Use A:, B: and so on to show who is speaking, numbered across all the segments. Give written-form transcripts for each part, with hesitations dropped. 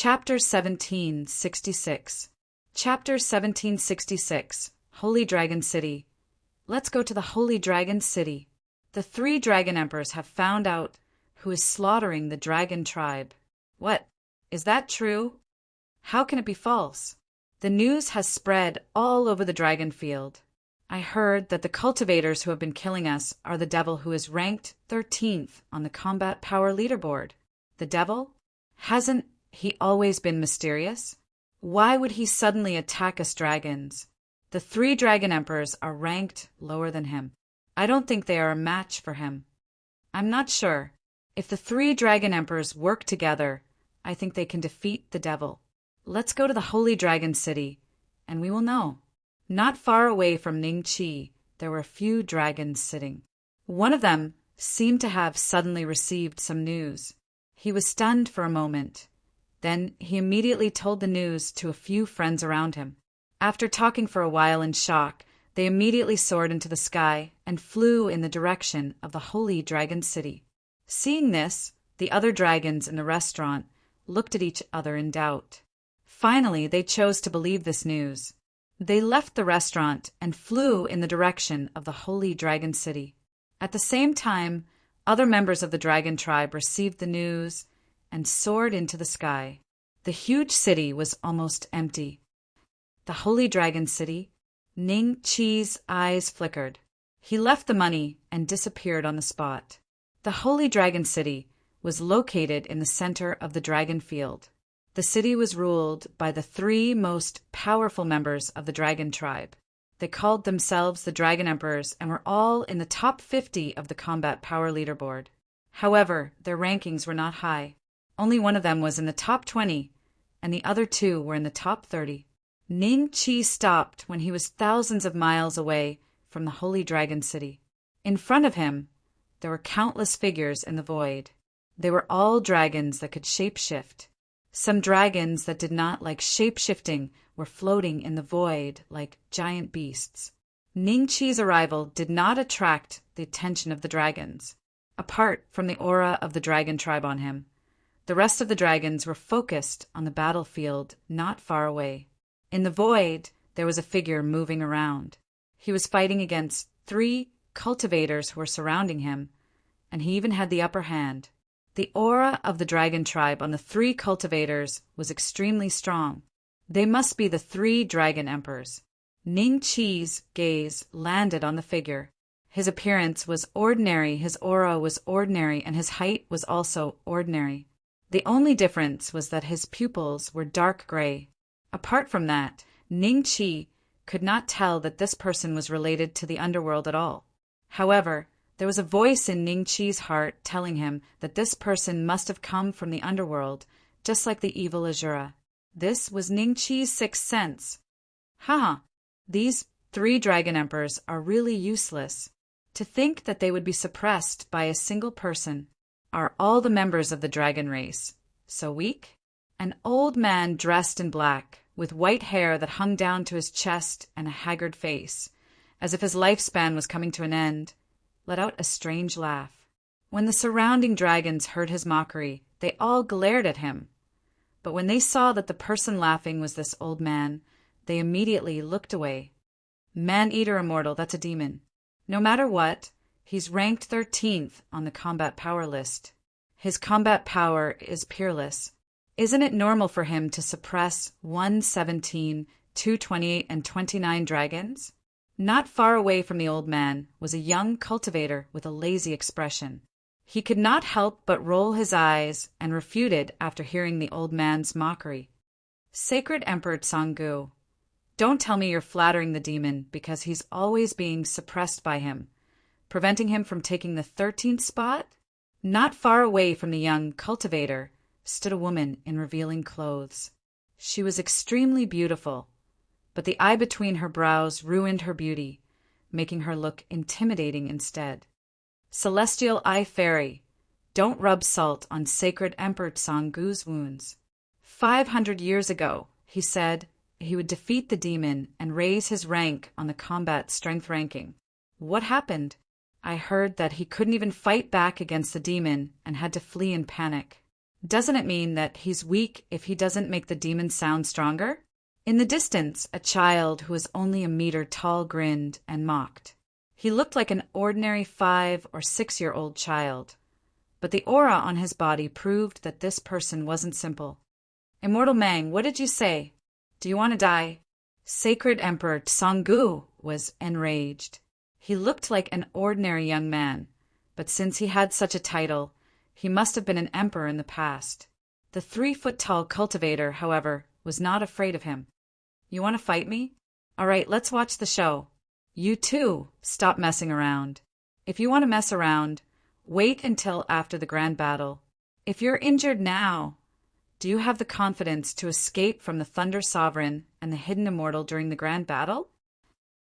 A: Chapter 1766. Chapter 1766. Holy Dragon City. Let's go to the Holy Dragon City. The 3 dragon emperors have found out who is slaughtering the dragon tribe. What? Is that true? How can it be false? The news has spread all over the dragon field. I heard that the cultivators who have been killing us are the devil who is ranked 13th on the combat power leaderboard. The devil? Hasn't he always been mysterious? Why would he suddenly attack us dragons? The 3 dragon emperors are ranked lower than him. I don't think they are a match for him. I'm not sure. If the 3 dragon emperors work together, I think they can defeat the devil. Let's go to the Holy Dragon City, and we will know. Not far away from Ningqi, there were a few dragons sitting. One of them seemed to have suddenly received some news. He was stunned for a moment. Then he immediately told the news to a few friends around him. After talking for a while in shock, they immediately soared into the sky and flew in the direction of the Holy Dragon City. Seeing this, the other dragons in the restaurant looked at each other in doubt. Finally, they chose to believe this news. They left the restaurant and flew in the direction of the Holy Dragon City. At the same time, other members of the dragon tribe received the news and soared into the sky. The huge city was almost empty. The Holy Dragon City. Ningqi's eyes flickered. He left the money and disappeared on the spot. The Holy Dragon City was located in the center of the dragon field. The city was ruled by the 3 most powerful members of the dragon tribe. They called themselves the Dragon Emperors and were all in the top 50 of the combat power leaderboard. However, their rankings were not high. Only one of them was in the top 20, and the other 2 were in the top 30. Ningqi stopped when he was thousands of miles away from the Holy Dragon City. In front of him, there were countless figures in the void. They were all dragons that could shapeshift. Some dragons that did not like shape-shifting were floating in the void like giant beasts. Ningqi's arrival did not attract the attention of the dragons. Apart from the aura of the dragon tribe on him, the rest of the dragons were focused on the battlefield not far away. In the void, there was a figure moving around. He was fighting against 3 cultivators who were surrounding him, and he even had the upper hand. The aura of the dragon tribe on the 3 cultivators was extremely strong. They must be the 3 dragon emperors. Ningqi's gaze landed on the figure. His appearance was ordinary, his aura was ordinary, and his height was also ordinary. The only difference was that his pupils were dark gray. Apart from that, Ningqi could not tell that this person was related to the underworld at all. However, there was a voice in Ningqi's heart telling him that this person must have come from the underworld, just like the evil Azura. This was Ningqi's 6th sense. These 3 dragon emperors are really useless. To think that they would be suppressed by a single person. Are all the members of the dragon race so weak? An old man dressed in black, with white hair that hung down to his chest and a haggard face, as if his lifespan was coming to an end, let out a strange laugh. When the surrounding dragons heard his mockery, they all glared at him. But when they saw that the person laughing was this old man, they immediately looked away. Man-eater immortal, that's a demon. No matter what, he's ranked 13th on the combat power list. His combat power is peerless. Isn't it normal for him to suppress 117, 228, and 29 dragons? Not far away from the old man was a young cultivator with a lazy expression. He could not help but roll his eyes and refuted after hearing the old man's mockery. Sacred Emperor Tsangu, don't tell me you're flattering the demon because he's always being suppressed by him, preventing him from taking the 13th spot? Not far away from the young cultivator stood a woman in revealing clothes. She was extremely beautiful, but the eye between her brows ruined her beauty, making her look intimidating instead. Celestial Eye Fairy, don't rub salt on Sacred Emperor Tsangu's wounds. 500 years ago, he said he would defeat the demon and raise his rank on the combat strength ranking. What happened? I heard that he couldn't even fight back against the demon and had to flee in panic. Doesn't it mean that he's weak if he doesn't make the demon sound stronger? In the distance, a child who was only a meter tall grinned and mocked. He looked like an ordinary 5 or 6-year-old child, but the aura on his body proved that this person wasn't simple. Immortal Mang, what did you say? Do you want to die? Sacred Emperor Tsanggu was enraged. He looked like an ordinary young man, but since he had such a title, he must have been an emperor in the past. The 3-foot-tall cultivator, however, was not afraid of him. You want to fight me? All right, let's watch the show. You too, stop messing around. If you want to mess around, wait until after the grand battle. If you're injured now, do you have the confidence to escape from the Thunder Sovereign and the Hidden Immortal during the grand battle?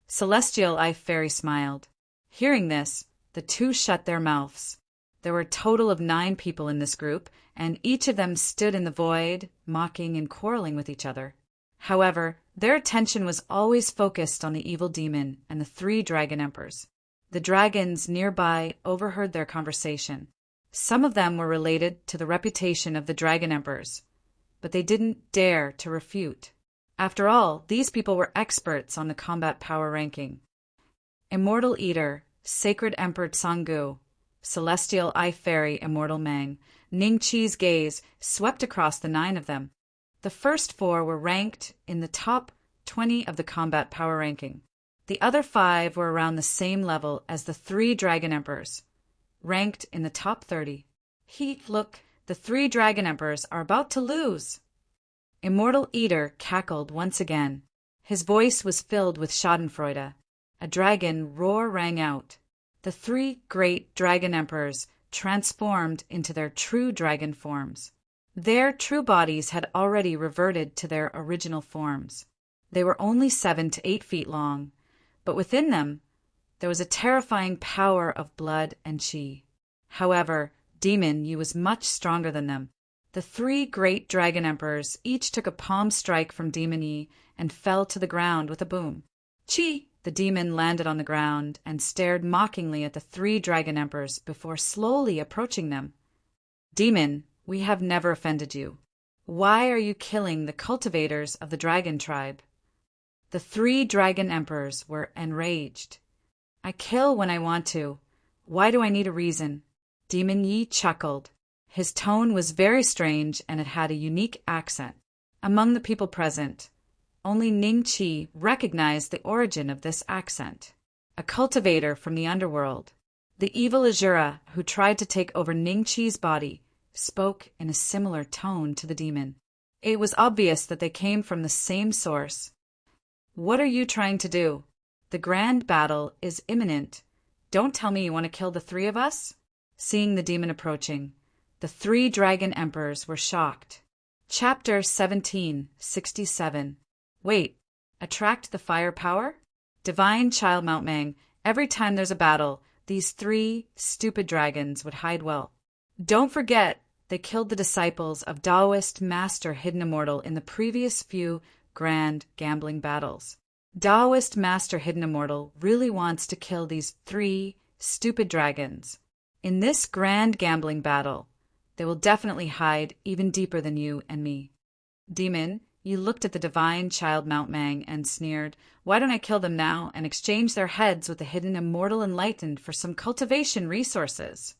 A: Celestial Eye Fairy smiled. Hearing this, the two shut their mouths. There were a total of 9 people in this group, and each of them stood in the void, mocking and quarreling with each other. However, their attention was always focused on the evil demon and the 3 dragon emperors. The dragons nearby overheard their conversation. Some of them were related to the reputation of the dragon emperors, but they didn't dare to refute. After all, these people were experts on the combat power ranking. Immortal Eater, Sacred Emperor Tsanggu, Celestial Eye Fairy Immortal Mang, Ning Chi's gaze swept across the 9 of them. The first 4 were ranked in the top 20 of the combat power ranking. The other 5 were around the same level as the 3 dragon emperors, ranked in the top 30. Look, the 3 dragon emperors are about to lose. Immortal Eater cackled once again. His voice was filled with schadenfreude. A dragon roar rang out. The 3 great dragon emperors transformed into their true dragon forms. Their true bodies had already reverted to their original forms. They were only 7 to 8 feet long, but within them there was a terrifying power of blood and chi. However, Demon Yi was much stronger than them. The 3 great dragon emperors each took a palm strike from Demon Yi and fell to the ground with a boom. Chi! The demon landed on the ground and stared mockingly at the 3 dragon emperors before slowly approaching them. Demon, we have never offended you. Why are you killing the cultivators of the dragon tribe? The 3 dragon emperors were enraged. I kill when I want to. Why do I need a reason? Demon Yi chuckled. His tone was very strange and it had a unique accent. Among the people present, only Ning Chi recognized the origin of this accent. A cultivator from the underworld. The evil Azura, who tried to take over Ning Chi's body, spoke in a similar tone to the demon. It was obvious that they came from the same source. What are you trying to do? The grand battle is imminent. Don't tell me you want to kill the 3 of us? Seeing the demon approaching, the 3 dragon emperors were shocked. Chapter 1767. Wait, attract the firepower? Divine Child Mount Mang, every time there's a battle, these 3 stupid dragons would hide well. Don't forget, they killed the disciples of Taoist Master Hidden Immortal in the previous few grand gambling battles. Taoist Master Hidden Immortal really wants to kill these 3 stupid dragons. In this grand gambling battle, they will definitely hide even deeper than you and me. Demon, you looked at the Divine Child Mount Mang and sneered, why don't I kill them now and exchange their heads with the Hidden Immortal Enlightened for some cultivation resources?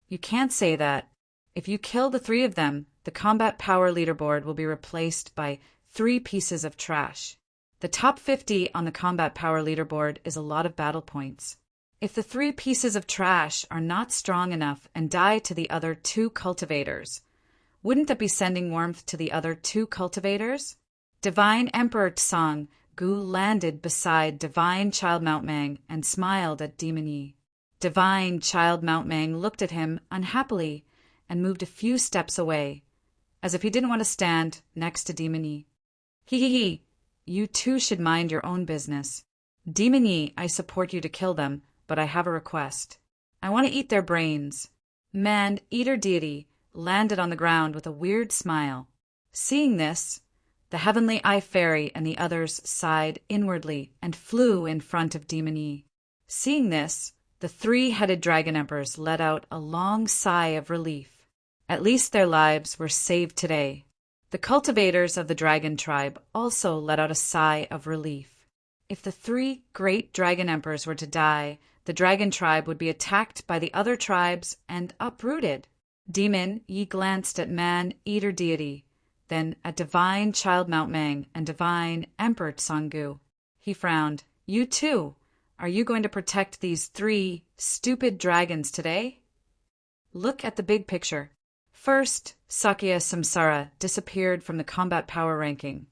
A: You can't say that. If you kill the 3 of them, the combat power leaderboard will be replaced by 3 pieces of trash. The top 50 on the combat power leaderboard is a lot of battle points. If the 3 pieces of trash are not strong enough and die to the other 2 cultivators, wouldn't that be sending warmth to the other 2 cultivators? Divine Emperor Tsang Gu landed beside Divine Child Mount Mang and smiled at Demon Yi. Divine Child Mount Mang looked at him unhappily and moved a few steps away, as if he didn't want to stand next to Demon Yi. He, you two should mind your own business. Demon Yi, I support you to kill them, but I have a request. I want to eat their brains. Man, Eater Deity landed on the ground with a weird smile. Seeing this, the Heavenly Eye Fairy and the others sighed inwardly and flew in front of Demon Yi. Seeing this, the 3-headed dragon emperors let out a long sigh of relief. At least their lives were saved today. The cultivators of the dragon tribe also let out a sigh of relief. If the three great dragon emperors were to die, the dragon tribe would be attacked by the other tribes and uprooted. Demon Yi glanced at man-eater deity, then at divine child Mount Mang and divine Emperor Tsanggu. He frowned. You too. Are you going to protect these three stupid dragons today? Look at the big picture. First, Sakya Samsara disappeared from the combat power ranking.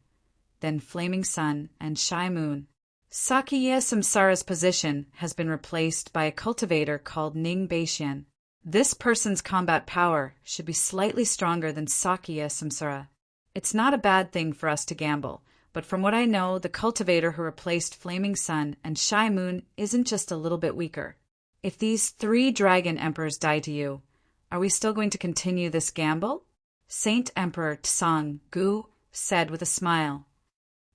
A: Then Flaming Sun and Shy Moon. Sakya Samsara's position has been replaced by a cultivator called Ning Baixian. This person's combat power should be slightly stronger than Sakya Samsara. It's not a bad thing for us to gamble, but from what I know, the cultivator who replaced Flaming Sun and Shy Moon isn't just a little bit weaker. If these three dragon emperors die to you, are we still going to continue this gamble? Saint Emperor Tsang-gu said with a smile.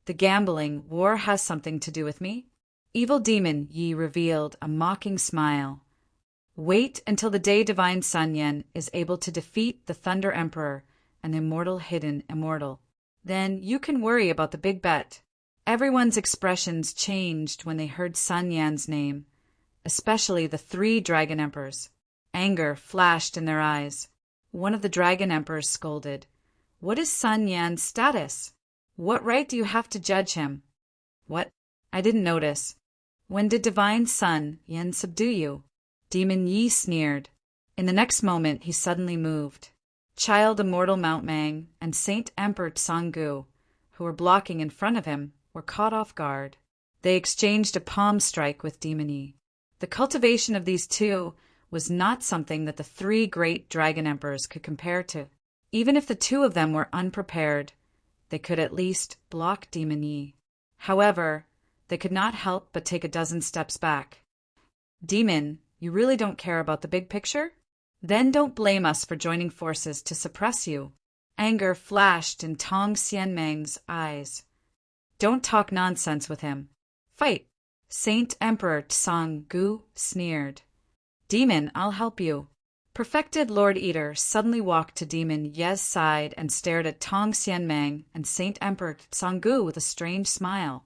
A: The gambling war has something to do with me? Evil demon Yi revealed a mocking smile. Wait until the day Divine Sun Yen is able to defeat the Thunder Emperor and the immortal hidden immortal. Then you can worry about the big bet. Everyone's expressions changed when they heard Sun Yan's name, especially the three dragon emperors. Anger flashed in their eyes. One of the dragon emperors scolded. What is Sun Yan's status? What right do you have to judge him? What? I didn't notice. When did Divine Sun Yen subdue you? Demon Yi sneered. In the next moment he suddenly moved. Child Immortal Mount Mang and Saint Emperor Tsanggu, who were blocking in front of him, were caught off guard. They exchanged a palm strike with Demon Yi. The cultivation of these two was not something that the three great dragon emperors could compare to. Even if the two of them were unprepared, they could at least block Demon Yi. However, they could not help but take a dozen steps back. Demon, you really don't care about the big picture? Then don't blame us for joining forces to suppress you. Anger flashed in Tong Xianmeng's eyes. Don't talk nonsense with him. Fight! Saint Emperor Tsang-gu sneered. Demon, I'll help you. Perfected Lord Eater suddenly walked to Demon Ye's side and stared at Tong Xianmeng and Saint Emperor Tsang-gu with a strange smile.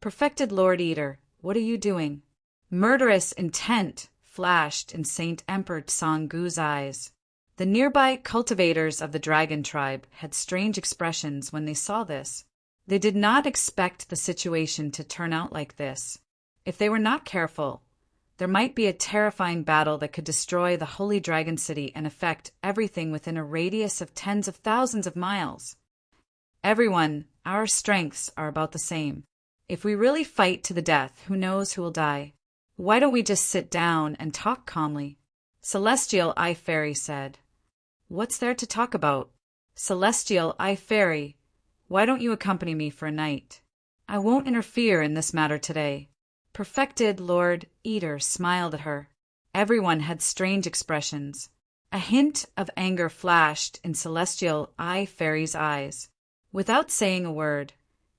A: Perfected Lord Eater, what are you doing? Murderous intent flashed in Saint Emperor Tsang-gu's eyes. The nearby cultivators of the dragon tribe had strange expressions when they saw this. They did not expect the situation to turn out like this. If they were not careful, there might be a terrifying battle that could destroy the Holy Dragon City and affect everything within a radius of tens of thousands of miles. Everyone, our strengths are about the same. If we really fight to the death, who knows who will die? Why don't we just sit down and talk calmly? Celestial Eye Fairy said. What's there to talk about? Celestial Eye Fairy, why don't you accompany me for a night? I won't interfere in this matter today. Perfected Lord Eater smiled at her. Everyone had strange expressions. A hint of anger flashed in Celestial Eye Fairy's eyes. Without saying a word,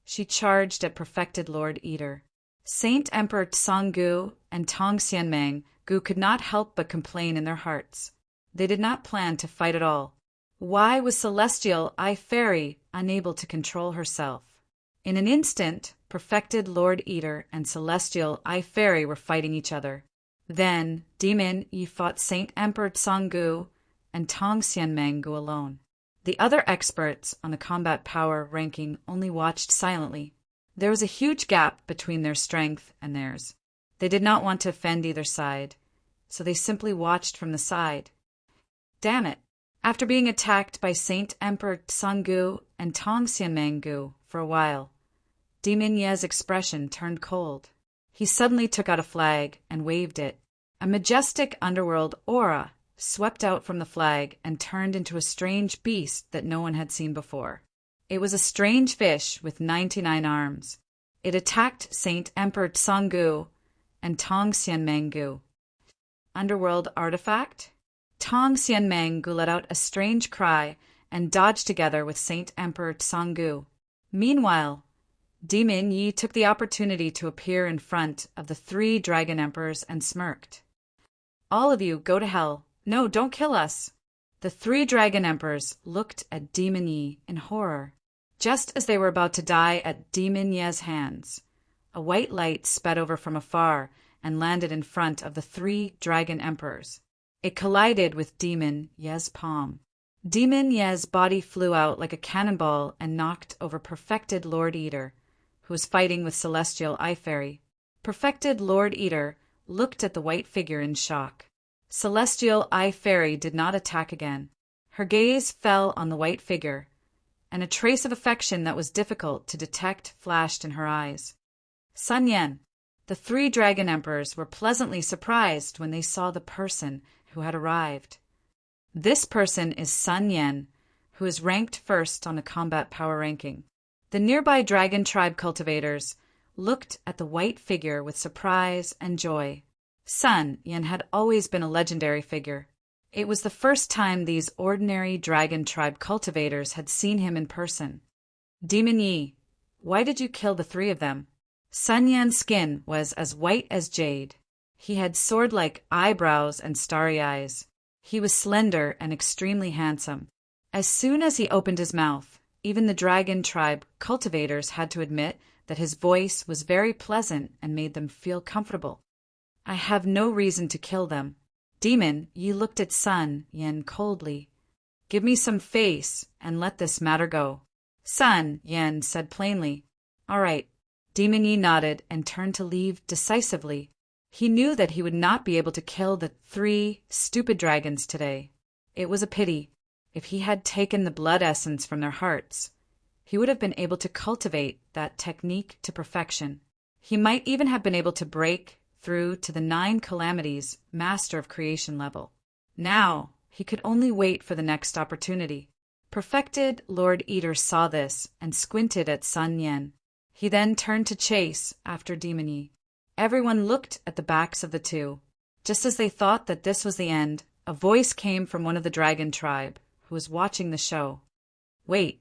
A: she charged at Perfected Lord Eater. Saint Emperor Tsang-gu and Tong Xianmeng-gu could not help but complain in their hearts. They did not plan to fight at all. Why was Celestial Eye Fairy unable to control herself? In an instant, Perfected Lord Eater and Celestial Eye Fairy were fighting each other. Then, Demon Yi fought Saint Emperor Tsang-gu and Tong Xianmeng-gu alone. The other experts on the combat power ranking only watched silently. There was a huge gap between their strength and theirs. They did not want to offend either side, so they simply watched from the side. Damn it! After being attacked by Saint Emperor Tsang-gu and Tong Xianmeng-gu for a while, Demon Ye's expression turned cold. He suddenly took out a flag and waved it. A majestic underworld aura swept out from the flag and turned into a strange beast that no one had seen before. It was a strange fish with 99 arms. It attacked Saint Emperor Tsang-gu and Tong Xianmeng-gu. Underworld artifact? Tong Xianmeng-gu let out a strange cry and dodged together with Saint Emperor Tsang-gu. Meanwhile, Demon Yi took the opportunity to appear in front of the three dragon emperors and smirked. All of you, go to hell. No, don't kill us. The three dragon emperors looked at Demon Yi in horror. Just as they were about to die at Demon Ye's hands, a white light sped over from afar and landed in front of the three dragon emperors. It collided with Demon Ye's palm. Demon Ye's body flew out like a cannonball and knocked over Perfected Lord Eater, who was fighting with Celestial Eye Fairy. Perfected Lord Eater looked at the white figure in shock. Celestial Eye Fairy did not attack again. Her gaze fell on the white figure, and a trace of affection that was difficult to detect flashed in her eyes. Sun Yan. The three dragon emperors were pleasantly surprised when they saw the person who had arrived. This person is Sun Yan, who is ranked first on the combat power ranking. The nearby dragon tribe cultivators looked at the white figure with surprise and joy. Sun Yan had always been a legendary figure. It was the first time these ordinary dragon tribe cultivators had seen him in person. Demon Yi, why did you kill the three of them? Sun Yan's skin was as white as jade. He had sword-like eyebrows and starry eyes. He was slender and extremely handsome. As soon as he opened his mouth, even the dragon tribe cultivators had to admit that his voice was very pleasant and made them feel comfortable. I have no reason to kill them. Demon Yi looked at Sun Yan coldly. Give me some face and let this matter go. Sun Yan said plainly. All right. Demon Yi nodded and turned to leave decisively. He knew that he would not be able to kill the three stupid dragons today. It was a pity. If he had taken the blood essence from their hearts, he would have been able to cultivate that technique to perfection. He might even have been able to break through to the 9 calamities Master of Creation level. Now, he could only wait for the next opportunity. Perfected Lord Eater saw this and squinted at Sun Yan. He then turned to chase after Demon Yi. Everyone looked at the backs of the two. Just as they thought that this was the end, a voice came from one of the dragon tribe, who was watching the show. Wait.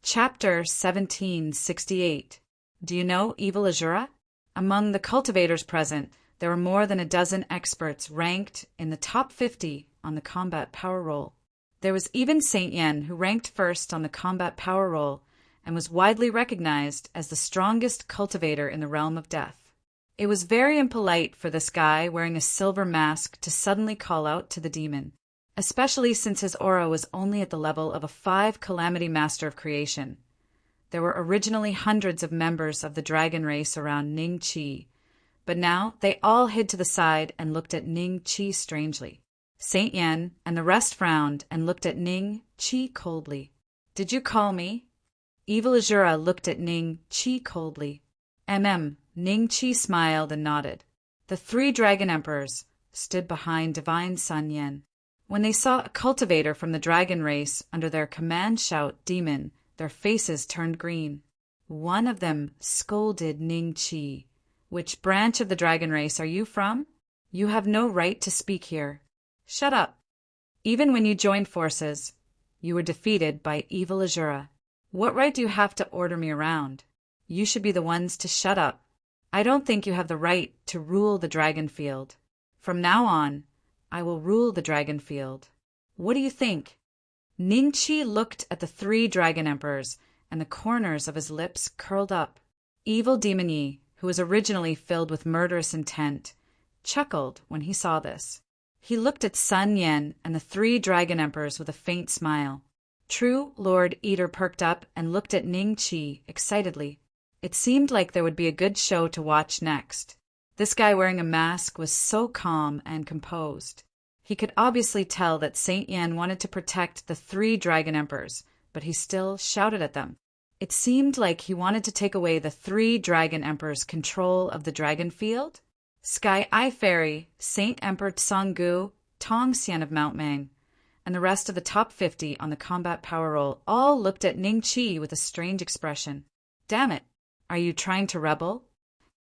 A: Chapter 1768. Do you know Evil Azura? Among the cultivators present, there were more than a dozen experts ranked in the top 50 on the combat power roll. There was even Saint Yen, who ranked first on the combat power roll and was widely recognized as the strongest cultivator in the realm of death. It was very impolite for this guy wearing a silver mask to suddenly call out to the demon, especially since his aura was only at the level of a 5 Calamity Master of Creation. There were originally hundreds of members of the dragon race around Ning Qi, but now they all hid to the side and looked at Ning Qi strangely. Saint Yen and the rest frowned and looked at Ning Qi coldly. Did you call me? Evil Azura looked at Ning Qi coldly. Ning Qi smiled and nodded. The 3 dragon emperors stood behind Divine Sun Yen. When they saw a cultivator from the dragon race under their command shout demon, their faces turned green. One of them scolded Ning Qi. Which branch of the dragon race are you from? You have no right to speak here. Shut up. Even when you joined forces, you were defeated by Evil Azura. What right do you have to order me around? You should be the ones to shut up. I don't think you have the right to rule the dragon field. From now on, I will rule the dragon field. What do you think? Ning Qi looked at the 3 dragon emperors, and the corners of his lips curled up. Evil Demon Yi, who was originally filled with murderous intent, chuckled when he saw this. He looked at Sun Yan and the 3 dragon emperors with a faint smile. True Lord Eater perked up and looked at Ning Qi excitedly. It seemed like there would be a good show to watch next. This guy wearing a mask was so calm and composed. He could obviously tell that Saint Yan wanted to protect the 3 dragon emperors, but he still shouted at them. It seemed like he wanted to take away the 3 dragon emperors' control of the dragon field. Sky Eye Fairy, Saint Emperor Tsanggu, Tong Xian of Mount Mang, and the rest of the top 50 on the combat power roll all looked at Ning Qi with a strange expression. Damn it, are you trying to rebel?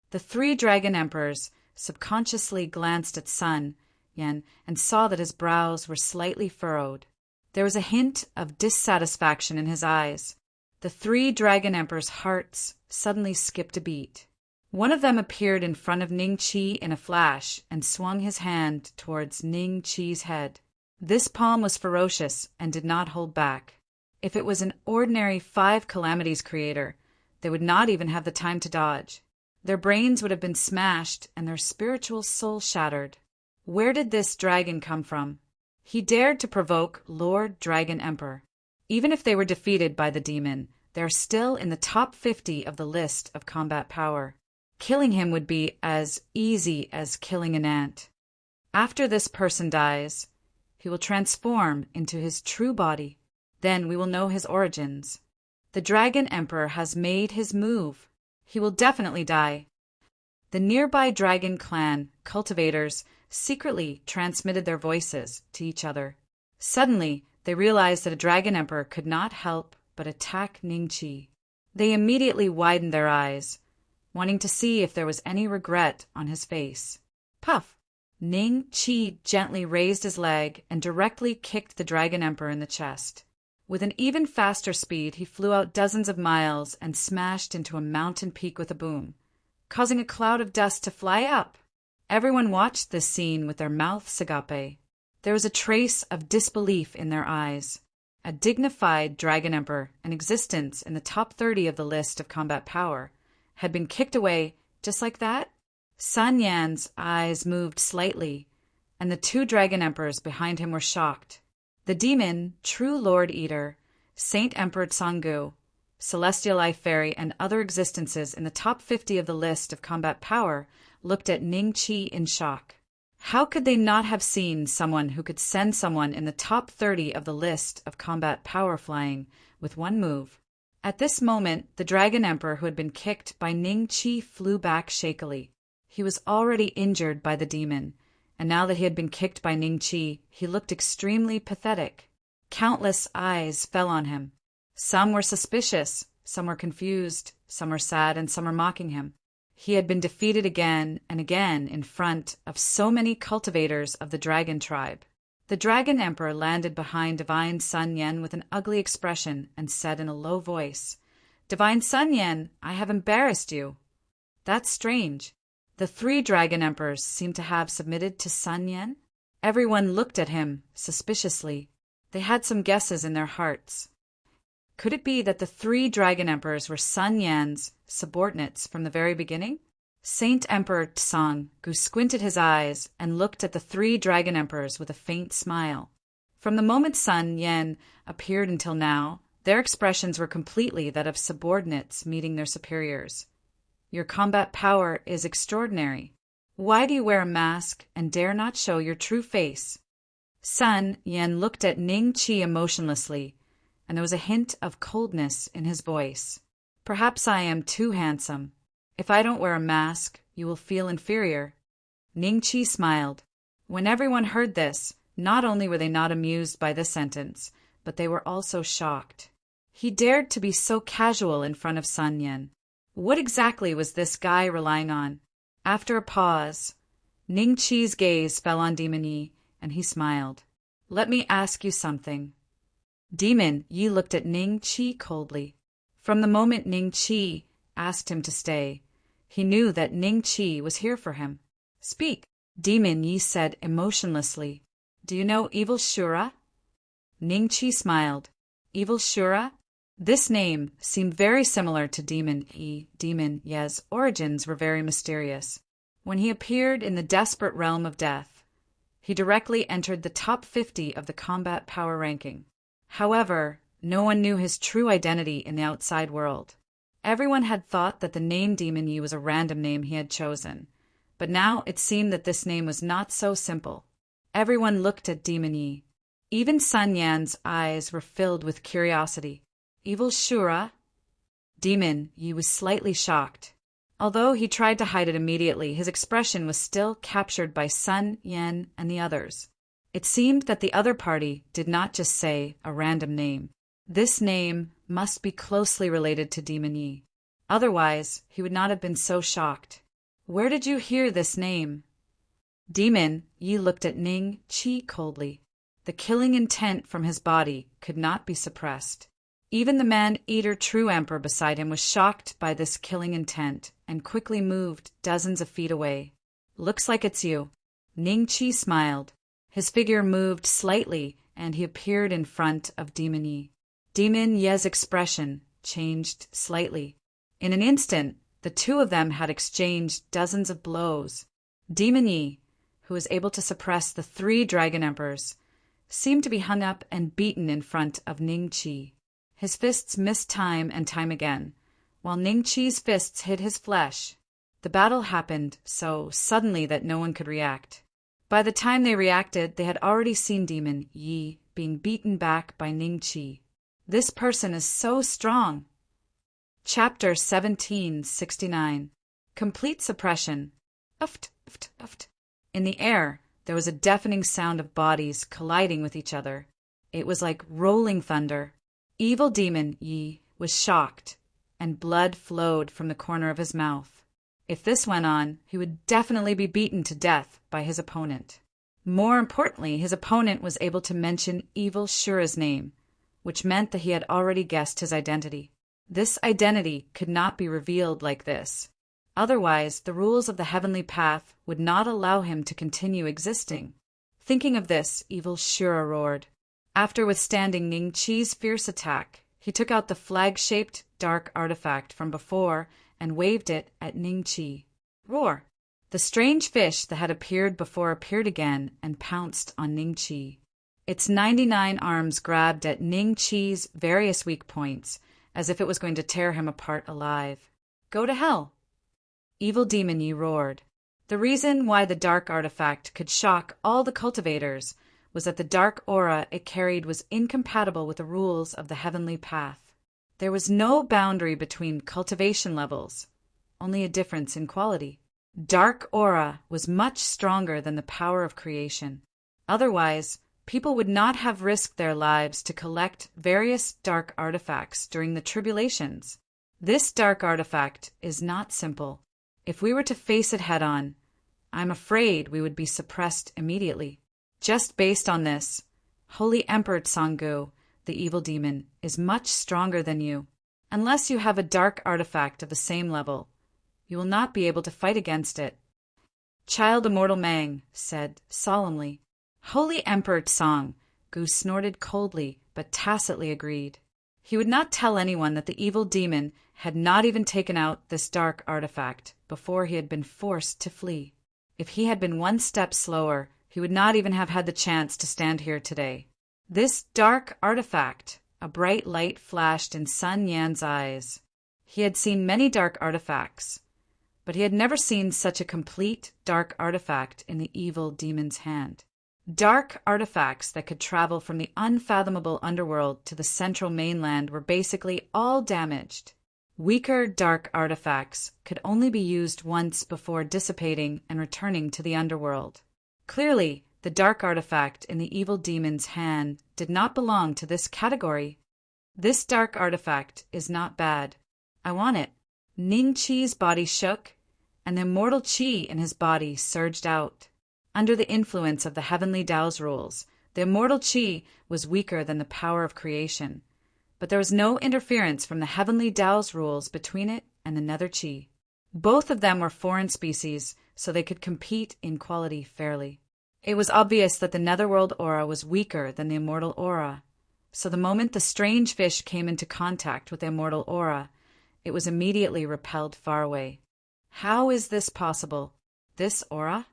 A: The 3 dragon emperors subconsciously glanced at Sun Yan and saw that his brows were slightly furrowed. There was a hint of dissatisfaction in his eyes. The 3 dragon emperors' hearts suddenly skipped a beat. One of them appeared in front of Ning Qi in a flash and swung his hand towards Ning Qi's head. This palm was ferocious and did not hold back. If it was an ordinary 5 calamities creator, they would not even have the time to dodge. Their brains would have been smashed and their spiritual soul shattered. Where did this dragon come from? He dared to provoke Lord Dragon Emperor. Even if they were defeated by the demon, they are still in the top 50 of the list of combat power. Killing him would be as easy as killing an ant. After this person dies, he will transform into his true body. Then we will know his origins. The Dragon Emperor has made his move. He will definitely die. The nearby dragon clan cultivators secretly transmitted their voices to each other. Suddenly, they realized that a Dragon Emperor could not help but attack Ningqi. They immediately widened their eyes, wanting to see if there was any regret on his face. Puff! Ningqi gently raised his leg and directly kicked the Dragon Emperor in the chest. With an even faster speed, he flew out dozens of miles and smashed into a mountain peak with a boom, causing a cloud of dust to fly up. Everyone watched this scene with their mouths agape. There was a trace of disbelief in their eyes. A dignified Dragon Emperor, an existence in the top 30 of the list of combat power, had been kicked away just like that? Sun Yan's eyes moved slightly, and the 2 Dragon Emperors behind him were shocked. The demon, True Lord Eater, Saint Emperor Tsangu, Celestial Life Fairy, and other existences in the top 50 of the list of combat power looked at Ningqi in shock. How could they not have seen someone who could send someone in the top 30 of the list of combat power flying with one move? At this moment, the Dragon Emperor who had been kicked by Ningqi flew back shakily. He was already injured by the demon, and now that he had been kicked by Ningqi, he looked extremely pathetic. Countless eyes fell on him. Some were suspicious, some were confused, some were sad, and some were mocking him. He had been defeated again and again in front of so many cultivators of the dragon tribe. The Dragon Emperor landed behind Divine Sun Yen with an ugly expression and said in a low voice, "Divine Sun Yen, I have embarrassed you." That's strange. The 3 Dragon Emperors seemed to have submitted to Sun Yen. Everyone looked at him suspiciously. They had some guesses in their hearts. Could it be that the 3 Dragon Emperors were Sun Yan's subordinates from the very beginning? Saint Emperor Tsangu squinted his eyes and looked at the 3 Dragon Emperors with a faint smile. From the moment Sun Yan appeared until now, their expressions were completely that of subordinates meeting their superiors. Your combat power is extraordinary. Why do you wear a mask and dare not show your true face? Sun Yan looked at Ningqi emotionlessly, and there was a hint of coldness in his voice. Perhaps I am too handsome. If I don't wear a mask, you will feel inferior. Ningqi smiled. When everyone heard this, not only were they not amused by this sentence, but they were also shocked. He dared to be so casual in front of Sun Yan. What exactly was this guy relying on? After a pause, Ningqi's gaze fell on Demon Yi, and he smiled. Let me ask you something. Demon Yi looked at Ningqi coldly. From the moment Ningqi asked him to stay, he knew that Ningqi was here for him. Speak, Demon Yi said emotionlessly. Do you know Evil Shura? Ningqi smiled. Evil Shura? This name seemed very similar to Demon Yi. Demon Ye's origins were very mysterious. When he appeared in the desperate realm of death, he directly entered the top 50 of the combat power ranking. However, no one knew his true identity in the outside world. Everyone had thought that the name Demon Yi was a random name he had chosen, but now it seemed that this name was not so simple. Everyone looked at Demon Yi. Even Sun Yan's eyes were filled with curiosity. Evil Shura? Demon Yi was slightly shocked. Although he tried to hide it immediately, his expression was still captured by Sun Yan and the others. It seemed that the other party did not just say a random name. This name must be closely related to Demon Yi. Otherwise, he would not have been so shocked. Where did you hear this name? Demon Yi looked at Ningqi coldly. The killing intent from his body could not be suppressed. Even the man-eater True Emperor beside him was shocked by this killing intent and quickly moved dozens of feet away. Looks like it's you. Ningqi smiled. His figure moved slightly, and he appeared in front of Demon Yi. Demon Ye's expression changed slightly. In an instant, the two of them had exchanged dozens of blows. Demon Yi, who was able to suppress the three dragon emperors, seemed to be hung up and beaten in front of Ning Qi. His fists missed time and time again, while Ning Qi's fists hit his flesh. The battle happened so suddenly that no one could react. By the time they reacted, they had already seen Demon Yi being beaten back by Ning Qi. This person is so strong. Chapter 1769. Complete suppression. Uft, uft, uft. In the air, there was a deafening sound of bodies colliding with each other. It was like rolling thunder. Evil Demon Yi was shocked, and blood flowed from the corner of his mouth. If this went on, he would definitely be beaten to death by his opponent. More importantly, his opponent was able to mention Evil Shura's name, which meant that he had already guessed his identity. This identity could not be revealed like this. Otherwise, the rules of the heavenly path would not allow him to continue existing. Thinking of this, Evil Shura roared. After withstanding Ning Qi's fierce attack, he took out the flag-shaped dark artifact from before and waved it at Ning Qi. Roar! The strange fish that had appeared before appeared again and pounced on Ning Qi. Its 99 arms grabbed at Ning Qi's various weak points, as if it was going to tear him apart alive. Go to hell! Evil Demon Yi roared. The reason why the dark artifact could shock all the cultivators was that the dark aura it carried was incompatible with the rules of the heavenly path. There was no boundary between cultivation levels, only a difference in quality. Dark aura was much stronger than the power of creation. Otherwise, people would not have risked their lives to collect various dark artifacts during the tribulations. This dark artifact is not simple. If we were to face it head-on, I'm afraid we would be suppressed immediately. Just based on this, Holy Emperor Tsanggu, the evil demon, is much stronger than you. Unless you have a dark artifact of the same level, you will not be able to fight against it. Child Immortal Mang said solemnly. Holy Emperor Tsanggu snorted coldly but tacitly agreed. He would not tell anyone that the evil demon had not even taken out this dark artifact before he had been forced to flee. If he had been one step slower, he would not even have had the chance to stand here today. This dark artifact, a bright light flashed in Sun Yan's eyes. He had seen many dark artifacts, but he had never seen such a complete dark artifact in the evil demon's hand. Dark artifacts that could travel from the unfathomable underworld to the central mainland were basically all damaged. Weaker dark artifacts could only be used once before dissipating and returning to the underworld. Clearly, the dark artifact in the evil demon's hand did not belong to this category. This dark artifact is not bad. I want it. Ning Qi's body shook, and the immortal qi in his body surged out. Under the influence of the heavenly Tao's rules, the immortal qi was weaker than the power of creation, but there was no interference from the heavenly Tao's rules between it and the nether qi. Both of them were foreign species, so they could compete in quality fairly. It was obvious that the netherworld aura was weaker than the immortal aura, so the moment the strange fish came into contact with the immortal aura, it was immediately repelled far away. How is this possible? This aura?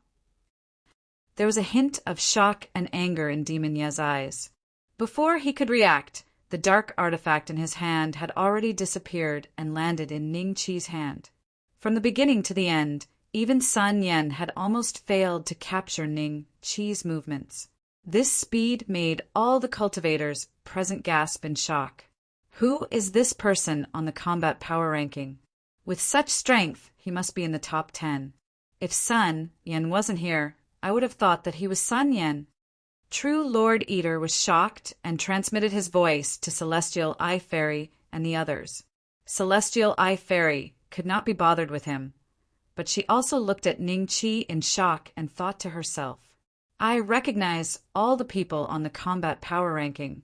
A: There was a hint of shock and anger in Demon Ye's eyes. Before he could react, the dark artifact in his hand had already disappeared and landed in Ning Qi's hand. From the beginning to the end, even Sun Yan had almost failed to capture Ning Qi's movements. This speed made all the cultivators present gasp in shock. Who is this person on the combat power ranking? With such strength, he must be in the top 10. If Sun Yan wasn't here, I would have thought that he was Sun Yan. True Lord Eater was shocked and transmitted his voice to Celestial Eye Fairy and the others. Celestial Eye Fairy could not be bothered with him, but she also looked at Ning Qi in shock and thought to herself, I recognize all the people on the combat power ranking,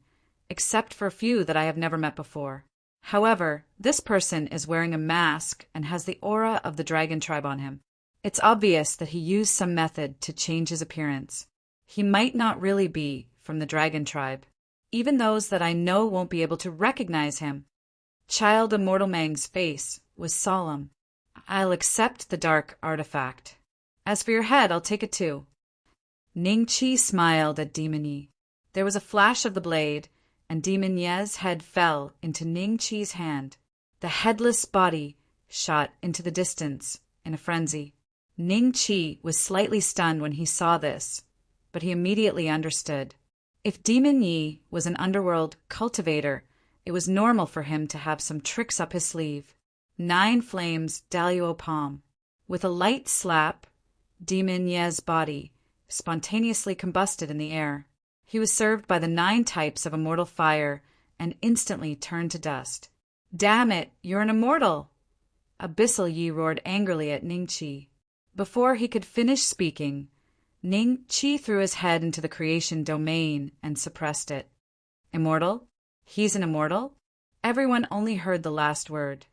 A: except for a few that I have never met before. However, this person is wearing a mask and has the aura of the dragon tribe on him. It's obvious that he used some method to change his appearance. He might not really be from the dragon tribe. Even those that I know won't be able to recognize him. Child Immortal Mang's face was solemn. I'll accept the dark artifact. As for your head, I'll take it too. Ning Chi smiled at Demon Yi. There was a flash of the blade, and Demon Ye's head fell into Ning Chi's hand. The headless body shot into the distance in a frenzy. Ning Chi was slightly stunned when he saw this, but he immediately understood. If Demon Yi was an underworld cultivator, it was normal for him to have some tricks up his sleeve. 9 flames Daluo palm. With a light slap, Demon Ye's body spontaneously combusted in the air. He was served by the 9 types of immortal fire and instantly turned to dust. Damn it, you're an immortal! Abyssal Yi roared angrily at Ning Chi. Before he could finish speaking, Ning Chi threw his head into the creation domain and suppressed it. Immortal? He's an immortal? Everyone only heard the last word,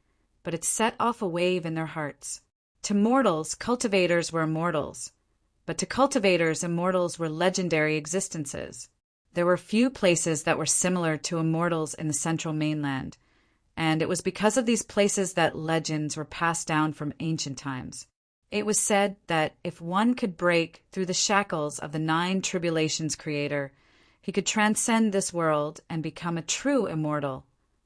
A: but it set off a wave in their hearts. To mortals, cultivators were immortals, but to cultivators, immortals were legendary existences. There were few places that were similar to immortals in the central mainland, and it was because of these places that legends were passed down from ancient times. It was said that if one could break through the shackles of the 9 tribulations creator, he could transcend this world and become a true immortal,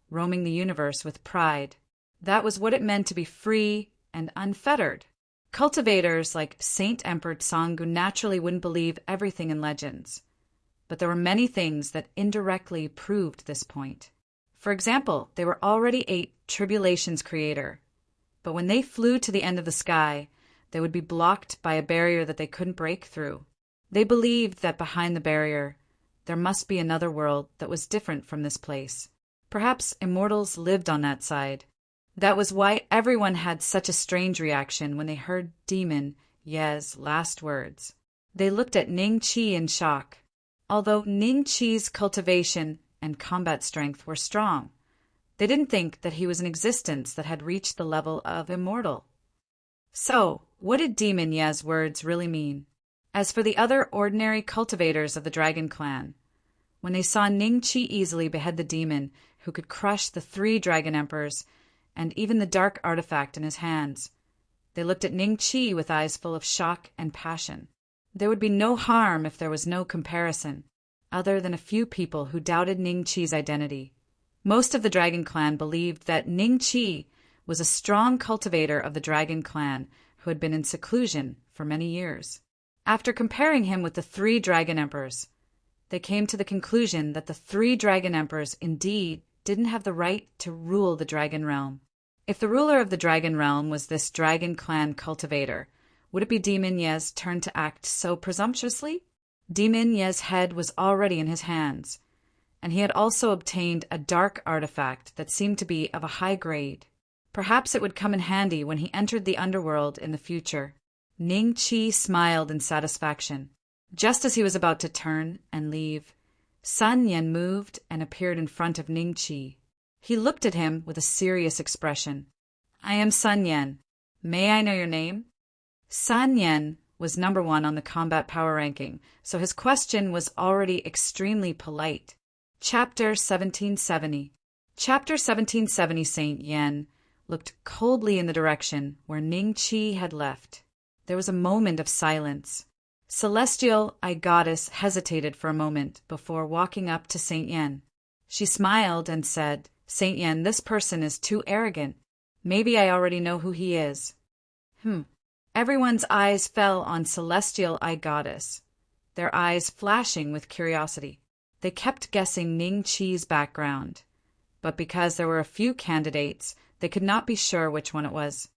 A: roaming the universe with pride. That was what it meant to be free and unfettered. Cultivators like Saint Emperor Tsangu naturally wouldn't believe everything in legends, but there were many things that indirectly proved this point. For example, they were already 8 tribulations creator, but when they flew to the end of the sky, they would be blocked by a barrier that they couldn't break through. They believed that behind the barrier, there must be another world that was different from this place. Perhaps immortals lived on that side. That was why everyone had such a strange reaction when they heard Demon Ye's last words. They looked at Ning Chi in shock. Although Ning Chi's cultivation and combat strength were strong, they didn't think that he was an existence that had reached the level of immortal. So, what did Demon Ye's words really mean? As for the other ordinary cultivators of the Dragon Clan, when they saw Ning Chi easily behead the demon who could crush the 3 Dragon Emperors and even the dark artifact in his hands, they looked at Ning Chi with eyes full of shock and passion. There would be no harm if there was no comparison, other than a few people who doubted Ning Chi's identity. Most of the Dragon Clan believed that Ning Chi was a strong cultivator of the Dragon Clan who had been in seclusion for many years. After comparing him with the 3 Dragon Emperors, they came to the conclusion that the 3 Dragon Emperors indeed didn't have the right to rule the Dragon Realm. If the ruler of the Dragon Realm was this Dragon Clan cultivator, would it be Demon Ye's turn to act so presumptuously? Demon Ye's head was already in his hands, and he had also obtained a dark artifact that seemed to be of a high grade. Perhaps it would come in handy when he entered the underworld in the future. Ning Chi smiled in satisfaction. Just as he was about to turn and leave, Sun Yen moved and appeared in front of Ning Chi. He looked at him with a serious expression. I am Sun Yen. May I know your name? Sun Yen was number 1 on the combat power ranking, so his question was already extremely polite. Chapter 1770. Chapter 1770. Saint Yen looked coldly in the direction where Ning Chi had left. There was a moment of silence. Celestial Eye Goddess hesitated for a moment before walking up to Saint Yen. She smiled and said, Saint Yen, this person is too arrogant. Maybe I already know who he is. Everyone's eyes fell on Celestial Eye Goddess, their eyes flashing with curiosity. They kept guessing Ning Chi's background, but because there were a few candidates, they could not be sure which one it was.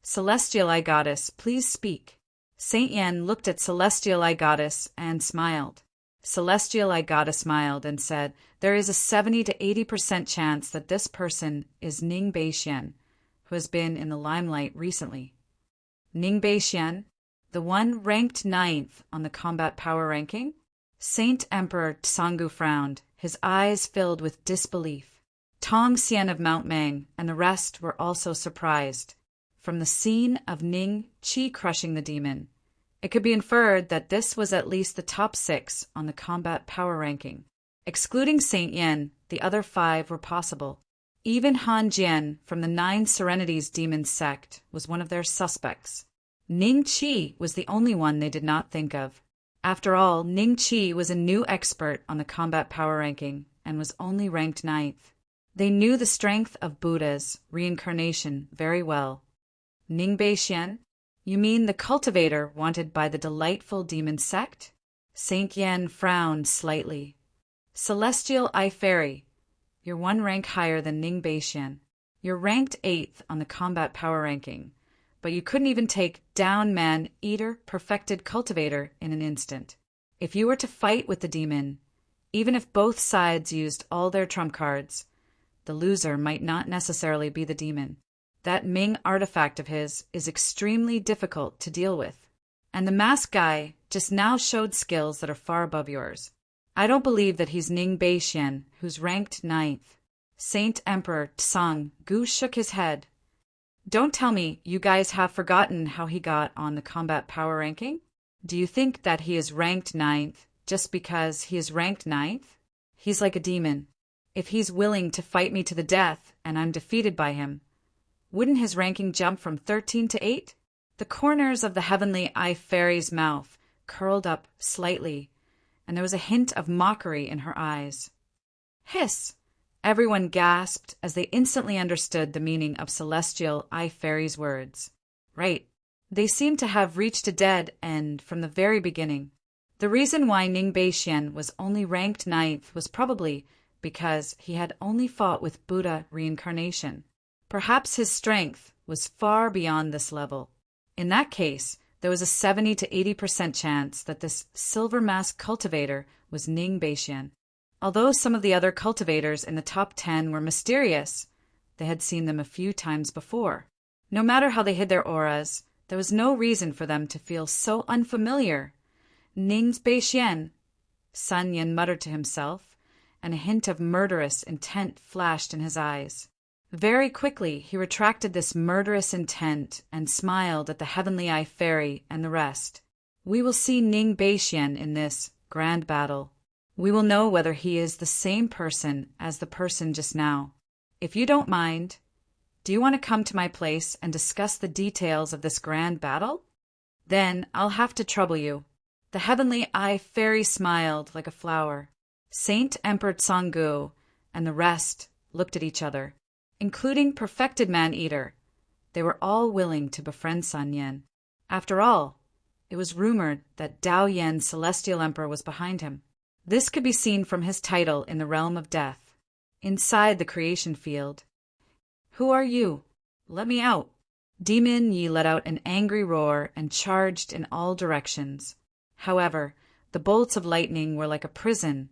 A: Celestial Eye Goddess, please speak. Saint Yen looked at Celestial Eye Goddess and smiled. Celestial Eye Goddess smiled and said, there is a 70 to 80% chance that this person is Ning Beixian, who has been in the limelight recently. Ning Beixian, the one ranked 9th on the combat power ranking? Saint Emperor Tsangu frowned, his eyes filled with disbelief. Tong Xian of Mount Mang and the rest were also surprised. From the scene of Ning Chi crushing the demon, It could be inferred that this was at least the top 6 on the combat power ranking. Excluding Saint Yen, the other 5 were possible. Even Han Jian from the 9 Serenities demon sect was one of their suspects. Ning Qi was the only one they did not think of. After all, Ning Qi was a new expert on the combat power ranking and was only ranked 9th. They knew the strength of Buddha's reincarnation very well. Ning Beixian? You mean the cultivator wanted by the delightful demon sect? Saint Yen frowned slightly. Celestial Eye Fairy, you're 1 rank higher than Ning Beixian. You're ranked 8th on the combat power ranking, but you couldn't even take down Man-Eater Perfected Cultivator in an instant. If you were to fight with the demon, even if both sides used all their trump cards, the loser might not necessarily be the demon. That Ming artifact of his is extremely difficult to deal with. And the masked guy just now showed skills that are far above yours. I don't believe that he's Ning Beixian, who's ranked 9th. Saint Emperor Tsang Gu shook his head. Don't tell me you guys have forgotten how he got on the combat power ranking? Do you think that he is ranked 9th just because he is ranked 9th? He's like a demon. If he's willing to fight me to the death and I'm defeated by him, wouldn't his ranking jump from 13 to 8? The corners of the Heavenly Eye Fairy's mouth curled up slightly, and there was a hint of mockery in her eyes. Hiss! Everyone gasped as they instantly understood the meaning of Celestial Eye Fairy's words. Right. They seemed to have reached a dead end from the very beginning. The reason why Ning Beixian was only ranked 9th was probably because he had only fought with Buddha reincarnation. Perhaps his strength was far beyond this level. In that case, there was a 70 to 80% chance that this silver mask cultivator was Ning Beixian. Although some of the other cultivators in the top 10 were mysterious, they had seen them a few times before. No matter how they hid their auras, there was no reason for them to feel so unfamiliar. Ning Beixian, Sun Yin muttered to himself, and a hint of murderous intent flashed in his eyes. Very quickly he retracted this murderous intent and smiled at the Heavenly Eye Fairy and the rest. We will see Ning Beixian in this grand battle. We will know whether he is the same person as the person just now. If you don't mind, do you want to come to my place and discuss the details of this grand battle? Then I'll have to trouble you. The Heavenly Eye Fairy smiled like a flower. Saint Emperor Tsanggu and the rest looked at each other, including Perfected Man-Eater. They were all willing to befriend Sun Yin. After all, it was rumored that Dao Yan's Celestial Emperor was behind him. This could be seen from his title in the realm of death, inside the creation field. Who are you? Let me out. Demon Yi let out an angry roar and charged in all directions. However, the bolts of lightning were like a prison,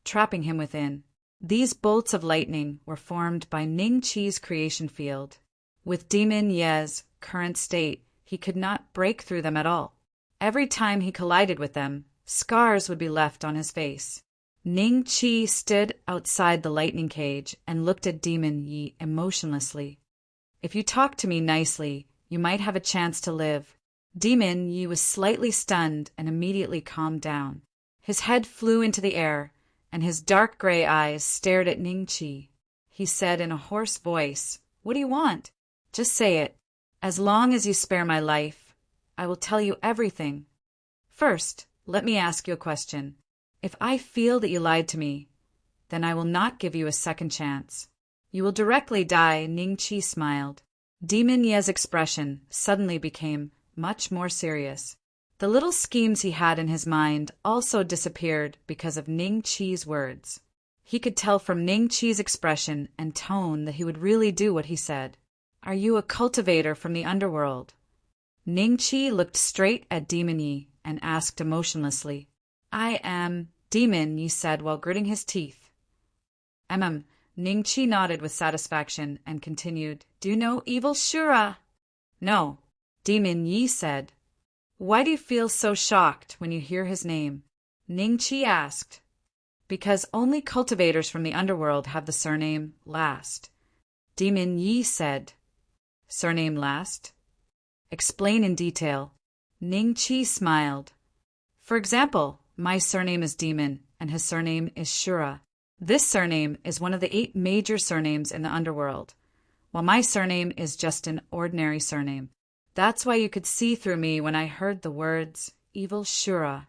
A: trapping him within. These bolts of lightning were formed by Ning Qi's creation field. With Demon Ye's current state, he could not break through them at all. Every time he collided with them, scars would be left on his face. Ning Qi stood outside the lightning cage and looked at Demon Yi emotionlessly. If you talk to me nicely, you might have a chance to live. Demon Yi was slightly stunned and immediately calmed down. His head flew into the air, and his dark gray eyes stared at Ning Qi. He said in a hoarse voice, "What do you want? Just say it. As long as you spare my life, I will tell you everything. First, let me ask you a question. If I feel that you lied to me, then I will not give you a second chance. You will directly die." Ning Qi smiled. Demon Ye's expression suddenly became much more serious. The little schemes he had in his mind also disappeared because of Ning Qi's words. He could tell from Ning Qi's expression and tone that he would really do what he said. "Are you a cultivator from the underworld?" Ning Qi looked straight at Demon Yi and asked emotionlessly. "I am," Demon Yi said while gritting his teeth. Ning Qi nodded with satisfaction and continued, "Do you know Evil Shura?" "No," Demon Yi said. "Why do you feel so shocked when you hear his name?" Ning Qi asked. "Because only cultivators from the underworld have the surname Last." Demon Yi said. "Surname Last? Explain in detail." Ning Qi smiled. For example, my surname is Demon, and his surname is Shura. This surname is one of the 8 major surnames in the underworld, while my surname is just an ordinary surname. That's why you could see through me when I heard the words, Evil Shura.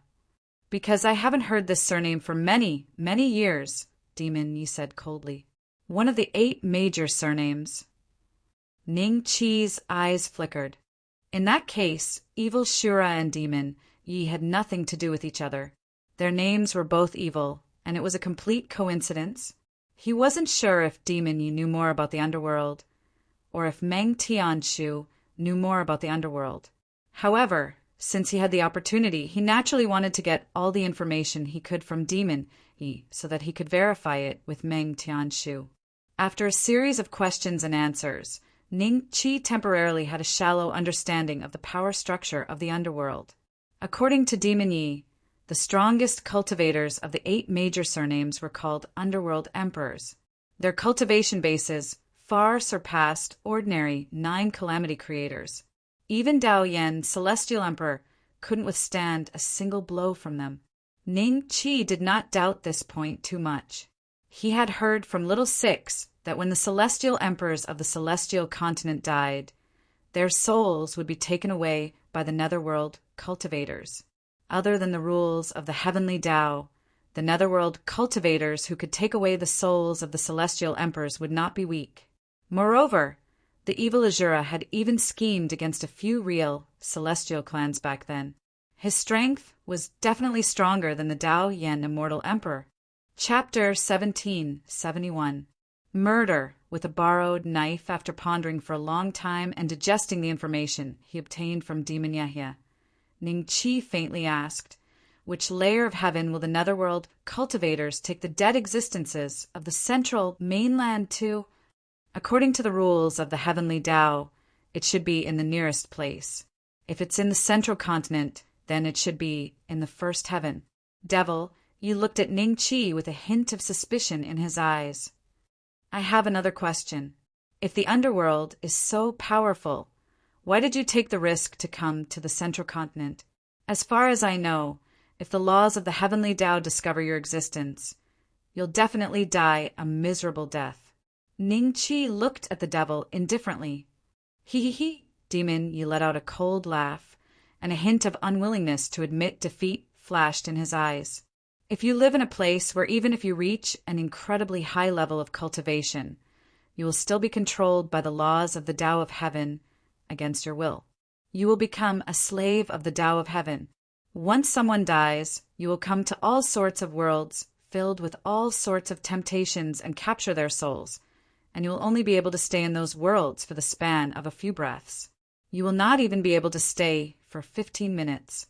A: Because I haven't heard this surname for many, many years, Demon Yi said coldly. One of the 8 major surnames. Ning Qi's eyes flickered. In that case, Evil Shura and Demon Yi had nothing to do with each other. Their names were both evil, and it was a complete coincidence. He wasn't sure if Demon Yi knew more about the underworld, or if Meng Tianshu knew more about the underworld. However, since he had the opportunity, he naturally wanted to get all the information he could from Demon Yi so that he could verify it with Meng Tianshu. After a series of questions and answers, Ning Qi temporarily had a shallow understanding of the power structure of the underworld. According to Demon Yi, the strongest cultivators of the 8 major surnames were called underworld emperors. Their cultivation bases far surpassed ordinary 9 calamity creators. Even Dao Yan, celestial emperor, couldn't withstand a single blow from them. Ning Qi did not doubt this point too much. He had heard from Little Six that when the celestial emperors of the celestial continent died, their souls would be taken away by the netherworld cultivators. Other than the rules of the heavenly Tao, the netherworld cultivators who could take away the souls of the celestial emperors would not be weak. Moreover, the evil Azura had even schemed against a few real celestial clans back then. His strength was definitely stronger than the Dao Yan Immortal Emperor. Chapter 1771. Murder with a borrowed knife. After pondering for a long time and digesting the information he obtained from Demon Yahya, Ning Qi faintly asked, which layer of heaven will the netherworld cultivators take the dead existences of the central mainland to? According to the rules of the heavenly Tao, it should be in the nearest place. If it's in the central continent, then it should be in the first heaven. Devil, you looked at Ning Qi with a hint of suspicion in his eyes. I have another question. If the underworld is so powerful, why did you take the risk to come to the central continent? As far as I know, if the laws of the heavenly Tao discover your existence, you'll definitely die a miserable death. Ning Qi looked at the devil indifferently. He. Demon Yi let out a cold laugh, and a hint of unwillingness to admit defeat flashed in his eyes. If you live in a place where even if you reach an incredibly high level of cultivation, you will still be controlled by the laws of the Tao of Heaven against your will. You will become a slave of the Tao of Heaven. Once someone dies, you will come to all sorts of worlds filled with all sorts of temptations and capture their souls, and you will only be able to stay in those worlds for the span of a few breaths. You will not even be able to stay for 15 minutes.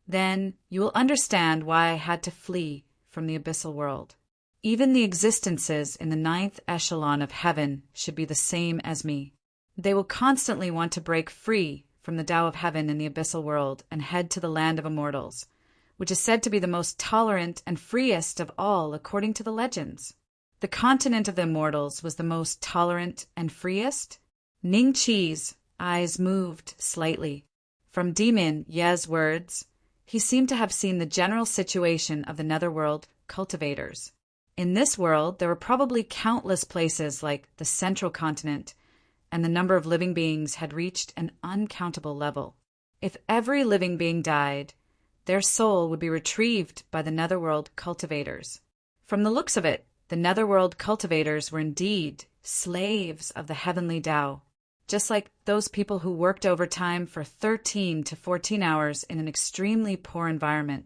A: Then you will understand why I had to flee from the abyssal world. Even the existences in the 9th echelon of heaven should be the same as me. They will constantly want to break free from the Tao of Heaven in the abyssal world and head to the land of immortals, which is said to be the most tolerant and freest of all according to the legends. The continent of the immortals was the most tolerant and freest? Ning Qi's eyes moved slightly. From Demon Ye's words, he seemed to have seen the general situation of the netherworld cultivators. In this world, there were probably countless places like the central continent, and the number of living beings had reached an uncountable level. If every living being died, their soul would be retrieved by the netherworld cultivators. From the looks of it, the netherworld cultivators were indeed slaves of the heavenly Tao, just like those people who worked overtime for 13 to 14 hours in an extremely poor environment,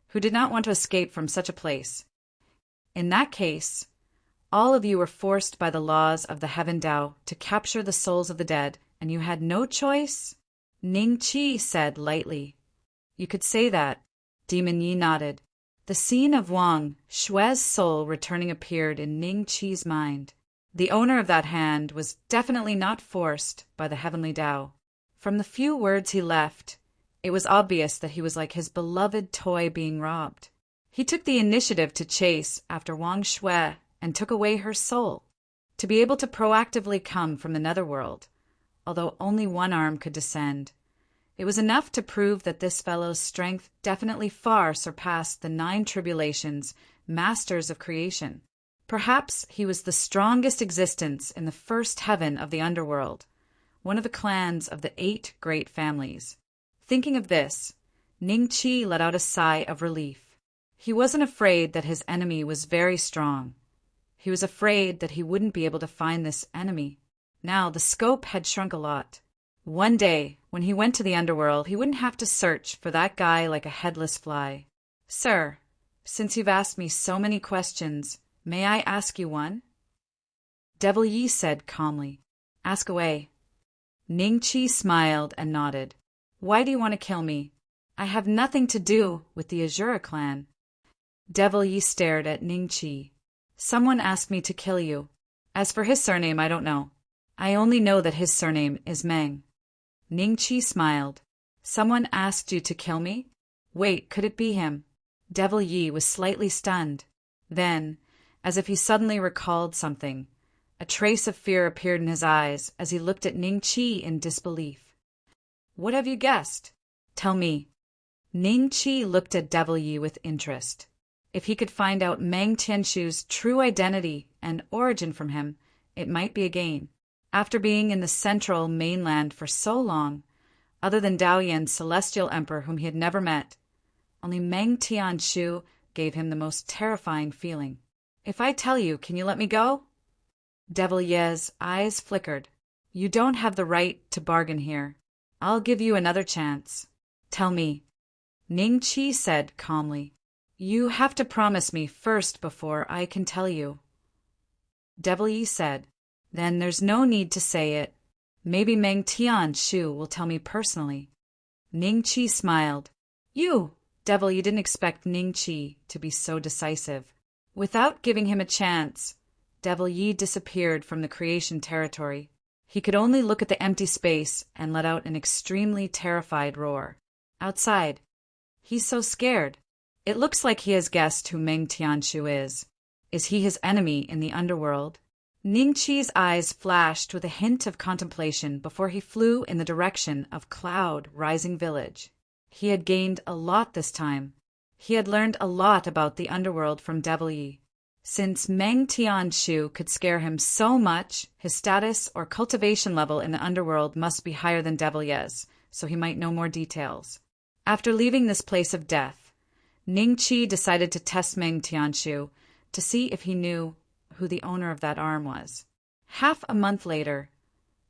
A: who did not want to escape from such a place. In that case, all of you were forced by the laws of the Heaven Tao to capture the souls of the dead, and you had no choice? Ning Qi said lightly. You could say that. Demon Yi nodded. The scene of Wang Shue's soul returning appeared in Ning Qi's mind. The owner of that hand was definitely not forced by the heavenly Tao. From the few words he left, it was obvious that he was like his beloved toy being robbed. He took the initiative to chase after Wang Shue and took away her soul, to be able to proactively come from the netherworld, although only one arm could descend. It was enough to prove that this fellow's strength definitely far surpassed the 9 tribulations, masters of creation. Perhaps he was the strongest existence in the first heaven of the underworld, one of the clans of the 8 great families. Thinking of this, Ning-Chi let out a sigh of relief. He wasn't afraid that his enemy was very strong. He was afraid that he wouldn't be able to find this enemy. Now, the scope had shrunk a lot. One day, when he went to the underworld, he wouldn't have to search for that guy like a headless fly. "Sir, since you've asked me so many questions, may I ask you one?" Devil Yi said calmly. "Ask away." Ning-Chi smiled and nodded. "Why do you want to kill me? I have nothing to do with the Azura clan." Devil Yi stared at Ning-Chi. "Someone asked me to kill you. As for his surname, I don't know. I only know that his surname is Meng." Ning-Chi smiled. "Someone asked you to kill me? Wait, could it be him?" Devil Yi was slightly stunned. Then, as if he suddenly recalled something, a trace of fear appeared in his eyes as he looked at Ning-Chi in disbelief. "What have you guessed? Tell me." Ning-Chi looked at Devil Yi with interest. If he could find out Meng Tianshu's true identity and origin from him, it might be a gain. After being in the central mainland for so long, other than Dao Yan's celestial emperor whom he had never met, only Meng Tianshu gave him the most terrifying feeling. "If I tell you, can you let me go?" Devil Yi's eyes flickered. "You don't have the right to bargain here. I'll give you another chance. Tell me." Ning-Chi said calmly. "You have to promise me first before I can tell you." Devil Yi said, "Then there's no need to say it. Maybe Meng Tianshu will tell me personally." Ning-Chi smiled. "You!" Devil Yi didn't expect Ning-Chi to be so decisive. Without giving him a chance, Devil Yi disappeared from the creation territory. He could only look at the empty space and let out an extremely terrified roar. Outside, "He's so scared. It looks like he has guessed who Meng Tianshu is. Is he his enemy in the underworld?" Ning-Chi's eyes flashed with a hint of contemplation before he flew in the direction of Cloud Rising Village. He had gained a lot this time. He had learned a lot about the underworld from Devil Yi. Since Meng Tianshu could scare him so much, his status or cultivation level in the underworld must be higher than Devil Yi's, so he might know more details. After leaving this place of death, Ning-Chi decided to test Meng Tianshu to see if he knew who the owner of that arm was. Half a month later,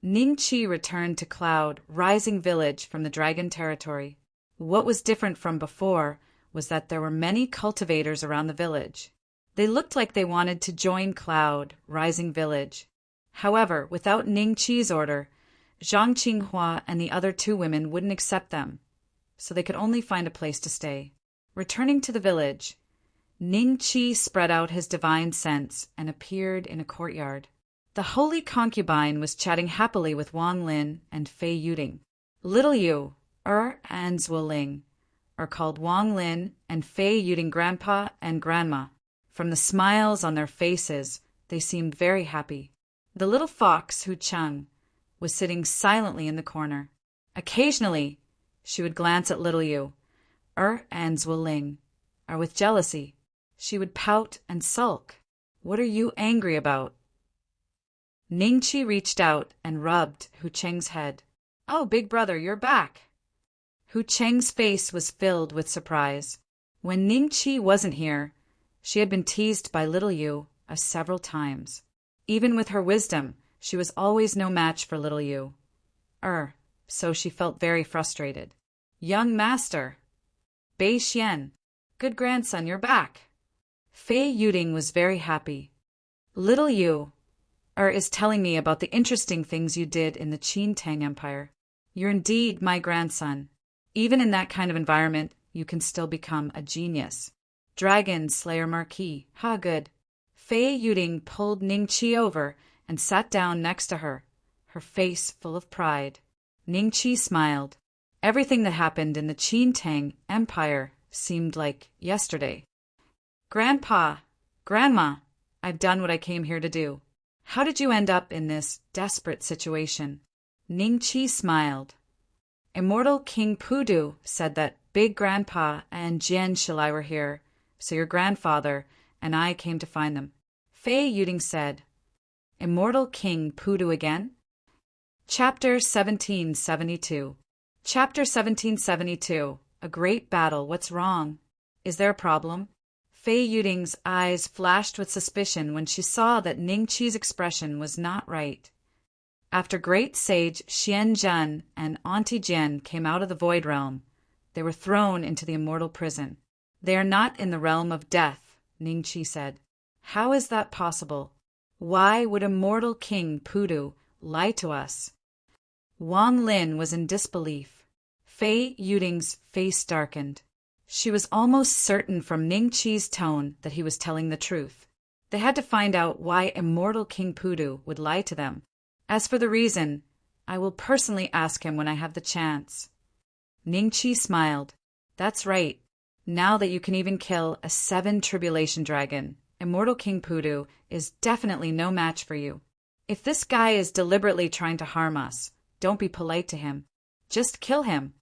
A: Ning-Chi returned to Cloud Rising Village from the Dragon Territory. What was different from before was that there were many cultivators around the village. They looked like they wanted to join Cloud Rising Village. However, without Ning-Chi's order, Zhang Qinghua and the other 2 women wouldn't accept them, so they could only find a place to stay. Returning to the village, Ning-Chi spread out his divine sense and appeared in a courtyard. The holy concubine was chatting happily with Wang Lin and Fei Yuding. Little Yu, and Zhuoling are called Wang Lin and Fei Yuding Grandpa and Grandma. From the smiles on their faces, they seemed very happy. The little fox, Hu Cheng, was sitting silently in the corner. Occasionally, she would glance at little Yu, and Zhuoling, or with jealousy, she would pout and sulk. "What are you angry about?" Ning-Chi reached out and rubbed Hu Cheng's head. "Oh, big brother, you're back." Hu Cheng's face was filled with surprise. When Ning-Chi wasn't here, she had been teased by little Yu several times. Even with her wisdom, she was always no match for little Yu. So she felt very frustrated. "Young master." "Bei Xian, good grandson, you're back." Fei Yuding was very happy. "Little Yu is telling me about the interesting things you did in the Qin Tang Empire. You're indeed my grandson. Even in that kind of environment, you can still become a genius. Dragon Slayer Marquis, ha good." Fei Yuding pulled Ning-Chi over and sat down next to her, her face full of pride. Ning-Chi smiled. Everything that happened in the Qin Tang Empire seemed like yesterday. "Grandpa, Grandma, I've done what I came here to do. How did you end up in this desperate situation?" Ning-Chi smiled. Immortal King Pudu said that Big Grandpa and Jian Shilai were here, so your grandfather and I came to find them. Fei Yuding said, Immortal King Pudu again? Chapter 1772. Chapter 1772. A Great Battle. What's wrong? Is there a problem? Fei Yuding's eyes flashed with suspicion when she saw that Ning Qi's expression was not right. After great sage Xian Zhan and Auntie Jian came out of the Void Realm, they were thrown into the immortal prison. They are not in the realm of death, Ning Qi said. How is that possible? Why would immortal King Pudu lie to us? Wang Lin was in disbelief. Fei Yuding's face darkened. She was almost certain from Ning Qi's tone that he was telling the truth. They had to find out why immortal King Pudu would lie to them. As for the reason, I will personally ask him when I have the chance. Ning Qi smiled. That's right. Now that you can even kill a 7 tribulation dragon, immortal King Pudu is definitely no match for you. If this guy is deliberately trying to harm us, don't be polite to him. Just kill him.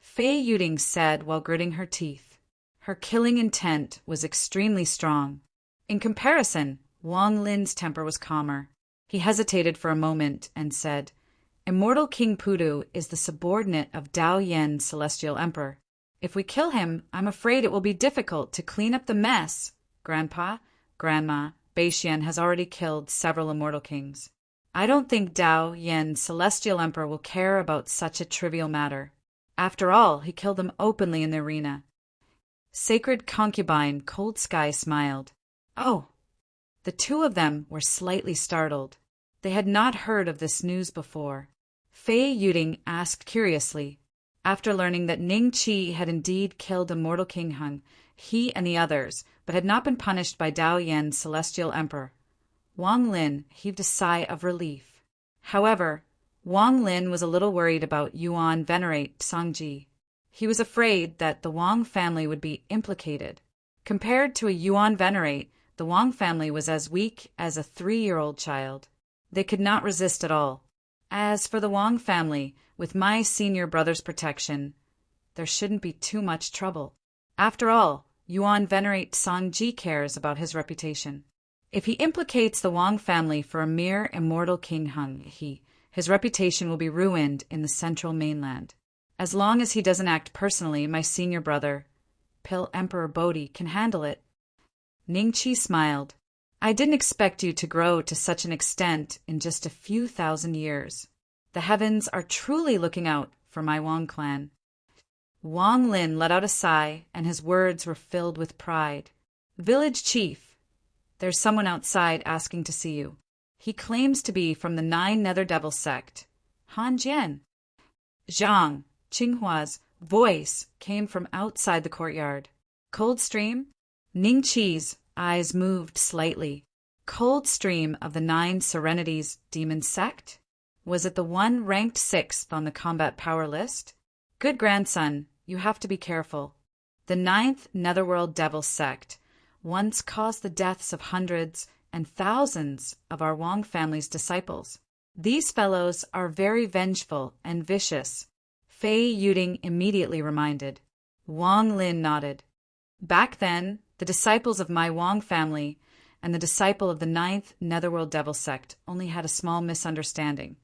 A: Fei Yuding said while gritting her teeth. Her killing intent was extremely strong. In comparison, Wang Lin's temper was calmer. He hesitated for a moment and said, Immortal King Pudu is the subordinate of Dao Yan, Celestial Emperor. If we kill him, I'm afraid it will be difficult to clean up the mess. Grandpa, Grandma, Beixian has already killed several immortal kings. I don't think Dao Yan, Celestial Emperor, will care about such a trivial matter. After all, he killed them openly in the arena. Sacred concubine Cold Sky smiled. Oh! The two of them were slightly startled. They had not heard of this news before. Fei Yuding asked curiously. After learning that Ning Qi had indeed killed immortal King Hung, he and the others, but had not been punished by Dao Yan, Celestial Emperor, Wang Lin heaved a sigh of relief. However, Wang Lin was a little worried about Yuan Venerate Sangji. He was afraid that the Wang family would be implicated. Compared to a Yuan Venerate, the Wang family was as weak as a 3-year-old child. They could not resist at all. As for the Wang family, with my senior brother's protection, there shouldn't be too much trouble. After all, Yuan Venerate Sangji cares about his reputation. If he implicates the Wang family for a mere immortal King Hung, his reputation will be ruined in the central mainland. As long as he doesn't act personally, my senior brother, Pil Emperor Bodhi, can handle it. Ning Qi smiled. I didn't expect you to grow to such an extent in just a few thousand years. The heavens are truly looking out for my Wang clan. Wang Lin let out a sigh, and his words were filled with pride. Village chief, there's someone outside asking to see you. He claims to be from the 9 Nether Devil sect. Han Jian. Zhang, Qinghua's voice came from outside the courtyard. Cold Stream? Ning Qi's eyes moved slightly. Cold Stream of the 9 Serenities demon sect? Was it the one ranked 6th on the combat power list? Good grandson, you have to be careful. The 9th Netherworld Devil sect once caused the deaths of hundreds and thousands of our Wang family's disciples. These fellows are very vengeful and vicious, Fei Yuding immediately reminded. Wang Lin nodded. Back then, the disciples of my Wang family and the disciple of the 9th Netherworld Devil sect only had a small misunderstanding,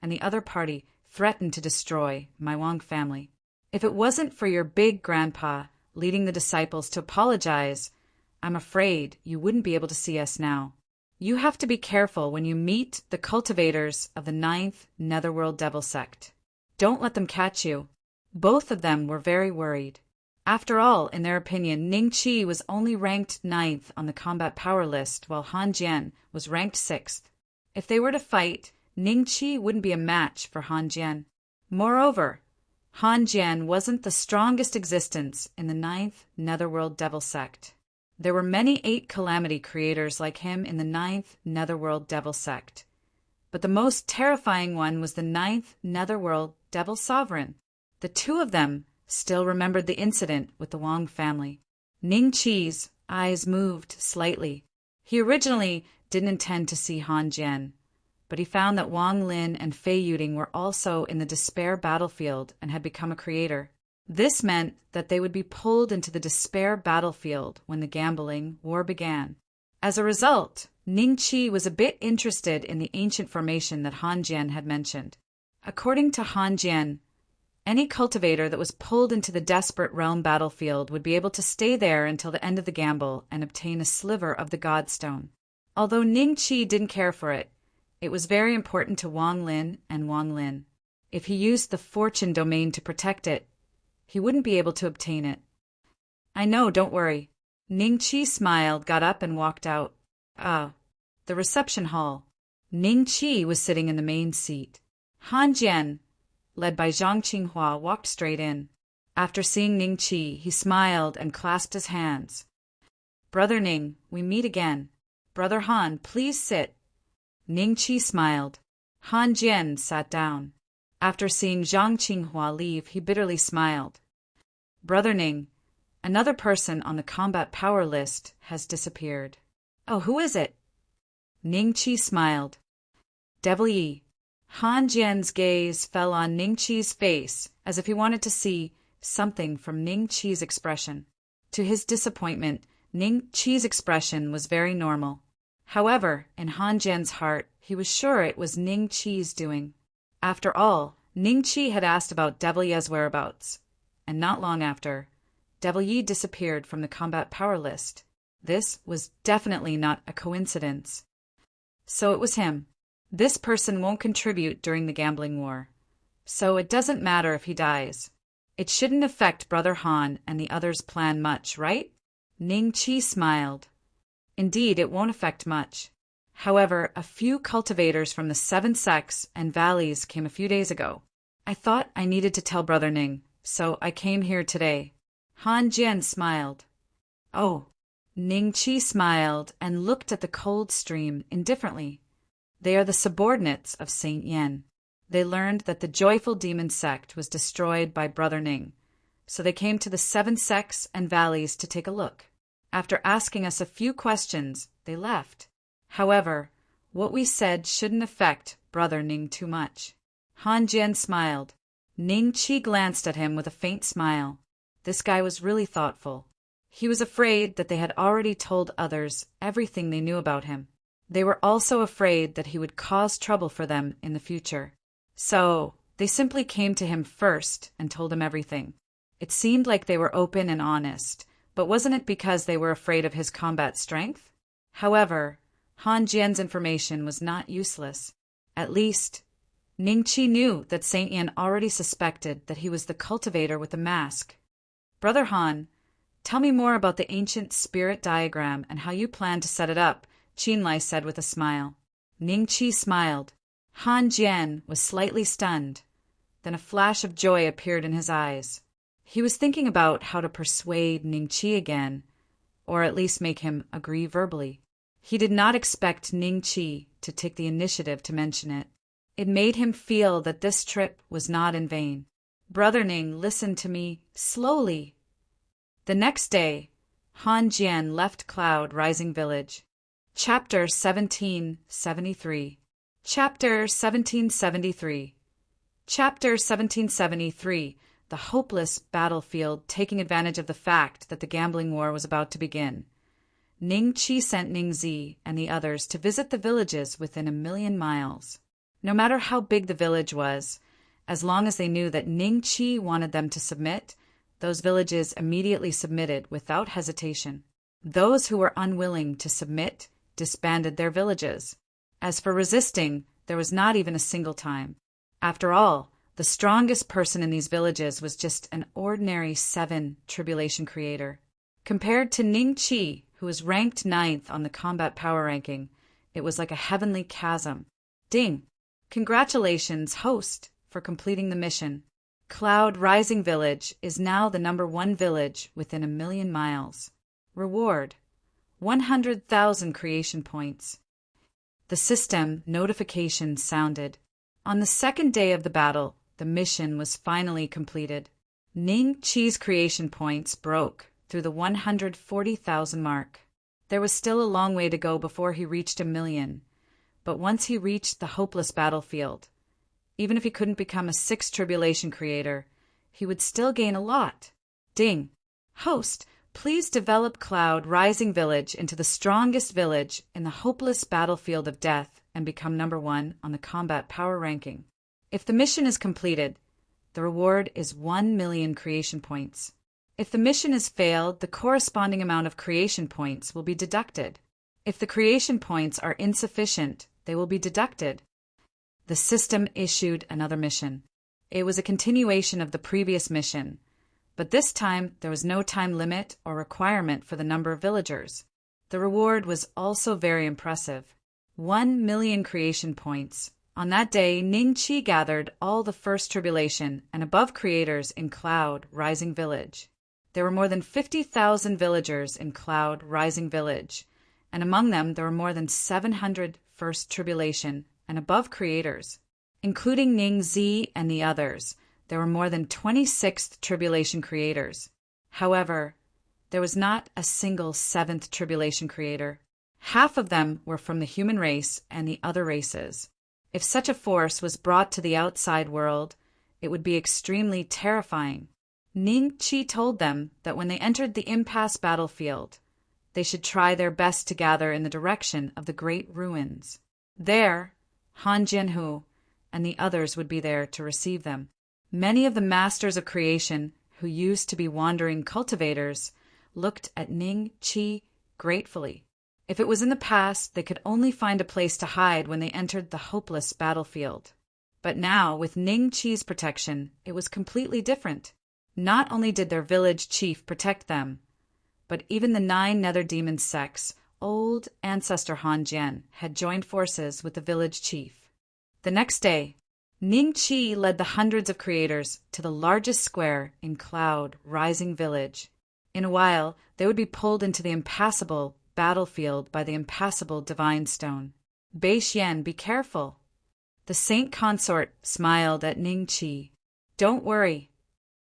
A: and the other party threatened to destroy my Wang family. If it wasn't for your big grandpa leading the disciples to apologize, I'm afraid you wouldn't be able to see us now. You have to be careful when you meet the cultivators of the 9th Netherworld Devil sect. Don't let them catch you. Both of them were very worried. After all, in their opinion, Ning Qi was only ranked 9th on the combat power list, while Han Jian was ranked 6th. If they were to fight, Ning Qi wouldn't be a match for Han Jian. Moreover, Han Jian wasn't the strongest existence in the 9th Netherworld Devil sect. There were many 8 calamity creators like him in the 9th Netherworld Devil sect. But the most terrifying one was the 9th Netherworld Devil Sovereign. The two of them still remembered the incident with the Wang family. Ning Qi's eyes moved slightly. He originally didn't intend to see Han Jian, but he found that Wang Lin and Fei Yuding were also in the despair battlefield and had become a creator. This meant that they would be pulled into the despair battlefield when the gambling war began. As a result, Ning Qi was a bit interested in the ancient formation that Han Jian had mentioned. According to Han Jian, any cultivator that was pulled into the desperate realm battlefield would be able to stay there until the end of the gamble and obtain a sliver of the Godstone. Although Ning Qi didn't care for it, it was very important to Wang Lin and Wang Lin. If he used the fortune domain to protect it, he wouldn't be able to obtain it. I know, don't worry. Ning Qi smiled, got up, and walked out. The reception hall. Ning Qi was sitting in the main seat. Han Jian, led by Zhang Qinghua, walked straight in. After seeing Ning Qi, he smiled and clasped his hands. Brother Ning, we meet again. Brother Han, please sit. Ning Qi smiled. Han Jian sat down. After seeing Zhang Qinghua leave, he bitterly smiled. Brother Ning, another person on the combat power list has disappeared. Oh, who is it? Ning Qi smiled. Devil Yi. Han Jian's gaze fell on Ning Qi's face as if he wanted to see something from Ning Qi's expression. To his disappointment, Ning Qi's expression was very normal. However, in Han Jian's heart, he was sure it was Ning Qi's doing. After all, Ning Qi had asked about Devil Yi's whereabouts, and not long after, Devil Yi disappeared from the combat power list. This was definitely not a coincidence. So it was him. This person won't contribute during the gambling war, so it doesn't matter if he dies. It shouldn't affect Brother Han and the others' plan much, right? Ning Qi smiled. Indeed, it won't affect much. However, a few cultivators from the 7 sects and valleys came a few days ago. I thought I needed to tell Brother Ning, so I came here today. Han Jian smiled. Oh. Ning Qi smiled and looked at the cold stream indifferently. They are the subordinates of Saint Yen. They learned that the joyful demon sect was destroyed by Brother Ning, so they came to the 7 sects and valleys to take a look. After asking us a few questions, they left. However, what we said shouldn't affect Brother Ning too much. Han Jian smiled. Ning Qi glanced at him with a faint smile. This guy was really thoughtful. He was afraid that they had already told others everything they knew about him. They were also afraid that he would cause trouble for them in the future. So, they simply came to him first and told him everything. It seemed like they were open and honest, but wasn't it because they were afraid of his combat strength? However, Han Jian's information was not useless. At least, Ning Qi knew that Saint Yen already suspected that he was the cultivator with the mask. Brother Han, tell me more about the ancient spirit diagram and how you plan to set it up, Qinlai said with a smile. Ning Qi smiled. Han Jian was slightly stunned. Then a flash of joy appeared in his eyes. He was thinking about how to persuade Ning Qi again, or at least make him agree verbally. He did not expect Ning Qi to take the initiative to mention it. It made him feel that this trip was not in vain. Brother Ning, listen to me slowly. The next day, Han Jian left Cloud Rising Village. Chapter 1773. Chapter 1773. Chapter 1773. The hopeless battlefield taking advantage of the fact that the gambling war was about to begin. Ning Qi sent Ning Zi and the others to visit the villages within 1,000,000 miles. No matter how big the village was, as long as they knew that Ning Qi wanted them to submit, those villages immediately submitted without hesitation. Those who were unwilling to submit disbanded their villages. As for resisting, there was not even a single time. After all, the strongest person in these villages was just an ordinary 7 tribulation creator. Compared to Ning Qi, who was ranked 9th on the combat power ranking, it was like a heavenly chasm. Ding! Congratulations, host, for completing the mission. Cloud Rising Village is now the #1 village within 1,000,000 miles. Reward: 100,000 creation points. The system notification sounded. On the second day of the battle, the mission was finally completed. Ning Qi's creation points broke through the 140,000 mark. There was still a long way to go before he reached 1,000,000, But once he reached the hopeless battlefield, even if he couldn't become a sixth tribulation creator, he would still gain a lot. Ding. Host, please develop Cloud Rising Village into the strongest village in the hopeless battlefield of death and become number 1 on the combat power ranking. If the mission is completed, the reward is 1 million creation points. If the mission is failed, the corresponding amount of creation points will be deducted. If the creation points are insufficient, they will be deducted. The system issued another mission. It was a continuation of the previous mission, but this time there was no time limit or requirement for the number of villagers. The reward was also very impressive. 1 million creation points. On that day, Ning Qi gathered all the first tribulation and above creators in Cloud Rising Village. There were more than 50,000 villagers in Cloud Rising Village, and among them there were more than 700 first tribulation and above creators. Including Ning Zi and the others, there were more than 26th tribulation creators. However, there was not a single 7th tribulation creator. Half of them were from the human race and the other races. If such a force was brought to the outside world, it would be extremely terrifying. Ning Qi told them that when they entered the impasse battlefield, they should try their best to gather in the direction of the great ruins. There, Han Jianhu and the others would be there to receive them. Many of the masters of creation, who used to be wandering cultivators, looked at Ning Qi gratefully. If it was in the past, they could only find a place to hide when they entered the hopeless battlefield. But now, with Ning Qi's protection, it was completely different. Not only did their village chief protect them, but even the 9 nether demon sects, old ancestor Han Jian, had joined forces with the village chief. The next day, Ning Qi led the hundreds of creators to the largest square in Cloud Rising Village. In a while, they would be pulled into the impassable battlefield by the impassable divine stone. Bei Xian, be careful. The saint consort smiled at Ning Qi. Don't worry.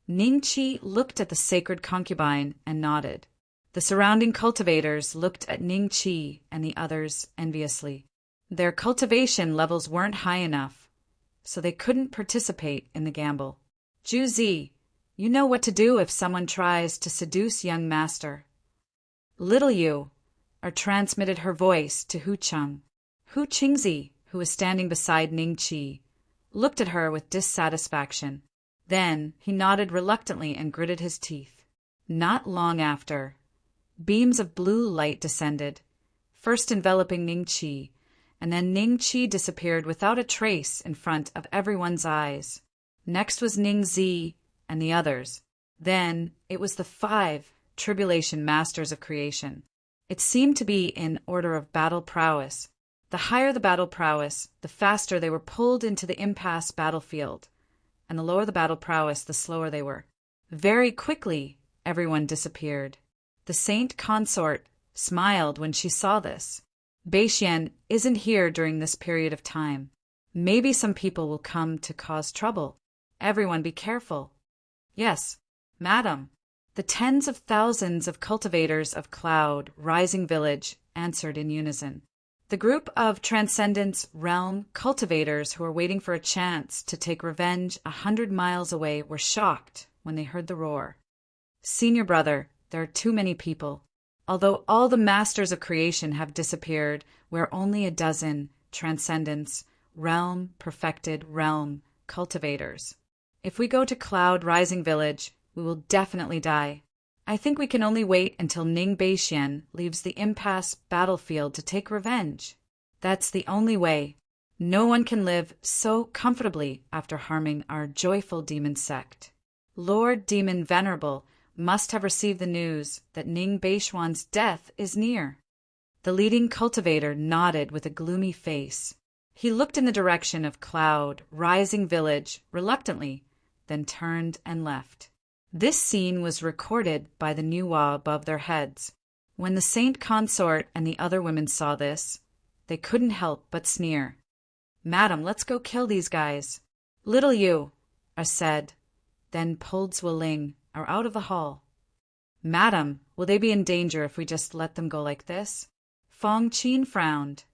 A: Ning Qi looked at the sacred concubine and nodded. The surrounding cultivators looked at Ning Qi and the others enviously. Their cultivation levels weren't high enough, so they couldn't participate in the gamble. Zhu Zi, you know what to do if someone tries to seduce young master. Little you, transmitted her voice to Hu Cheng. Hu Qingzi, who was standing beside Ning Qi, looked at her with dissatisfaction. Then he nodded reluctantly and gritted his teeth. Not long after, beams of blue light descended, first enveloping Ning Qi, and then Ning Qi disappeared without a trace in front of everyone's eyes. Next was Ning Zi and the others. Then it was the 5 tribulation masters of creation. It seemed to be in order of battle prowess. The higher the battle prowess, the faster they were pulled into the impasse battlefield, and the lower the battle prowess, the slower they were. Very quickly, everyone disappeared. The saint consort smiled when she saw this. Bei Xian isn't here during this period of time. Maybe some people will come to cause trouble. Everyone be careful. Yes, madam. The tens of thousands of cultivators of Cloud Rising Village answered in unison. The group of Transcendence Realm cultivators who were waiting for a chance to take revenge 100 miles away were shocked when they heard the roar. Senior brother, there are too many people. Although all the masters of creation have disappeared, we're only a dozen Transcendence Realm perfected realm cultivators. If we go to Cloud Rising Village, we will definitely die. I think we can only wait until Ning Beixian leaves the impasse battlefield to take revenge. That's the only way. No one can live so comfortably after harming our joyful demon sect. Lord Demon Venerable must have received the news that Ning Beishuan's death is near. The leading cultivator nodded with a gloomy face. He looked in the direction of Cloud Rising Village reluctantly, then turned and left. This scene was recorded by the Nuwa above their heads. When the saint consort and the other women saw this, they couldn't help but sneer. Madam, let's go kill these guys. Little you, said, then pulled Zhuoling out of the hall. Madam, will they be in danger if we just let them go like this? Fong Qin frowned.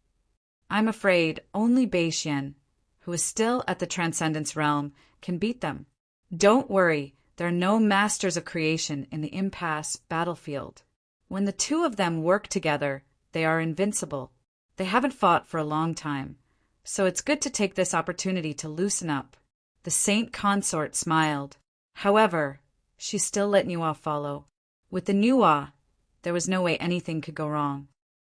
A: I'm afraid only Beishian, who is still at the Transcendence realm, can beat them. Don't worry, there are no masters of creation in the impasse battlefield. When the two of them work together, they are invincible. They haven't fought for a long time, so it's good to take this opportunity to loosen up. The saint consort smiled. However, she still let Nuwa follow. With the Nuwa, there was no way anything could go wrong.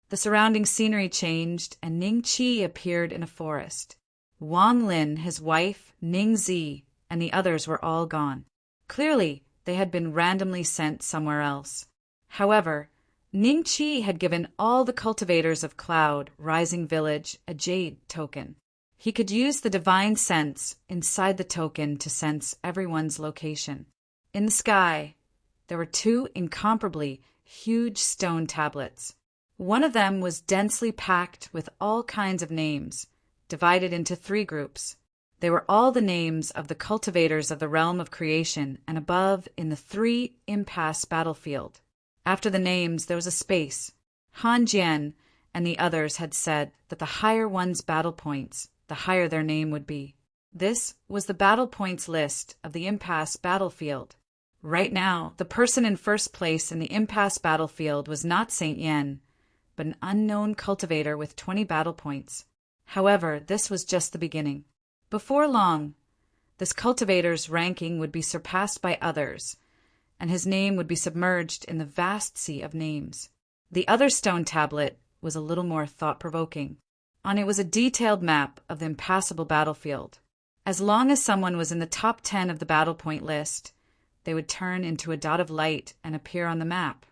A: The surrounding scenery changed, and Ning Qi appeared in a forest. Wang Lin, his wife, Ning Zi, and the others were all gone. Clearly, they had been randomly sent somewhere else. However, Ning Qi had given all the cultivators of Cloud Rising Village a jade token. He could use the divine sense inside the token to sense everyone's location. In the sky, there were two incomparably huge stone tablets. One of them was densely packed with all kinds of names, divided into 3 groups. They were all the names of the cultivators of the realm of creation and above in the 3 impasse battlefield. After the names, there was a space. Han Jian and the others had said that the higher one's battle points, the higher their name would be. This was the battle points list of the impasse battlefield. Right now, the person in first place in the impasse battlefield was not Saint Yen, but an unknown cultivator with 20 battle points. However, this was just the beginning. Before long, this cultivator's ranking would be surpassed by others, and his name would be submerged in the vast sea of names. The other stone tablet was a little more thought-provoking. On it was a detailed map of the impassable battlefield. As long as someone was in the top 10 of the battle point list, they would turn into a dot of light and appear on the map.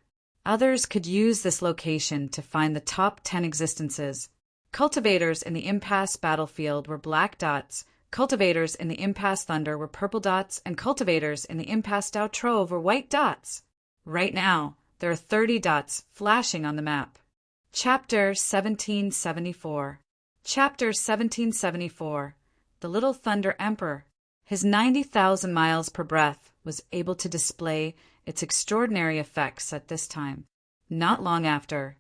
A: Others could use this location to find the top 10 existences. Cultivators in the impasse battlefield were black dots, cultivators in the impasse thunder were purple dots, and cultivators in the impasse Dao Trove were white dots. Right now, there are 30 dots flashing on the map. Chapter 1774. Chapter 1774. The Little Thunder Emperor. His 90,000 miles per breath was able to display its extraordinary effects at this time. Not long after,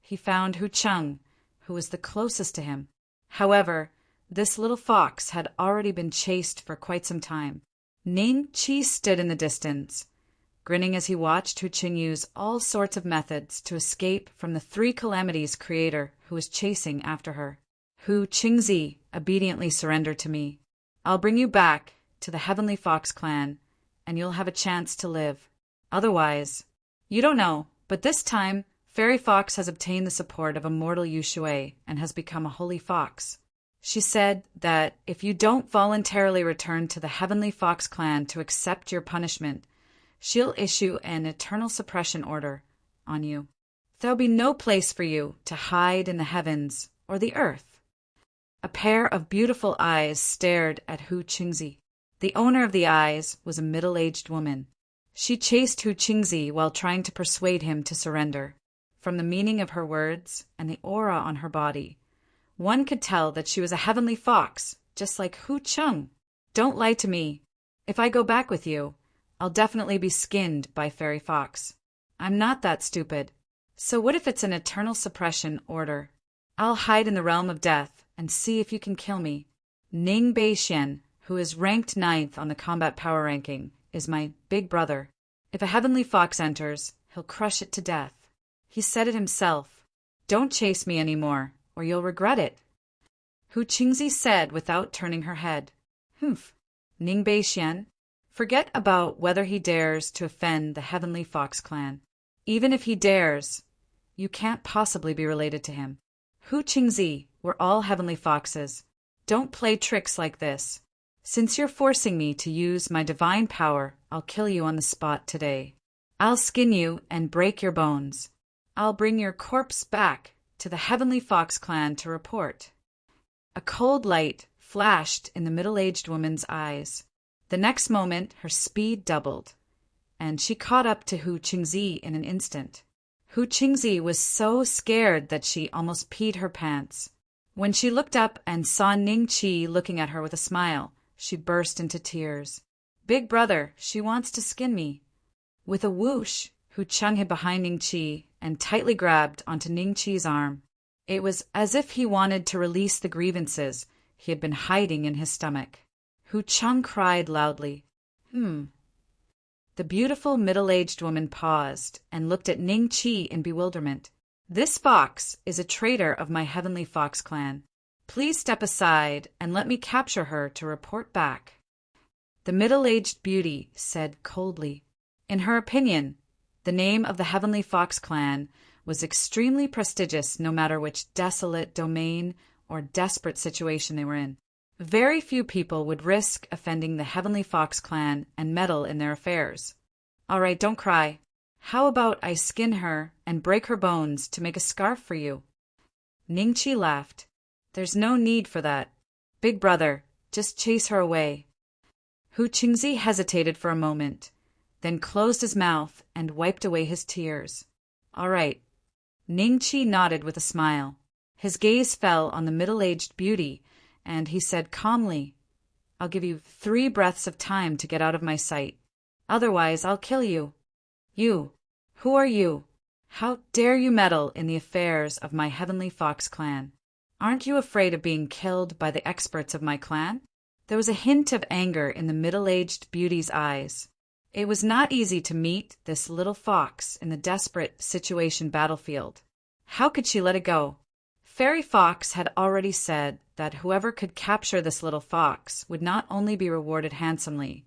A: he found Hu Cheng, who was the closest to him. However, this little fox had already been chased for quite some time. Ning Qi stood in the distance, grinning as he watched Hu Cheng use all sorts of methods to escape from the 3 calamities creator who was chasing after her. Hu Qingzi obediently surrendered to me. I'll bring you back to the Heavenly Fox clan, and you'll have a chance to live. Otherwise, you don't know, but this time, Fairy Fox has obtained the support of immortal Yu Shui and has become a holy fox. She said that if you don't voluntarily return to the Heavenly Fox clan to accept your punishment, she'll issue an eternal suppression order on you. There'll be no place for you to hide in the heavens or the earth. A pair of beautiful eyes stared at Hu Qingzi. The owner of the eyes was a middle-aged woman. She chased Hu Qingzi while trying to persuade him to surrender. From the meaning of her words and the aura on her body, one could tell that she was a heavenly fox, just like Hu Cheng. Don't lie to me. If I go back with you, I'll definitely be skinned by Fairy Fox. I'm not that stupid. So what if it's an eternal suppression order? I'll hide in the realm of death and see if you can kill me. Ning Beishian, who is ranked 9th on the combat power ranking, is my big brother. If a heavenly fox enters, he'll crush it to death. He said it himself. Don't chase me anymore, or you'll regret it. Hu Qingzi said without turning her head. Humph. Ning Beishian, forget about whether he dares to offend the Heavenly Fox clan. Even if he dares, you can't possibly be related to him. Hu Qingzi, we're all heavenly foxes. Don't play tricks like this. Since you're forcing me to use my divine power, I'll kill you on the spot today. I'll skin you and break your bones. I'll bring your corpse back to the Heavenly Fox clan to report. A cold light flashed in the middle-aged woman's eyes. The next moment, her speed doubled, and she caught up to Hu Qingzi in an instant. Hu Qingzi was so scared that she almost peed her pants. When she looked up and saw Ning Qi looking at her with a smile, she burst into tears. Big brother, she wants to skin me. With a whoosh, Hu Cheng hid behind Ning Qi and tightly grabbed onto Ning Qi's arm. It was as if he wanted to release the grievances he had been hiding in his stomach. Hu Cheng cried loudly. The beautiful middle-aged woman paused and looked at Ning Chi in bewilderment. This fox is a traitor of my Heavenly Fox clan. Please step aside and let me capture her to report back. The middle-aged beauty said coldly. In her opinion, the name of the Heavenly Fox clan was extremely prestigious no matter which desolate domain or desperate situation they were in. Very few people would risk offending the Heavenly Fox clan and meddle in their affairs. All right, don't cry. How about I skin her and break her bones to make a scarf for you? Ning Chi laughed. There's no need for that. Big brother, just chase her away. Hu Qingzi hesitated for a moment, then closed his mouth and wiped away his tears. All right. Ning Chi nodded with a smile. His gaze fell on the middle-aged beauty, and he said calmly, I'll give you 3 breaths of time to get out of my sight. Otherwise, I'll kill you. You. Who are you? How dare you meddle in the affairs of my Heavenly Fox clan? Aren't you afraid of being killed by the experts of my clan? There was a hint of anger in the middle-aged beauty's eyes. It was not easy to meet this little fox in the desperate situation battlefield. How could she let it go? Fairy Fox had already said that whoever could capture this little fox would not only be rewarded handsomely,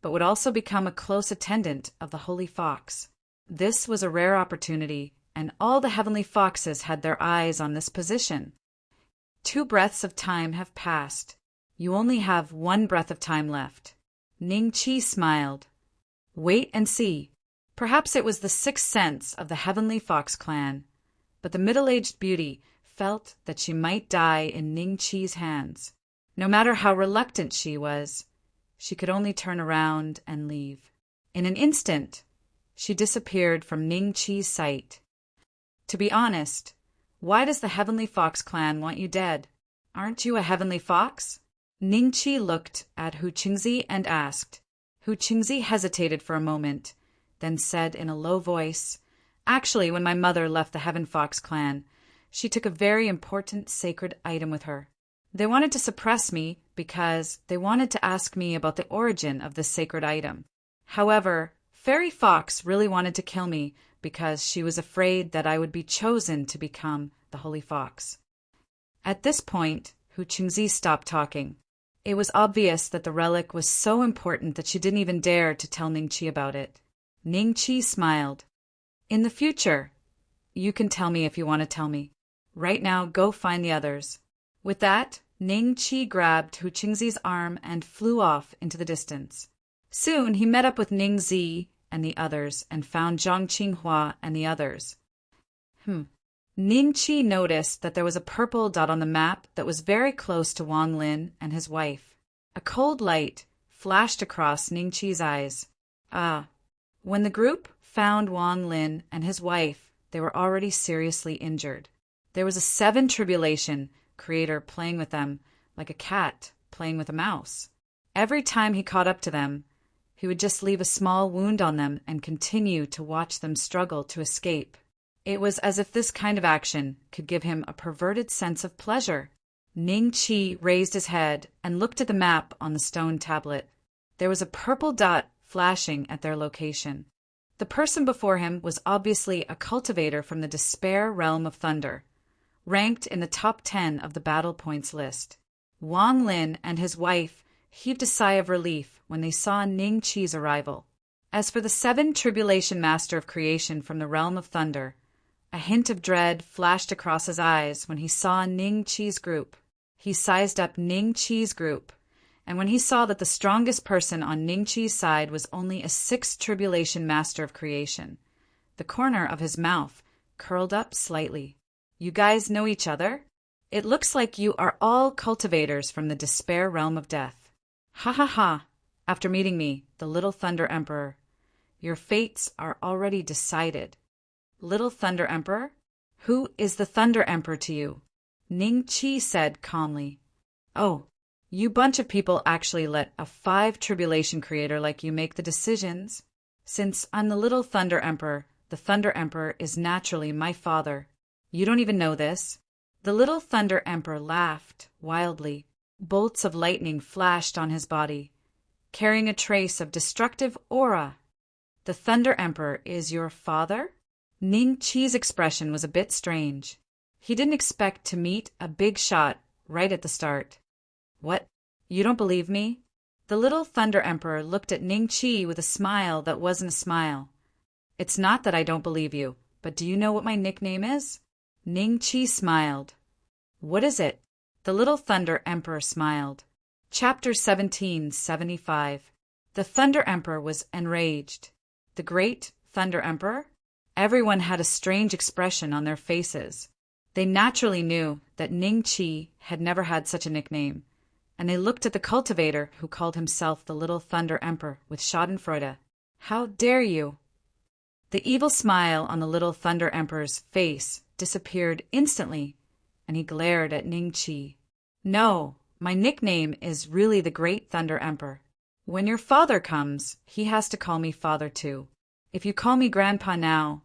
A: but would also become a close attendant of the Holy Fox. This was a rare opportunity, and all the Heavenly Foxes had their eyes on this position. 2 breaths of time have passed. You only have 1 breath of time left. Ning Chi smiled. Wait and see. Perhaps it was the 6th sense of the Heavenly Fox clan, but the middle-aged beauty felt that she might die in Ning Chi's hands. No matter how reluctant she was, she could only turn around and leave. In an instant, she disappeared from Ning Chi's sight. To be honest, why does the Heavenly Fox clan want you dead? Aren't you a Heavenly Fox? Ning Chi looked at Hu Qingzi and asked. Hu Qingzi hesitated for a moment, then said in a low voice, Actually, when my mother left the Heaven Fox clan, she took a very important sacred item with her. They wanted to suppress me because they wanted to ask me about the origin of this sacred item. However, Fairy Fox really wanted to kill me because she was afraid that I would be chosen to become the Holy Fox. At this point, Hu Qingzi stopped talking. It was obvious that the relic was so important that she didn't even dare to tell Ning Chi about it. Ning Chi smiled. In the future, you can tell me if you want to tell me. Right now, go find the others. With that, Ning Chi grabbed Hu Qingzi's arm and flew off into the distance. Soon, he met up with Ning Zi and the others and found Zhang Qinghua and the others. Ning Chi noticed that there was a purple dot on the map that was very close to Wang Lin and his wife. A cold light flashed across Ning Chi's eyes. When the group found Wang Lin and his wife, they were already seriously injured. There was a 7 tribulation creator playing with them like a cat playing with a mouse. Every time he caught up to them, he would just leave a small wound on them and continue to watch them struggle to escape. It was as if this kind of action could give him a perverted sense of pleasure. Ning Chi raised his head and looked at the map on the stone tablet. There was a purple dot flashing at their location. The person before him was obviously a cultivator from the Despair Realm of Thunder, ranked in the top 10 of the battle points list. Wang Lin and his wife heaved a sigh of relief when they saw Ning Chi's arrival. As for the 7 tribulation master of creation from the Realm of Thunder, a hint of dread flashed across his eyes when he saw Ning Chi's group. He sized up Ning Chi's group, and when he saw that the strongest person on Ning Chi's side was only a 6th tribulation master of creation, the corner of his mouth curled up slightly. You guys know each other? It looks like you are all cultivators from the Despair Realm of Death. Ha ha ha! After meeting me, the Little Thunder Emperor, your fates are already decided. Little Thunder Emperor? Who is the Thunder Emperor to you? Ning Chi said calmly. Oh, you bunch of people actually let a 5 tribulation creator like you make the decisions. Since I'm the Little Thunder Emperor, the Thunder Emperor is naturally my father. You don't even know this, The little Thunder Emperor laughed wildly. Bolts of lightning flashed on his body, carrying a trace of destructive aura. The Thunder Emperor is your father? Ning Qi's expression was a bit strange. He didn't expect to meet a big shot right at the start. What? You don't believe me? The little Thunder Emperor looked at Ning Qi with a smile that wasn't a smile. It's not that I don't believe you, but do you know what my nickname is? Ning Qi smiled. What is it? The little Thunder Emperor smiled. Chapter 1775. The Thunder Emperor was enraged. The great Thunder Emperor? Everyone had a strange expression on their faces. They naturally knew that Ning Qi had never had such a nickname, and they looked at the cultivator who called himself the little Thunder Emperor with schadenfreude. How dare you? The evil smile on the little Thunder Emperor's face disappeared instantly, and he glared at Ning Qi. No, my nickname is really the Great Thunder Emperor. When your father comes, he has to call me father too. If you call me grandpa now,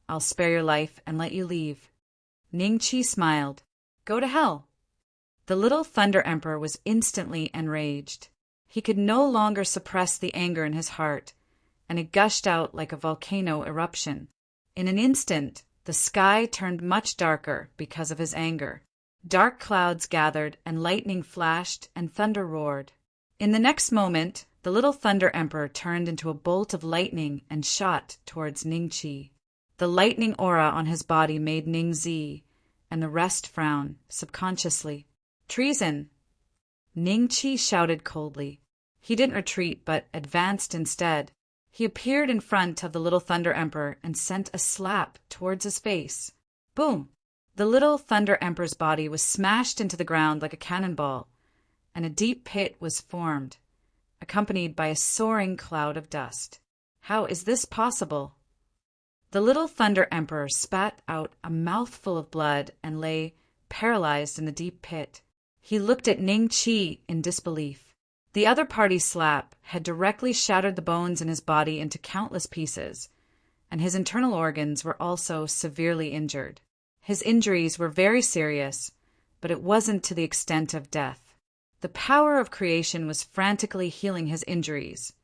A: I'll spare your life and let you leave. Ning Qi smiled. Go to hell. The little Thunder Emperor was instantly enraged. He could no longer suppress the anger in his heart, and it gushed out like a volcano eruption. In an instant, the sky turned much darker because of his anger. Dark clouds gathered, and lightning flashed, and thunder roared. In the next moment, the little Thunder Emperor turned into a bolt of lightning and shot towards Ning Qi. The lightning aura on his body made Ning Zi and the rest frown, subconsciously. Treason! Ning Qi shouted coldly. He didn't retreat, but advanced instead. He appeared in front of the little Thunder Emperor and sent a slap towards his face. Boom! The little Thunder Emperor's body was smashed into the ground like a cannonball, and a deep pit was formed, accompanied by a soaring cloud of dust. How is this possible? The little Thunder Emperor spat out a mouthful of blood and lay paralyzed in the deep pit. He looked at Ning Qi in disbelief. The other party's slap had directly shattered the bones in his body into countless pieces, and his internal organs were also severely injured. His injuries were very serious, but it wasn't to the extent of death. The power of creation was frantically healing his injuries,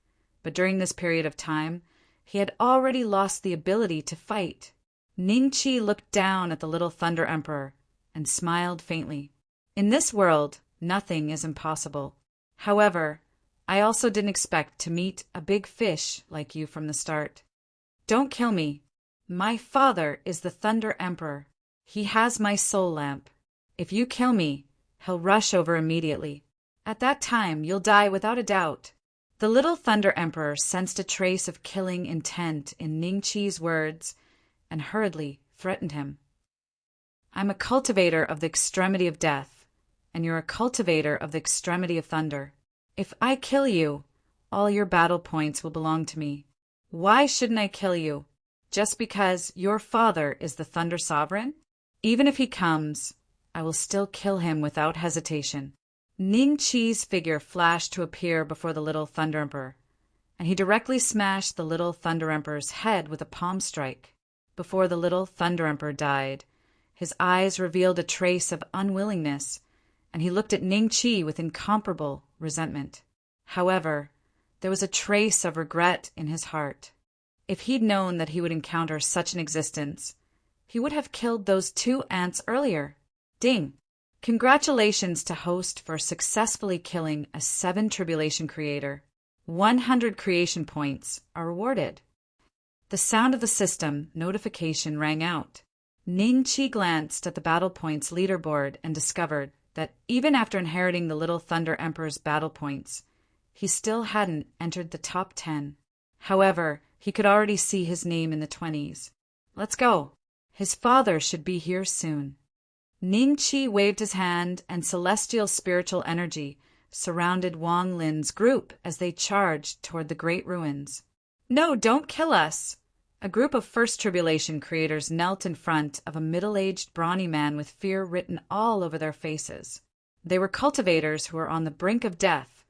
A: but during this period of time, he had already lost the ability to fight. Ning Qi looked down at the little Thunder Emperor and smiled faintly. In this world, nothing is impossible. However, I also didn't expect to meet a big fish like you from the start. Don't kill me. My father is the Thunder Emperor. He has my soul lamp. If you kill me, he'll rush over immediately. At that time, you'll die without a doubt. The little Thunder Emperor sensed a trace of killing intent in Ning Qi's words and hurriedly threatened him. I'm a cultivator of the extremity of death, and you're a cultivator of the extremity of thunder. If I kill you, all your battle points will belong to me. Why shouldn't I kill you? Just because your father is the Thunder Sovereign? Even if he comes, I will still kill him without hesitation. Ning Qi's figure flashed to appear before the little Thunder Emperor, and he directly smashed the little Thunder Emperor's head with a palm strike. Before the little Thunder Emperor died, his eyes revealed a trace of unwillingness, and he looked at Ning Qi with incomparable resentment. However, there was a trace of regret in his heart. If he'd known that he would encounter such an existence, he would have killed those 2 ants earlier. Ding! Congratulations to host for successfully killing a 7 tribulation creator. 100 creation points are rewarded. The sound of the system notification rang out. Ning Qi glanced at the battle points leaderboard and discovered that even after inheriting the little Thunder Emperor's battle points, he still hadn't entered the top 10. However, he could already see his name in the 20s. Let's go. His father should be here soon. Ning Qi waved his hand, and celestial spiritual energy surrounded Wang Lin's group as they charged toward the great ruins. No, don't kill us! A group of First Tribulation creators knelt in front of a middle-aged brawny man with fear written all over their faces. They were cultivators who were on the brink of death,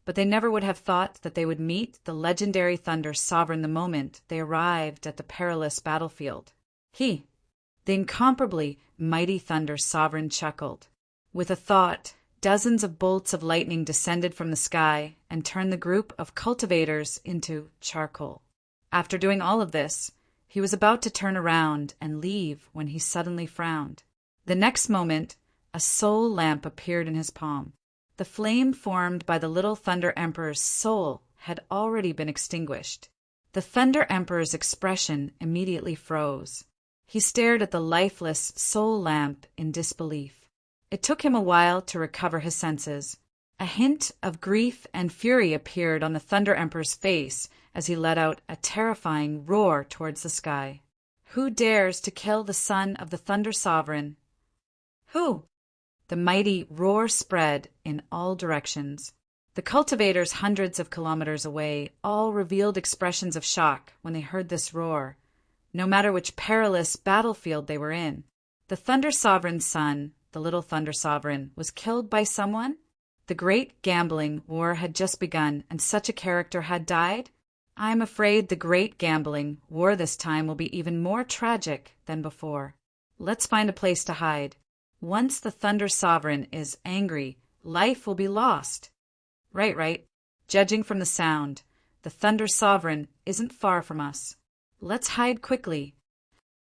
A: but they never would have thought that they would meet the legendary Thunder Sovereign the moment they arrived at the perilous battlefield. The incomparably mighty Thunder Sovereign chuckled. With a thought, dozens of bolts of lightning descended from the sky and turned the group of cultivators into charcoal. After doing all of this, he was about to turn around and leave when he suddenly frowned. The next moment, a soul lamp appeared in his palm. The flame formed by the little Thunder Emperor's soul had already been extinguished. The Thunder Emperor's expression immediately froze. He stared at the lifeless soul lamp in disbelief. It took him a while to recover his senses. A hint of grief and fury appeared on the Thunder Emperor's face as he let out a terrifying roar towards the sky. "Who dares to kill the son of the Thunder Sovereign? Who?" The mighty roar spread in all directions. The cultivators hundreds of kilometers away all revealed expressions of shock when they heard this roar, no matter which perilous battlefield they were in. The Thunder Sovereign's son, the little Thunder Sovereign, was killed by someone? The great gambling war had just begun, and such a character had died? I'm afraid the great gambling war this time will be even more tragic than before. Let's find a place to hide. Once the Thunder Sovereign is angry, life will be lost. Right. Judging from the sound, the Thunder Sovereign isn't far from us. Let's hide quickly.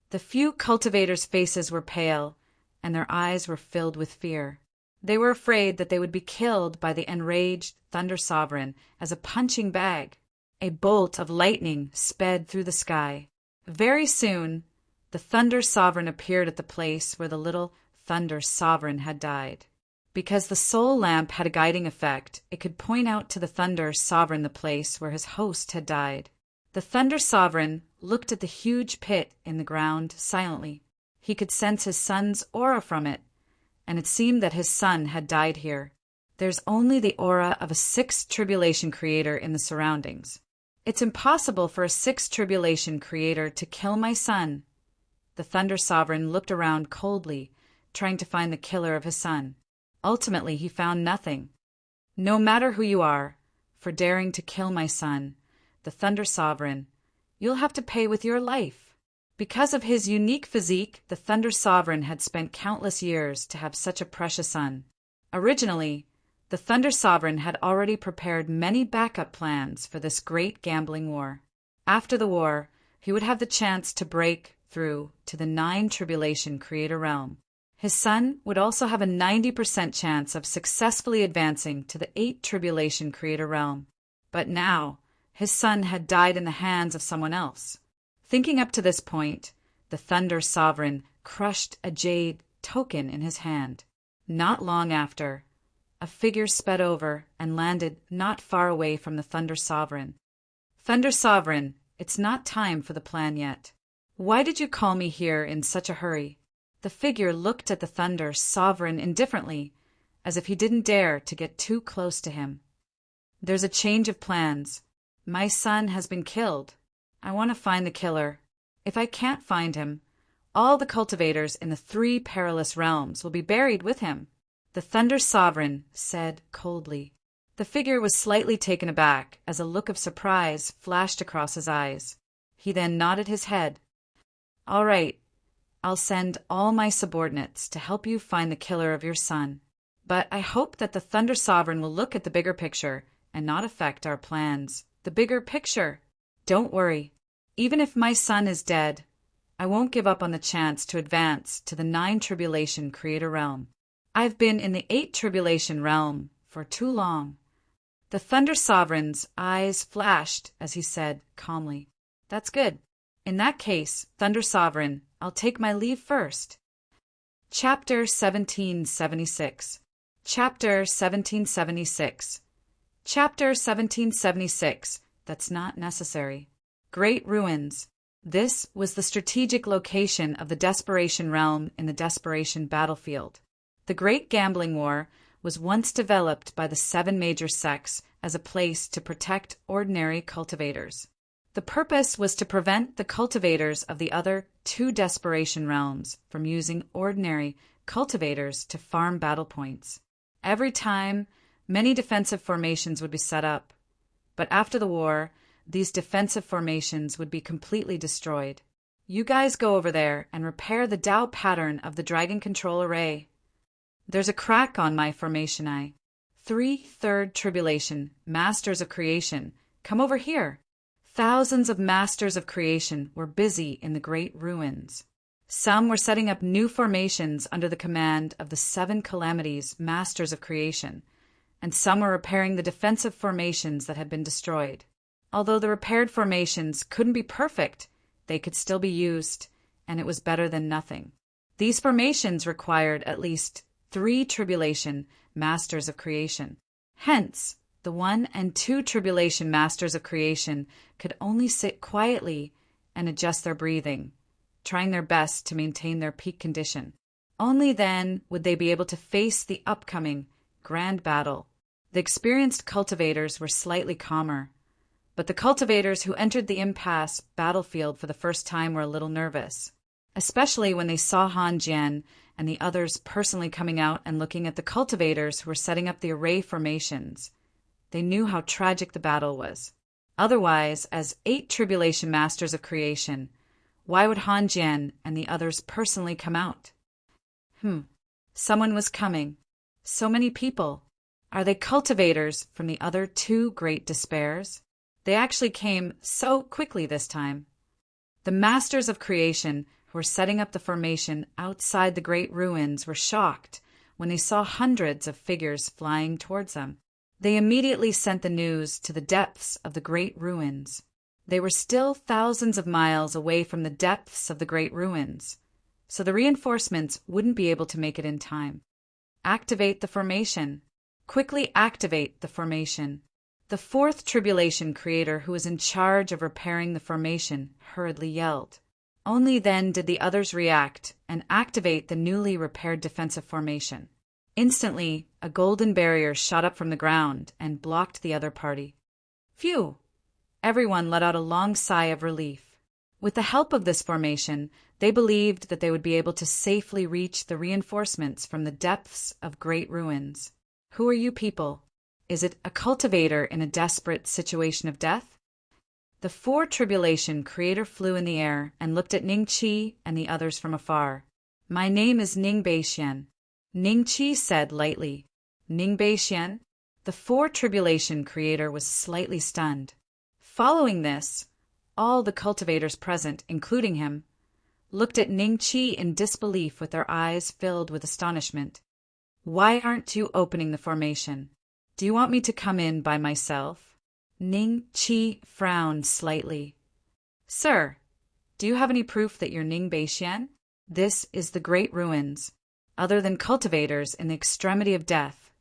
A: The few cultivators' faces were pale, and their eyes were filled with fear. They were afraid that they would be killed by the enraged Thunder Sovereign as a punching bag. A bolt of lightning sped through the sky. Very soon, the Thunder Sovereign appeared at the place where the little Thunder Sovereign had died. Because the soul lamp had a guiding effect, it could point out to the Thunder Sovereign the place where his host had died. The Thunder Sovereign looked at the huge pit in the ground silently. He could sense his son's aura from it, and it seemed that his son had died here. There's only the aura of a sixth tribulation creator in the surroundings. It's impossible for a sixth tribulation creator to kill my son. The Thunder Sovereign looked around coldly, trying to find the killer of his son. Ultimately, he found nothing. No matter who you are, for daring to kill my son, the Thunder Sovereign, you'll have to pay with your life. Because of his unique physique, the Thunder Sovereign had spent countless years to have such a precious son. Originally, the Thunder Sovereign had already prepared many backup plans for this great gambling war. After the war, he would have the chance to break through to the 9 Tribulation Creator realm. His son would also have a 90% chance of successfully advancing to the 8 Tribulation Creator realm. But now, his son had died in the hands of someone else. Thinking up to this point, the Thunder Sovereign crushed a jade token in his hand. Not long after, a figure sped over and landed not far away from the Thunder Sovereign. "Thunder Sovereign, it's not time for the plan yet. Why did you call me here in such a hurry?" The figure looked at the Thunder Sovereign indifferently, as if he didn't dare to get too close to him. "There's a change of plans. My son has been killed. I want to find the killer. If I can't find him, all the cultivators in the 3 perilous realms will be buried with him," the Thunder Sovereign said coldly. The figure was slightly taken aback as a look of surprise flashed across his eyes. He then nodded his head. "All right. I'll send all my subordinates to help you find the killer of your son. But I hope that the Thunder Sovereign will look at the bigger picture and not affect our plans." "The bigger picture? Don't worry. Even if my son is dead, I won't give up on the chance to advance to the 9 Tribulation Creator realm. I've been in the 8 Tribulation realm for too long." The Thunder Sovereign's eyes flashed as he said calmly, "That's good. In that case, Thunder Sovereign, I'll take my leave first." Chapter 1776. Chapter 1776. Chapter 1776. That's not necessary. Great ruins. This was the strategic location of the Desperation realm in the Desperation battlefield. The Great Gambling War was once developed by the 7 major sects as a place to protect ordinary cultivators. The purpose was to prevent the cultivators of the other 2 Desperation realms from using ordinary cultivators to farm battle points. Every time, many defensive formations would be set up, but after the war, these defensive formations would be completely destroyed. You guys go over there and repair the Tao pattern of the Dragon Control Array. There's a crack on my formation eye. 3 Third Tribulation, Masters of Creation, come over here. Thousands of Masters of Creation were busy in the Great Ruins. Some were setting up new formations under the command of the 7 Calamities, Masters of Creation, and some were repairing the defensive formations that had been destroyed. Although the repaired formations couldn't be perfect, they could still be used, and it was better than nothing. These formations required at least 3 Tribulation Masters of Creation. Hence, the 1 and 2 Tribulation Masters of Creation could only sit quietly and adjust their breathing, trying their best to maintain their peak condition. Only then would they be able to face the upcoming grand battle. The experienced cultivators were slightly calmer, but the cultivators who entered the impasse battlefield for the first time were a little nervous, especially when they saw Han Jian and the others personally coming out and looking at the cultivators who were setting up the array formations. They knew how tragic the battle was. Otherwise, as 8 Tribulation Masters of Creation, why would Han Jian and the others personally come out? Someone was coming. So many people. Are they cultivators from the other 2 Great Despairs? They actually came so quickly this time. The Masters of Creation who were setting up the formation outside the Great Ruins were shocked when they saw hundreds of figures flying towards them. They immediately sent the news to the depths of the Great Ruins. They were still thousands of miles away from the depths of the Great Ruins, so the reinforcements wouldn't be able to make it in time. Activate the formation. Quickly activate the formation. The 4th Tribulation Creator, who was in charge of repairing the formation, hurriedly yelled. Only then did the others react and activate the newly repaired defensive formation. Instantly, a golden barrier shot up from the ground and blocked the other party. Phew! Everyone let out a long sigh of relief. With the help of this formation, they believed that they would be able to safely reach the reinforcements from the depths of Great Ruins. Who are you people? Is it a cultivator in a desperate situation of death? The 4 Tribulation Creator flew in the air and looked at Ning Qi and the others from afar. My name is Ning Beixian. Ning Qi said lightly. Ning Beixian? The 4 Tribulation Creator was slightly stunned. Following this, all the cultivators present, including him, looked at Ning Qi in disbelief with their eyes filled with astonishment. Why aren't you opening the formation? Do you want me to come in by myself? Ning Qi frowned slightly. Sir, do you have any proof that you're Ning Beixian? This is the Great Ruins. Other than cultivators in the extremity of death,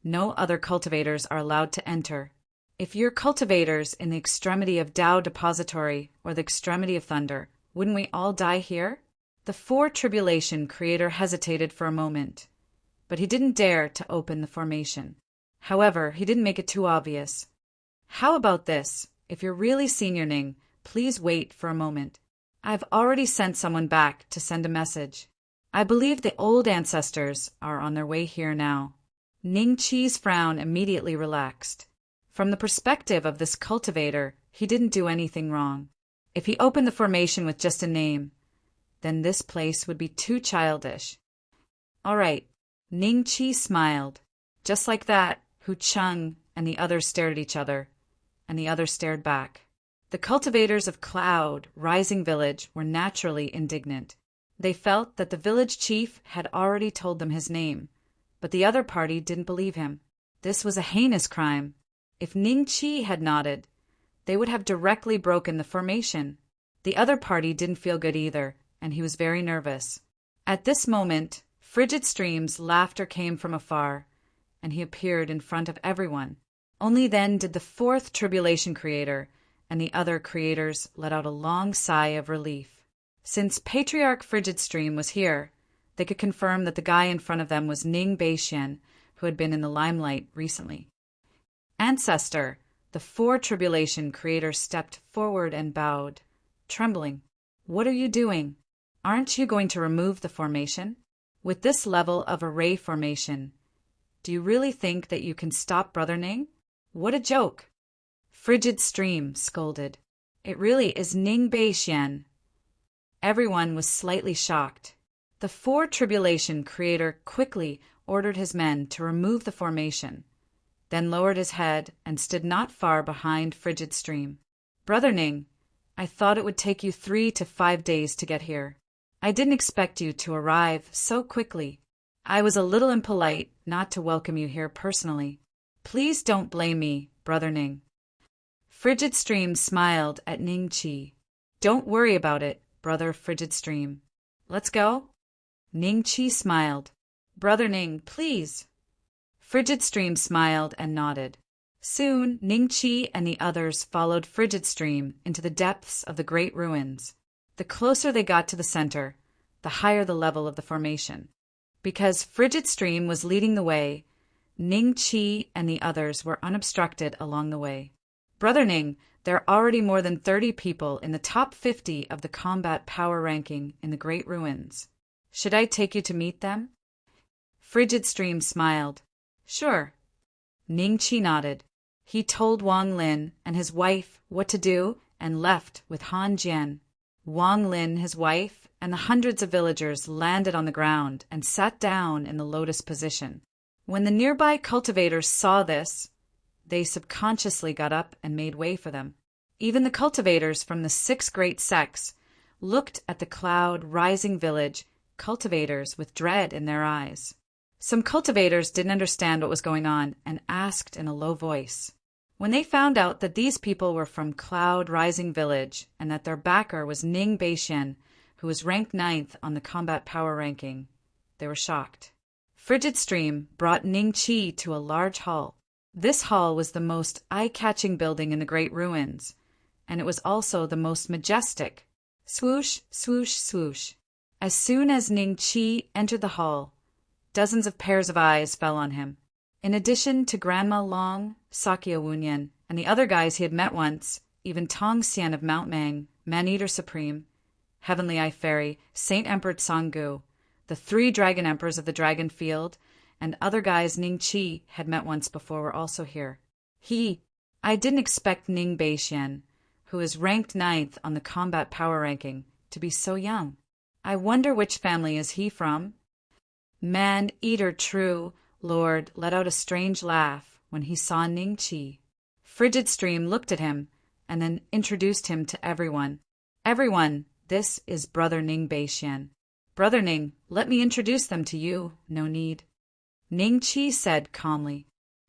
A: no other cultivators are allowed to enter. If you're cultivators in the extremity of Tao Depository or the extremity of Thunder, wouldn't we all die here? The 4 Tribulation Creator hesitated for a moment, but he didn't dare to open the formation. However, he didn't make it too obvious. How about this? If you're really Senior Ning, please wait for a moment. I've already sent someone back to send a message. I believe the old ancestors are on their way here now. Ning Qi's frown immediately relaxed. From the perspective of this cultivator, he didn't do anything wrong. If he opened the formation with just a name, then this place would be too childish. All right, Ning Qi smiled. Just like that, Hu Cheng and the others stared at each other, and the others stared back. The cultivators of Cloud Rising Village were naturally indignant. They felt that the village chief had already told them his name, but the other party didn't believe him. This was a heinous crime. If Ning Qi had nodded, they would have directly broken the formation. The other party didn't feel good either, and he was very nervous. At this moment, Frigid Stream's laughter came from afar, and he appeared in front of everyone. Only then did the 4th Tribulation Creator and the other creators let out a long sigh of relief. Since Patriarch Frigid Stream was here, they could confirm that the guy in front of them was Ning Beixian, who had been in the limelight recently. Ancestor, the 4 Tribulation Creator stepped forward and bowed, trembling. What are you doing? Aren't you going to remove the formation? With this level of array formation, do you really think that you can stop Brother Ning? What a joke! Frigid Stream scolded. It really is Ning Beixian. Everyone was slightly shocked. The Four Tribulation Creator quickly ordered his men to remove the formation, then lowered his head and stood not far behind Frigid Stream. "Brother Ning, I thought it would take you 3 to 5 days to get here. I didn't expect you to arrive so quickly. I was a little impolite not to welcome you here personally. Please don't blame me, Brother Ning." Frigid Stream smiled at Ning Chi. "Don't worry about it, Brother Frigid Stream. Let's go?" Ning Chi smiled. "Brother Ning, please." Frigid Stream smiled and nodded. Soon Ning Chi and the others followed Frigid Stream into the depths of the great ruins. The closer they got to the center, the higher the level of the formation. Because Frigid Stream was leading the way, Ning Chi and the others were unobstructed along the way. "Brother Ning, there are already more than 30 people in the top 50 of the combat power ranking in the Great Ruins. Should I take you to meet them?" Frigid Stream smiled. "Sure." Ning Chi nodded. He told Wang Lin and his wife what to do and left with Han Jian. Wang Lin, his wife, and the hundreds of villagers landed on the ground and sat down in the lotus position. When the nearby cultivators saw this, they subconsciously got up and made way for them. Even the cultivators from the 6 great sects looked at the cloud-rising village cultivators with dread in their eyes. Some cultivators didn't understand what was going on and asked in a low voice. When they found out that these people were from Cloud Rising Village and that their backer was Ning Beixian, who was ranked 9th on the combat power ranking, they were shocked. Frigid Stream brought Ning Chi to a large hall. This hall was the most eye-catching building in the Great Ruins, and it was also the most majestic. Swoosh, swoosh, swoosh. As soon as Ning Chi entered the hall, dozens of pairs of eyes fell on him. In addition to Grandma Long, Sakya Wunyan, and the other guys he had met once, even Tong Xian of Mount Mang, Man-Eater Supreme, Heavenly Eye Fairy, Saint Emperor Tsanggu, the 3 Dragon Emperors of the Dragon Field, and other guys Ning Chi had met once before were also here. I didn't expect Ning Beixian, who is ranked 9th on the combat power ranking, to be so young. I wonder which family is he from? Man-Eater True Lord let out a strange laugh when he saw Ning Chi. Frigid Stream looked at him and then introduced him to everyone. "Everyone, this is Brother Ning Beixian. Brother Ning, let me introduce them to you. No need." Ning Chi said calmly.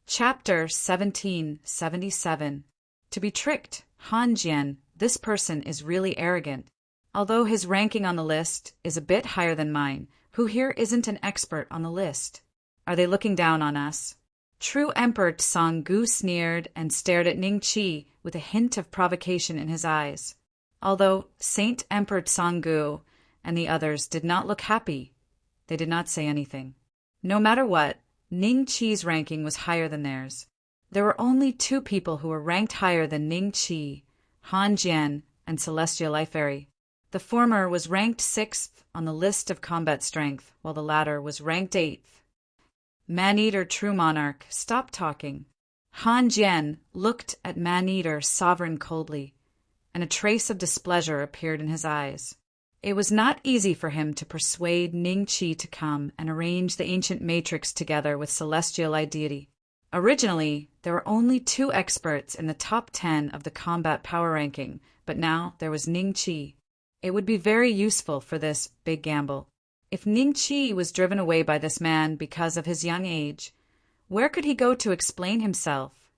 A: Chapter 1777. To be tricked, Han Jian, this person is really arrogant. Although his ranking on the list is a bit higher than mine, who here isn't an expert on the list? Are they looking down on us? True Emperor Tsanggu sneered and stared at Ning Chi with a hint of provocation in his eyes. Although Saint Emperor Tsanggu and the others did not look happy, they did not say anything. No matter what, Ning Chi's ranking was higher than theirs. There were only 2 people who were ranked higher than Ning Chi, Han Jian and Celestial Life Fairy. The former was ranked 6th on the list of combat strength, while the latter was ranked 8th. Man-Eater True Monarch stopped talking. Han Jian looked at Man-Eater Sovereign coldly, and a trace of displeasure appeared in his eyes. It was not easy for him to persuade Ning Chi to come and arrange the ancient matrix together with Celestial Eye Deity. Originally, there were only 2 experts in the top 10 of the combat power ranking, but now there was Ning Chi. It would be very useful for this big gamble. If Ning Chi was driven away by this man because of his young age, where could he go to explain himself?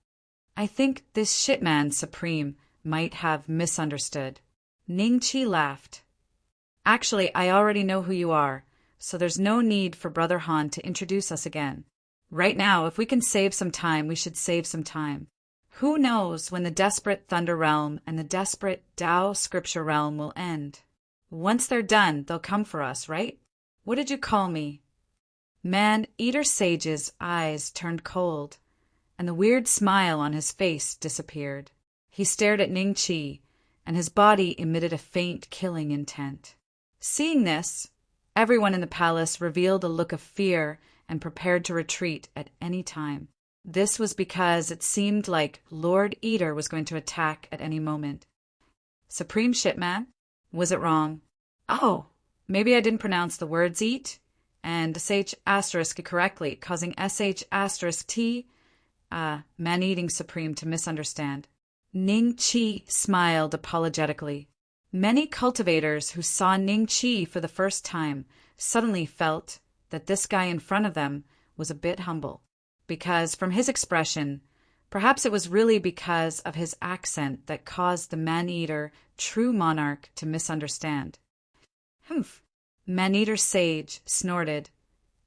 A: I think this shitman Supreme might have misunderstood. Ning Chi laughed. "Actually, I already know who you are, so there's no need for Brother Han to introduce us again. Right now, if we can save some time, we should save some time. Who knows when the desperate Thunder Realm and the desperate Tao Scripture Realm will end? Once they're done, they'll come for us, right? What did you call me?" Man-Eater Sage's eyes turned cold, and the weird smile on his face disappeared. He stared at Ning Chi, and his body emitted a faint killing intent. Seeing this, everyone in the palace revealed a look of fear and prepared to retreat at any time. This was because it seemed like Lord Eater was going to attack at any moment. Supreme Shitman? Was it wrong? Oh, maybe I didn't pronounce the words eat and sh asterisk correctly, causing sh asterisk t, man-eating supreme, to misunderstand. Ning Chi smiled apologetically. Many cultivators who saw Ning Chi for the first time suddenly felt that this guy in front of them was a bit humble, because from his expression, perhaps it was really because of his accent that caused the man-eater, true monarch, to misunderstand. Humph! Man-eater sage snorted,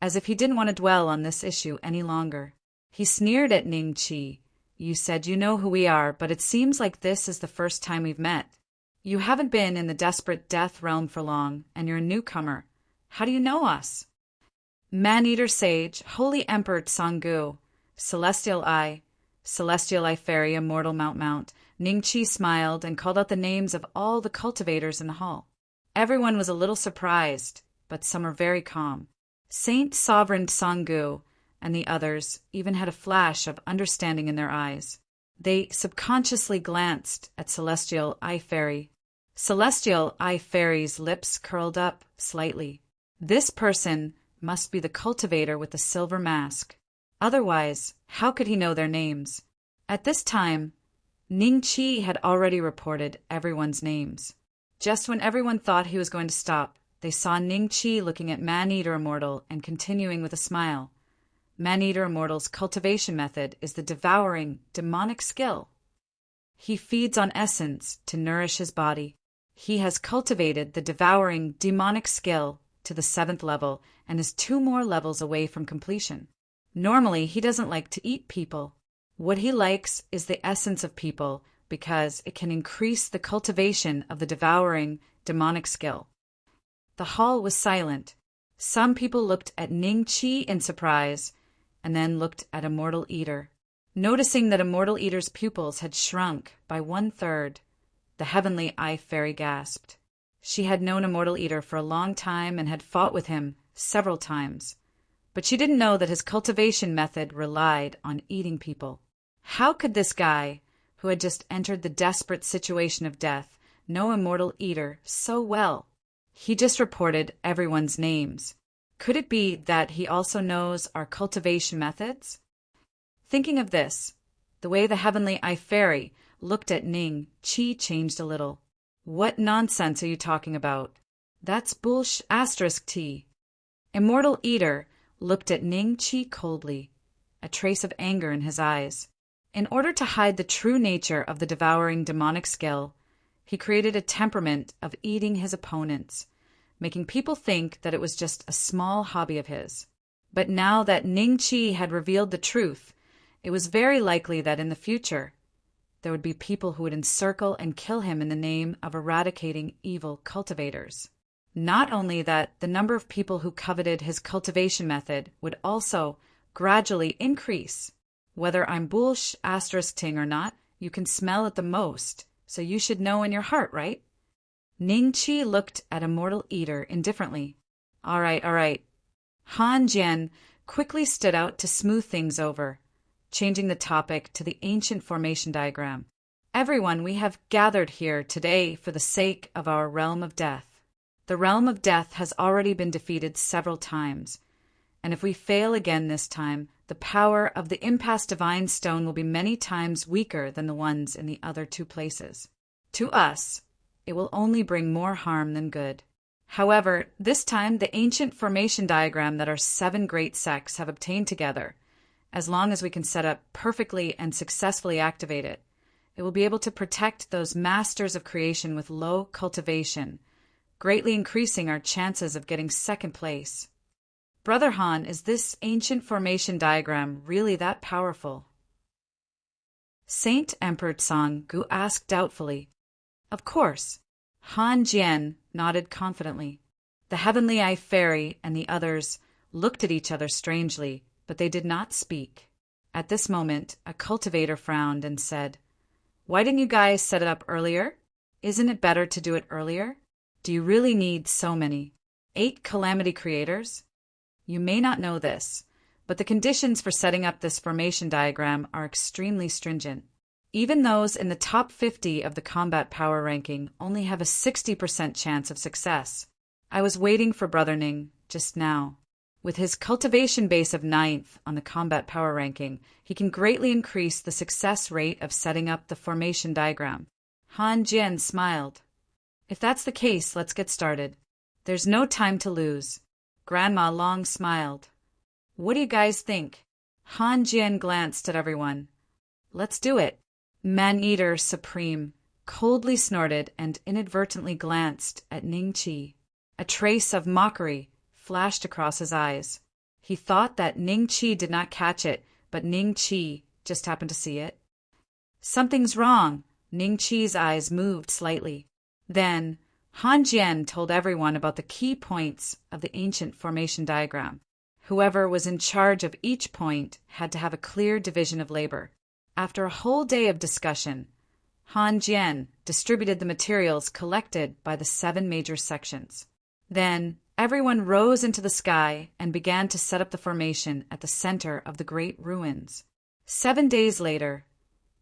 A: as if he didn't want to dwell on this issue any longer. He sneered at Ning Chi. You said you know who we are, but it seems like this is the first time we've met. You haven't been in the desperate death realm for long, and you're a newcomer. How do you know us? Man-eater sage, Holy Emperor Tsanggu, Celestial Eye Fairy, Immortal Mount. Ning Chi smiled and called out the names of all the cultivators in the hall. Everyone was a little surprised, but some were very calm. Saint Sovereign Tsanggu and the others even had a flash of understanding in their eyes. They subconsciously glanced at Celestial Eye Fairy. Celestial Eye Fairy's lips curled up slightly. This person must be the cultivator with the silver mask. Otherwise, how could he know their names? At this time, Ning Chi had already reported everyone's names. Just when everyone thought he was going to stop, they saw Ning Chi looking at Man-eater Immortal and continuing with a smile. Man-eater Immortal's cultivation method is the devouring, demonic skill. He feeds on essence to nourish his body. He has cultivated the devouring, demonic skill to the 7th level and is 2 more levels away from completion. Normally, he doesn't like to eat people. What he likes is the essence of people because it can increase the cultivation of the devouring, demonic skill. The hall was silent. Some people looked at Ning Chi in surprise and then looked at Immortal Eater. Noticing that Immortal Eater's pupils had shrunk by 1/3, the Heavenly Eye Fairy gasped. She had known Immortal Eater for a long time and had fought with him several times, but she didn't know that his cultivation method relied on eating people. How could this guy, who had just entered the desperate situation of death, know Immortal Eater so well? He just reported everyone's names. Could it be that he also knows our cultivation methods? Thinking of this, the way the Heavenly Eye Fairy looked at Ning Chi changed a little. What nonsense are you talking about? That's bullsh asterisk T. Immortal Eater looked at Ning Chi coldly, a trace of anger in his eyes. In order to hide the true nature of the devouring demonic skill, he created a temperament of eating his opponents, making people think that it was just a small hobby of his. But now that Ning Chi had revealed the truth, it was very likely that in the future, there would be people who would encircle and kill him in the name of eradicating evil cultivators. Not only that, the number of people who coveted his cultivation method would also gradually increase. Whether I'm bullsh asterisk ting or not, you can smell it the most, so you should know in your heart, right? Ning Chi looked at Immortal Eater indifferently. All right. Han Jian quickly stood out to smooth things over, changing the topic to the ancient formation diagram. Everyone, we have gathered here today for the sake of our realm of death. The realm of death has already been defeated several times, and if we fail again this time, the power of the Impasse Divine Stone will be many times weaker than the ones in the other 2 places. To us, it will only bring more harm than good. However, this time the ancient formation diagram that our 7 great sects have obtained together, as long as we can set up perfectly and successfully activate it, it will be able to protect those masters of creation with low cultivation, greatly increasing our chances of getting 2nd place. Brother Han, is this ancient formation diagram really that powerful? Saint Emperor Tsang-gu asked doubtfully. Of course. Han Jian nodded confidently. The Heavenly Eye Fairy and the others looked at each other strangely, but they did not speak. At this moment, a cultivator frowned and said, "Why didn't you guys set it up earlier? Isn't it better to do it earlier? Do you really need so many? 8 calamity creators?" You may not know this, but the conditions for setting up this formation diagram are extremely stringent. Even those in the top 50 of the combat power ranking only have a 60% chance of success. I was waiting for Brother Ning just now. With his cultivation base of 9th on the combat power ranking, he can greatly increase the success rate of setting up the formation diagram. Han Jian smiled. If that's the case, let's get started. There's no time to lose. Grandma Long smiled. What do you guys think? Han Jian glanced at everyone. Let's do it. Man-Eater Supreme coldly snorted and inadvertently glanced at Ning Qi. A trace of mockery flashed across his eyes. He thought that Ning Qi did not catch it, but Ning Qi just happened to see it. Something's wrong. Ning Qi's eyes moved slightly. Then, Han Jian told everyone about the key points of the ancient formation diagram. Whoever was in charge of each point had to have a clear division of labor. After a whole day of discussion, Han Jian distributed the materials collected by the 7 major sections. Then, everyone rose into the sky and began to set up the formation at the center of the great ruins. 7 days later,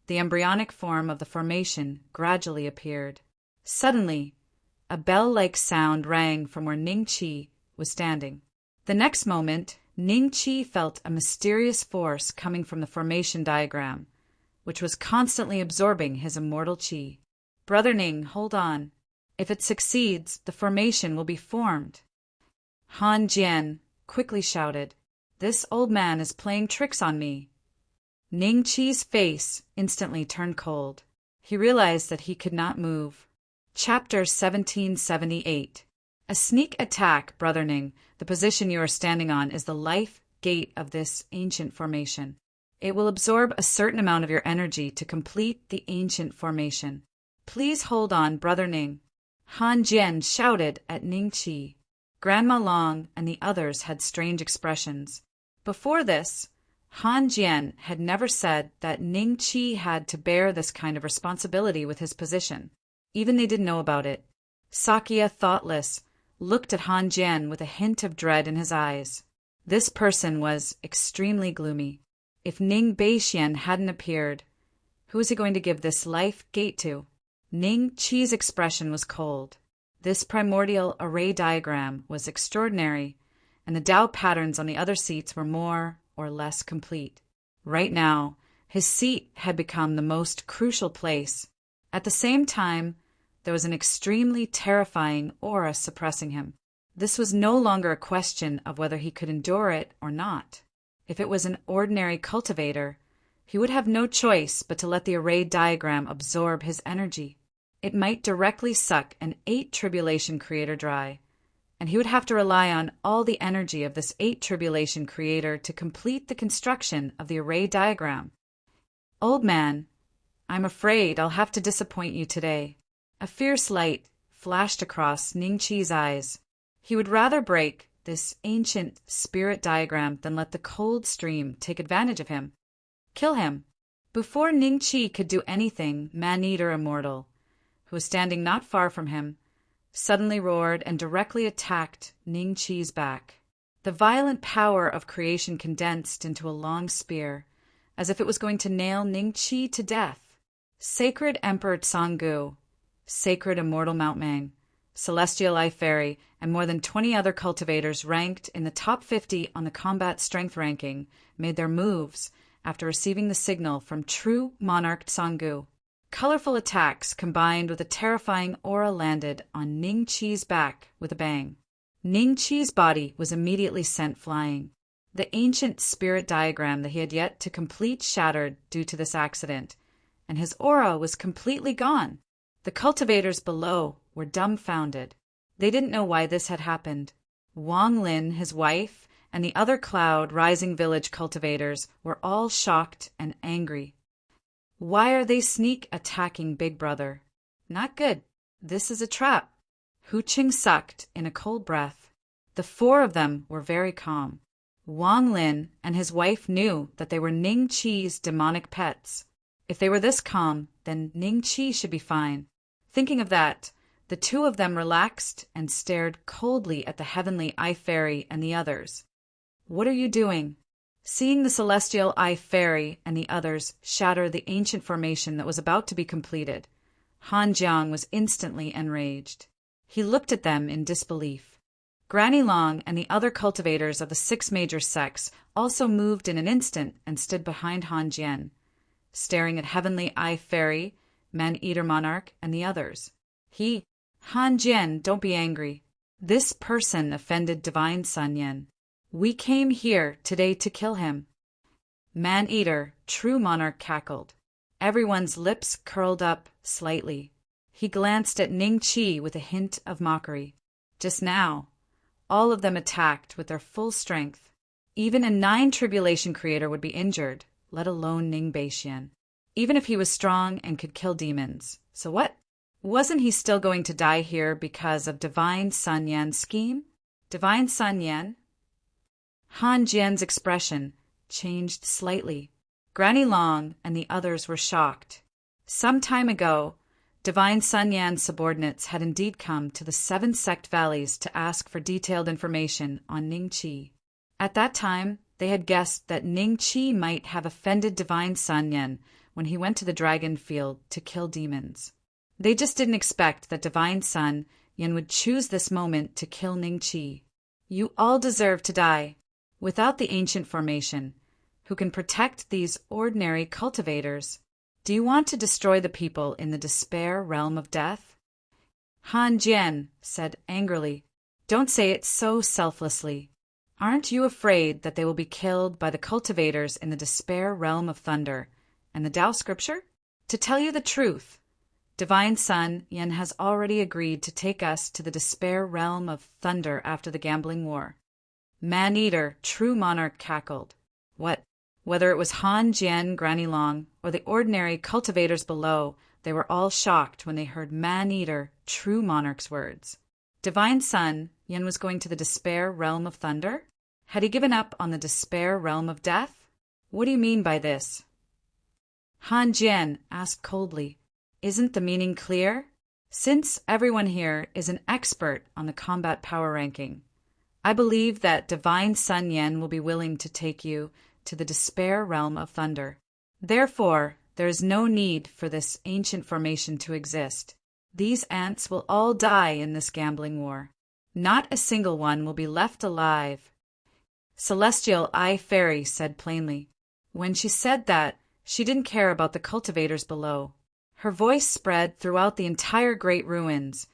A: the embryonic form of the formation gradually appeared. Suddenly, a bell-like sound rang from where Ning Qi was standing. The next moment, Ning Qi felt a mysterious force coming from the formation diagram, which was constantly absorbing his immortal qi. Brother Ning, hold on. If it succeeds, the formation will be formed. Han Jian quickly shouted, This old man is playing tricks on me. Ning Qi's face instantly turned cold. He realized that he could not move. Chapter 1778. A sneak attack, Brother Ning. The position you are standing on is the life gate of this ancient formation. It will absorb a certain amount of your energy to complete the ancient formation. Please hold on, Brother Ning. Han Jian shouted at Ning Qi. Grandma Long and the others had strange expressions. Before this, Han Jian had never said that Ning Qi had to bear this kind of responsibility with his position. Even they didn't know about it. Sakya, thoughtless, looked at Han Jian with a hint of dread in his eyes. This person was extremely gloomy. If Ning Beixian hadn't appeared, who was he going to give this life gate to? Ning Qi's expression was cold. This primordial array diagram was extraordinary, and the Tao patterns on the other seats were more or less complete. Right now, his seat had become the most crucial place. At the same time, there was an extremely terrifying aura suppressing him. This was no longer a question of whether he could endure it or not. If it was an ordinary cultivator, he would have no choice but to let the array diagram absorb his energy. It might directly suck an 8 tribulation creator dry, and he would have to rely on all the energy of this 8 tribulation creator to complete the construction of the array diagram. Old man, I'm afraid I'll have to disappoint you today. A fierce light flashed across Ning Qi's eyes. He would rather break this ancient spirit diagram than let the cold stream take advantage of him. Kill him. Before Ning Qi could do anything, Man-Eater Immortal, who was standing not far from him, suddenly roared and directly attacked Ning Qi's back. The violent power of creation condensed into a long spear, as if it was going to nail Ning Qi to death. Sacred Emperor Tsanggu, Sacred Immortal Mount Mang, Celestial Eye Fairy, and more than 20 other cultivators ranked in the top 50 on the combat strength ranking made their moves after receiving the signal from true monarch Tsanggu. Colorful attacks combined with a terrifying aura landed on Ning Qi's back with a bang. Ning Qi's body was immediately sent flying. The ancient spirit diagram that he had yet to complete shattered due to this accident, and his aura was completely gone. The cultivators below were dumbfounded. They didn't know why this had happened. Wang Lin, his wife, and the other Cloud Rising Village cultivators were all shocked and angry. Why are they sneak attacking Big Brother? Not good. This is a trap. Hu Qing sucked in a cold breath. The 4 of them were very calm. Wang Lin and his wife knew that they were Ning Qi's demonic pets. If they were this calm, then Ning Qi should be fine. Thinking of that, the 2 of them relaxed and stared coldly at the Heavenly Eye Fairy and the others. What are you doing? Seeing the Celestial Eye Fairy and the others shatter the ancient formation that was about to be completed, Han Jiang was instantly enraged. He looked at them in disbelief. Granny Long and the other cultivators of the 6 major sects also moved in an instant and stood behind Han Jian, staring at Heavenly Eye Fairy, Man-Eater Monarch, and the others. Han Jian, don't be angry. This person offended Divine Sun Yen. We came here today to kill him. Man-Eater, True Monarch cackled. Everyone's lips curled up slightly. He glanced at Ning Qi with a hint of mockery. Just now, all of them attacked with their full strength. Even a 9 tribulation creator would be injured, let alone Ning Beixian. Even if he was strong and could kill demons. So what? Wasn't he still going to die here because of Divine Sun Yan's scheme? Divine Sun Yan? Han Jian's expression changed slightly. Granny Long and the others were shocked. Some time ago, Divine Sun Yan's subordinates had indeed come to the 7 sect valleys to ask for detailed information on Ning Qi. At that time, they had guessed that Ning Qi might have offended Divine Sun Yan when he went to the dragon field to kill demons. They just didn't expect that Divine Sun Yan would choose this moment to kill Ning Qi. You all deserve to die. Without the ancient formation, who can protect these ordinary cultivators, do you want to destroy the people in the despair realm of death? Han Jian said angrily, don't say it so selflessly. Aren't you afraid that they will be killed by the cultivators in the despair realm of thunder and the Tao scripture? To tell you the truth, Divine Sun Yan has already agreed to take us to the despair realm of thunder after the gambling war. Man-Eater, True Monarch cackled. What? Whether it was Han Jian, Granny Long, or the ordinary cultivators below, they were all shocked when they heard Man-Eater, True Monarch's words. Divine Sun Yan was going to the despair realm of thunder? Had he given up on the despair realm of death? What do you mean by this? Han Jian asked coldly, isn't the meaning clear? Since everyone here is an expert on the combat power ranking, I believe that Divine Sun Yan will be willing to take you to the despair realm of thunder. Therefore, there is no need for this ancient formation to exist. These ants will all die in this gambling war. Not a single one will be left alive. Celestial Eye Fairy said plainly. When she said that, she didn't care about the cultivators below. Her voice spread throughout the entire Great Ruins,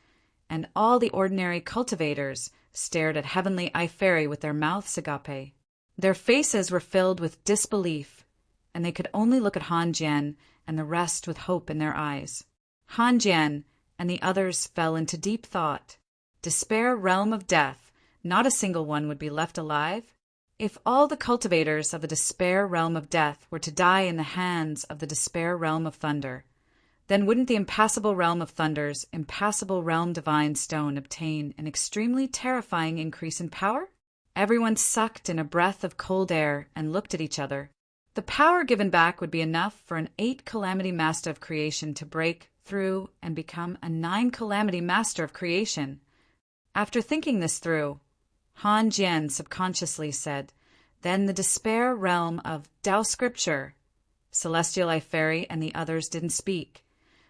A: and all the ordinary cultivators stared at Heavenly Eye Fairy with their mouths agape. Their faces were filled with disbelief, and they could only look at Han Jian and the rest with hope in their eyes. Han Jian and the others fell into deep thought. Despair realm of death, not a single one would be left alive? If all the cultivators of the despair realm of death were to die in the hands of the despair realm of thunder, then wouldn't the impassable realm of thunder's impassable realm divine stone obtain an extremely terrifying increase in power? Everyone sucked in a breath of cold air and looked at each other. The power given back would be enough for an 8 calamity master of creation to break through and become a 9 calamity master of creation. After thinking this through, Han Jian subconsciously said, then the despair realm of Tao scripture. Celestial Eye Fairy and the others didn't speak,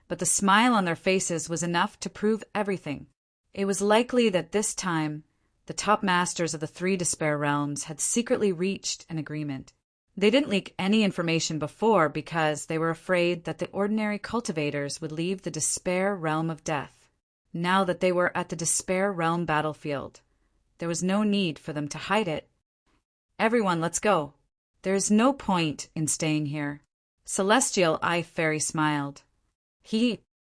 A: but the smile on their faces was enough to prove everything. It was likely that this time the top masters of the 3 despair realms had secretly reached an agreement. They didn't leak any information before because they were afraid that the ordinary cultivators would leave the despair realm of death. Now that they were at the despair realm battlefield, there was no need for them to hide it. Everyone, let's go. There is no point in staying here. Celestial Eye Fairy smiled.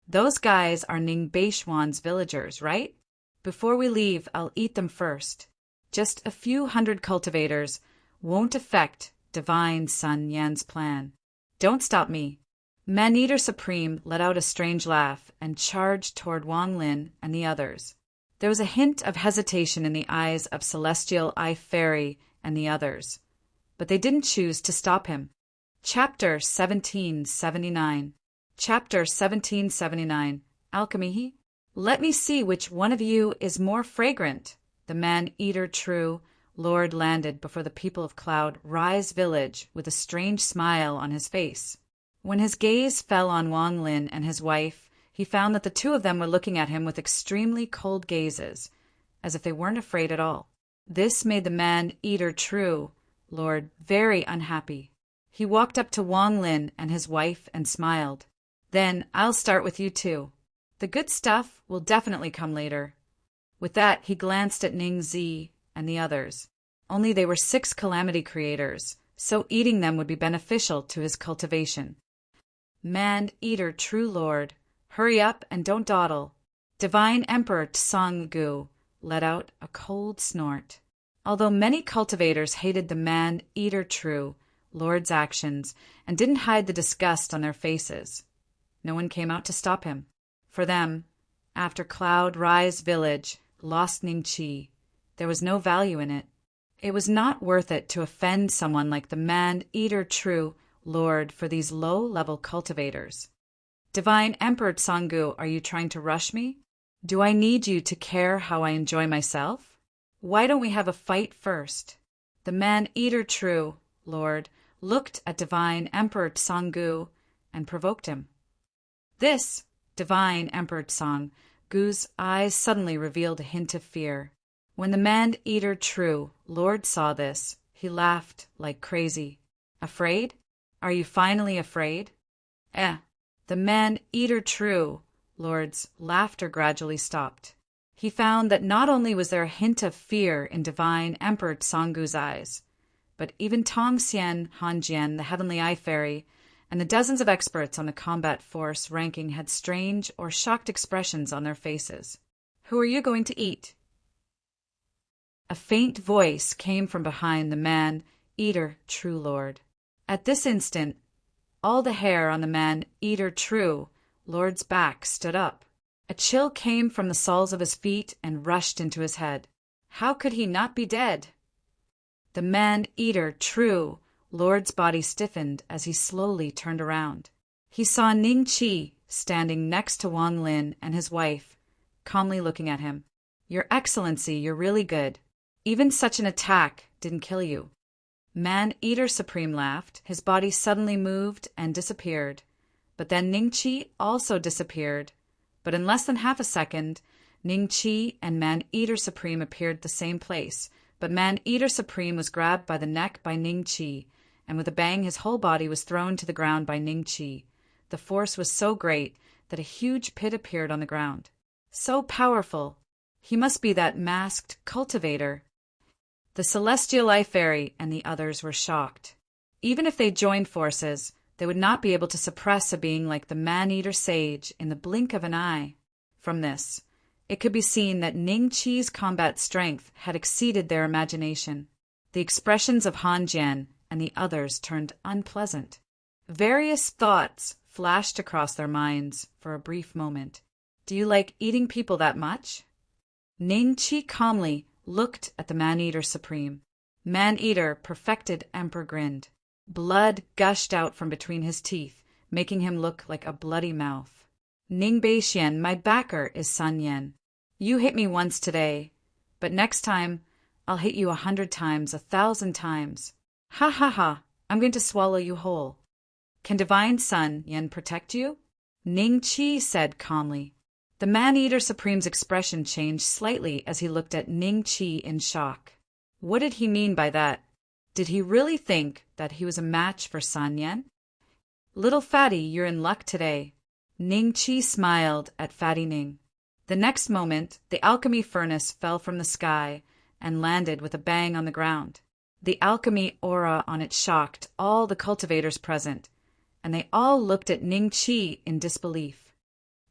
A: Those guys are Ning Beishuan's villagers, right? Before we leave, I'll eat them first. Just a few hundred cultivators won't affect Divine Sun Yan's plan. Don't stop me. Man-Eater Supreme let out a strange laugh and charged toward Wang Lin and the others. There was a hint of hesitation in the eyes of Celestial Eye Fairy and the others, but they didn't choose to stop him. Chapter 1779. Chapter 1779. Alchemy. Let me see which one of you is more fragrant. The Man-Eater True Lord landed before the people of Cloud Rise Village with a strange smile on his face. When his gaze fell on Wang Lin and his wife, he found that the 2 of them were looking at him with extremely cold gazes, as if they weren't afraid at all. This made the man-eater true lord very unhappy. He walked up to Wang Lin and his wife and smiled. Then I'll start with you too. The good stuff will definitely come later. With that, he glanced at Ning Zi and the others. Only they were 6 calamity creators, so eating them would be beneficial to his cultivation. Man-eater true lord, hurry up and don't dawdle. Divine Emperor Tsang-gu let out a cold snort. Although many cultivators hated the man-eater true lord's actions and didn't hide the disgust on their faces, no one came out to stop him. For them, after Cloud Rise Village lost Ningqi, there was no value in it. It was not worth it to offend someone like the man-eater true lord for these low-level cultivators. Divine Emperor Tsang-gu, are you trying to rush me? Do I need you to care how I enjoy myself? Why don't we have a fight first? The man-eater true lord looked at Divine Emperor Tsang-gu and provoked him. This Divine Emperor Tsang-gu's eyes suddenly revealed a hint of fear. When the man-eater true lord saw this, he laughed like crazy. Afraid? Are you finally afraid? The man-eater true lord's laughter gradually stopped. He found that not only was there a hint of fear in Divine Emperor Tsang-gu's eyes, but even Tong Xian Hanjian, the Heavenly Eye Fairy, and the dozens of experts on the combat force ranking had strange or shocked expressions on their faces. Who are you going to eat? A faint voice came from behind the man-eater true lord. At this instant, all the hair on the man-eater true lord's back stood up. A chill came from the soles of his feet and rushed into his head. How could he not be dead? The man-eater true lord's body stiffened as he slowly turned around. He saw Ningqi standing next to Wang Lin and his wife, calmly looking at him. Your Excellency, you're really good. Even such an attack didn't kill you. Man-eater Supreme laughed. His body suddenly moved and disappeared. But then Ningqi also disappeared. But in less than half a second, Ningqi and Man-eater Supreme appeared at the same place. But Man-eater Supreme was grabbed by the neck by Ningqi, and with a bang his whole body was thrown to the ground by Ningqi. The force was so great that a huge pit appeared on the ground. So powerful! He must be that masked cultivator. The Celestial Eye Fairy and the others were shocked. Even if they joined forces, they would not be able to suppress a being like the man-eater sage in the blink of an eye. From this, it could be seen that Ningqi's combat strength had exceeded their imagination. The expressions of Han Jian and the others turned unpleasant. Various thoughts flashed across their minds for a brief moment. Do you like eating people that much? Ningqi calmly looked at the Man-eater Supreme. Man-eater Perfected Emperor grinned. Blood gushed out from between his teeth, making him look like a bloody mouth. Ning Beixian, my backer, is Sun Yan. You hit me once today, but next time I'll hit you 100 times, 1,000 times. Ha ha ha, I'm going to swallow you whole. Can Divine Sun Yan protect you? Ningqi said calmly. The Man-eater Supreme's expression changed slightly as he looked at Ningqi in shock. What did he mean by that? Did he really think that he was a match for Sun Yan? Little Fatty, you're in luck today. Ningqi smiled at Fatty Ning. The next moment, the alchemy furnace fell from the sky and landed with a bang on the ground. The alchemy aura on it shocked all the cultivators present, and they all looked at Ningqi in disbelief.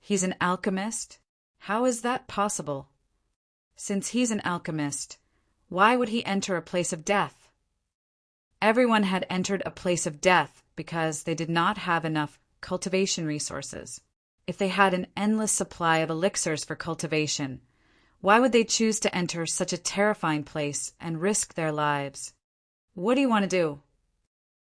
A: He's an alchemist? How is that possible? Since he's an alchemist, why would he enter a place of death? Everyone had entered a place of death because they did not have enough cultivation resources. If they had an endless supply of elixirs for cultivation, why would they choose to enter such a terrifying place and risk their lives? What do you want to do?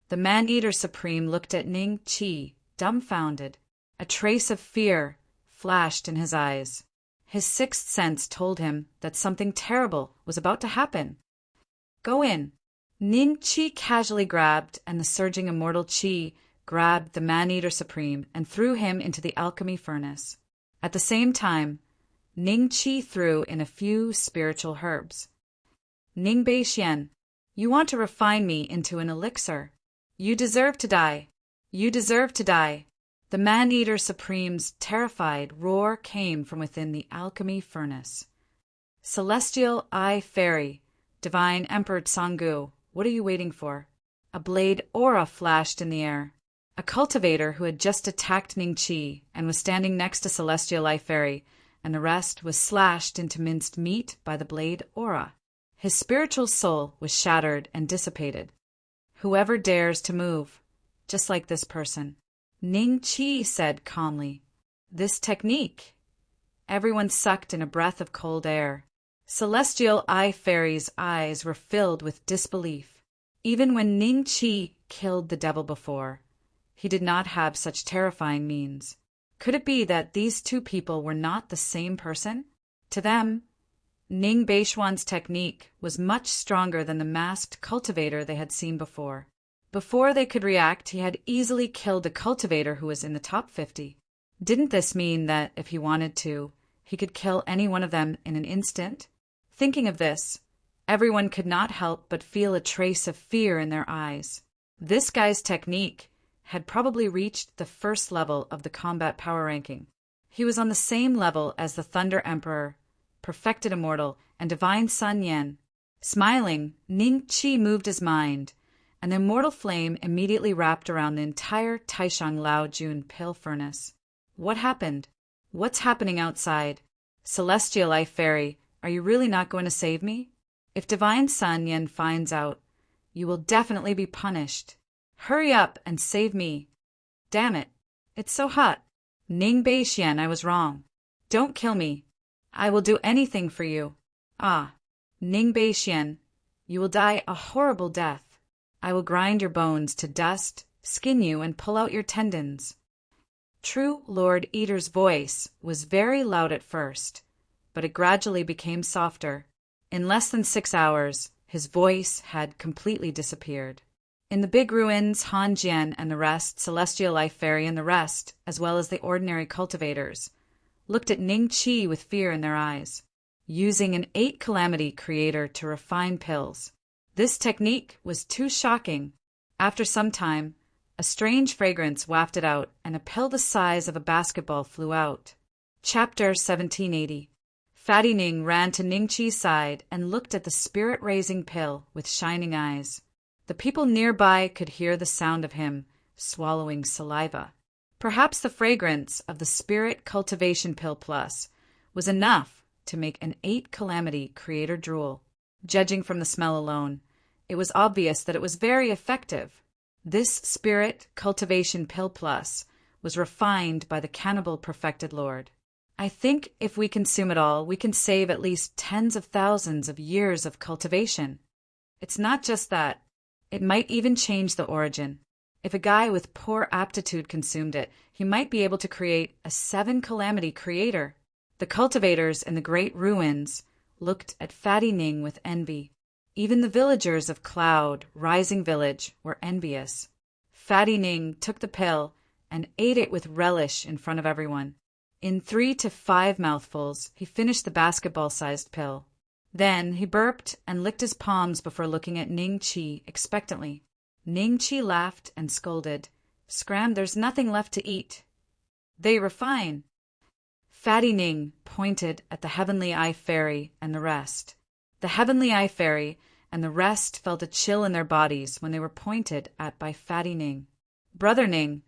A: The Man-eater Supreme looked at Ningqi, dumbfounded. A trace of fear flashed in his eyes. His sixth sense told him that something terrible was about to happen. Go in. Ningqi casually grabbed, and the surging immortal qi grabbed the Man-eater Supreme and threw him into the alchemy furnace. At the same time, Ning Qi threw in a few spiritual herbs. Ning Beixian, you want to refine me into an elixir. You deserve to die. You deserve to die. The Man-Eater Supreme's terrified roar came from within the alchemy furnace. Celestial Eye Fairy, Divine Emperor Tsanggu, what are you waiting for? A blade aura flashed in the air. A cultivator who had just attacked Ning Qi and was standing next to Celestial Eye Fairy, and the rest was slashed into minced meat by the blade aura. His spiritual soul was shattered and dissipated. Whoever dares to move, just like this person. Ning Qi said calmly, "This technique." Everyone sucked in a breath of cold air. Celestial Eye Fairy's eyes were filled with disbelief. Even when Ning Qi killed the devil before, he did not have such terrifying means. Could it be that these two people were not the same person? To them, Ning Beixian's technique was much stronger than the masked cultivator they had seen before. Before they could react, he had easily killed a cultivator who was in the top 50. Didn't this mean that, if he wanted to, he could kill any one of them in an instant? Thinking of this, everyone could not help but feel a trace of fear in their eyes. This guy's technique had probably reached the first level of the combat power ranking. He was on the same level as the Thunder Emperor, Perfected Immortal, and Divine Sun Yan. Smiling, Ning Qi moved his mind, and the immortal flame immediately wrapped around the entire Taishang Lao Jun pill furnace. What happened? What's happening outside? Celestial Eye Fairy, are you really not going to save me? If Divine Sun Yan finds out, you will definitely be punished. Hurry up and save me. Damn it, it's so hot. Ning Beixian, I was wrong. Don't kill me. I will do anything for you. Ah, Ning Beixian, you will die a horrible death. I will grind your bones to dust, skin you, and pull out your tendons. True Lord Eater's voice was very loud at first, but it gradually became softer. In less than 6 hours, his voice had completely disappeared. In the big ruins, Han Jian and the rest, Celestial Life Fairy and the rest, as well as the ordinary cultivators, looked at Ning Qi with fear in their eyes. Using an 8 calamity creator to refine pills, this technique was too shocking. After some time, a strange fragrance wafted out, and a pill the size of a basketball flew out. Chapter 1780. Fatty Ning ran to Ning Qi's side and looked at the spirit-raising pill with shining eyes. The people nearby could hear the sound of him swallowing saliva. Perhaps the fragrance of the Spirit Cultivation Pill Plus was enough to make an 8 calamity creator drool. Judging from the smell alone, it was obvious that it was very effective. This Spirit Cultivation Pill Plus was refined by the Cannibal Perfected Lord. I think if we consume it all, we can save at least tens of thousands of years of cultivation. It's not just that. It might even change the origin. If a guy with poor aptitude consumed it, he might be able to create a 7 calamity creator. The cultivators in the great ruins looked at Fatty Ning with envy. Even the villagers of Cloud, Rising Village, were envious. Fatty Ning took the pill and ate it with relish in front of everyone. In 3 to 5 mouthfuls, he finished the basketball-sized pill. Then he burped and licked his palms before looking at Ning Qi expectantly. Ning Qi laughed and scolded, "Scram, there's nothing left to eat." "They refine." Fatty Ning pointed at the Heavenly Eye Fairy and the rest. The Heavenly Eye Fairy and the rest felt a chill in their bodies when they were pointed at by Fatty Ning. "Brother Ning,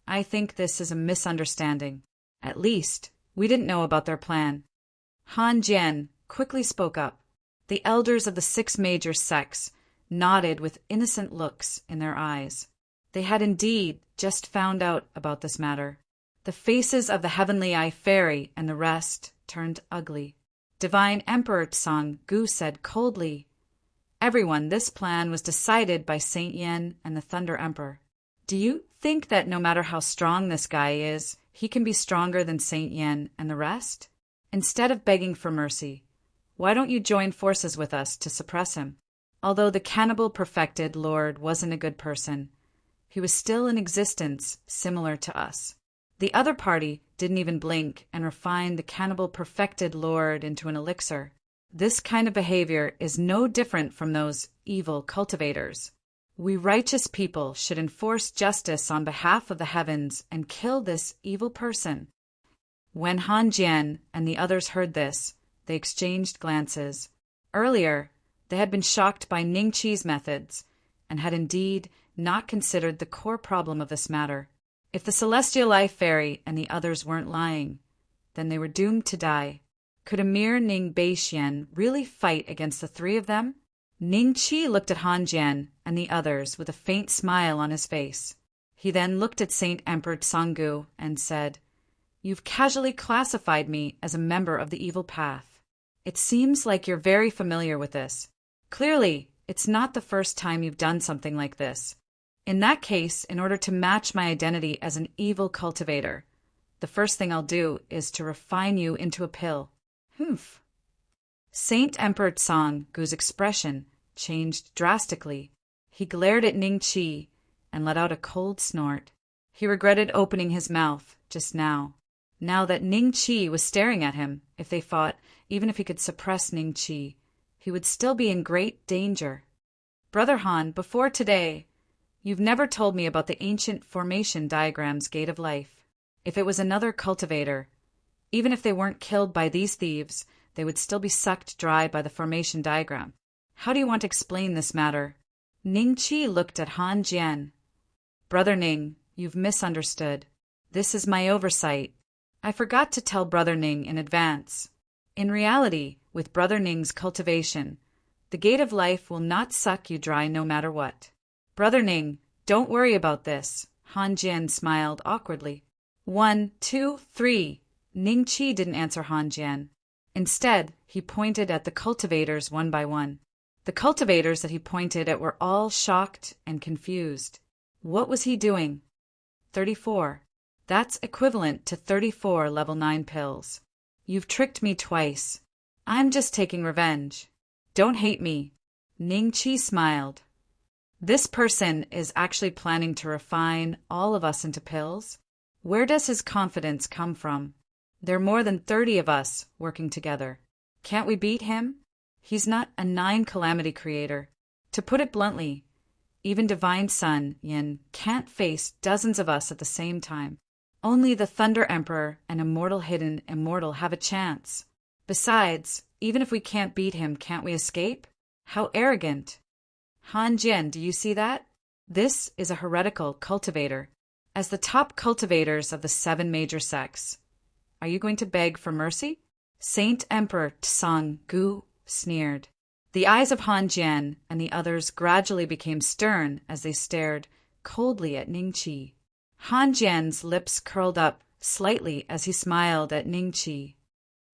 A: I think this is a misunderstanding. At least, we didn't know about their plan." Han Jian quickly spoke up. The elders of the 6 major sects nodded with innocent looks in their eyes. They had indeed just found out about this matter. The faces of the Heavenly Eye Fairy and the rest turned ugly. Divine Emperor Tsang-gu said coldly, "Everyone, this plan was decided by Saint Yen and the Thunder Emperor. Do you think that no matter how strong this guy is, he can be stronger than Saint Yen and the rest? Instead of begging for mercy, why don't you join forces with us to suppress him? Although the Cannibal Perfected Lord wasn't a good person, he was still in existence similar to us. The other party didn't even blink and refined the cannibal perfected lord into an elixir. This kind of behavior is no different from those evil cultivators. We righteous people should enforce justice on behalf of the heavens and kill this evil person. When Han Jian and the others heard this, they exchanged glances. Earlier, they had been shocked by Ning Qi's methods and had indeed not considered the core problem of this matter. If the celestial life fairy and the others weren't lying, then they were doomed to die. Could a mere Ning Beixian really fight against the three of them? Ning Qi looked at Han Jian and the others with a faint smile on his face. He then looked at Saint Emperor Tsanggu and said, "You've casually classified me as a member of the evil path. It seems like you're very familiar with this. Clearly, it's not the first time you've done something like this. In that case, in order to match my identity as an evil cultivator, the first thing I'll do is to refine you into a pill." Humph. Saint Emperor Tsanggu's expression changed drastically. He glared at Ning Qi and let out a cold snort. He regretted opening his mouth just now. Now that Ning Qi was staring at him, if they fought, even if he could suppress Ning Qi, he would still be in great danger. "Brother Han, before today, you've never told me about the ancient formation diagram's gate of life. If it was another cultivator, even if they weren't killed by these thieves, they would still be sucked dry by the formation diagram. How do you want to explain this matter?" Ning Qi looked at Han Jian. "Brother Ning, you've misunderstood. This is my oversight. I forgot to tell Brother Ning in advance. In reality, with Brother Ning's cultivation, the gate of life will not suck you dry no matter what. Brother Ning, don't worry about this." Han Jian smiled awkwardly. 1, 2, 3. Ning Qi didn't answer Han Jian. Instead, he pointed at the cultivators one by one. The cultivators that he pointed at were all shocked and confused. What was he doing? 34. That's equivalent to 34 level 9 pills. You've tricked me twice. I'm just taking revenge. Don't hate me. Ning Qi smiled. This person is actually planning to refine all of us into pills? Where does his confidence come from? There are more than 30 of us working together. Can't we beat him? He's not a 9 calamity creator. To put it bluntly, even Divine Sun Yin can't face dozens of us at the same time. Only the Thunder Emperor and Immortal Hidden Immortal have a chance. Besides, even if we can't beat him, can't we escape? How arrogant. Han Jian, do you see that? This is a heretical cultivator. As the top cultivators of the 7 major sects, are you going to beg for mercy? Saint Emperor Tsanggu sneered. The eyes of Han Jian and the others gradually became stern as they stared coldly at Ning Qi. Han Jian's lips curled up slightly as he smiled at Ning Qi.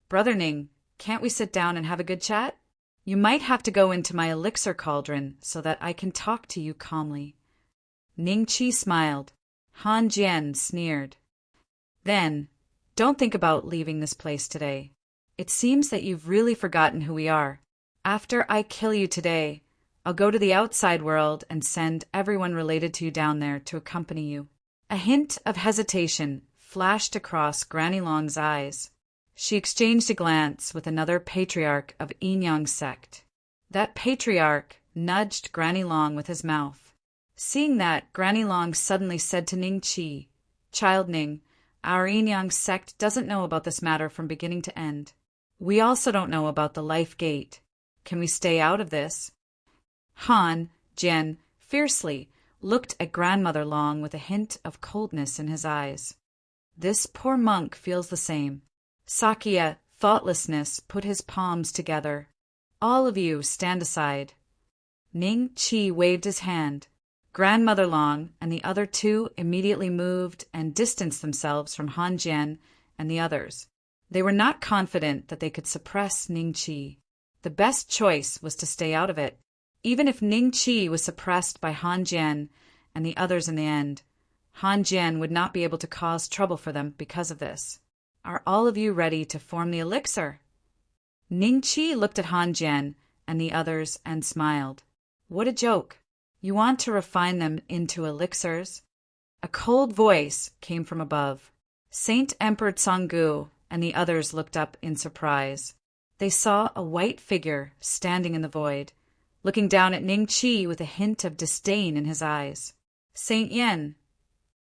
A: "Brother Ning, can't we sit down and have a good chat? You might have to go into my elixir cauldron so that I can talk to you calmly." Ning Qi smiled. Han Jian sneered. "Then, don't think about leaving this place today. It seems that you've really forgotten who we are. After I kill you today, I'll go to the outside world and send everyone related to you down there to accompany you." A hint of hesitation flashed across Granny Long's eyes. She exchanged a glance with another patriarch of Yin Yang sect. That patriarch nudged Granny Long with his mouth. Seeing that, Granny Long suddenly said to Ning Qi, "Child Ning, our Yin Yang sect doesn't know about this matter from beginning to end. We also don't know about the life gate. Can we stay out of this?" Han Jian fiercely looked at Grandmother Long with a hint of coldness in his eyes. This poor monk feels the same. Sakya, thoughtlessness, put his palms together. "All of you, stand aside." Ning Qi waved his hand. Grandmother Long and the other 2 immediately moved and distanced themselves from Han Jian and the others. They were not confident that they could suppress Ning Qi. The best choice was to stay out of it. Even if Ning Qi was suppressed by Han Jian and the others in the end, Han Jian would not be able to cause trouble for them because of this. "Are all of you ready to form the elixir?" Ning Qi looked at Han Jian and the others and smiled. "What a joke. You want to refine them into elixirs?" A cold voice came from above. Saint Emperor Tsanggu and the others looked up in surprise. They saw a white figure standing in the void, looking down at Ning Qi with a hint of disdain in his eyes. Saint Yen.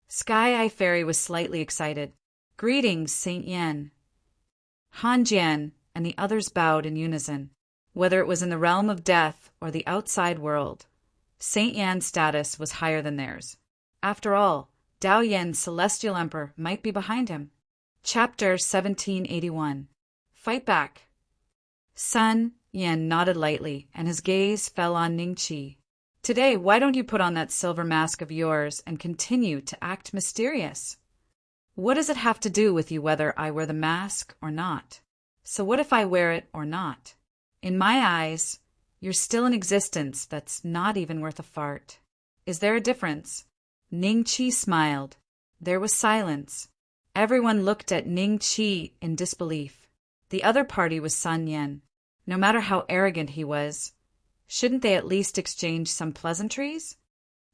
A: Sky Eye Fairy was slightly excited. Greetings, Saint Yen. Han Jian and the others bowed in unison. Whether it was in the realm of death or the outside world, Saint Yan's status was higher than theirs. After all, Dao Yan's celestial emperor might be behind him. Chapter 1781. Fight back. Sun Yan nodded lightly, and his gaze fell on Ning Qi. Today, why don't you put on that silver mask of yours and continue to act mysterious? What does it have to do with you whether I wear the mask or not? So what if I wear it or not? In my eyes, you're still in existence that's not even worth a fart. Is there a difference? Ning Qi smiled. There was silence. Everyone looked at Ning Qi in disbelief. The other party was Sun Yan. No matter how arrogant he was, shouldn't they at least exchange some pleasantries?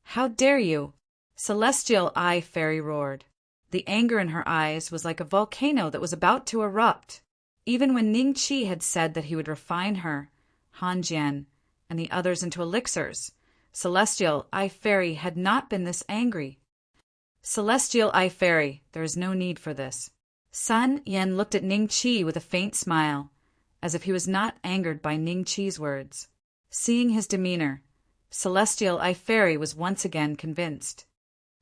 A: How dare you? Celestial Eye Fairy roared. The anger in her eyes was like a volcano that was about to erupt. Even when Ning Qi had said that he would refine her, Han Jian, and the others into elixirs, Celestial Eye Fairy had not been this angry. Celestial Eye Fairy, there is no need for this. Sun Yan looked at Ning Qi with a faint smile, as if he was not angered by Ning Qi's words. Seeing his demeanor, Celestial Eye Fairy was once again convinced.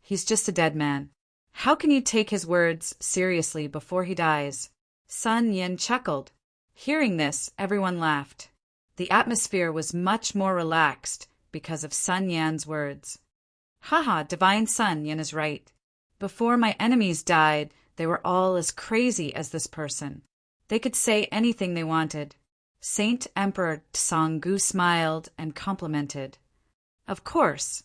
A: He's just a dead man. How can you take his words seriously before he dies? Sun Yan chuckled. Hearing this, everyone laughed. The atmosphere was much more relaxed because of Sun Yan's words. Haha, Divine Sun Yan is right. Before my enemies died, they were all as crazy as this person. They could say anything they wanted. Saint Emperor Tsanggu smiled and complimented. Of course,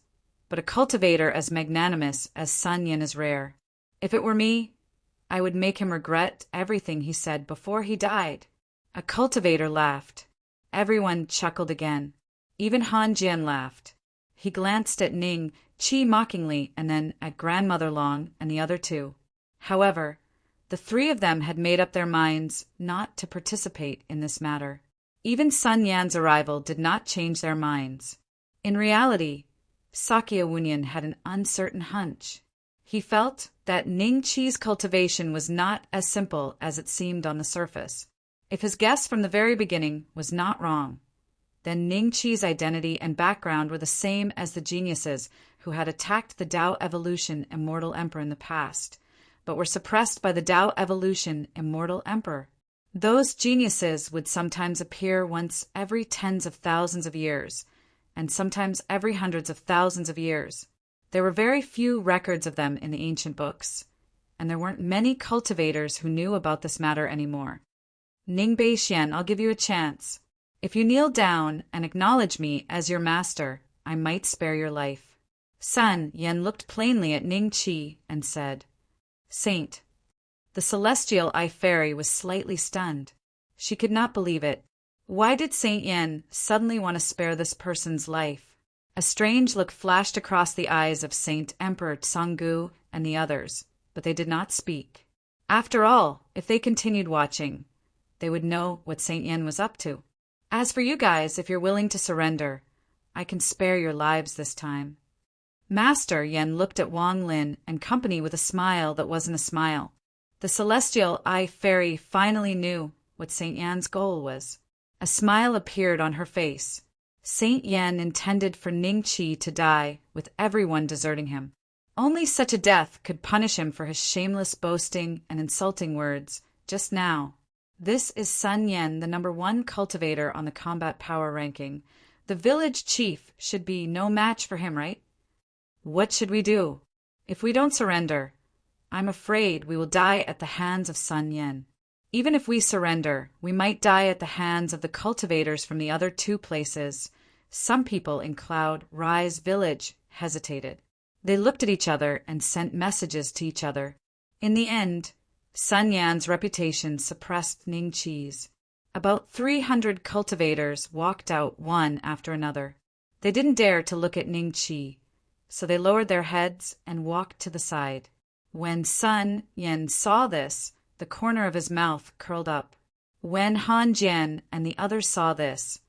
A: but a cultivator as magnanimous as Sun Yan is rare. If it were me, I would make him regret everything he said before he died. A cultivator laughed. Everyone chuckled again. Even Han Jian laughed. He glanced at Ning Qi mockingly and then at Grandmother Long and the other two. However, the three of them had made up their minds not to participate in this matter. Even Sun Yan's arrival did not change their minds. In reality, Sakya Wunyan had an uncertain hunch. He felt that Ning Qi's cultivation was not as simple as it seemed on the surface. If his guess from the very beginning was not wrong, then Ning Qi's identity and background were the same as the geniuses who had attacked the Tao Evolution Immortal Emperor in the past, but were suppressed by the Tao Evolution Immortal Emperor. Those geniuses would sometimes appear once every tens of thousands of years, and sometimes every hundreds of thousands of years. There were very few records of them in the ancient books, and there weren't many cultivators who knew about this matter anymore. Ning Beixian, I'll give you a chance. If you kneel down and acknowledge me as your master, I might spare your life. Sun Yan looked plainly at Ning Qi and said, Saint. The Celestial Eye Fairy was slightly stunned. She could not believe it. Why did Saint Yan suddenly want to spare this person's life? A strange look flashed across the eyes of Saint Emperor Tsanggu and the others, but they did not speak. After all, if they continued watching, they would know what Saint Yan was up to. As for you guys, if you're willing to surrender, I can spare your lives this time. Master Yan looked at Wang Lin and company with a smile that wasn't a smile. The Celestial Eye Fairy finally knew what Saint Yan's goal was. A smile appeared on her face. Saint Yan intended for Ning Qi to die, with everyone deserting him. Only such a death could punish him for his shameless boasting and insulting words just now. This is Sun Yan, the #1 cultivator on the combat power ranking. The village chief should be no match for him, right? What should we do? If we don't surrender, I'm afraid we will die at the hands of Sun Yan. Even if we surrender, we might die at the hands of the cultivators from the other two places. Some people in Cloud Rise Village hesitated. They looked at each other and sent messages to each other. In the end, Sun Yan's reputation suppressed Ning Qi's. About 300 cultivators walked out one after another. They didn't dare to look at Ning Qi, so they lowered their heads and walked to the side. When Sun Yen saw this, the corner of his mouth curled up. When Han Jian and the others saw this,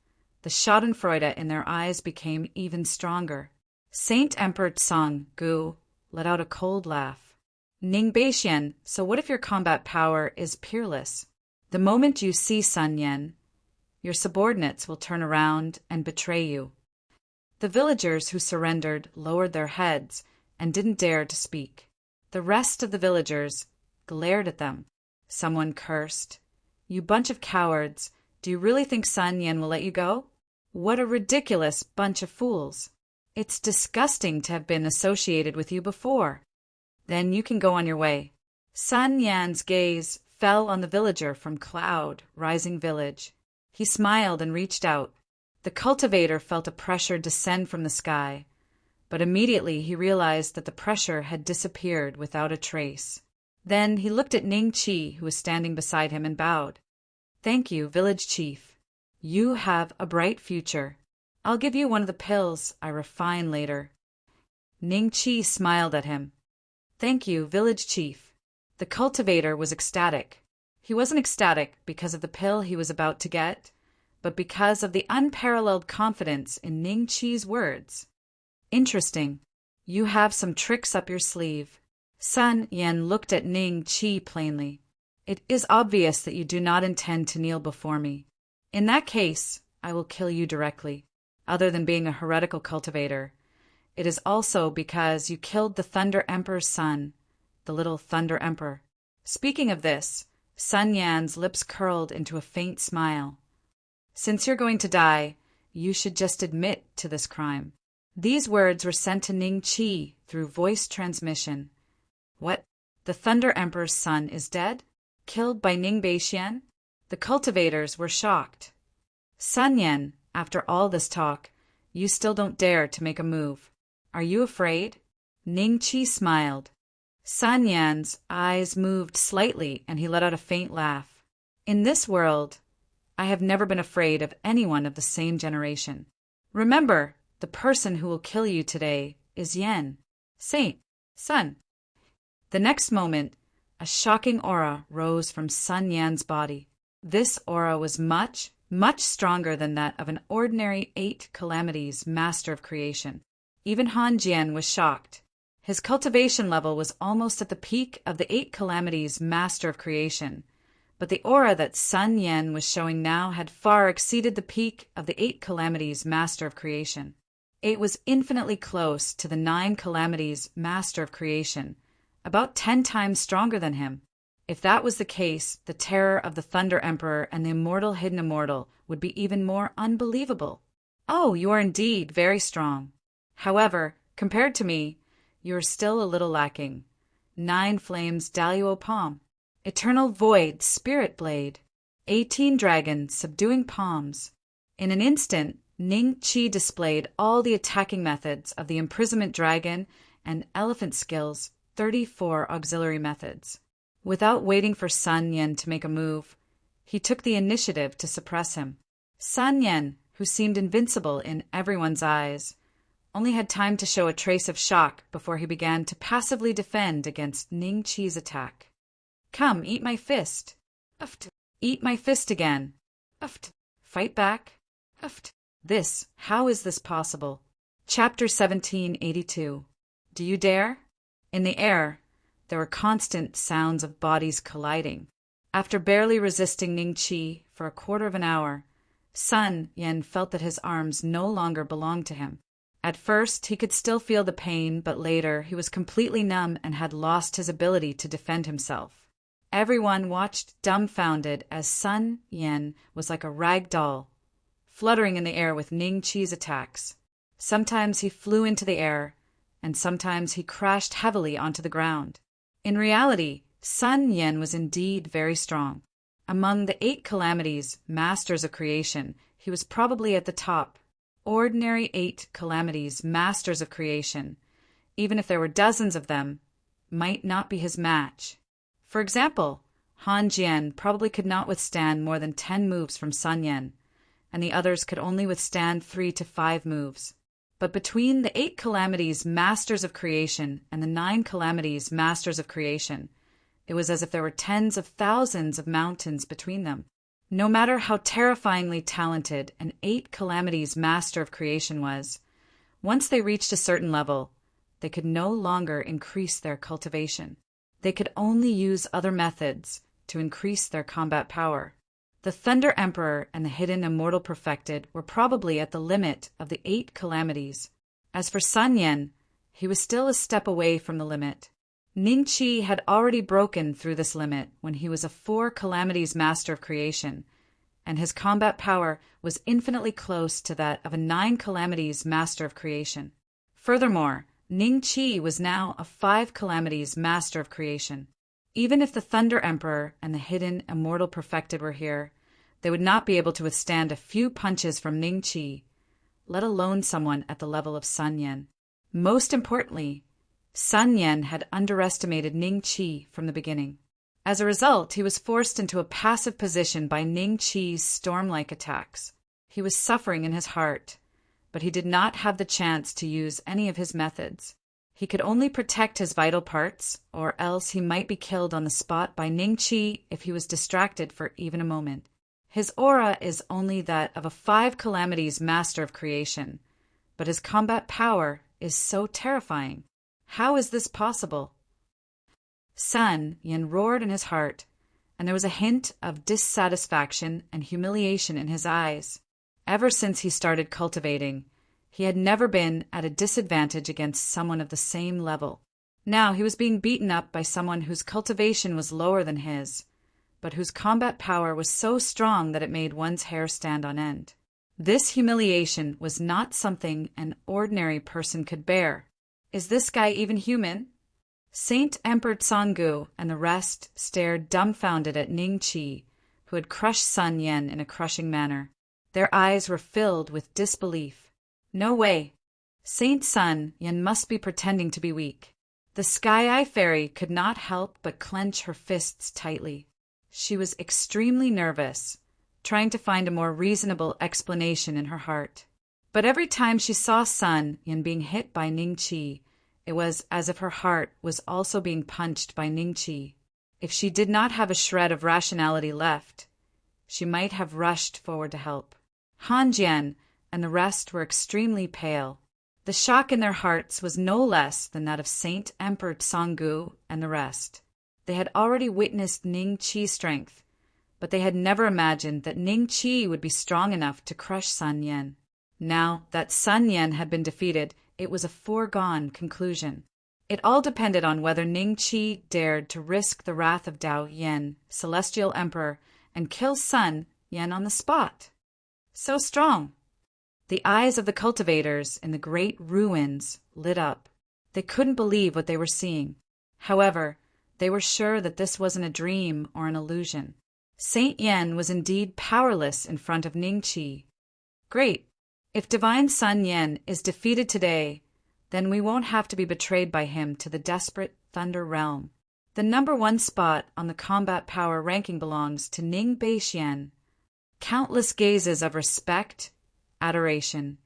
A: the schadenfreude in their eyes became even stronger. Saint Emperor Tsang Gu let out a cold laugh. Ning Beixian, so what if your combat power is peerless? The moment you see Sun Yen, your subordinates will turn around and betray you. The villagers who surrendered lowered their heads and didn't dare to speak. The rest of the villagers glared at them. Someone cursed. You bunch of cowards, do you really think Sun Yen will let you go? What a ridiculous bunch of fools. It's disgusting to have been associated with you before. Then you can go on your way. Sun Yan's gaze fell on the villager from Cloud Rising Village. He smiled and reached out. The cultivator felt a pressure descend from the sky, but immediately he realized that the pressure had disappeared without a trace. Then he looked at Ning Qi, who was standing beside him, and bowed. Thank you, village chief. You have a bright future. I'll give you one of the pills I refine later. Ning Qi smiled at him. Thank you, village chief. The cultivator was ecstatic. He wasn't ecstatic because of the pill he was about to get, but because of the unparalleled confidence in Ning Qi's words. Interesting. You have some tricks up your sleeve. Sun Yen looked at Ning Qi plainly. It is obvious that you do not intend to kneel before me. In that case, I will kill you directly. Other than being a heretical cultivator, it is also because you killed the Thunder Emperor's son, the little Thunder Emperor. Speaking of this, Sun Yan's lips curled into a faint smile. Since you're going to die, you should just admit to this crime. These words were sent to Ning Qi through voice transmission. What? The Thunder Emperor's son is dead? Killed by Ning Beixian? The cultivators were shocked. Sun Yen, after all this talk, you still don't dare to make a move. Are you afraid? Ning Qi smiled. Sun Yan's eyes moved slightly and he let out a faint laugh. In this world, I have never been afraid of anyone of the same generation. Remember, the person who will kill you today is Yen, Saint, Sun. The next moment, a shocking aura rose from Sun Yan's body. This aura was much, much stronger than that of an ordinary 8 calamities master of creation. Even Han Jian was shocked. His cultivation level was almost at the peak of the 8 calamities master of creation, but the aura that Sun Yen was showing now had far exceeded the peak of the 8 calamities master of creation. It was infinitely close to the 9 calamities master of creation, about 10 times stronger than him. If that was the case, the terror of the Thunder Emperor and the immortal hidden immortal would be even more unbelievable. Oh, you are indeed very strong. However, compared to me, you are still a little lacking. 9 flames Daluo Palm, Eternal Void Spirit Blade, 18 dragons subduing palms. In an instant, Ning Qi displayed all the attacking methods of the imprisonment dragon and elephant skills, 34 auxiliary methods. Without waiting for Sun Yen to make a move, he took the initiative to suppress him. Sun Yen, who seemed invincible in everyone's eyes, only had time to show a trace of shock before he began to passively defend against Ning Qi's attack. Come, eat my fist. Uft. Eat my fist again. Uft. Fight back. Uft. This, how is this possible? Chapter 1782. Do you dare? In the air, there were constant sounds of bodies colliding. After barely resisting Ning Qi for a quarter of an hour, Sun Yen felt that his arms no longer belonged to him. At first, he could still feel the pain, but later he was completely numb and had lost his ability to defend himself. Everyone watched dumbfounded as Sun Yen was like a rag doll, fluttering in the air with Ning Qi's attacks. Sometimes he flew into the air, and sometimes he crashed heavily onto the ground. In reality, Sun Yen was indeed very strong. Among the 8 calamities, masters of creation, he was probably at the top. Ordinary 8 calamities, masters of creation, even if there were dozens of them, might not be his match. For example, Han Jian probably could not withstand more than 10 moves from Sun Yen, and the others could only withstand 3 to 5 moves. But between the 8 calamities masters of creation and the 9 calamities masters of creation, it was as if there were tens of thousands of mountains between them. No matter how terrifyingly talented an 8 calamities master of creation was, once they reached a certain level, they could no longer increase their cultivation. They could only use other methods to increase their combat power. The Thunder Emperor and the Hidden Immortal Perfected were probably at the limit of the 8 calamities. As for Sun Yen, he was still a step away from the limit. Ning Qi had already broken through this limit when he was a 4 calamities master of creation, and his combat power was infinitely close to that of a 9 calamities master of creation. Furthermore, Ning Qi was now a 5 calamities master of creation. Even if the Thunder Emperor and the Hidden Immortal Perfected were here, they would not be able to withstand a few punches from Ning Qi, let alone someone at the level of Sun Yen. Most importantly, Sun Yen had underestimated Ning Qi from the beginning. As a result, he was forced into a passive position by Ning Qi's storm-like attacks. He was suffering in his heart, but he did not have the chance to use any of his methods. He could only protect his vital parts, or else he might be killed on the spot by Ning Qi if he was distracted for even a moment. His aura is only that of a 5 calamities master of creation, but his combat power is so terrifying. How is this possible? Sun Yen roared in his heart, and there was a hint of dissatisfaction and humiliation in his eyes. Ever since he started cultivating, he had never been at a disadvantage against someone of the same level. Now he was being beaten up by someone whose cultivation was lower than his, but whose combat power was so strong that it made one's hair stand on end. This humiliation was not something an ordinary person could bear. Is this guy even human? Saint Emperor Tsanggu and the rest stared dumbfounded at Ning Qi, who had crushed Sun Yen in a crushing manner. Their eyes were filled with disbelief. No way. Saint Sun Yen must be pretending to be weak. The Sky Eye Fairy could not help but clench her fists tightly. She was extremely nervous, trying to find a more reasonable explanation in her heart. But every time she saw Sun Yen being hit by Ning Qi, it was as if her heart was also being punched by Ning Qi. If she did not have a shred of rationality left, she might have rushed forward to help. Han Jian and the rest were extremely pale. The shock in their hearts was no less than that of Saint Emperor Tsanggu and the rest. They had already witnessed Ning Qi's strength, but they had never imagined that Ning Qi would be strong enough to crush Sun Yen. Now that Sun Yen had been defeated, it was a foregone conclusion. It all depended on whether Ning Qi dared to risk the wrath of Dao Yen, Celestial Emperor, and kill Sun Yen on the spot. So strong! The eyes of the cultivators in the great ruins lit up. They couldn't believe what they were seeing. However, they were sure that this wasn't a dream or an illusion. Saint Yen was indeed powerless in front of Ning Qi. Great! If Divine Sun Yen is defeated today, then we won't have to be betrayed by him to the desperate Thunder Realm. The number 1 spot on the combat power ranking belongs to Ning Beishian. Countless gazes of respect, adoration,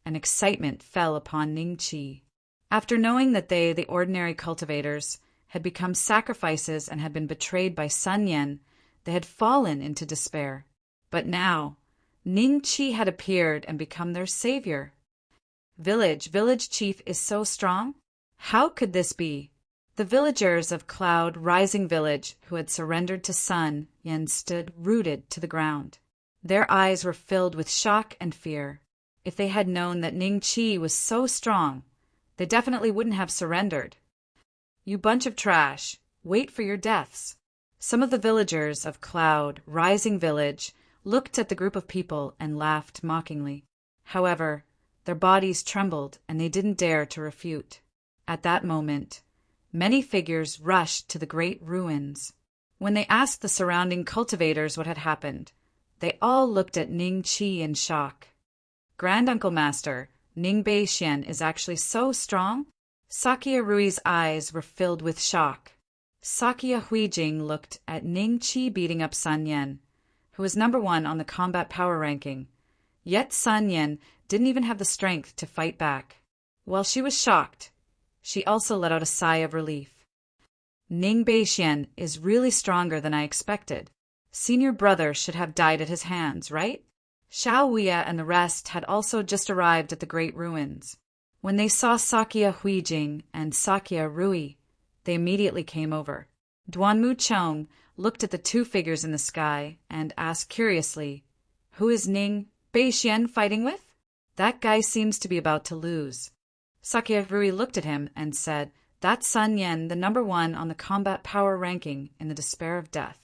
A: and excitement fell upon Ning Qi. After knowing that they, the ordinary cultivators, had become sacrifices and had been betrayed by Sun Yen, they had fallen into despair. But now, Ning Qi had appeared and become their savior. Village chief is so strong? How could this be? The villagers of Cloud Rising Village who had surrendered to Sun Yen stood rooted to the ground. Their eyes were filled with shock and fear. If they had known that Ning Qi was so strong, they definitely wouldn't have surrendered. You bunch of trash, wait for your deaths. Some of the villagers of Cloud Rising Village looked at the group of people and laughed mockingly. However, their bodies trembled and they didn't dare to refute. At that moment, many figures rushed to the great ruins. When they asked the surrounding cultivators what had happened, they all looked at Ning Qi in shock. Grand Uncle Master, Ning Beishian is actually so strong? Sakya Rui's eyes were filled with shock. Sakya Huijing looked at Ning Qi beating up Sun Yen, who was number 1 on the combat power ranking. Yet Sun Yan didn't even have the strength to fight back. While she was shocked, she also let out a sigh of relief. Ning Beixian is really stronger than I expected. Senior brother should have died at his hands, right? Xiao Huiya and the rest had also just arrived at the great ruins. When they saw Sakya Huijing and Sakya Rui, they immediately came over. Duanmu Chong looked at the two figures in the sky and asked curiously, "Who is Ning Beixian fighting with? That guy seems to be about to lose." Sakya Rui looked at him and said, "That's Sun Yan, the #1 on the combat power ranking in the despair of death."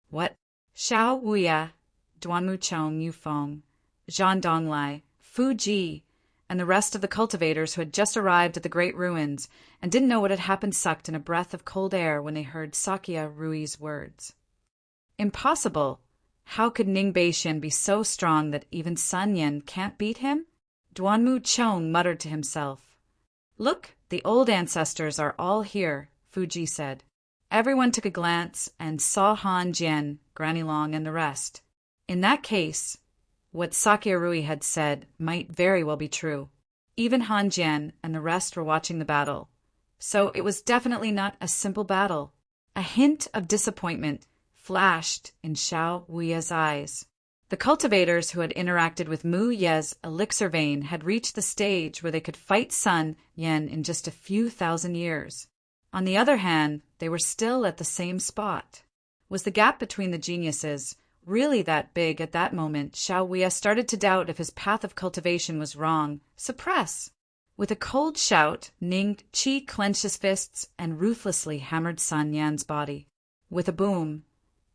A: What? Xiao Huiya, Duanmu Chong Yufeng, Zhan Donglai, Fu Ji, and the rest of the cultivators who had just arrived at the great ruins and didn't know what had happened sucked in a breath of cold air when they heard Sakya Rui's words. Impossible! How could Ning Beixian be so strong that even Sun Yan can't beat him? Duanmu Chong muttered to himself. "Look, the old ancestors are all here," Fuji said. Everyone took a glance and saw Han Jian, Granny Long, and the rest. In that case, what Sakya Rui had said might very well be true. Even Han Jian and the rest were watching the battle. So it was definitely not a simple battle. A hint of disappointment flashed in Xiao Huiya's eyes. The cultivators who had interacted with Mu Ye's elixir vein had reached the stage where they could fight Sun Yan in just a few thousand years. On the other hand, they were still at the same spot. Was the gap between the geniuses really that big at that moment? Xiao Huiya started to doubt if his path of cultivation was wrong. Suppress! With a cold shout, Ning Qi clenched his fists and ruthlessly hammered Sun Yan's body. With a boom,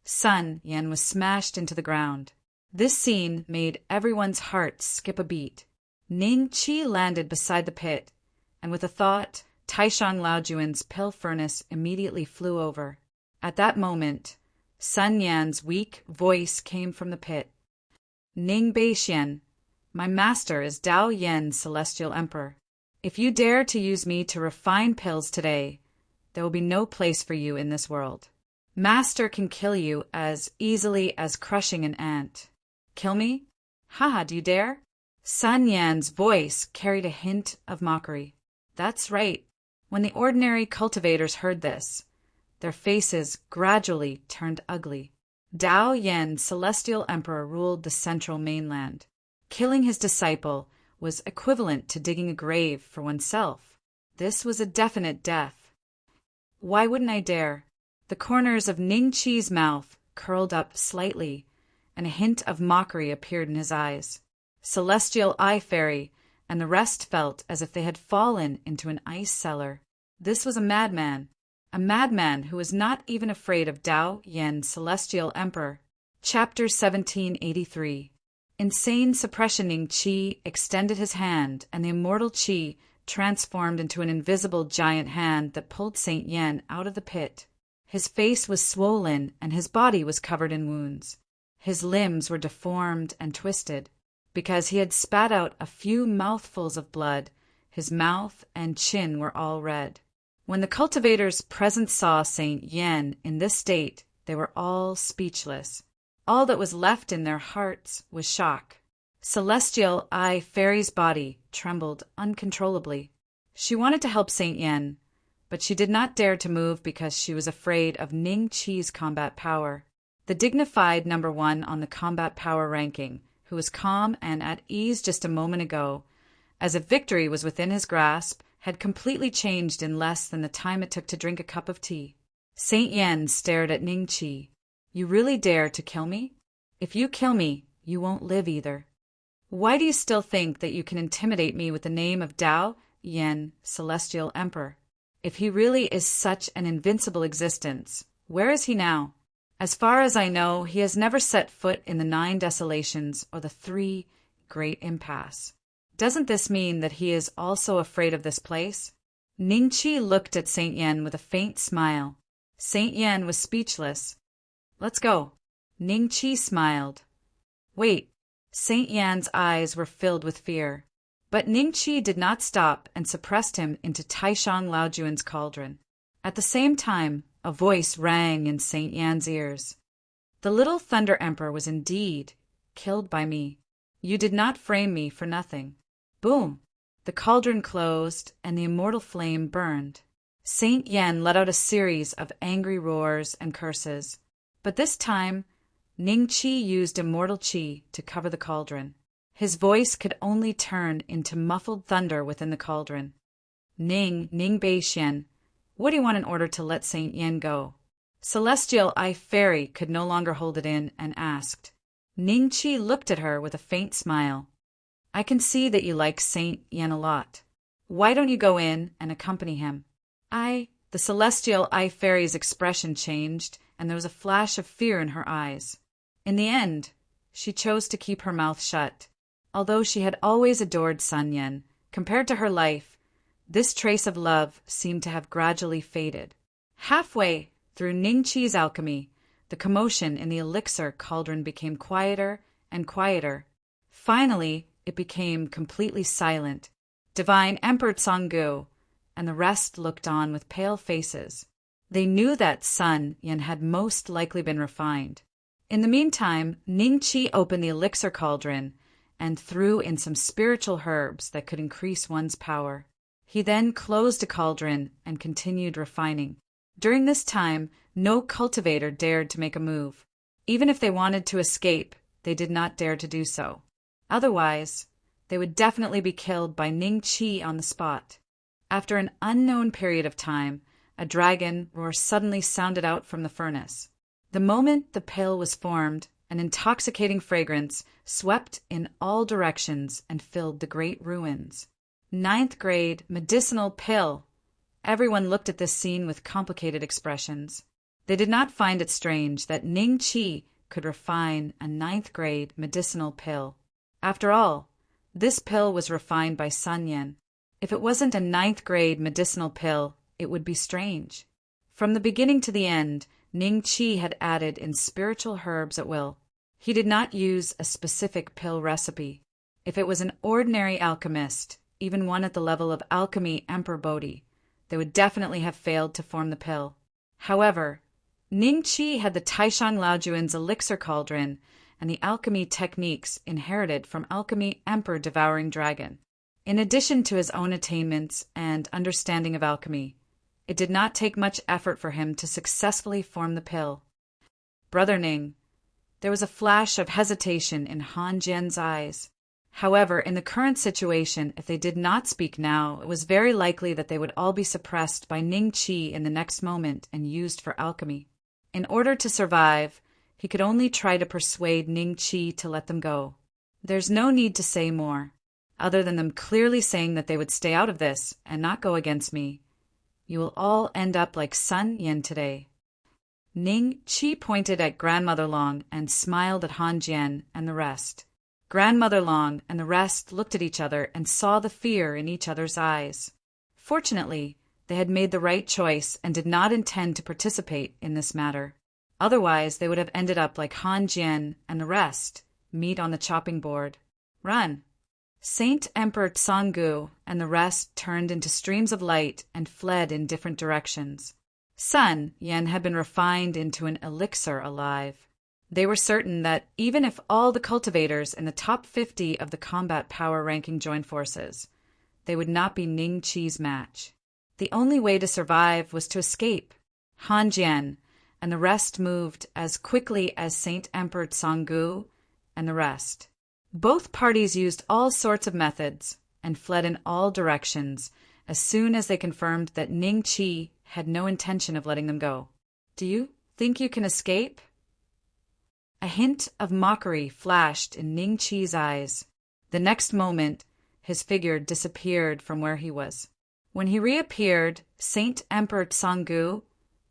A: Sun Yan was smashed into the ground. This scene made everyone's heart skip a beat. Ning Qi landed beside the pit, and with a thought, Taishang Laojuan's pill furnace immediately flew over. At that moment, Sun Yan's weak voice came from the pit. "Ning Beixian, my master is Dao Yan, Celestial Emperor. If you dare to use me to refine pills today, there will be no place for you in this world. Master can kill you as easily as crushing an ant." "Kill me? Haha, do you dare?" Sun Yan's voice carried a hint of mockery. That's right. When the ordinary cultivators heard this, their faces gradually turned ugly. Dao Yan, Celestial Emperor, ruled the central mainland. Killing his disciple was equivalent to digging a grave for oneself. This was a definite death. Why wouldn't I dare? The corners of Ning Qi's mouth curled up slightly, and a hint of mockery appeared in his eyes. Celestial Eye Fairy and the rest felt as if they had fallen into an ice cellar. This was a madman who was not even afraid of Dao Yan, Celestial Emperor. Chapter 1783. Insane suppression. Ning Qi extended his hand, and the immortal Qi transformed into an invisible giant hand that pulled Saint Yan out of the pit. His face was swollen, and his body was covered in wounds. His limbs were deformed and twisted. Because he had spat out a few mouthfuls of blood, his mouth and chin were all red. When the cultivators present saw Saint Yan in this state, they were all speechless. All that was left in their hearts was shock. Celestial Eye Fairy's body trembled uncontrollably. She wanted to help Saint Yan, but she did not dare to move because she was afraid of Ning Qi's combat power. The dignified #1 on the combat power ranking, who was calm and at ease just a moment ago, as if victory was within his grasp, had completely changed in less than the time it took to drink a cup of tea. Saint Yan stared at Ning Qi. "You really dare to kill me? If you kill me, you won't live either. Why do you still think that you can intimidate me with the name of Dao Yan, Celestial Emperor? If he really is such an invincible existence, where is he now? As far as I know, he has never set foot in the 9 desolations or the 3 great impasse. Doesn't this mean that he is also afraid of this place?" Ning Qi looked at Saint Yan with a faint smile. Saint Yan was speechless. "Let's go." Ning Qi smiled. "Wait." Saint Yan's eyes were filled with fear. But Ning Qi did not stop and suppressed him into Taishang Laojuan's cauldron. At the same time, a voice rang in Saint Yan's ears. "The little Thunder Emperor was indeed killed by me. You did not frame me for nothing. Boom! The cauldron closed, and the immortal flame burned. Saint Yen let out a series of angry roars and curses. But this time, Ning Qi used immortal qi to cover the cauldron. His voice could only turn into muffled thunder within the cauldron. Ning Bei Xian, what do you want in order to let Saint Yen go? Celestial Eye Fairy could no longer hold it in and asked. Ning Qi looked at her with a faint smile. I can see that you like Saint Yen a lot. Why don't you go in and accompany him? The Celestial Eye Fairy's expression changed, and there was a flash of fear in her eyes. In the end, she chose to keep her mouth shut. Although she had always adored Sun Yen, compared to her life, this trace of love seemed to have gradually faded. Halfway through Ning Qi's alchemy, the commotion in the elixir cauldron became quieter and quieter. Finally, it became completely silent. Divine Emperor Tsanggu and the rest looked on with pale faces. They knew that Sun Yen had most likely been refined. In the meantime, Ning Qi opened the elixir cauldron and threw in some spiritual herbs that could increase one's power. He then closed the cauldron and continued refining. During this time, no cultivator dared to make a move. Even if they wanted to escape, they did not dare to do so. Otherwise, they would definitely be killed by Ning Qi on the spot. After an unknown period of time, a dragon roar suddenly sounded out from the furnace. The moment the pail was formed, an intoxicating fragrance swept in all directions and filled the great ruins. 9th grade medicinal pill. Everyone looked at this scene with complicated expressions. They did not find it strange that Ning Qi could refine a 9th grade medicinal pill. After all, this pill was refined by Sun Yen. If it wasn't a 9th grade medicinal pill, it would be strange. From the beginning to the end, Ning Qi had added in spiritual herbs at will. He did not use a specific pill recipe. If it was an ordinary alchemist, even one at the level of Alchemy Emperor Bodhi, they would definitely have failed to form the pill. However, Ning Qi had the Taishang Laojuan's elixir cauldron and the alchemy techniques inherited from Alchemy Emperor Devouring Dragon. In addition to his own attainments and understanding of alchemy, it did not take much effort for him to successfully form the pill. Brother Ning, there was a flash of hesitation in Han Jian's eyes. However, in the current situation, if they did not speak now, it was very likely that they would all be suppressed by Ning Qi in the next moment and used for alchemy. In order to survive, he could only try to persuade Ning Qi to let them go. There's no need to say more, other than them clearly saying that they would stay out of this and not go against me. You will all end up like Sun Yen today. Ning Qi pointed at Grandmother Long and smiled at Han Jian and the rest. Grandmother Long and the rest looked at each other and saw the fear in each other's eyes. Fortunately, they had made the right choice and did not intend to participate in this matter. Otherwise, they would have ended up like Han Jian and the rest, meat on the chopping board. Run! Saint Emperor Tsanggu and the rest turned into streams of light and fled in different directions. Sun Yen had been refined into an elixir alive. They were certain that even if all the cultivators in the top 50 of the combat power ranking joined forces, they would not be Ning Qi's match. The only way to survive was to escape. Han Jian and the rest moved as quickly as Saint Emperor Tsanggu and the rest. Both parties used all sorts of methods and fled in all directions as soon as they confirmed that Ning Qi had no intention of letting them go. Do you think you can escape? A hint of mockery flashed in Ning Qi's eyes. The next moment, his figure disappeared from where he was. When he reappeared, Saint Emperor Tsanggu,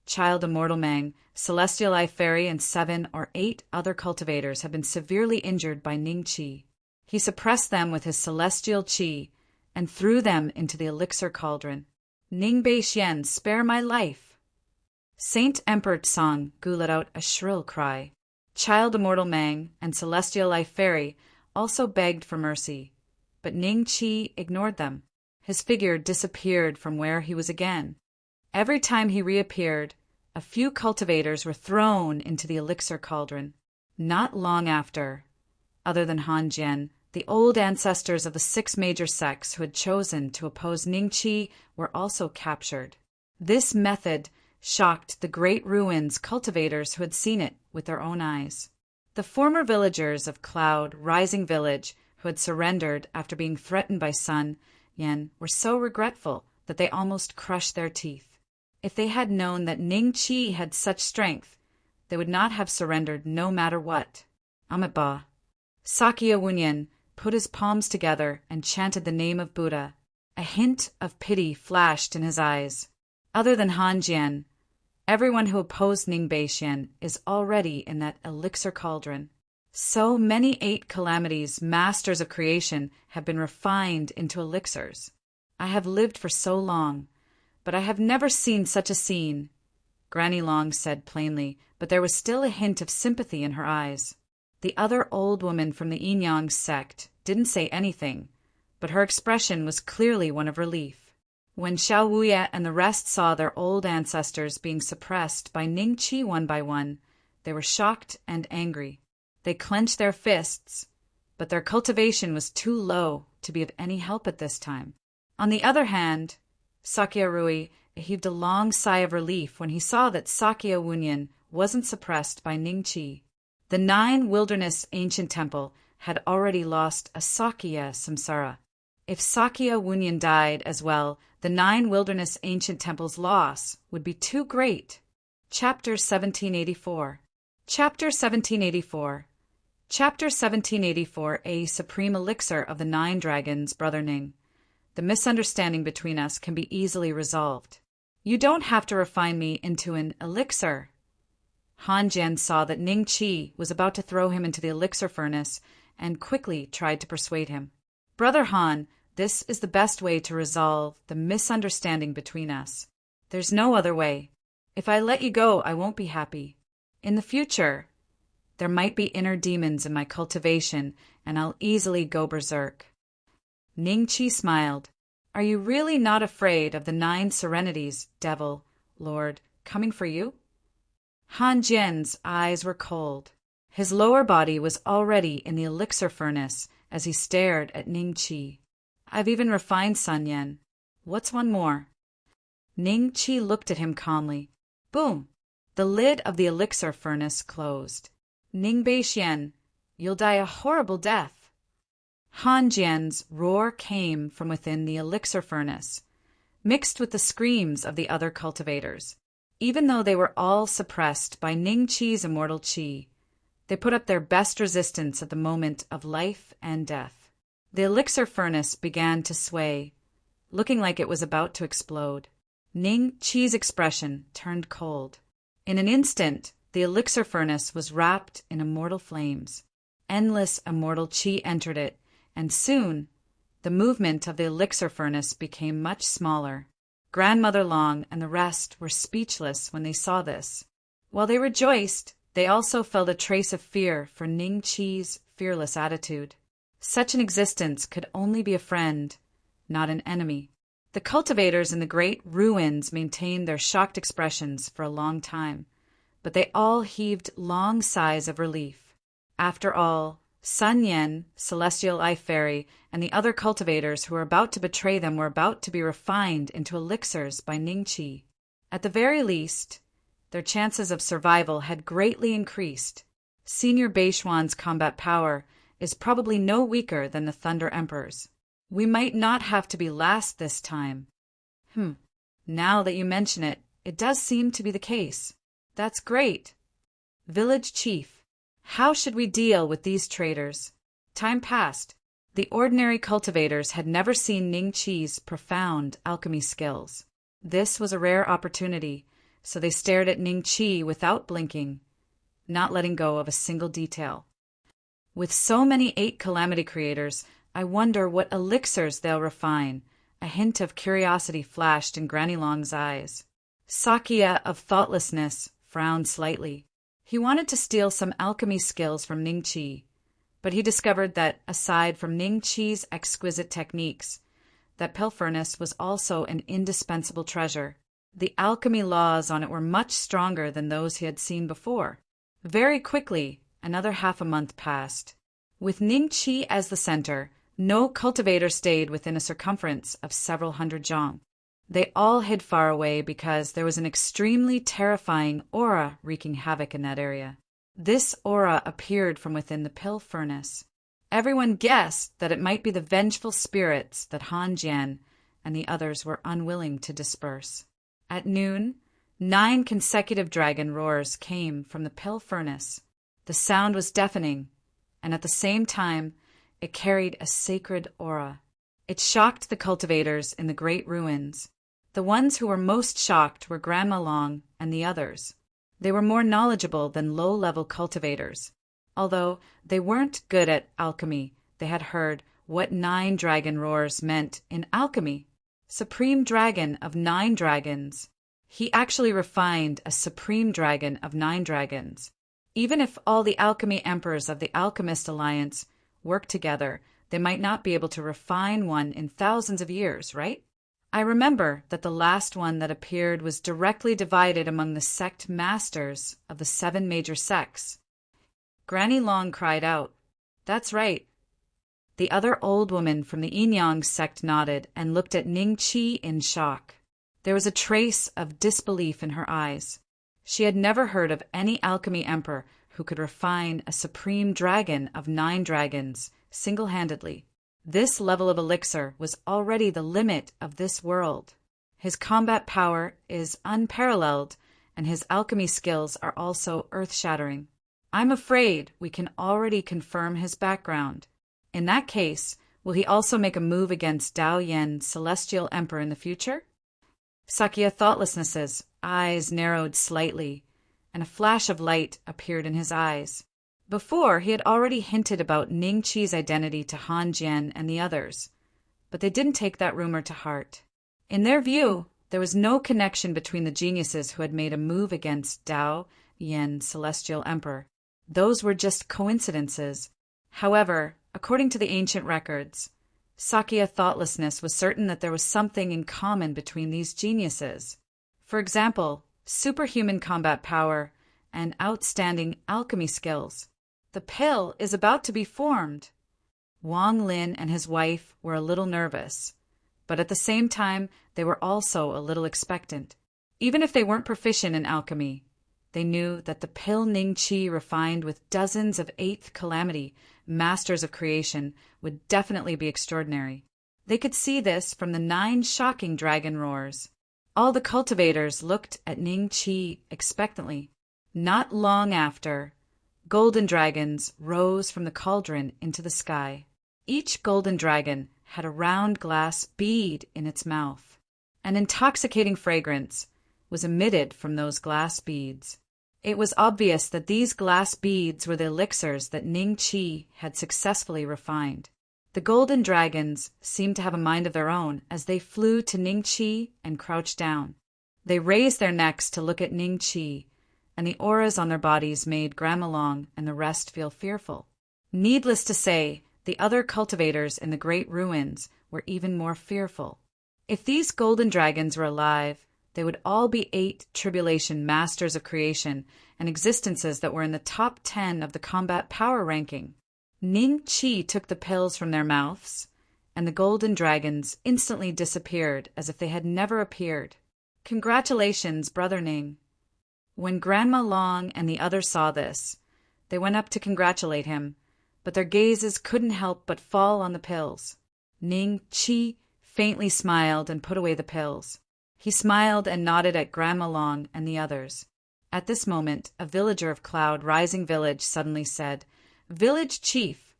A: Child Immortal Mang, Celestial Eye Fairy, and 7 or 8 other cultivators had been severely injured by Ning Qi. He suppressed them with his celestial qi and threw them into the elixir cauldron. Ning Bei Xian, spare my life! Saint Emperor Tsanggu let out a shrill cry. Child Immortal Mang and Celestial Eye Fairy also begged for mercy, but Ning Qi ignored them. His figure disappeared from where he was again. Every time he reappeared, a few cultivators were thrown into the elixir cauldron. Not long after, other than Han Jian, The old ancestors of the 6 major sects who had chosen to oppose Ningqi were also captured. This method shocked the great ruins cultivators who had seen it with their own eyes. The former villagers of Cloud Rising Village who had surrendered after being threatened by Sun Yen were so regretful that they almost crushed their teeth. If they had known that Ningqi had such strength, they would not have surrendered no matter what. Amitabha. Sakya Wunyan put his palms together and chanted the name of Buddha. A hint of pity flashed in his eyes. Other than Han Jian, everyone who opposed Ning Beixian is already in that elixir cauldron. So many 8 calamities, masters of creation, have been refined into elixirs. I have lived for so long, but I have never seen such a scene, Granny Long said plainly, but there was still a hint of sympathy in her eyes. The other old woman from the Yinyang sect didn't say anything, but her expression was clearly one of relief. When Xiao Wuye and the rest saw their old ancestors being suppressed by Ningqi one by one, they were shocked and angry. They clenched their fists, but their cultivation was too low to be of any help at this time. On the other hand, Sakya Rui heaved a long sigh of relief when he saw that Sakya Wunyan wasn't suppressed by Ningqi. The 9 wilderness ancient temple had already lost a Sakya samsara. If Sakya Wunyan died as well, the 9 wilderness ancient temples' loss would be too great. Chapter 1784. Chapter 1784. Chapter 1784. A supreme elixir of the 9 dragons, Brother Ning. The misunderstanding between us can be easily resolved. You don't have to refine me into an elixir. Han Jian saw that Ningqi was about to throw him into the elixir furnace and quickly tried to persuade him. Brother Han, this is the best way to resolve the misunderstanding between us. There's no other way. If I let you go, I won't be happy. In the future, there might be inner demons in my cultivation, and I'll easily go berserk. Ningqi smiled. Are you really not afraid of the 9 serenities, devil, Lord, coming for you? Han Jian's eyes were cold. His lower body was already in the elixir furnace as he stared at Ningqi. I've even refined Sun Yen. What's one more? Ningqi looked at him calmly. Boom! The lid of the elixir furnace closed. Ning Beixian, you'll die a horrible death. Han Jian's roar came from within the elixir furnace, mixed with the screams of the other cultivators. Even though they were all suppressed by Ningqi's immortal qi, they put up their best resistance at the moment of life and death. The elixir furnace began to sway, looking like it was about to explode. Ningqi's expression turned cold. In an instant, the elixir furnace was wrapped in immortal flames. Endless immortal qi entered it, and soon the movement of the elixir furnace became much smaller. Grandmother Long and the rest were speechless when they saw this. While they rejoiced, they also felt a trace of fear for Ningqi's fearless attitude. Such an existence could only be a friend, not an enemy. The cultivators in the great ruins maintained their shocked expressions for a long time, but they all heaved long sighs of relief. After all, Sun Yen, Celestial Eye Fairy, and the other cultivators who were about to betray them were about to be refined into elixirs by Ningqi. At the very least, their chances of survival had greatly increased. Senior Beishuan's combat power is probably no weaker than the Thunder Emperor's. We might not have to be last this time. Now that you mention it, it does seem to be the case. That's great. Village Chief, how should we deal with these traitors? Time passed. The ordinary cultivators had never seen Ningqi's profound alchemy skills. This was a rare opportunity, so they stared at Ningqi without blinking, not letting go of a single detail. With so many 8 calamity creators, I wonder what elixirs they'll refine. A hint of curiosity flashed in Granny Long's eyes. Sakya of thoughtlessness frowned slightly. He wanted to steal some alchemy skills from Ningqi, but he discovered that, aside from Ningqi's exquisite techniques, that pill furnace was also an indispensable treasure. The alchemy laws on it were much stronger than those he had seen before. Very quickly, another half a month passed. With Ningqi as the center, no cultivator stayed within a circumference of several hundred zhang. They all hid far away because there was an extremely terrifying aura wreaking havoc in that area. This aura appeared from within the pill furnace. Everyone guessed that it might be the vengeful spirits that Han Jian and the others were unwilling to disperse. At noon, 9 consecutive dragon roars came from the pill furnace. The sound was deafening, and at the same time, it carried a sacred aura. It shocked the cultivators in the great ruins. The ones who were most shocked were Grandma Long and the others. They were more knowledgeable than low-level cultivators. Although they weren't good at alchemy, they had heard what 9 dragon roars meant in alchemy. Supreme dragon of 9 dragons. He actually refined a supreme dragon of 9 dragons. Even if all the alchemy emperors of the Alchemist Alliance worked together, they might not be able to refine one in thousands of years, right? I remember that the last one that appeared was directly divided among the sect masters of the 7 major sects. Granny Long cried out, "That's right." The other old woman from the Yinyang sect nodded and looked at Ningqi in shock. There was a trace of disbelief in her eyes. She had never heard of any alchemy emperor who could refine a supreme dragon of 9 dragons single-handedly. This level of elixir was already the limit of this world. His combat power is unparalleled, and his alchemy skills are also earth-shattering. I'm afraid we can already confirm his background. In that case, will he also make a move against Dao Yan, Celestial Emperor, in the future? Sakya Thoughtlessness's eyes narrowed slightly, and a flash of light appeared in his eyes. Before, he had already hinted about Ningqi's identity to Han Jian and the others, but they didn't take that rumor to heart. In their view, there was no connection between the geniuses who had made a move against Dao Yan, Celestial Emperor. Those were just coincidences. However, according to the ancient records, Sakya Thoughtlessness was certain that there was something in common between these geniuses. For example, superhuman combat power and outstanding alchemy skills. The pill is about to be formed. Wang Lin and his wife were a little nervous, but at the same time, they were also a little expectant. Even if they weren't proficient in alchemy, they knew that the pill Ningqi refined with dozens of 8th calamity, masters of creation, would definitely be extraordinary. They could see this from the 9 shocking dragon roars. All the cultivators looked at Ningqi expectantly. Not long after, golden dragons rose from the cauldron into the sky. Each golden dragon had a round glass bead in its mouth. An intoxicating fragrance was emitted from those glass beads. It was obvious that these glass beads were the elixirs that Ningqi had successfully refined. The golden dragons seemed to have a mind of their own as they flew to Ningqi and crouched down. They raised their necks to look at Ningqi, and the auras on their bodies made Grandma Long and the rest feel fearful. Needless to say, the other cultivators in the great ruins were even more fearful. If these golden dragons were alive, they would all be 8 tribulation masters of creation and existences that were in the top 10 of the combat power ranking. Ningqi took the pills from their mouths, and the golden dragons instantly disappeared as if they had never appeared. Congratulations, Brother Ning. When Grandma Long and the others saw this, they went up to congratulate him, but their gazes couldn't help but fall on the pills. Ningqi faintly smiled and put away the pills. He smiled and nodded at Grandma Long and the others. At this moment, a villager of Cloud Rising Village suddenly said, "Village Chief,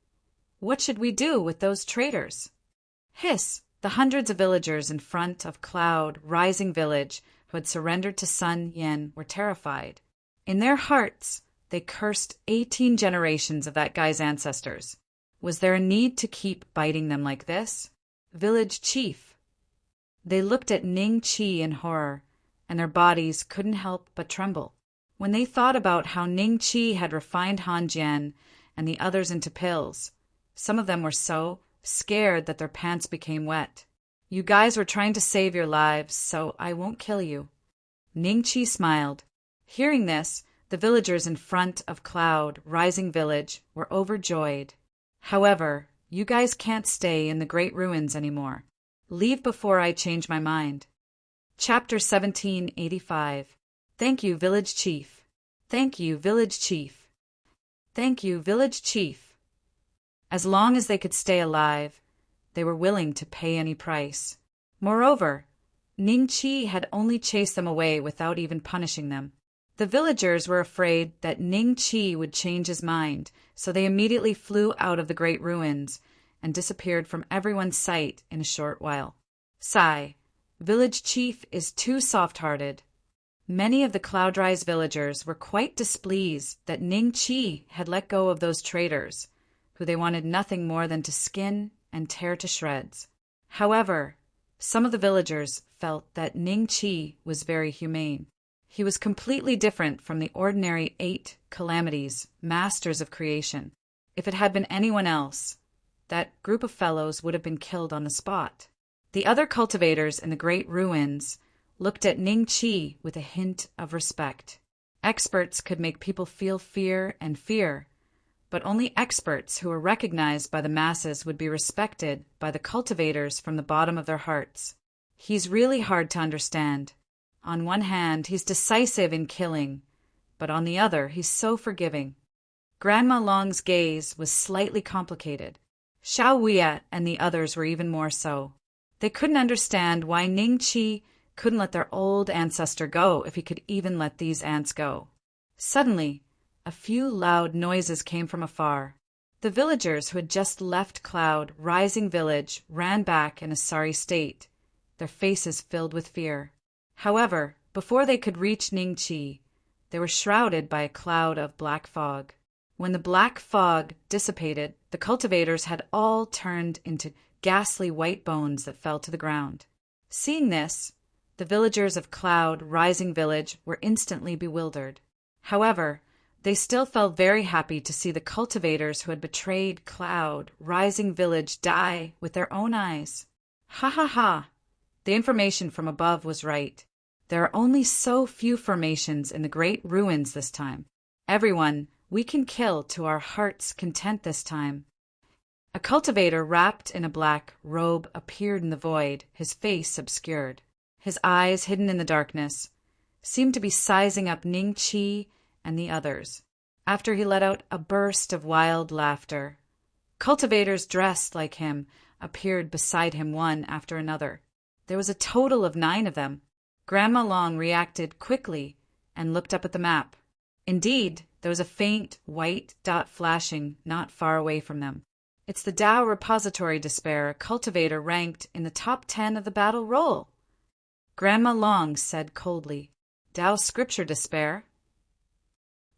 A: what should we do with those traitors?" Hiss! The hundreds of villagers in front of Cloud Rising Village who had surrendered to Sun Yen were terrified. In their hearts, they cursed 18 generations of that guy's ancestors. Was there a need to keep biting them like this? Village Chief. They looked at Ningqi in horror, and their bodies couldn't help but tremble. When they thought about how Ningqi had refined Han Jian and the others into pills, some of them were so scared that their pants became wet. "You guys were trying to save your lives, so I won't kill you." Ningqi smiled. Hearing this, the villagers in front of Cloud Rising Village were overjoyed. However, you guys can't stay in the great ruins anymore. Leave before I change my mind. Chapter 1785. Thank you, Village Chief. Thank you, Village Chief. Thank you, Village Chief. As long as they could stay alive, they were willing to pay any price. Moreover, Ning Chi had only chased them away without even punishing them. The villagers were afraid that Ning Chi would change his mind, so they immediately flew out of the great ruins and disappeared from everyone's sight in a short while. Sigh. Village Chief is too soft-hearted. Many of the Cloud Rise villagers were quite displeased that Ning Chi had let go of those traitors, who they wanted nothing more than to skin and tear to shreds. However, some of the villagers felt that Ning Chi was very humane. He was completely different from the ordinary 8 calamities, masters of creation. If it had been anyone else, that group of fellows would have been killed on the spot. The other cultivators in the great ruins looked at Ning Chi with a hint of respect. Experts could make people feel fear, but only experts who were recognized by the masses would be respected by the cultivators from the bottom of their hearts. He's really hard to understand. On one hand, he's decisive in killing, but on the other, he's so forgiving. Grandma Long's gaze was slightly complicated. Xiao Wei and the others were even more so. They couldn't understand why Ning Chi couldn't let their old ancestor go if he could even let these ants go. Suddenly, a few loud noises came from afar. The villagers who had just left Cloud Rising Village ran back in a sorry state, their faces filled with fear. However, before they could reach Ning Chi, they were shrouded by a cloud of black fog. When the black fog dissipated, the cultivators had all turned into ghastly white bones that fell to the ground. Seeing this, the villagers of Cloud Rising Village were instantly bewildered. However, they still felt very happy to see the cultivators who had betrayed Cloud Rising Village die with their own eyes. Ha ha ha! The information from above was right. There are only so few formations in the great ruins this time. Everyone we can kill to our heart's content this time. A cultivator wrapped in a black robe appeared in the void, his face obscured. His eyes, hidden in the darkness, seemed to be sizing up Ning Chi and the others. After he let out a burst of wild laughter, cultivators dressed like him appeared beside him one after another. There was a total of 9 of them. Grandma Long reacted quickly and looked up at the map. Indeed, there was a faint white dot flashing not far away from them. It's the Tao Repository Despair, a cultivator ranked in the top 10 of the battle roll. Grandma Long said coldly, Tao Scripture Despair.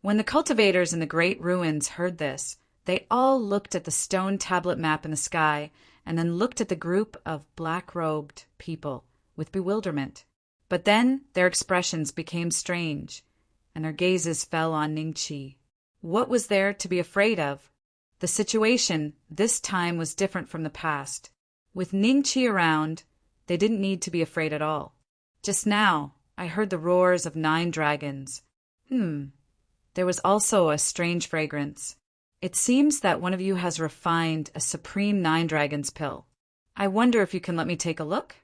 A: When the cultivators in the great ruins heard this, they all looked at the stone tablet map in the sky and then looked at the group of black-robed people with bewilderment. But then their expressions became strange, and their gazes fell on Ning Chi. What was there to be afraid of? The situation this time was different from the past. With Ning Chi around, they didn't need to be afraid at all. Just now, I heard the roars of 9 dragons. There was also a strange fragrance. It seems that one of you has refined a supreme 9 dragons pill. I wonder if you can let me take a look?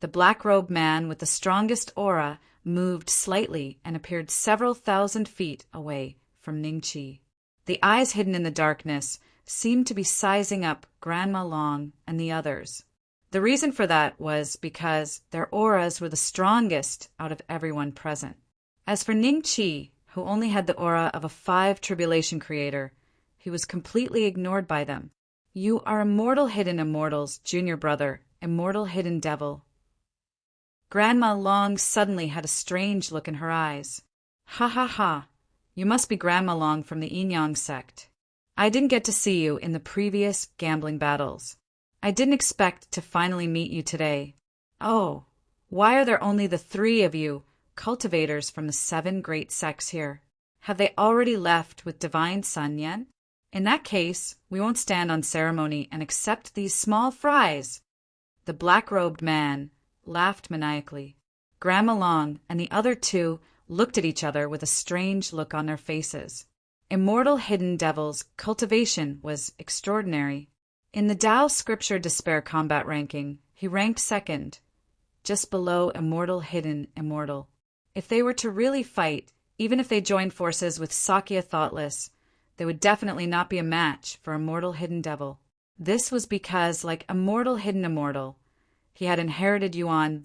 A: The black-robed man with the strongest aura moved slightly and appeared several thousand feet away from Ning Chi. The eyes hidden in the darkness seemed to be sizing up Grandma Long and the others. The reason for that was because their auras were the strongest out of everyone present. As for Ning Chi, who only had the aura of a 5 tribulation creator, he was completely ignored by them. You are immortal hidden immortals, junior brother, immortal hidden devil. Grandma Long suddenly had a strange look in her eyes. Ha ha ha, you must be Grandma Long from the Yin-Yang sect. I didn't get to see you in the previous gambling battles. I didn't expect to finally meet you today. Oh, why are there only the 3 of you, cultivators from the 7 great sects here? Have they already left with Divine Sun Yen? In that case, we won't stand on ceremony and accept these small fries. The black-robed man laughed maniacally. Grandma Long and the other 2 looked at each other with a strange look on their faces. Immortal hidden devil's cultivation was extraordinary. In the Tao Scripture Despair Combat ranking, he ranked second, just below Immortal Hidden Immortal. If they were to really fight, even if they joined forces with Sakya Thoughtless, they would definitely not be a match for Immortal Hidden Devil. This was because, like Immortal Hidden Immortal, he had inherited Yuan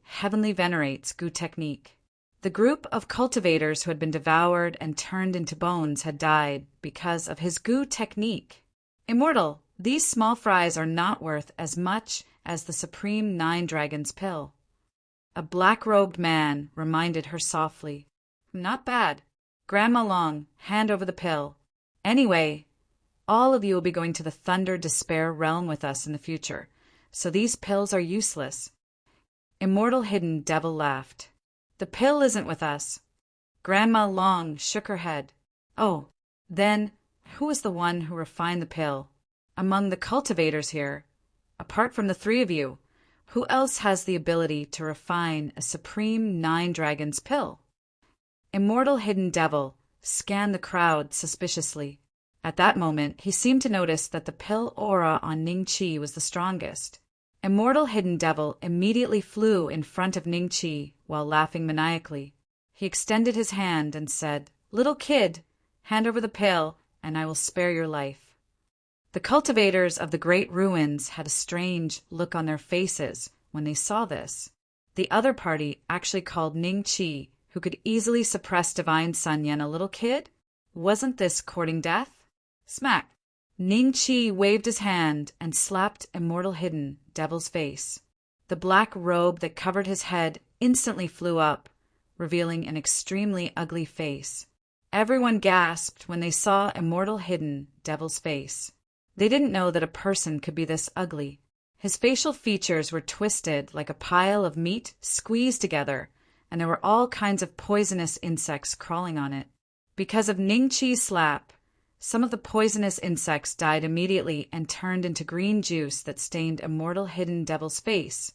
A: Heavenly Venerate's Gu technique. The group of cultivators who had been devoured and turned into bones had died because of his Gu technique. Immortal, these small fries are not worth as much as the Supreme Nine Dragons pill. A black-robed man reminded her softly. Not bad. Grandma Long, hand over the pill. Anyway, all of you will be going to the Thunder Despair realm with us in the future, so these pills are useless. Immortal Hidden Devil laughed. The pill isn't with us. Grandma Long shook her head. Oh, then, who is the one who refined the pill? Among the cultivators here, apart from the three of you, who else has the ability to refine a Supreme Nine Dragons pill? Immortal Hidden Devil scanned the crowd suspiciously. At that moment, he seemed to notice that the pill aura on Ning Qi was the strongest. Immortal Hidden Devil immediately flew in front of Ning Qi while laughing maniacally. He extended his hand and said, "Little kid, hand over the pill, and I will spare your life." The cultivators of the great ruins had a strange look on their faces when they saw this. The other party actually called Ning Qi, who could easily suppress Divine Sun Yen, a little kid? Wasn't this courting death? Smack! Ning Qi waved his hand and slapped Immortal Hidden Devil's face. The black robe that covered his head instantly flew up, revealing an extremely ugly face. Everyone gasped when they saw Immortal Hidden Devil's face. They didn't know that a person could be this ugly. His facial features were twisted like a pile of meat squeezed together, and there were all kinds of poisonous insects crawling on it. Because of Ning Qi's slap, some of the poisonous insects died immediately and turned into green juice that stained Immortal Hidden Devil's face,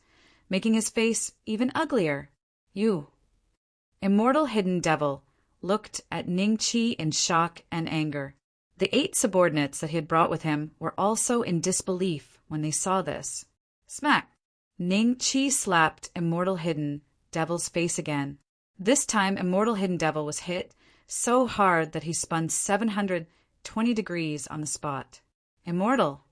A: making his face even uglier. You. Immortal Hidden Devil looked at Ning Qi in shock and anger. The 8 subordinates that he had brought with him were also in disbelief when they saw this. Smack! Ning Qi slapped Immortal Hidden Devil's face again. This time Immortal Hidden Devil was hit so hard that he spun 720 degrees on the spot. Immortal!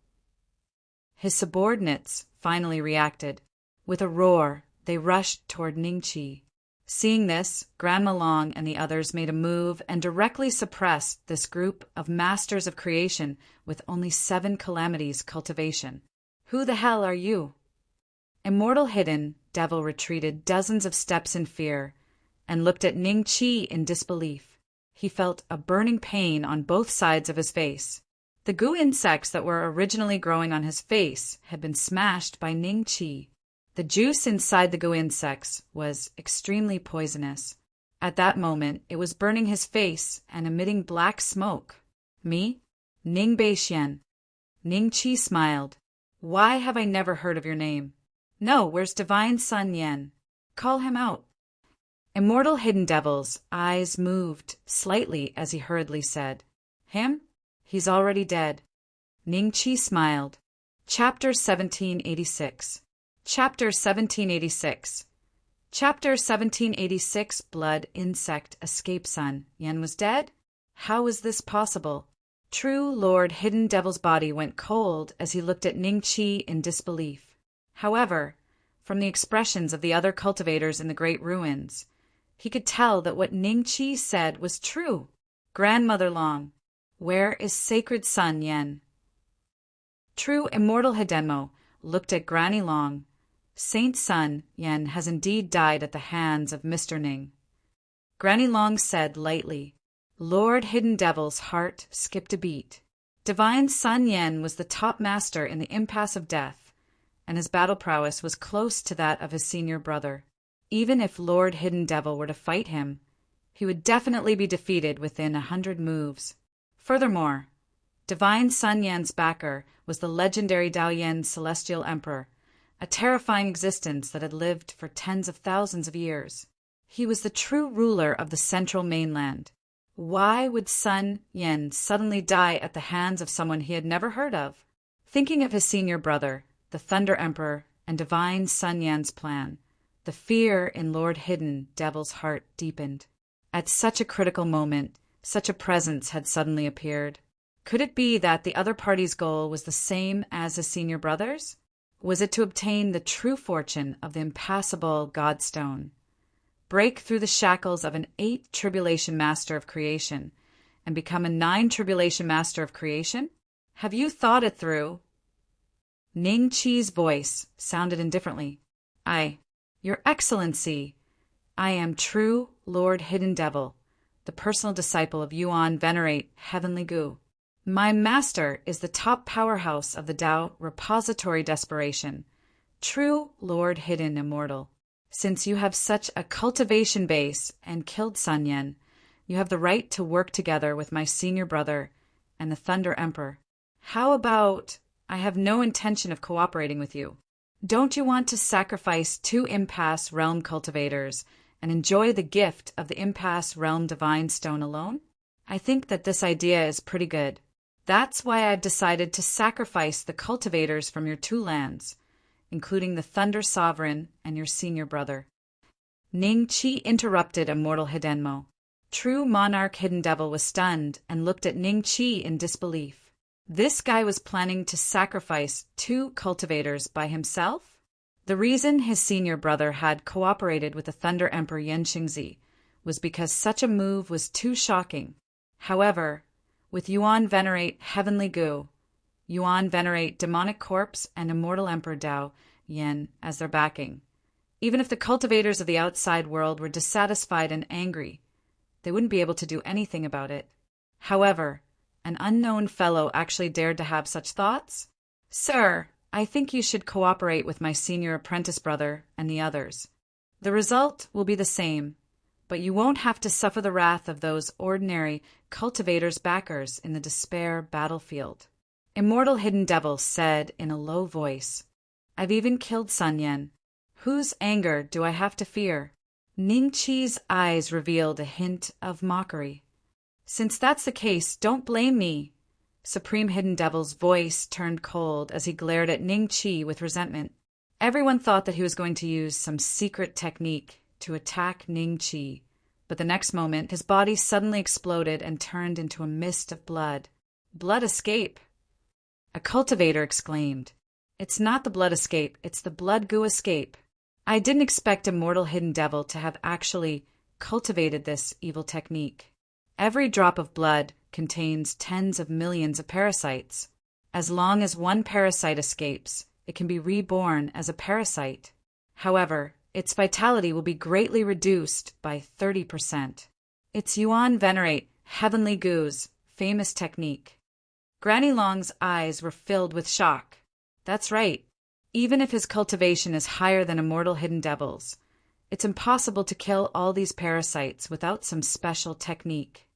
A: His subordinates finally reacted. With a roar, they rushed toward Ning Qi. Seeing this, Grandma Long and the others made a move and directly suppressed this group of masters of creation with only 7 calamities cultivation. Who the hell are you? Immortal Hidden Devil retreated dozens of steps in fear and looked at Ning Qi in disbelief. He felt a burning pain on both sides of his face. The goo insects that were originally growing on his face had been smashed by Ning Qi. The juice inside the goo insects was extremely poisonous. At that moment, it was burning his face and emitting black smoke. Me? Ning Beixian. Ning Qi smiled. Why have I never heard of your name? No, where's Divine Sun Yen? Call him out. Immortal Hidden Devil's eyes moved slightly as he hurriedly said, Him? He's already dead. Ning Qi smiled. Chapter 1786. Chapter 1786. Chapter 1786. Blood Insect Escape Sun Yen was dead? How is this possible? True Lord Hidden Devil's body went cold as he looked at Ning Qi in disbelief. However, from the expressions of the other cultivators in the great ruins, he could tell that what Ning Qi said was true. Grandmother Long, where is Sacred Sun Yen? True Immortal Hidenmo looked at Granny Long. Saint Sun Yen has indeed died at the hands of Mr. Ning. Granny Long said lightly. Lord Hidden Devil's heart skipped a beat. Divine Sun Yen was the top master in the impasse of death, and his battle prowess was close to that of his senior brother. Even if Lord Hidden Devil were to fight him, he would definitely be defeated within 100 moves. Furthermore, Divine Sun Yan's backer was the legendary Daoyan Celestial Emperor, a terrifying existence that had lived for tens of thousands of years. He was the true ruler of the central mainland. Why would Sun Yen suddenly die at the hands of someone he had never heard of? Thinking of his senior brother, the Thunder Emperor, and divine Sun Yan's plan, the fear in Lord Hidden Devil's heart deepened. At such a critical moment, such a presence had suddenly appeared. Could it be that the other party's goal was the same as his senior brother's? Was it to obtain the true fortune of the impassable Godstone, break through the shackles of an 8 tribulation master of creation, and become a 9 tribulation master of creation? Have you thought it through? Ning Chi's voice sounded indifferently. Your Excellency, I am true Lord Hidden Devil, the personal disciple of Yuan Venerate Heavenly Gu. My master is the top powerhouse of the Tao Repository Desperation, true Lord Hidden Immortal. Since you have such a cultivation base and killed Sun Yen, you have the right to work together with my senior brother and the Thunder Emperor. How about I have no intention of cooperating with you? Don't you want to sacrifice 2 Impasse Realm cultivators and enjoy the gift of the Impasse Realm Divine Stone alone? I think that this idea is pretty good. That's why I've decided to sacrifice the cultivators from your 2 lands, including the Thunder Sovereign and your senior brother. Ning Chi interrupted Immortal Hidenmo. True Monarch Hidden Devil was stunned and looked at Ning Chi in disbelief. This guy was planning to sacrifice 2 cultivators by himself? The reason his senior brother had cooperated with the Thunder Emperor Yen Xingzi was because such a move was too shocking. However, with Yuan Venerate Heavenly Gu, Yuan Venerate Demonic Corpse, and Immortal Emperor Dao Yen as their backing, even if the cultivators of the outside world were dissatisfied and angry, they wouldn't be able to do anything about it. However, an unknown fellow actually dared to have such thoughts? Sir, I think you should cooperate with my senior apprentice brother and the others. The result will be the same, but you won't have to suffer the wrath of those ordinary cultivators' backers in the despair battlefield. Immortal Hidden Devil said in a low voice, I've even killed Sun Yen. Whose anger do I have to fear? Ning Chi's eyes revealed a hint of mockery. Since that's the case, don't blame me. Supreme Hidden Devil's voice turned cold as he glared at Ning Chi with resentment. Everyone thought that he was going to use some secret technique to attack Ning Chi, but the next moment his body suddenly exploded and turned into a mist of blood. Blood escape! A cultivator exclaimed. It's not the blood escape, it's the blood goo escape. I didn't expect Immortal Hidden Devil to have actually cultivated this evil technique. Every drop of blood contains tens of millions of parasites. As long as one parasite escapes, it can be reborn as a parasite. However, its vitality will be greatly reduced by 30%. It's Yuan Venerate Heavenly Gu's famous technique. Granny Long's eyes were filled with shock. That's right. Even if his cultivation is higher than Immortal Hidden Devil's, it's impossible to kill all these parasites without some special technique.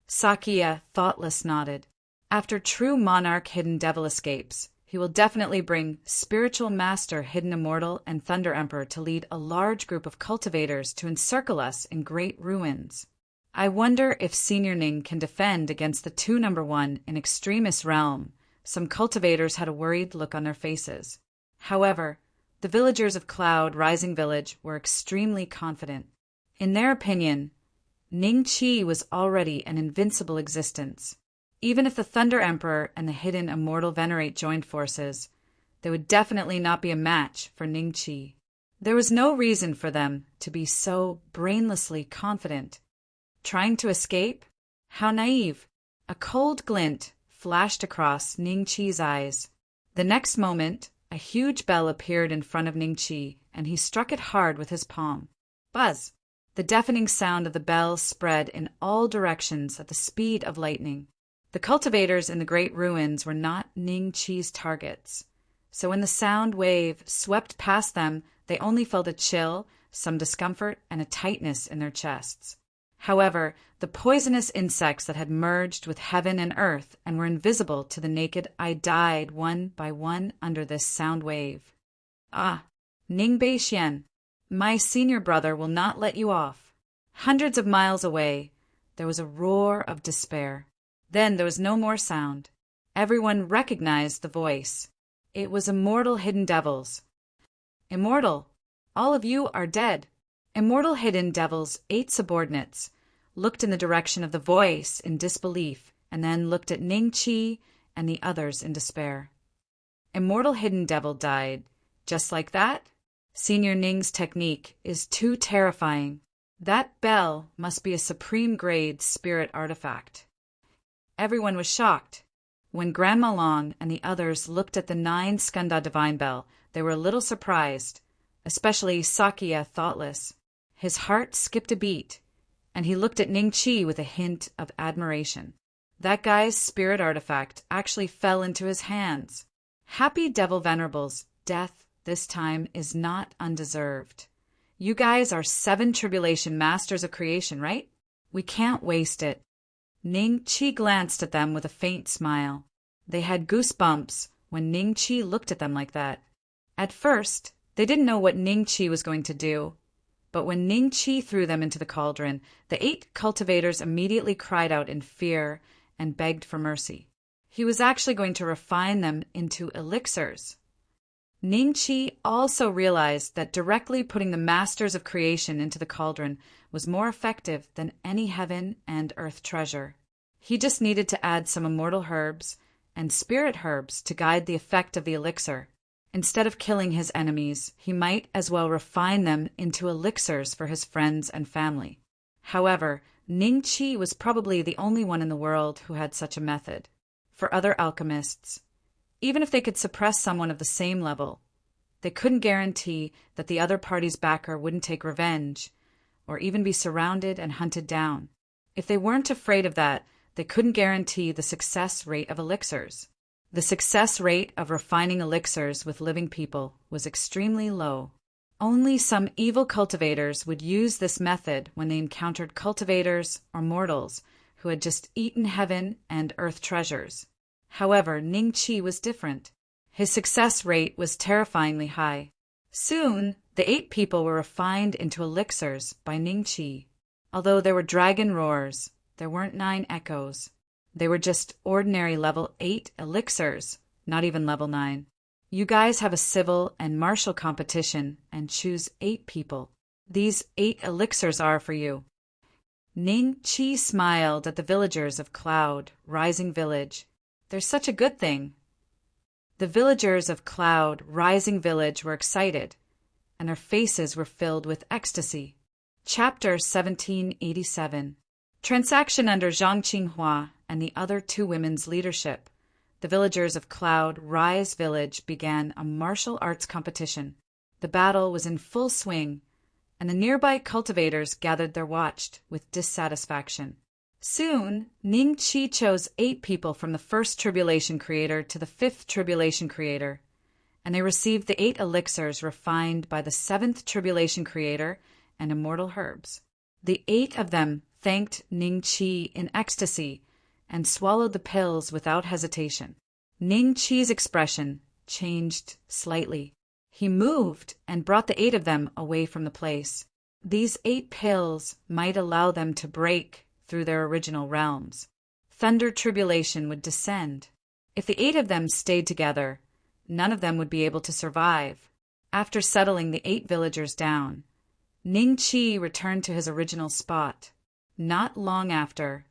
A: Sakia, thoughtless, nodded. After true Monarch Hidden Devil escapes, he will definitely bring Spiritual Master Hidden Immortal and Thunder Emperor to lead a large group of cultivators to encircle us in great ruins. I wonder if Senior Ning can defend against the 2 number 1 in Extremis Realm. Some cultivators had a worried look on their faces. However, the villagers of Cloud Rising Village were extremely confident. In their opinion, Ning Chi was already an invincible existence. Even if the Thunder Emperor and the Hidden Immortal Venerate joined forces, they would definitely not be a match for Ning Chi. There was no reason for them to be so brainlessly confident. Trying to escape? How naive! A cold glint flashed across Ning Chi's eyes. The next moment, a huge bell appeared in front of Ning Chi, and he struck it hard with his palm. Buzz! The deafening sound of the bell spread in all directions at the speed of lightning. The cultivators in the great ruins were not Ning Chi's targets, so when the sound wave swept past them, they only felt a chill, some discomfort, and a tightness in their chests. However, the poisonous insects that had merged with heaven and earth and were invisible to the naked eye died one by one under this sound wave. Ah, Ning Beixian, my senior brother will not let you off. Hundreds of miles away, there was a roar of despair. Then there was no more sound. Everyone recognized the voice. It was Immortal Hidden Devils. Immortal, all of you are dead. Immortal Hidden Devils' 8 subordinates looked in the direction of the voice in disbelief and then looked at Ning Chi and the others in despair. Immortal Hidden Devil died. Just like that? Senior Ning's technique is too terrifying. That bell must be a supreme-grade spirit artifact. Everyone was shocked. When Grandma Long and the others looked at the 9 Skanda Divine Bell, they were a little surprised, especially Sakya Thoughtless. His heart skipped a beat, and he looked at Ning Chi with a hint of admiration. That guy's spirit artifact actually fell into his hands. Happy Devil Venerables, death this time is not undeserved. You guys are 7 tribulation masters of creation, right? We can't waste it. Ning Chi glanced at them with a faint smile. They had goosebumps when Ning Chi looked at them like that. At first, they didn't know what Ning Chi was going to do, but when Ning Chi threw them into the cauldron, the 8 cultivators immediately cried out in fear and begged for mercy. He was actually going to refine them into elixirs. Ning Chi also realized that directly putting the masters of creation into the cauldron was more effective than any heaven and earth treasure. He just needed to add some immortal herbs and spirit herbs to guide the effect of the elixir. Instead of killing his enemies, he might as well refine them into elixirs for his friends and family. However, Ning Chi was probably the only one in the world who had such a method. For other alchemists, even if they could suppress someone of the same level, they couldn't guarantee that the other party's backer wouldn't take revenge, or even be surrounded and hunted down. If they weren't afraid of that, they couldn't guarantee the success rate of elixirs. The success rate of refining elixirs with living people was extremely low. Only some evil cultivators would use this method when they encountered cultivators or mortals who had just eaten heaven and earth treasures. However, Ning Chi was different. His success rate was terrifyingly high. Soon, the 8 people were refined into elixirs by Ning Chi. Although there were dragon roars, there weren't 9 echoes. They were just ordinary level 8 elixirs, not even level 9. You guys have a civil and martial competition and choose 8 people. These 8 elixirs are for you. Ning Chi smiled at the villagers of Cloud, Rising Village. There's such a good thing. The villagers of Cloud, Rising Village were excited, and their faces were filled with ecstasy. Chapter 1787. Transaction under Zhang Qinghua and the other 2 women's leadership. The villagers of Cloud Rise Village began a martial arts competition. The battle was in full swing, and the nearby cultivators gathered there watched with dissatisfaction. Soon, Ning Chi chose 8 people from the 1st Tribulation Creator to the 5th Tribulation Creator, and they received the 8 elixirs refined by the 7th Tribulation Creator and immortal herbs. The 8 of them thanked Ning Chi in ecstasy and swallowed the pills without hesitation. Ning Chi's expression changed slightly. He moved and brought the 8 of them away from the place. These 8 pills might allow them to break through their original realms. Thunder tribulation would descend. If the 8 of them stayed together, none of them would be able to survive. After settling the 8 villagers down, Ning Chi returned to his original spot. Not long after,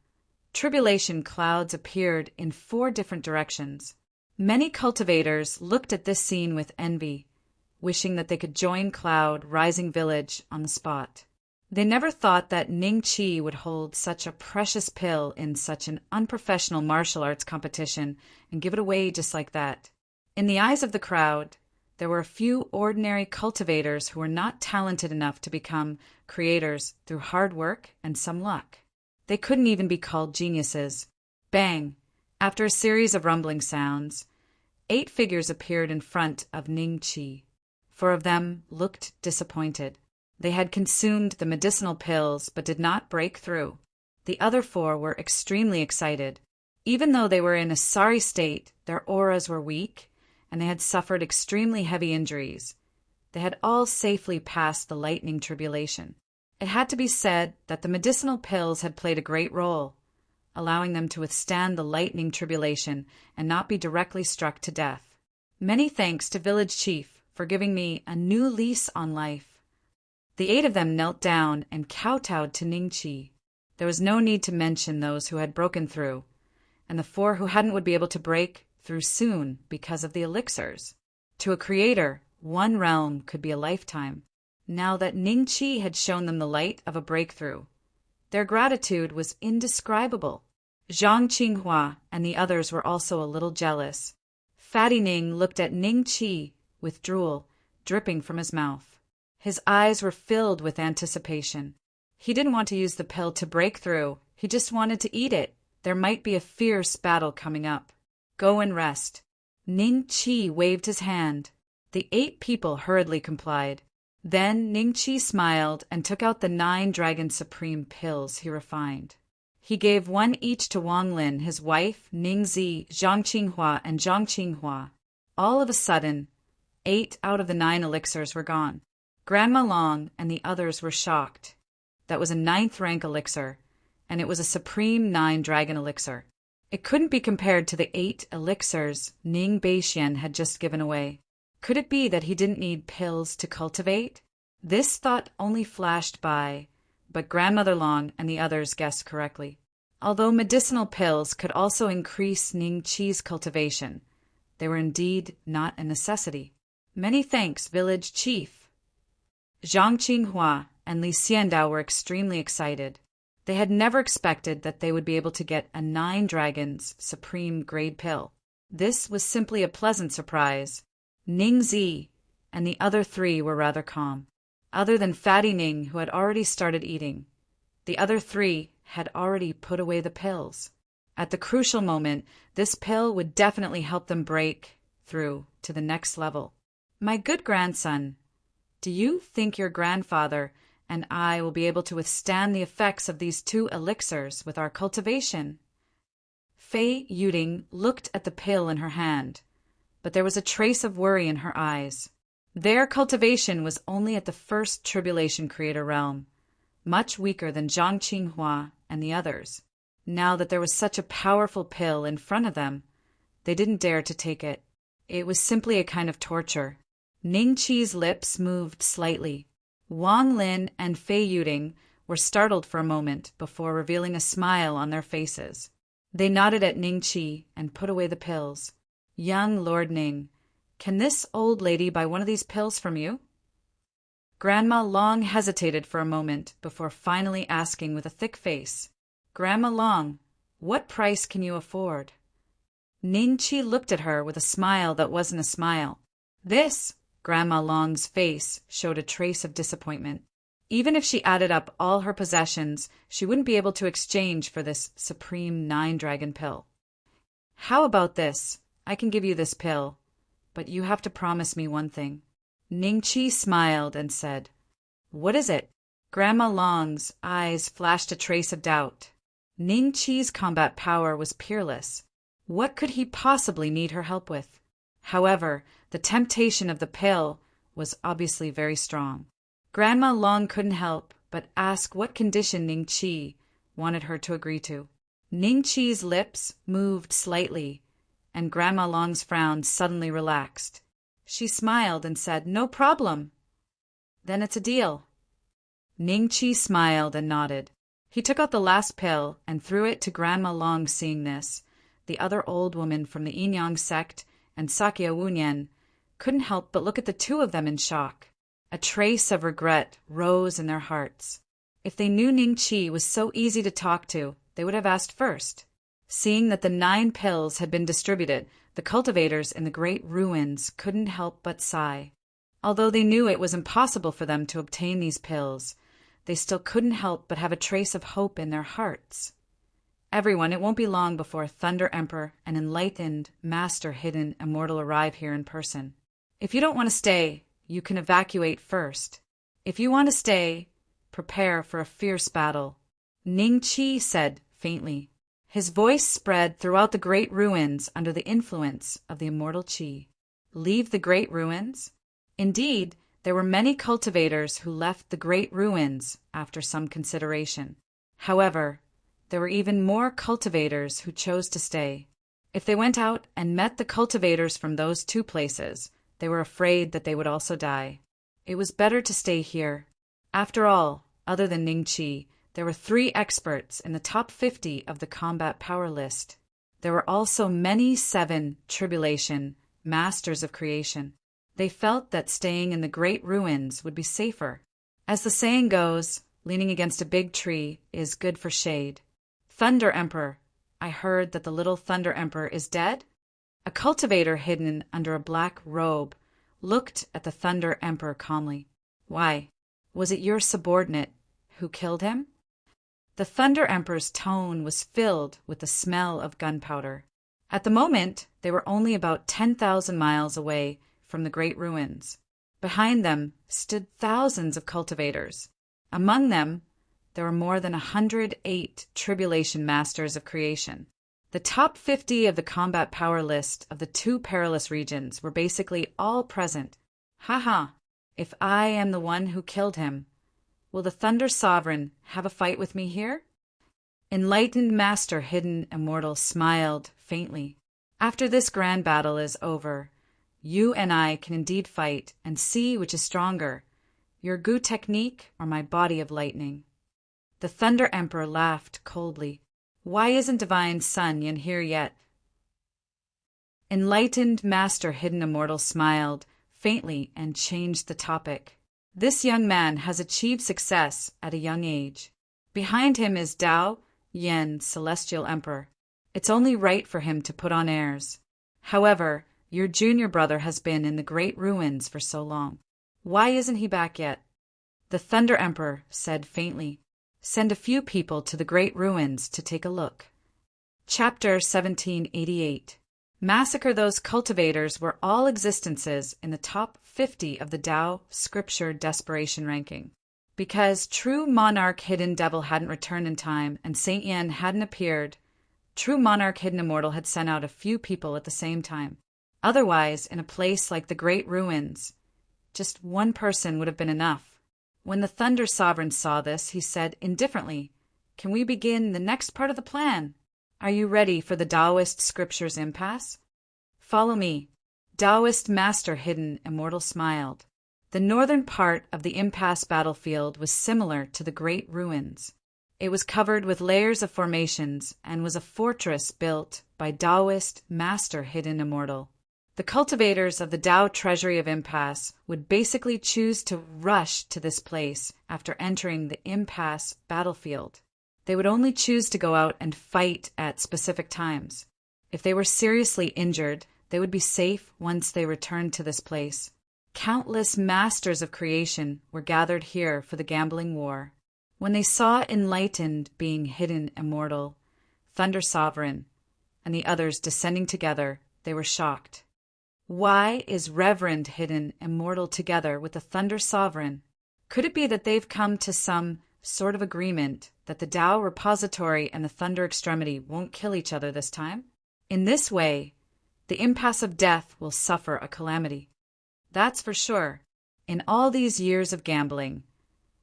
A: tribulation clouds appeared in 4 different directions. Many cultivators looked at this scene with envy, wishing that they could join Cloud Rising Village on the spot. They never thought that Ning Chi would hold such a precious pill in such an unprofessional martial arts competition and give it away just like that. In the eyes of the crowd, there were a few ordinary cultivators who were not talented enough to become creators through hard work and some luck. They couldn't even be called geniuses. Bang! After a series of rumbling sounds, 8 figures appeared in front of Ning Chi. 4 of them looked disappointed. They had consumed the medicinal pills but did not break through. The other 4 were extremely excited. Even though they were in a sorry state, their auras were weak, and they had suffered extremely heavy injuries. They had all safely passed the lightning tribulation. It had to be said that the medicinal pills had played a great role, allowing them to withstand the lightning tribulation and not be directly struck to death. Many thanks to village chief for giving me a new lease on life. The 8 of them knelt down and kowtowed to Ningqi. There was no need to mention those who had broken through, and the 4 who hadn't would be able to break through soon because of the elixirs. To a creator, one realm could be a lifetime. Now that Ningqi had shown them the light of a breakthrough, their gratitude was indescribable. Zhang Qinghua and the others were also a little jealous. Fatty Ning looked at Ningqi with drool dripping from his mouth. His eyes were filled with anticipation. He didn't want to use the pill to break through. He just wanted to eat it. There might be a fierce battle coming up. Go and rest. Ningqi waved his hand. The 8 people hurriedly complied. Then Ningqi smiled and took out the 9 Dragon Supreme pills he refined. He gave 1 each to Wang Lin, his wife, Ningzi, Zhang Qinghua, and Zhang Qinghua. All of a sudden, 8 out of the 9 elixirs were gone. Grandma Long and the others were shocked. That was a 9th rank elixir, and it was a Supreme 9 Dragon elixir. It couldn't be compared to the 8 elixirs Ning Beixian had just given away. Could it be that he didn't need pills to cultivate? This thought only flashed by, but Grandmother Long and the others guessed correctly. Although medicinal pills could also increase Ningqi's cultivation, they were indeed not a necessity. Many thanks, village chief. Zhang Qinghua and Li Xiandao were extremely excited. They had never expected that they would be able to get a 9 Dragons Supreme grade pill. This was simply a pleasant surprise. Ningzi and the other 3 were rather calm. Other than Fatty Ning, who had already started eating, the other 3 had already put away the pills. At the crucial moment, this pill would definitely help them break through to the next level. My good grandson, do you think your grandfather and I will be able to withstand the effects of these 2 elixirs with our cultivation? Fei Yuding looked at the pill in her hand, but there was a trace of worry in her eyes. Their cultivation was only at the first tribulation creator realm, much weaker than Zhang Qinghua and the others. Now that there was such a powerful pill in front of them, they didn't dare to take it. It was simply a kind of torture. Ningqi's lips moved slightly. Wang Lin and Fei Yuding were startled for a moment before revealing a smile on their faces. They nodded at Ningqi and put away the pills. Young Lord Ning, can this old lady buy one of these pills from you? Grandma Long hesitated for a moment before finally asking with a thick face, Grandma Long, what price can you afford? Ningqi looked at her with a smile that wasn't a smile. This, Grandma Long's face showed a trace of disappointment. Even if she added up all her possessions, she wouldn't be able to exchange for this Supreme 9 Dragon pill. How about this? I can give you this pill, but you have to promise me one thing. Ningqi smiled and said, What is it? Grandma Long's eyes flashed a trace of doubt. Ningqi's combat power was peerless. What could he possibly need her help with? However, the temptation of the pill was obviously very strong. Grandma Long couldn't help but ask what condition Ningqi wanted her to agree to. Ningqi's lips moved slightly, and Grandma Long's frown suddenly relaxed. She smiled and said, No problem. Then it's a deal. Ningqi smiled and nodded. He took out the last pill and threw it to Grandma Long. Seeing this, the other old woman from the Yin-Yang sect and Sakya Wunyan couldn't help but look at the 2 of them in shock. A trace of regret rose in their hearts. If they knew Ningqi was so easy to talk to, they would have asked first. Seeing that the 9 pills had been distributed, the cultivators in the great ruins couldn't help but sigh. Although they knew it was impossible for them to obtain these pills, they still couldn't help but have a trace of hope in their hearts. Everyone, it won't be long before Thunder Emperor and enlightened Master Hidden Immortal arrive here in person. If you don't want to stay, you can evacuate first. If you want to stay, prepare for a fierce battle. Ningqi said faintly. His voice spread throughout the great ruins under the influence of the immortal qi. Leave the great ruins? Indeed, There were many cultivators who left the great ruins after some consideration. However, there were even more cultivators who chose to stay. If they went out and met the cultivators from those two places, they were afraid that they would also die. It was better to stay here. After all, other than Ningqi, there were 3 experts in the top 50 of the combat power list. There were also many 7 tribulation masters of creation. They felt that staying in the great ruins would be safer. As the saying goes, leaning against a big tree is good for shade. Thunder Emperor, I heard that the little Thunder Emperor is dead? A cultivator hidden under a black robe looked at the Thunder Emperor calmly. Why, was it your subordinate who killed him? The Thunder Emperor's tone was filled with the smell of gunpowder. At the moment, they were only about 10,000 miles away from the great ruins. Behind them stood thousands of cultivators. Among them, there were more than 108 tribulation masters of creation. The top 50 of the combat power list of the 2 perilous regions were basically all present. Haha, if I am the one who killed him, will the Thunder Sovereign have a fight with me here? Enlightened Master Hidden Immortal smiled faintly. After this grand battle is over, you and I can indeed fight and see which is stronger, your Gu technique or my body of lightning. The Thunder Emperor laughed coldly. Why isn't Divine Sun Yin here yet? Enlightened Master Hidden Immortal smiled faintly and changed the topic. This young man has achieved success at a young age. Behind him is Dao Yen, Celestial Emperor. It's only right for him to put on airs. However, your junior brother has been in the great ruins for so long. Why isn't he back yet? The Thunder Emperor said faintly. Send a few people to the great ruins to take a look. Chapter 1788. Massacre those cultivators were all existences in the top 50 of the Tao Scripture Desperation ranking. Because true Monarch Hidden Devil hadn't returned in time and Saint Yen hadn't appeared, true Monarch Hidden Immortal had sent out a few people at the same time. Otherwise, in a place like the Great Ruins, just one person would have been enough. When the Thunder Sovereign saw this, he said indifferently, Can we begin the next part of the plan? Are you ready for the Taoist Scriptures impasse? Follow me. Taoist Master Hidden Immortal smiled. The northern part of the impasse battlefield was similar to the Great Ruins. It was covered with layers of formations and was a fortress built by Taoist Master Hidden Immortal. The cultivators of the Tao Treasury of Impasse would basically choose to rush to this place after entering the impasse battlefield. They would only choose to go out and fight at specific times. If they were seriously injured, they would be safe once they returned to this place. Countless masters of creation were gathered here for the gambling war. When they saw Enlightened being Hidden Immortal, Thunder Sovereign, and the others descending together, they were shocked. Why is Reverend Hidden Immortal together with the Thunder Sovereign? Could it be that they've come to some sort of agreement that the Tao Repository and the Thunder Extremity won't kill each other this time? In this way, the impasse of death will suffer a calamity. That's for sure. In all these years of gambling,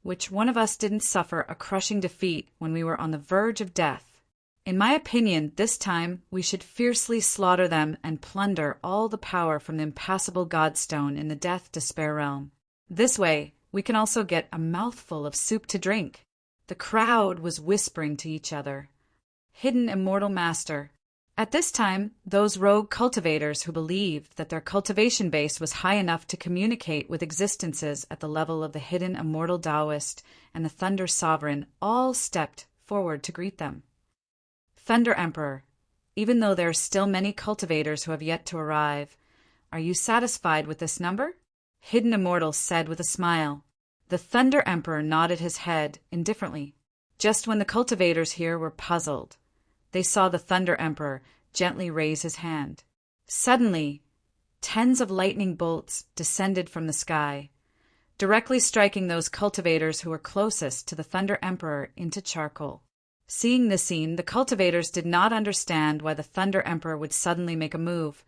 A: which one of us didn't suffer a crushing defeat when we were on the verge of death? In my opinion, this time we should fiercely slaughter them and plunder all the power from the impassable Godstone in the Death Despair realm. This way, we can also get a mouthful of soup to drink. The crowd was whispering to each other. Hidden Immortal Master. At this time, those rogue cultivators who believed that their cultivation base was high enough to communicate with existences at the level of the Hidden Immortal Taoist and the Thunder Sovereign all stepped forward to greet them. Thunder Emperor, even though there are still many cultivators who have yet to arrive, are you satisfied with this number? Hidden Immortal said with a smile. The Thunder Emperor nodded his head indifferently. Just when the cultivators here were puzzled, they saw the Thunder Emperor gently raise his hand. Suddenly, tens of lightning bolts descended from the sky, directly striking those cultivators who were closest to the Thunder Emperor into charcoal. Seeing this scene, the cultivators did not understand why the Thunder Emperor would suddenly make a move,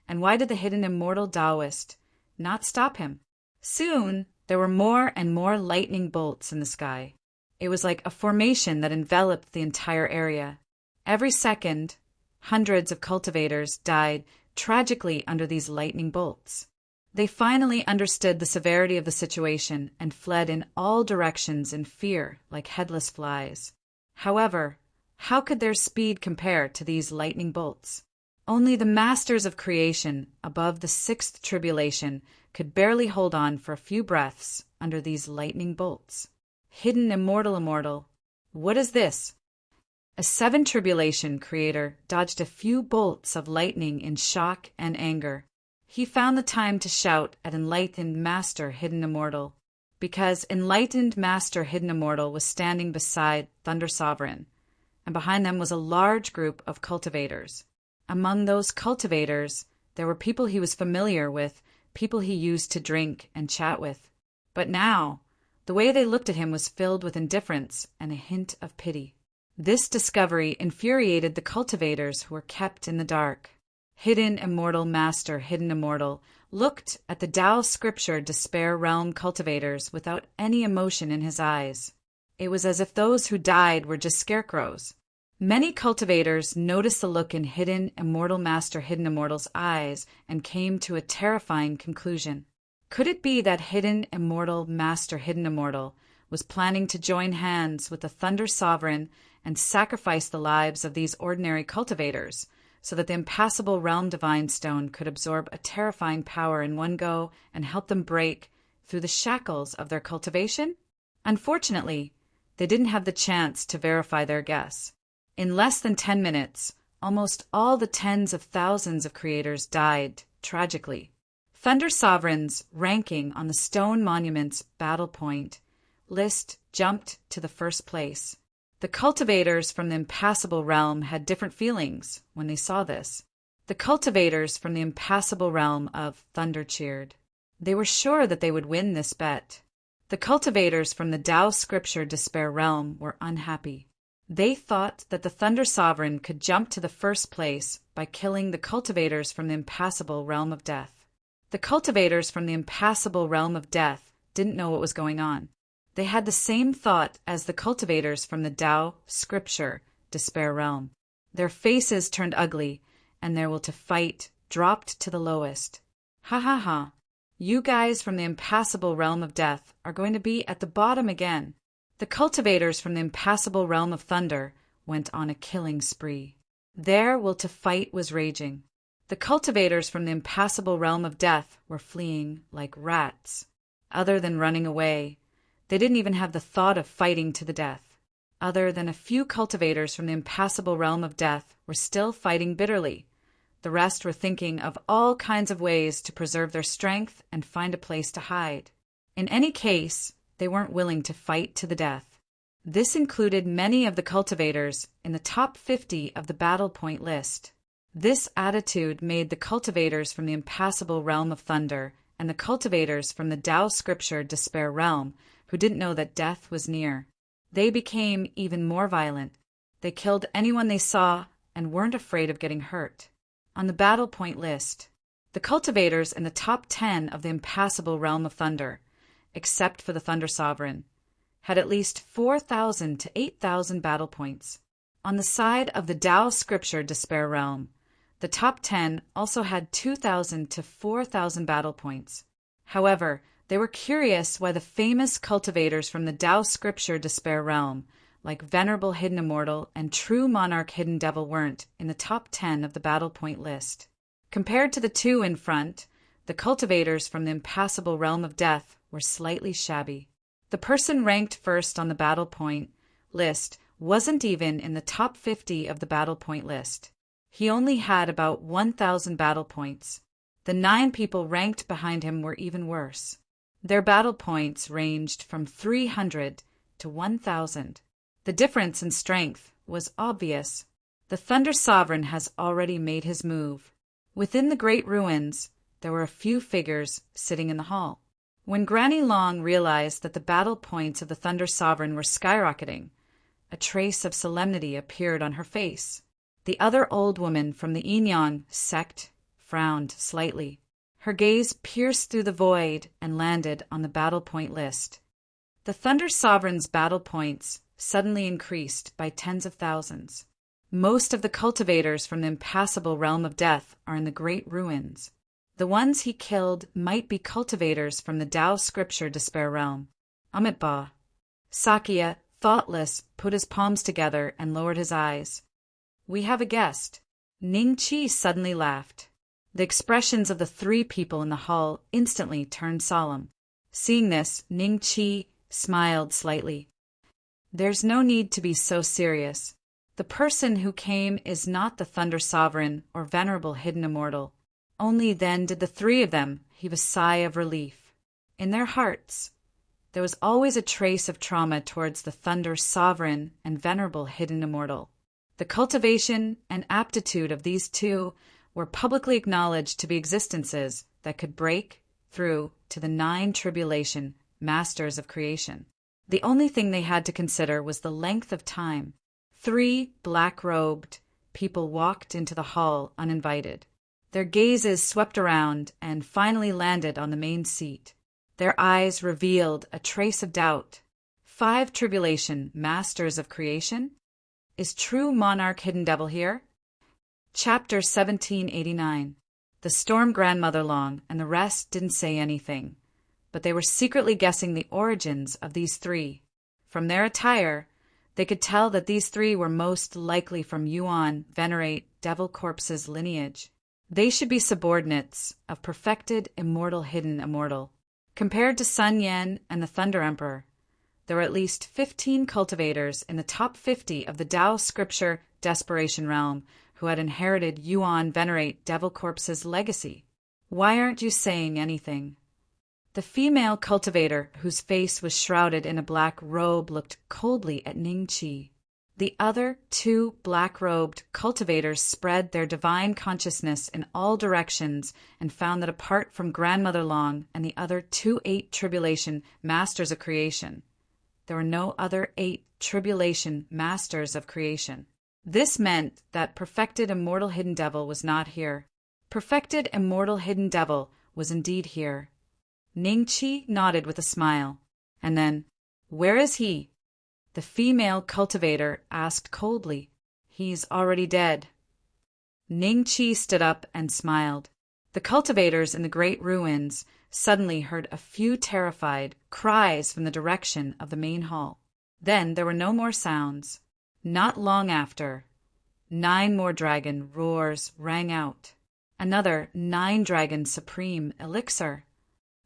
A: and why did the Hidden Immortal Taoist not stop him? Soon, there were more and more lightning bolts in the sky. It was like a formation that enveloped the entire area. Every second, hundreds of cultivators died tragically under these lightning bolts. They finally understood the severity of the situation and fled in all directions in fear like headless flies. However, how could their speed compare to these lightning bolts? Only the masters of creation above the sixth tribulation could barely hold on for a few breaths under these lightning bolts. Hidden immortal, what is this? A seventh tribulation creator dodged a few bolts of lightning in shock and anger. He found the time to shout at enlightened Master Hidden Immortal, because enlightened Master Hidden Immortal was standing beside Thunder Sovereign, and behind them was a large group of cultivators. Among those cultivators, there were people he was familiar with, people he used to drink and chat with. But now, the way they looked at him was filled with indifference and a hint of pity. This discovery infuriated the cultivators who were kept in the dark. Hidden Immortal Master Hidden Immortal looked at the Tao Scripture Despair Realm cultivators without any emotion in his eyes. It was as if those who died were just scarecrows. Many cultivators noticed the look in Hidden Immortal Master Hidden Immortal's eyes and came to a terrifying conclusion. Could it be that Hidden Immortal Master Hidden Immortal was planning to join hands with the Thunder Sovereign and sacrifice the lives of these ordinary cultivators, so that the impassable Realm Divine Stone could absorb a terrifying power in one go and help them break through the shackles of their cultivation? Unfortunately, they didn't have the chance to verify their guess. In less than 10 minutes, almost all the tens of thousands of creators died tragically. Thunder Sovereign's ranking on the Stone Monument's battle point list jumped to the first place. The cultivators from the impassable realm had different feelings when they saw this. The cultivators from the impassable realm of Thunder cheered. They were sure that they would win this bet. The cultivators from the Tao Scripture Despair realm were unhappy. They thought that the Thunder Sovereign could jump to the first place by killing the cultivators from the impassable realm of death. The cultivators from the impassable realm of death didn't know what was going on. They had the same thought as the cultivators from the Tao Scripture Despair realm. Their faces turned ugly, and their will to fight dropped to the lowest. Ha ha ha. You guys from the impassable realm of death are going to be at the bottom again. The cultivators from the impassable realm of thunder went on a killing spree. Their will to fight was raging. The cultivators from the impassable realm of death were fleeing like rats. Other than running away, they didn't even have the thought of fighting to the death. Other than a few cultivators from the impassable realm of death were still fighting bitterly. The rest were thinking of all kinds of ways to preserve their strength and find a place to hide. In any case, they weren't willing to fight to the death. This included many of the cultivators in the top 50 of the battle point list. This attitude made the cultivators from the impassable realm of thunder and the cultivators from the Tao Scripture Despair realm, who didn't know that death was near. They became even more violent. They killed anyone they saw and weren't afraid of getting hurt. On the battle point list, the cultivators in the top 10 of the impassable realm of thunder, except for the Thunder Sovereign, had at least 4,000 to 8,000 battle points. On the side of the Tao Scripture Despair realm, the top 10 also had 2,000 to 4,000 battle points. However, they were curious why the famous cultivators from the Tao Scripture Despair realm, like Venerable Hidden Immortal and True Monarch Hidden Devil, weren't in the top 10 of the battle point list. Compared to the two in front, the cultivators from the impassable realm of death were slightly shabby. The person ranked first on the battle point list wasn't even in the top 50 of the battle point list. He only had about 1,000 battle points. The 9 people ranked behind him were even worse. Their battle points ranged from 300 to 1,000. The difference in strength was obvious. The Thunder Sovereign has already made his move. Within the great ruins, there were a few figures sitting in the hall. When Granny Long realized that the battle points of the Thunder Sovereign were skyrocketing, a trace of solemnity appeared on her face. The other old woman from the Inyan sect frowned slightly. Her gaze pierced through the void and landed on the battle point list. The Thunder Sovereign's battle points suddenly increased by tens of thousands. Most of the cultivators from the impassable realm of death are in the great ruins. The ones he killed might be cultivators from the Tao Scripture Despair realm. Amitabha. Sakya, thoughtless, put his palms together and lowered his eyes. We have a guest. Ning Qi suddenly laughed. The expressions of the three people in the hall instantly turned solemn. Seeing this, Ning Qi smiled slightly. There's no need to be so serious. The person who came is not the Thunder Sovereign or Venerable Hidden Immortal. Only then did the three of them heave a sigh of relief. In their hearts, there was always a trace of trauma towards the Thunder Sovereign and Venerable Hidden Immortal. The cultivation and aptitude of these two were publicly acknowledged to be existences that could break through to the 9 tribulation masters of creation. The only thing they had to consider was the length of time. 3 black-robed people walked into the hall uninvited. Their gazes swept around and finally landed on the main seat. Their eyes revealed a trace of doubt. 5 tribulation masters of creation? Is true monarch Hidden Devil here? Chapter 1789. The Storm Grandmother Long and the rest didn't say anything, but they were secretly guessing the origins of these 3. From their attire, they could tell that these 3 were most likely from Yuan Venerate Devil Corpse's lineage. They should be subordinates of perfected immortal Hidden Immortal. Compared to Sun Yan and the Thunder Emperor, there were at least 15 cultivators in the top 50 of the Tao Scripture Desperation realm who had inherited Yuan Venerate Devil Corpse's legacy. Why aren't you saying anything? The female cultivator, whose face was shrouded in a black robe, looked coldly at Ning Qi. The other 2 black-robed cultivators spread their divine consciousness in all directions and found that apart from Grandmother Long and the other 2 8 tribulation masters of creation, there were no other 8 tribulation masters of creation. This meant that perfected immortal Hidden Devil was not here. Perfected immortal Hidden Devil was indeed here. Ning Qi nodded with a smile. And then, where is he? The female cultivator asked coldly. He's already dead. Ning Qi stood up and smiled. The cultivators in the great ruins suddenly heard a few terrified cries from the direction of the main hall. Then there were no more sounds. Not long after, 9 more dragon roars rang out. Another 9 dragon supreme elixir.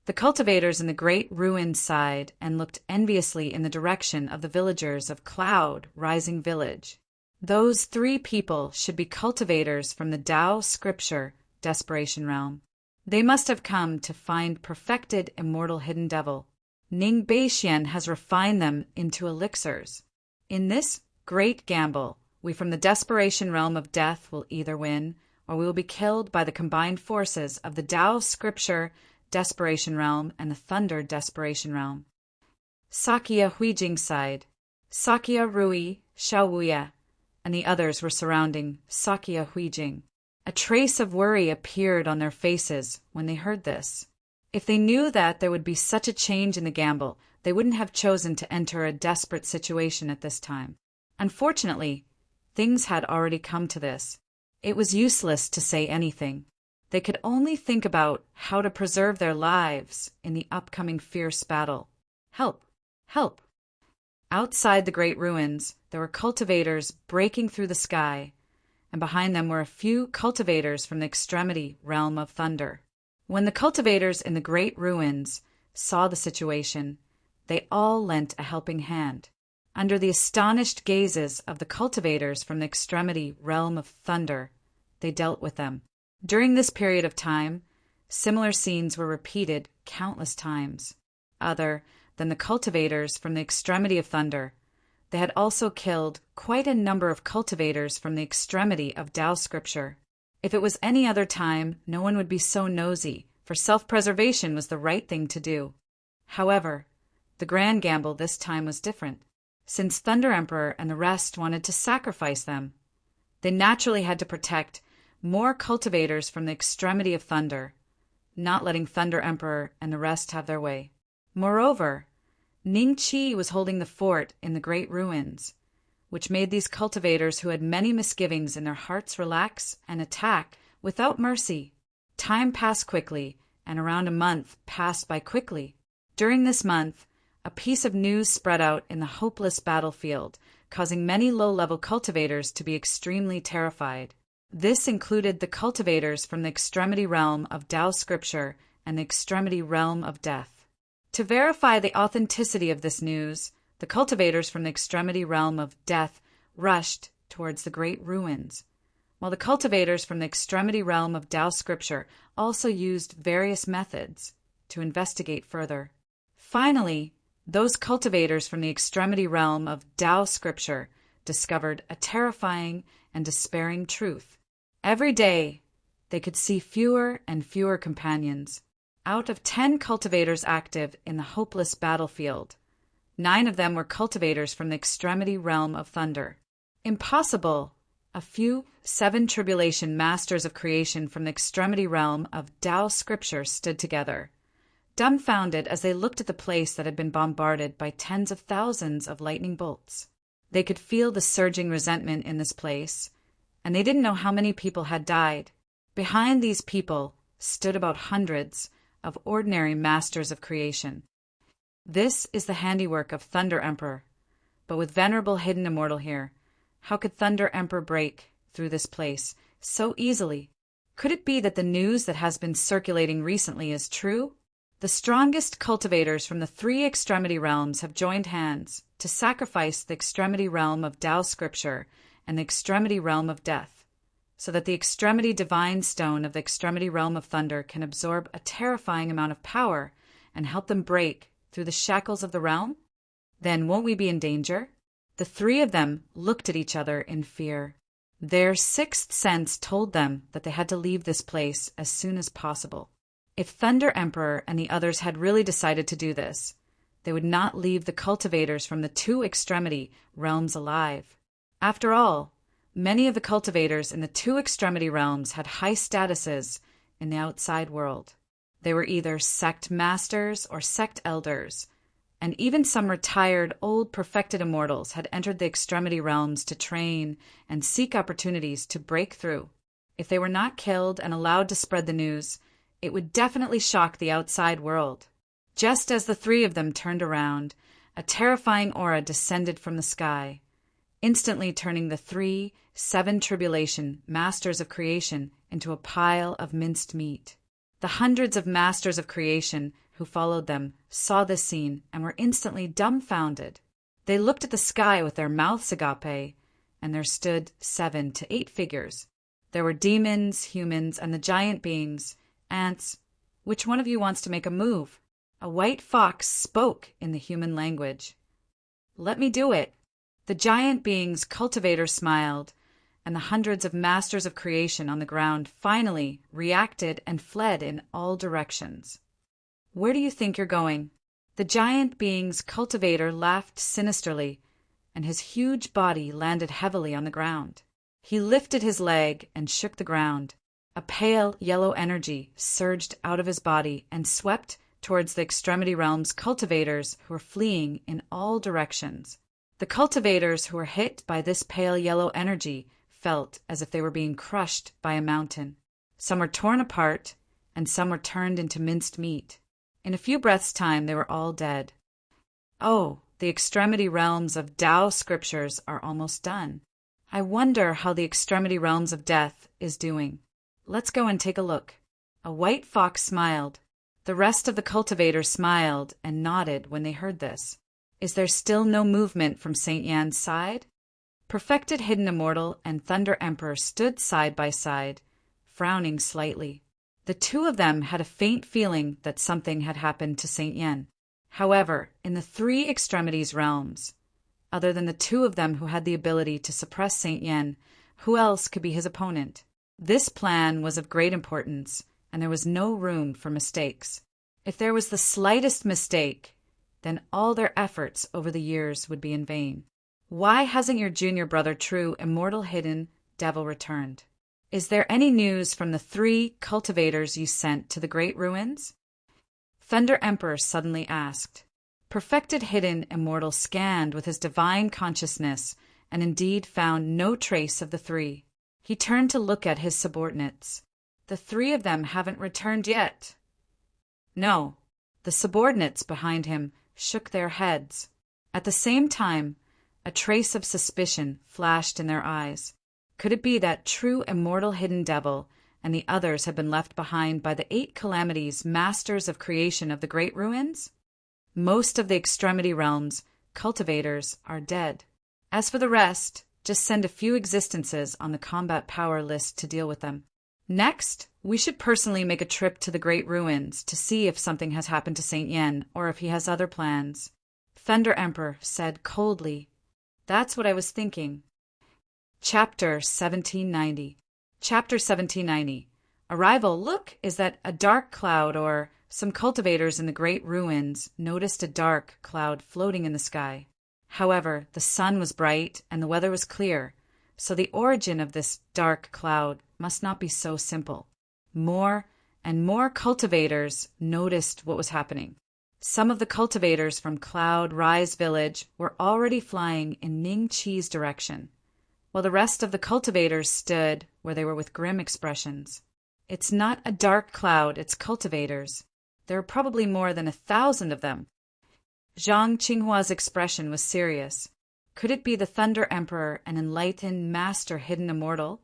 A: The cultivators in the great ruins sighed and looked enviously in the direction of the villagers of Cloud Rising Village. Those 3 people should be cultivators from the Tao Scripture Desperation realm. They must have come to find perfected immortal Hidden Devil. Ning Beixian has refined them into elixirs. In this great gamble, we from the Desperation realm of death will either win, or we will be killed by the combined forces of the Tao Scripture Desperation realm and the Thunder Desperation realm. Sakya Huijing sighed. Sakya Rui, Xiaowuya, and the others were surrounding Sakya Huijing. A trace of worry appeared on their faces when they heard this. If they knew that there would be such a change in the gamble, they wouldn't have chosen to enter a desperate situation at this time. Unfortunately, things had already come to this. It was useless to say anything. They could only think about how to preserve their lives in the upcoming fierce battle. Help! Help! Outside the great ruins, there were cultivators breaking through the sky, and behind them were a few cultivators from the extremity realm of thunder. When the cultivators in the great ruins saw the situation, they all lent a helping hand. Under the astonished gazes of the cultivators from the extremity realm of thunder, they dealt with them. During this period of time, similar scenes were repeated countless times. Other than the cultivators from the extremity of thunder, they had also killed quite a number of cultivators from the extremity of Tao Scripture. If it was any other time, no one would be so nosy, for self-preservation was the right thing to do. However, the grand gamble this time was different. Since Thunder Emperor and the rest wanted to sacrifice them, they naturally had to protect more cultivators from the extremity of thunder. not letting Thunder Emperor and the rest have their way. Moreover, Ning Qi was holding the fort in the great ruins, which made these cultivators who had many misgivings in their hearts relax and attack without mercy. Time passed quickly, and around a month passed by quickly. During this month, a piece of news spread out in the hopeless battlefield, causing many low-level cultivators to be extremely terrified. This included the cultivators from the extremity realm of Tao Scripture and the extremity realm of death. To verify the authenticity of this news, the cultivators from the extremity realm of death rushed towards the great ruins, while the cultivators from the extremity realm of Tao Scripture also used various methods to investigate further. Finally, those cultivators from the extremity realm of Tao Scripture discovered a terrifying and despairing truth. Every day, they could see fewer and fewer companions. Out of 10 cultivators active in the hopeless battlefield, 9 of them were cultivators from the extremity realm of thunder. Impossible! A few 7 tribulation masters of creation from the extremity realm of Tao Scripture stood together, dumbfounded as they looked at the place that had been bombarded by tens of thousands of lightning bolts. They could feel the surging resentment in this place, and they didn't know how many people had died. Behind these people stood about hundreds of ordinary masters of creation. This is the handiwork of Thunder Emperor, but with venerable hidden immortal here, how could Thunder Emperor break through this place so easily? Could it be that the news that has been circulating recently is true? The strongest cultivators from the 3 extremity realms have joined hands to sacrifice the extremity realm of Tao Scripture and the extremity realm of death, so that the extremity divine stone of the extremity realm of thunder can absorb a terrifying amount of power and help them break through the shackles of the realm? Then won't we be in danger? The 3 of them looked at each other in fear. Their 6th sense told them that they had to leave this place as soon as possible. If Thunder Emperor and the others had really decided to do this, they would not leave the cultivators from the 2 extremity realms alive. After all, many of the cultivators in the 2 extremity realms had high statuses in the outside world. They were either sect masters or sect elders, and even some retired old perfected immortals had entered the extremity realms to train and seek opportunities to break through. If they were not killed and allowed to spread the news, it would definitely shock the outside world. Just as the 3 of them turned around, a terrifying aura descended from the sky, instantly turning the 3 7 tribulation masters of creation into a pile of minced meat. The hundreds of masters of creation who followed them saw this scene and were instantly dumbfounded. They looked at the sky with their mouths agape, and there stood 7 to 8 figures. There were demons, humans, and the giant beings, ants. Which one of you wants to make a move? A white fox spoke in the human language. Let me do it. The giant beings' cultivator smiled, and the hundreds of masters of creation on the ground finally reacted and fled in all directions. Where do you think you're going? The giant being's cultivator laughed sinisterly, and his huge body landed heavily on the ground. He lifted his leg and shook the ground. A pale yellow energy surged out of his body and swept towards the extremity realm's cultivators who were fleeing in all directions. The cultivators who were hit by this pale yellow energy felt as if they were being crushed by a mountain. Some were torn apart, and some were turned into minced meat. In a few breaths' time, they were all dead. Oh, the extremity realms of Tao Scriptures are almost done. I wonder how the extremity realms of death is doing. Let's go and take a look. A white fox smiled. The rest of the cultivators smiled and nodded when they heard this. Is there still no movement from Saint Yan's side? Perfected Hidden Immortal and Thunder Emperor stood side by side, frowning slightly. The 2 of them had a faint feeling that something had happened to Saint Yan. However, in the 3 extremities realms, other than the 2 of them who had the ability to suppress Saint Yan, who else could be his opponent? This plan was of great importance, and there was no room for mistakes. If there was the slightest mistake, then all their efforts over the years would be in vain. Why hasn't your junior brother, true, immortal, hidden devil returned? Is there any news from the 3 cultivators you sent to the great ruins? Thunder Emperor suddenly asked. Perfected Hidden Immortal scanned with his divine consciousness and indeed found no trace of the 3. He turned to look at his subordinates. The 3 of them haven't returned yet. No. The subordinates behind him shook their heads. At the same time, a trace of suspicion flashed in their eyes. Could it be that true immortal hidden devil and the others had been left behind by the 8 calamities, masters of creation of the great ruins? Most of the extremity realms, cultivators, are dead. As for the rest, just send a few existences on the combat power list to deal with them. Next, we should personally make a trip to the great ruins to see if something has happened to Saint Yen or if he has other plans. Thunder Emperor said coldly. That's what I was thinking. Chapter 1790. Chapter 1790. Arrival, look, is that a dark cloud or some cultivators in the great ruins noticed a dark cloud floating in the sky. However, the sun was bright and the weather was clear, so the origin of this dark cloud must not be so simple. More and more cultivators noticed what was happening. Some of the cultivators from Cloud Rise Village were already flying in Ning Chi's direction, while the rest of the cultivators stood where they were with grim expressions. It's not a dark cloud, it's cultivators. There are probably more than 1,000 of them. Zhang Qinghua's expression was serious. Could it be the Thunder Emperor, an enlightened master hidden immortal?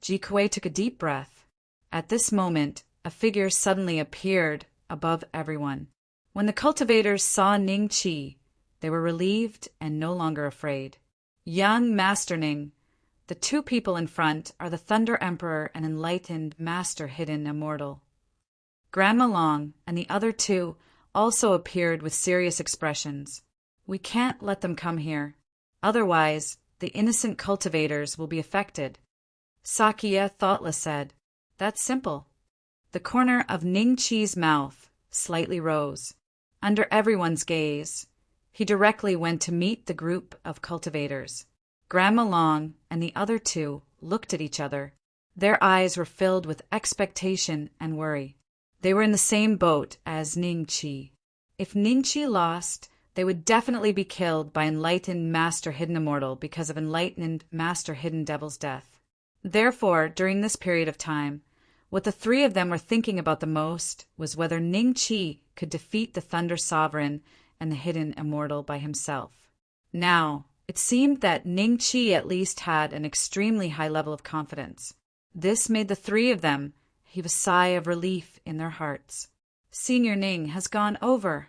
A: Ji Kuei took a deep breath. At this moment, a figure suddenly appeared above everyone. When the cultivators saw Ning Qi, they were relieved and no longer afraid. Young Master Ning, the 2 people in front are the Thunder Emperor and enlightened master hidden immortal. Grandma Long and the other 2 also appeared with serious expressions. We can't let them come here. Otherwise, the innocent cultivators will be affected. Sakya, thoughtless, said, That's simple. The corner of Ning Chi's mouth slightly rose. Under everyone's gaze, he directly went to meet the group of cultivators. Grandma Long and the other 2 looked at each other. Their eyes were filled with expectation and worry. They were in the same boat as Ning Chi. If Ning Chi lost, they would definitely be killed by enlightened Master Hidden Immortal because of enlightened Master Hidden Devil's death. Therefore, during this period of time, what the 3 of them were thinking about the most was whether Ning Chi could defeat the Thunder Sovereign and the Hidden Immortal by himself. Now, it seemed that Ning Chi at least had an extremely high level of confidence. This made the 3 of them heave a sigh of relief in their hearts. Senior Ning has gone over.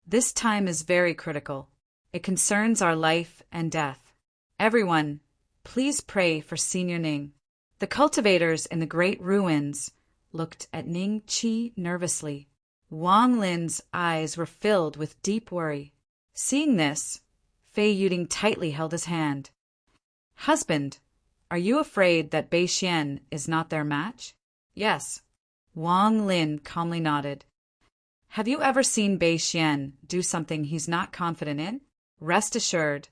A: This time is very critical. It concerns our life and death. Everyone, please pray for Senior Ning. The cultivators in the great ruins looked at Ning Chi nervously. Wang Lin's eyes were filled with deep worry. Seeing this, Fei Yuding tightly held his hand. Husband, are you afraid that Bei Xian is not their match? Yes. Wang Lin calmly nodded. Have you ever seen Bei Xian do something he's not confident in? Rest assured,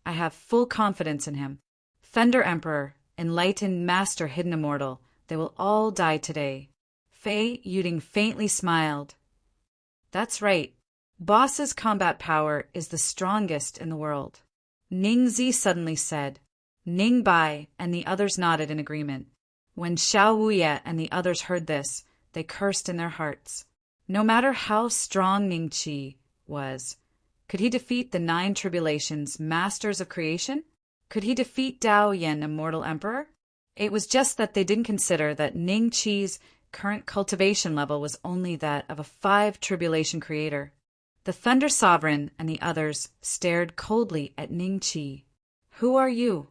A: I have full confidence in him. Thunder Emperor, enlightened Master Hidden Immortal, they will all die today. Fei Yuding faintly smiled. That's right. Boss's combat power is the strongest in the world. Ning Zi suddenly said. Ning Bai and the others nodded in agreement. When Xiao Wuye and the others heard this, they cursed in their hearts. No matter how strong Ning Chi was, could he defeat the 9 tribulations, masters of creation? Could he defeat Dao Yen, immortal emperor? It was just that they didn't consider that Ning Chi's current cultivation level was only that of a 5 tribulation creator. The Thunder Sovereign and the others stared coldly at Ning Chi. Who are you?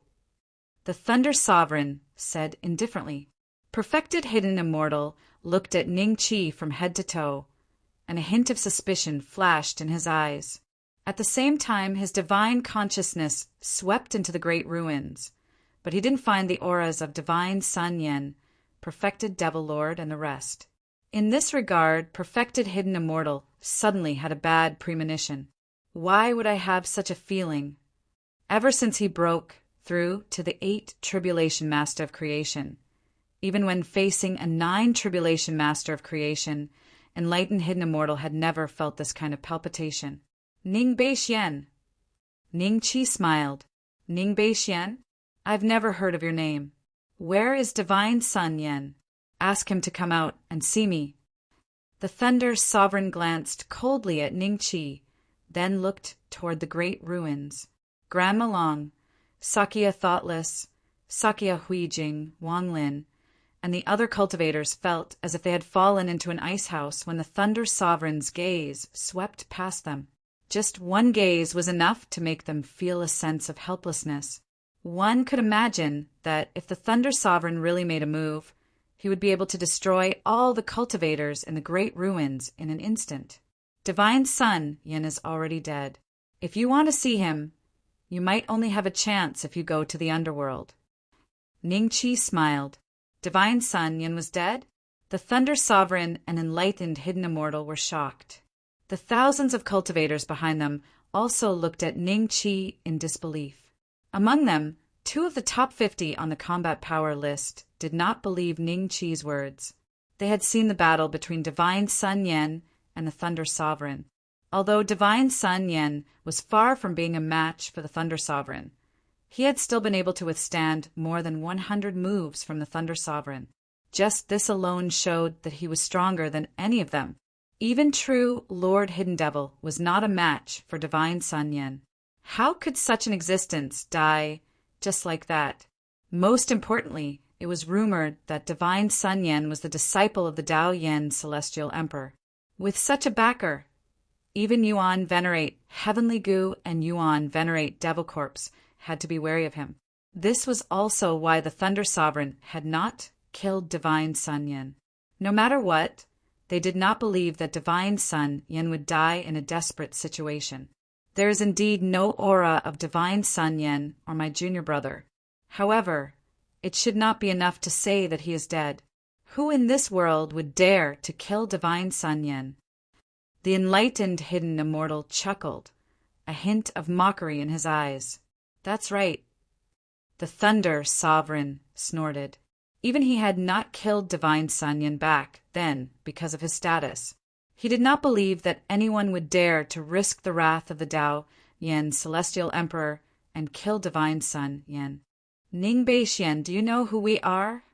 A: The Thunder Sovereign said indifferently. Perfected Hidden Immortal looked at Ning Chi from head to toe, and a hint of suspicion flashed in his eyes. At the same time, his divine consciousness swept into the great ruins, but he didn't find the auras of Divine Sun Yen, Perfected Devil Lord, and the rest. In this regard, Perfected Hidden Immortal suddenly had a bad premonition. Why would I have such a feeling? Ever since he broke through to the 8 Tribulation Master of Creation, Even when facing a 9 tribulation master of creation, enlightened hidden immortal had never felt this kind of palpitation. Ning Bei Xian. Ning Qi smiled. Ning Bei Xian? I've never heard of your name. Where is Divine Sun Yen? Ask him to come out and see me. The Thunder Sovereign glanced coldly at Ning Qi, then looked toward the great ruins. Grandma Long, Sakya Thoughtless, Sakya Huijing, Wang Lin, and the other cultivators felt as if they had fallen into an ice house when the Thunder Sovereign's gaze swept past them. Just one gaze was enough to make them feel a sense of helplessness. One could imagine that if the Thunder Sovereign really made a move, he would be able to destroy all the cultivators in the great ruins in an instant. Divine Sun Yin is already dead. If you want to see him, you might only have a chance if you go to the underworld. Ning Qi smiled. Divine Sun Yin was dead? The Thunder Sovereign and enlightened hidden immortal were shocked. The thousands of cultivators behind them also looked at Ning Qi in disbelief. Among them, 2 of the top 50 on the combat power list did not believe Ning Qi's words. They had seen the battle between Divine Sun Yen and the Thunder Sovereign. Although Divine Sun Yen was far from being a match for the Thunder Sovereign, he had still been able to withstand more than 100 moves from the Thunder Sovereign. Just this alone showed that he was stronger than any of them. Even true Lord Hidden Devil was not a match for Divine Sun Yen. How could such an existence die just like that? Most importantly, it was rumored that Divine Sun Yen was the disciple of the Tao Yen Celestial Emperor. With such a backer, even Yuan Venerate Heavenly Gu and Yuan Venerate Devil Corpse had to be wary of him. This was also why the Thunder Sovereign had not killed Divine Sun Yen. No matter what, they did not believe that Divine Sun Yen would die in a desperate situation. There is indeed no aura of Divine Sun Yen or my junior brother. However, it should not be enough to say that he is dead. Who in this world would dare to kill Divine Sun Yen? The enlightened hidden immortal chuckled, a hint of mockery in his eyes. That's right. The Thunder Sovereign snorted. Even he had not killed Divine Sun Yen back then because of his status. He did not believe that anyone would dare to risk the wrath of the Tao Yen Celestial Emperor and kill Divine Sun Yen. Ning Bei Xian, do you know who we are?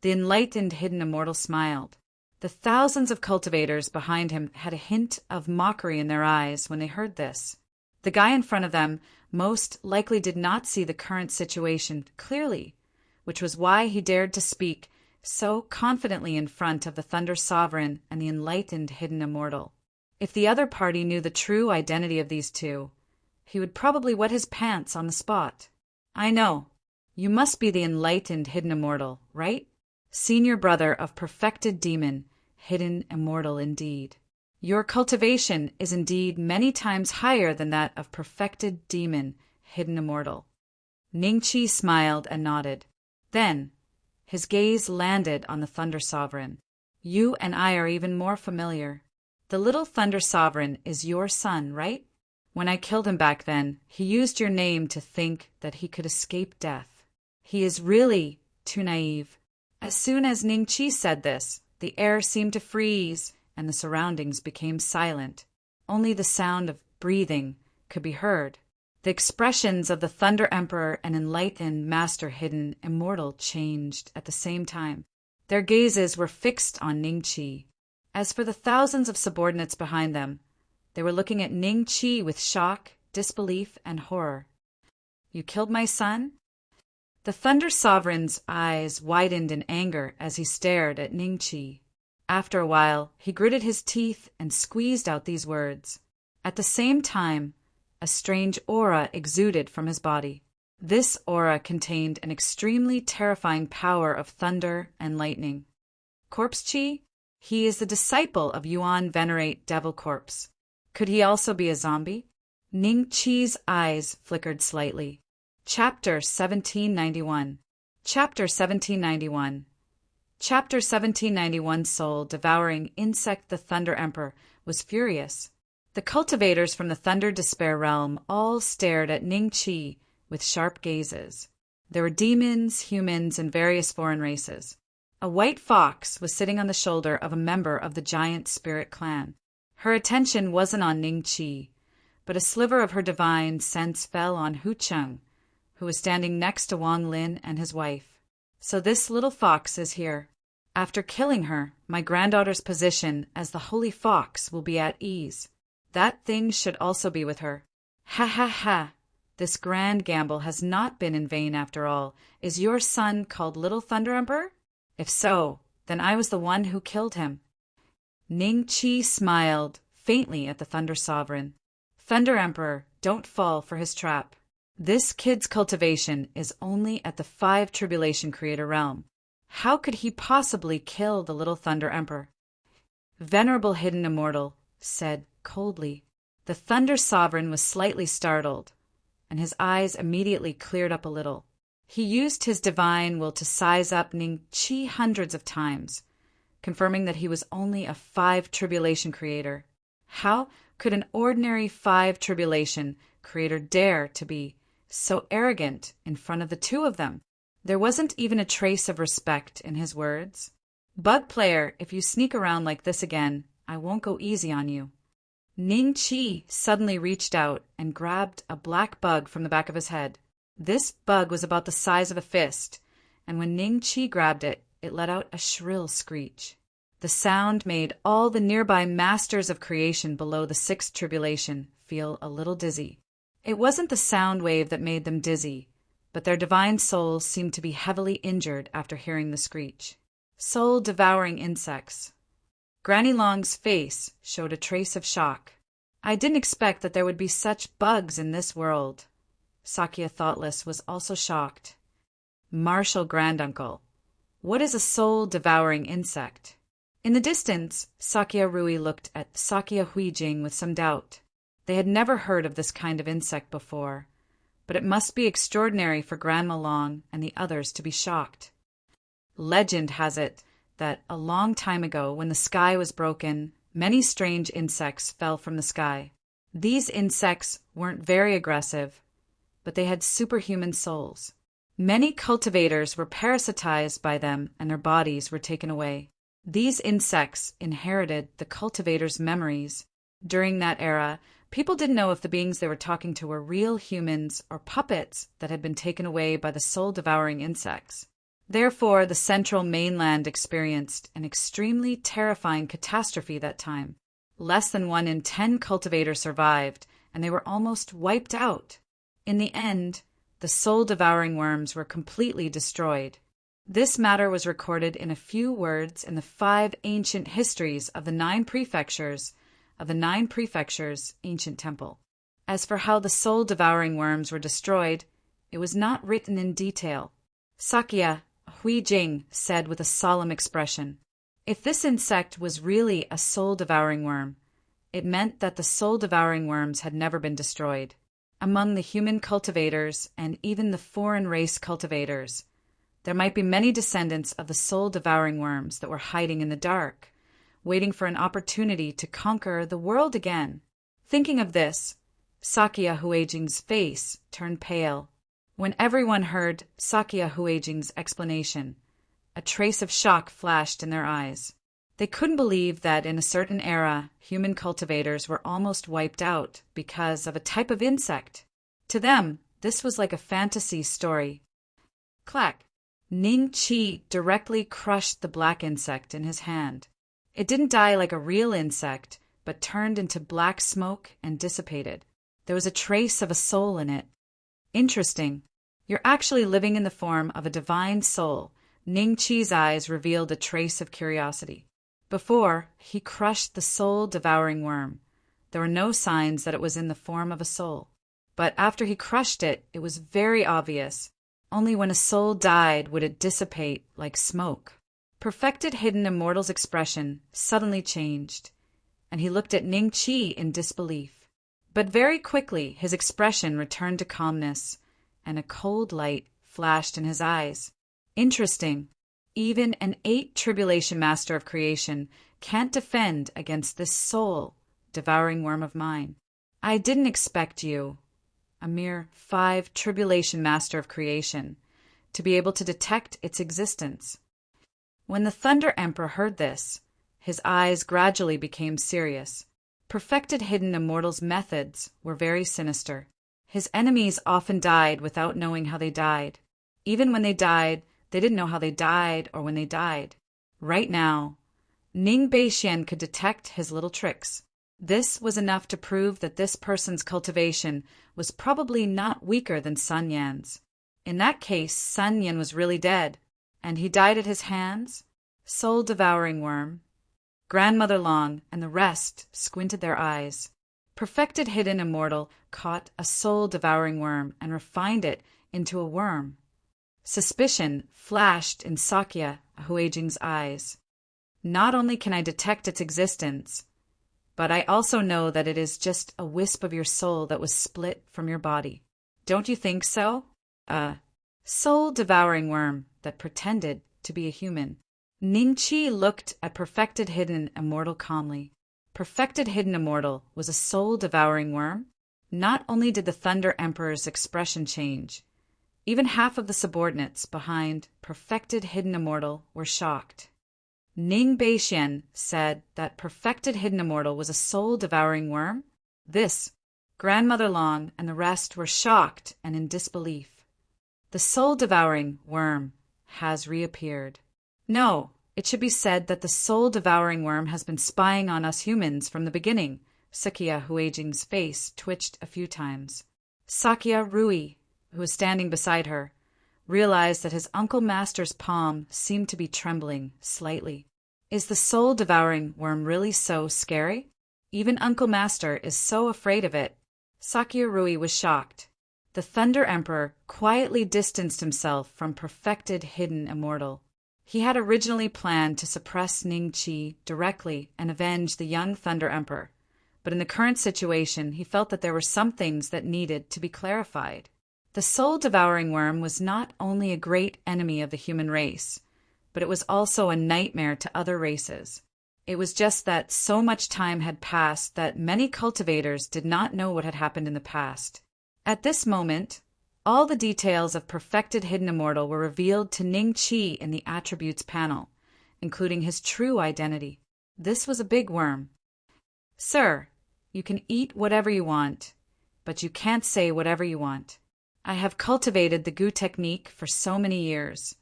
A: The enlightened hidden immortal smiled. The thousands of cultivators behind him had a hint of mockery in their eyes when they heard this. The guy in front of them most likely did not see the current situation clearly, which was why he dared to speak so confidently in front of the Thunder Sovereign and the enlightened hidden immortal. If the other party knew the true identity of these two, he would probably wet his pants on the spot. I know. You must be the enlightened hidden immortal, right? Senior brother of perfected demon, hidden immortal indeed. Your cultivation is indeed many times higher than that of perfected demon, hidden immortal. Ning Qi smiled and nodded. Then, his gaze landed on the Thunder Sovereign. You and I are even more familiar. The little Thunder Sovereign is your son, right? When I killed him back then, he used your name to think that he could escape death. He is really too naive. As soon as Ning Qi said this, the air seemed to freeze, and the surroundings became silent. Only the sound of breathing could be heard. The expressions of the Thunder Emperor and enlightened Master Hidden Immortal changed at the same time. Their gazes were fixed on Ning Qi. As for the thousands of subordinates behind them, they were looking at Ning Qi with shock, disbelief, and horror. You killed my son? The Thunder Sovereign's eyes widened in anger as he stared at Ning Qi. After a while, he gritted his teeth and squeezed out these words. At the same time, a strange aura exuded from his body. This aura contained an extremely terrifying power of thunder and lightning. Corpse Chi? He is the disciple of Yuan Venerate Devil Corpse. Could he also be a zombie? Ning Qi's eyes flickered slightly. Chapter 1791. Chapter 1791. Chapter 1791. Soul-devouring insect. The Thunder Emperor was furious. The cultivators from the Thunder Despair realm all stared at Ning Qi with sharp gazes. There were demons, humans, and various foreign races. A white fox was sitting on the shoulder of a member of the giant spirit clan. Her attention wasn't on Ning Qi, but a sliver of her divine sense fell on Hu Cheng, who was standing next to Wang Lin and his wife. So this little fox is here. After killing her, my granddaughter's position as the holy fox will be at ease. That thing should also be with her. Ha ha ha! This grand gamble has not been in vain after all. Is your son called Little Thunder Emperor? If so, then I was the one who killed him. Ning Qi smiled faintly at the Thunder Sovereign. Thunder Emperor, don't fall for his trap. This kid's cultivation is only at the 5 Tribulation Creator realm. How could he possibly kill the Little Thunder Emperor? Venerable Hidden Immortal said coldly. The Thunder Sovereign was slightly startled, and his eyes immediately cleared up a little. He used his divine will to size up Ning Qi hundreds of times, confirming that he was only a 5 Tribulation Creator. How could an ordinary 5 Tribulation Creator dare to be so arrogant in front of the two of them? There wasn't even a trace of respect in his words. Bug player, if you sneak around like this again, I won't go easy on you. Ning Qi suddenly reached out and grabbed a black bug from the back of his head. This bug was about the size of a fist, and when Ning Qi grabbed it, it let out a shrill screech. The sound made all the nearby masters of creation below the 6th Tribulation feel a little dizzy. It wasn't the sound wave that made them dizzy, but their divine souls seemed to be heavily injured after hearing the screech. Soul-devouring insects. Granny Long's face showed a trace of shock. I didn't expect that there would be such bugs in this world. Sakya Thoughtless was also shocked. Martial Granduncle. What is a soul-devouring insect? In the distance, Sakya Rui looked at Sakya Huijing with some doubt. They had never heard of this kind of insect before, but it must be extraordinary for Grandma Long and the others to be shocked. Legend has it that a long time ago, when the sky was broken, many strange insects fell from the sky. These insects weren't very aggressive, but they had superhuman souls. Many cultivators were parasitized by them and their bodies were taken away. These insects inherited the cultivators' memories. During that era, people didn't know if the beings they were talking to were real humans or puppets that had been taken away by the soul-devouring insects. Therefore, the central mainland experienced an extremely terrifying catastrophe that time. Less than 1 in 10 cultivators survived, and they were almost wiped out. In the end, the soul-devouring worms were completely destroyed. This matter was recorded in a few words in the 5 ancient histories of the 9 prefectures ancient temple. As for how the soul-devouring worms were destroyed, it was not written in detail. Sakya Huijing said with a solemn expression, if this insect was really a soul-devouring worm, it meant that the soul-devouring worms had never been destroyed. Among the human cultivators and even the foreign race cultivators, there might be many descendants of the soul-devouring worms that were hiding in the dark, waiting for an opportunity to conquer the world again. Thinking of this, Sakya Huijing's face turned pale. When everyone heard Sakya Huijing's explanation, a trace of shock flashed in their eyes. They couldn't believe that in a certain era, human cultivators were almost wiped out because of a type of insect. To them, this was like a fantasy story. Clack! Ning Qi directly crushed the black insect in his hand. It didn't die like a real insect, but turned into black smoke and dissipated. There was a trace of a soul in it. Interesting. You're actually living in the form of a divine soul. Ning Qi's eyes revealed a trace of curiosity. Before, he crushed the soul-devouring worm. There were no signs that it was in the form of a soul. But after he crushed it, it was very obvious. Only when a soul died would it dissipate like smoke. Perfected Hidden Immortal's expression suddenly changed, and he looked at Ning Qi in disbelief. But very quickly his expression returned to calmness, and a cold light flashed in his eyes. Interesting. Even an 8 Tribulation Master of Creation can't defend against this soul-devouring worm of mine. I didn't expect you, a mere 5 Tribulation Master of Creation, to be able to detect its existence. When the Thunder Emperor heard this, his eyes gradually became serious. Perfected Hidden Immortal's methods were very sinister. His enemies often died without knowing how they died. Even when they died, they didn't know how they died or when they died. Right now, Ning Beixian could detect his little tricks. This was enough to prove that this person's cultivation was probably not weaker than Sun Yan's. In that case, Sun Yan was really dead, and he died at his hands. Soul-devouring worm. Grandmother Long and the rest squinted their eyes. Perfected Hidden Immortal caught a soul-devouring worm and refined it into a worm. Suspicion flashed in Sakya Huijing's eyes. Not only can I detect its existence, but I also know that it is just a wisp of your soul that was split from your body. Don't you think so? Soul-devouring worm that pretended to be a human. Ning Qi looked at Perfected Hidden Immortal calmly. Perfected Hidden Immortal was a soul-devouring worm. Not only did the Thunder Emperor's expression change, even half of the subordinates behind Perfected Hidden Immortal were shocked. Ning Beixian said that Perfected Hidden Immortal was a soul-devouring worm. This, Grandmother Long and the rest were shocked and in disbelief. The soul-devouring worm has reappeared. No, it should be said that the soul-devouring worm has been spying on us humans from the beginning. Sakya Huijing's face twitched a few times. Sakya Rui, who was standing beside her, realized that his Uncle Master's palm seemed to be trembling slightly. Is the soul-devouring worm really so scary? Even Uncle Master is so afraid of it. Sakya Rui was shocked. The Thunder Emperor quietly distanced himself from Perfected Hidden Immortal. He had originally planned to suppress Ning Qi directly and avenge the young Thunder Emperor, but in the current situation he felt that there were some things that needed to be clarified. The soul-devouring worm was not only a great enemy of the human race, but it was also a nightmare to other races. It was just that so much time had passed that many cultivators did not know what had happened in the past. At this moment, all the details of Perfected Hidden Immortal were revealed to Ning Qi in the Attributes panel, including his true identity. This was a big worm. Sir, you can eat whatever you want, but you can't say whatever you want. I have cultivated the Gu technique for so many years,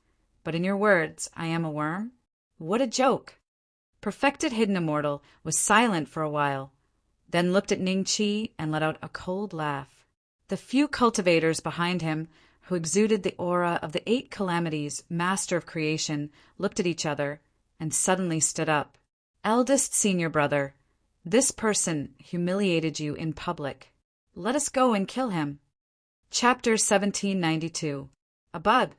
A: but in your words, I am a worm? What a joke! Perfected Hidden Immortal was silent for a while, then looked at Ning Qi and let out a cold laugh. The few cultivators behind him, who exuded the aura of the 8 calamities, master of creation, looked at each other and suddenly stood up. Eldest senior brother, this person humiliated you in public. Let us go and kill him. Chapter 1792. Abud.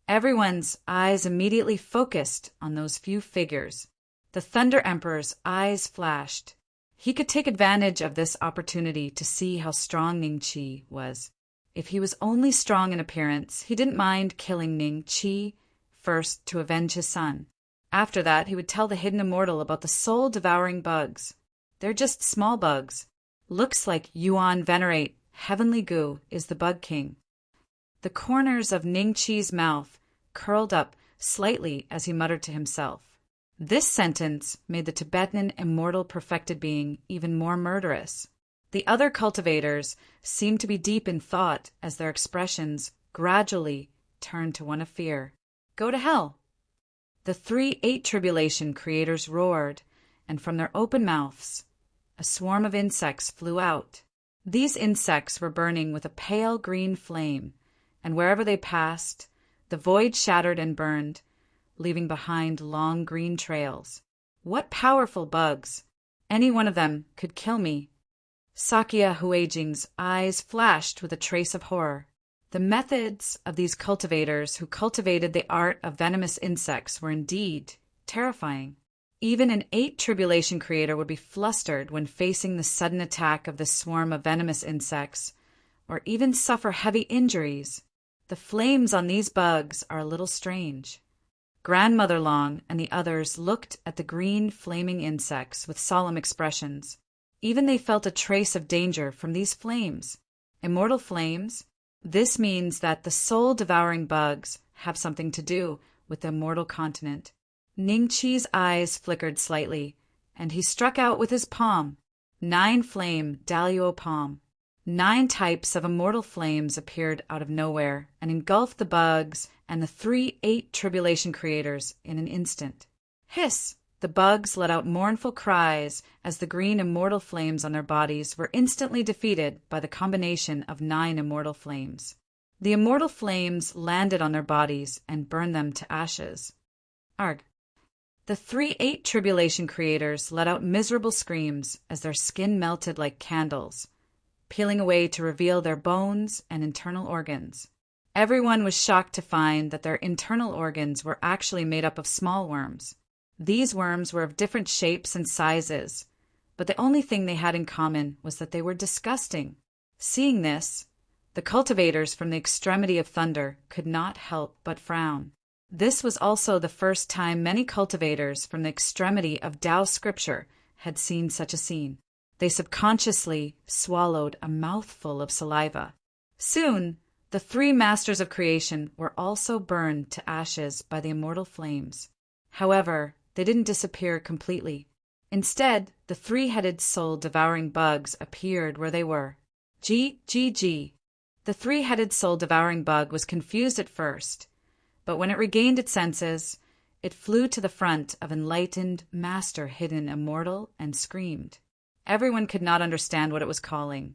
A: Everyone's eyes immediately focused on those few figures. The Thunder Emperor's eyes flashed. He could take advantage of this opportunity to see how strong Ning Qi was. If he was only strong in appearance, he didn't mind killing Ning Qi first to avenge his son. After that, he would tell the Hidden Immortal about the soul-devouring bugs. They're just small bugs. Looks like Yuan Venerate, Heavenly Gu, is the Bug King. The corners of Ning Qi's mouth curled up slightly as he muttered to himself. This sentence made the Tibetan immortal perfected being even more murderous. The other cultivators seemed to be deep in thought as their expressions gradually turned to one of fear. Go to hell! The 3 8 tribulation creators roared, and from their open mouths, a swarm of insects flew out. These insects were burning with a pale green flame, and wherever they passed, the void shattered and burned, leaving behind long green trails. What powerful bugs! Any one of them could kill me. Sakya Huijing's eyes flashed with a trace of horror. The methods of these cultivators who cultivated the art of venomous insects were indeed terrifying. Even an 8 tribulation creator would be flustered when facing the sudden attack of this swarm of venomous insects, or even suffer heavy injuries. The flames on these bugs are a little strange. Grandmother Long and the others looked at the green flaming insects with solemn expressions. Even they felt a trace of danger from these flames. Immortal flames? This means that the soul-devouring bugs have something to do with the immortal continent? Ningqi's eyes flickered slightly, and he struck out with his palm. 9-flame Daliao palm. 9 types of immortal flames appeared out of nowhere and engulfed the bugs and the 3 tribulation creators in an instant. Hiss! The bugs let out mournful cries as the green immortal flames on their bodies were instantly defeated by the combination of 9 immortal flames. The immortal flames landed on their bodies and burned them to ashes. Arg! The 3 tribulation creators let out miserable screams as their skin melted like candles, peeling away to reveal their bones and internal organs. Everyone was shocked to find that their internal organs were actually made up of small worms. These worms were of different shapes and sizes, but the only thing they had in common was that they were disgusting. Seeing this, the cultivators from the extremity of thunder could not help but frown. This was also the first time many cultivators from the extremity of Tao scripture had seen such a scene. They subconsciously swallowed a mouthful of saliva. Soon, the 3 masters of creation were also burned to ashes by the immortal flames. However, they didn't disappear completely. Instead, the 3-headed soul-devouring bugs appeared where they were. G. The 3-headed soul-devouring bug was confused at first, but when it regained its senses, it flew to the front of enlightened master hidden immortal and screamed. Everyone could not understand what it was calling,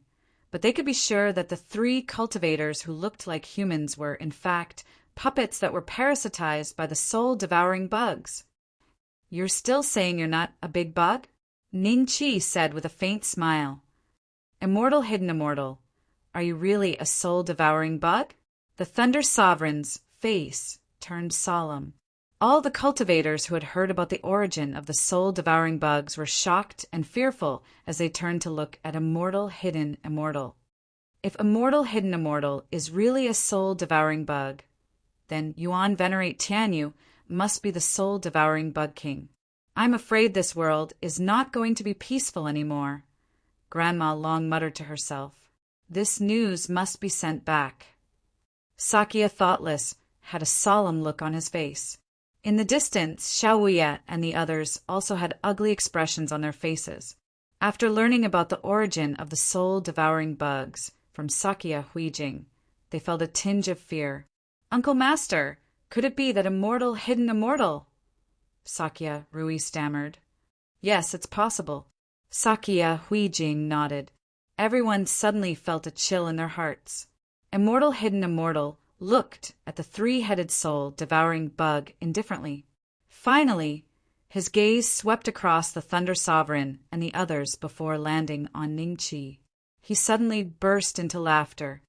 A: but they could be sure that the 3 cultivators who looked like humans were, in fact, puppets that were parasitized by the soul-devouring bugs. You're still saying you're not a big bug? Ningqi said with a faint smile. Immortal hidden immortal, are you really a soul-devouring bug? The Thunder Sovereign's face turned solemn. All the cultivators who had heard about the origin of the soul-devouring bugs were shocked and fearful as they turned to look at immortal hidden immortal. If immortal hidden immortal is really a soul-devouring bug, then Yuan Venerate Tianyu must be the soul-devouring bug king. I'm afraid this world is not going to be peaceful anymore. Grandma Long muttered to herself. This news must be sent back. Sakya, thoughtless, had a solemn look on his face. In the distance, Xiaoya and the others also had ugly expressions on their faces. After learning about the origin of the soul-devouring bugs from Sakya Huijing, they felt a tinge of fear. Uncle Master, could it be that immortal hidden immortal? Sakya Rui stammered. Yes, it's possible. Sakya Huijing nodded. Everyone suddenly felt a chill in their hearts. Immortal hidden immortal looked at the 3-headed soul-devouring bug indifferently. Finally, his gaze swept across the Thunder Sovereign and the others before landing on Ningqi. He suddenly burst into laughter.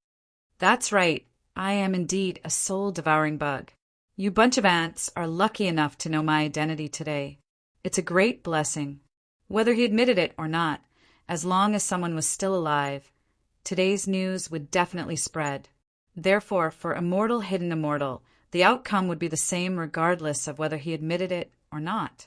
A: That's right, I am indeed a soul-devouring bug. You bunch of ants are lucky enough to know my identity today. It's a great blessing. Whether he admitted it or not, as long as someone was still alive, today's news would definitely spread. Therefore, for immortal hidden immortal, the outcome would be the same regardless of whether he admitted it or not.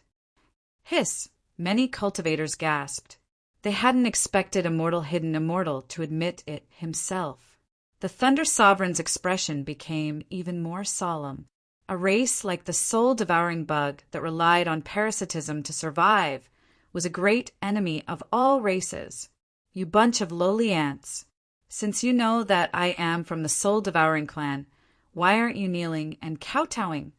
A: Hiss! Many cultivators gasped. They hadn't expected immortal hidden immortal to admit it himself. The Thunder Sovereign's expression became even more solemn. A race like the soul-devouring bug that relied on parasitism to survive was a great enemy of all races. You bunch of lowly ants. Since you know that I am from the soul-devouring clan, why aren't you kneeling and kowtowing?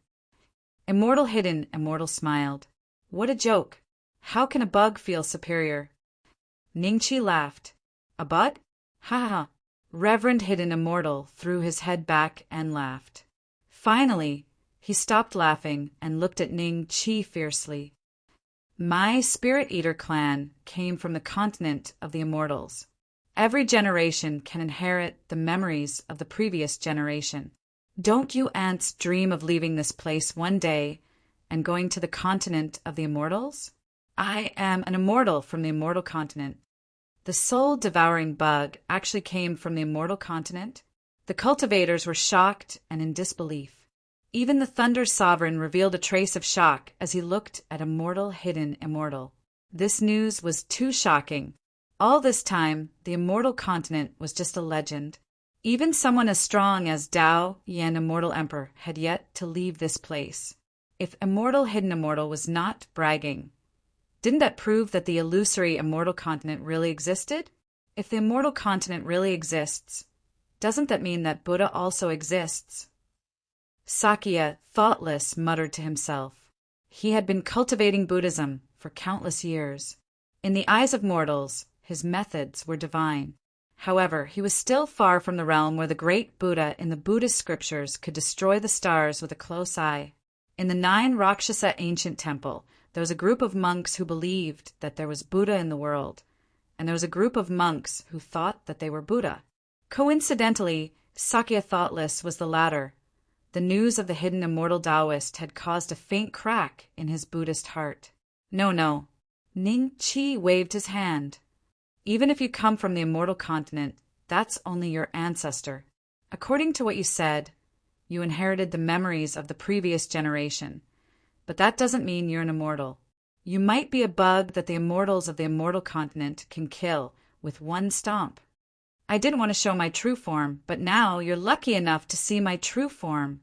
A: Immortal hidden immortal smiled. What a joke. How can a bug feel superior? Ningqi laughed. A bug? Ha ha ha. Reverend hidden immortal threw his head back and laughed. Finally, he stopped laughing and looked at Ningqi fiercely. My Spirit Eater clan came from the continent of the immortals. Every generation can inherit the memories of the previous generation. Don't you ants dream of leaving this place one day and going to the continent of the immortals? I am an immortal from the immortal continent. The soul-devouring bug actually came from the immortal continent? The cultivators were shocked and in disbelief. Even the Thunder Sovereign revealed a trace of shock as he looked at immortal hidden immortal. This news was too shocking. All this time, the immortal continent was just a legend. Even someone as strong as Tao Yan, Immortal Emperor, had yet to leave this place. If Immortal Hidden Immortal was not bragging, didn't that prove that the illusory Immortal Continent really existed? If the Immortal Continent really exists, doesn't that mean that Buddha also exists? Sakya, thoughtless, muttered to himself. He had been cultivating Buddhism for countless years. In the eyes of mortals, his methods were divine. However, he was still far from the realm where the great Buddha in the Buddhist scriptures could destroy the stars with a close eye. In the 9 Rakshasa ancient temple, there was a group of monks who believed that there was Buddha in the world, and there was a group of monks who thought that they were Buddha. Coincidentally, Sakya Thoughtless was the latter. The news of the hidden immortal Taoist had caused a faint crack in his Buddhist heart. No. Ning Chi waved his hand. Even if you come from the immortal continent, that's only your ancestor. According to what you said, you inherited the memories of the previous generation. But that doesn't mean you're an immortal. You might be a bug that the immortals of the immortal continent can kill with one stomp. I didn't want to show my true form, but now you're lucky enough to see my true form.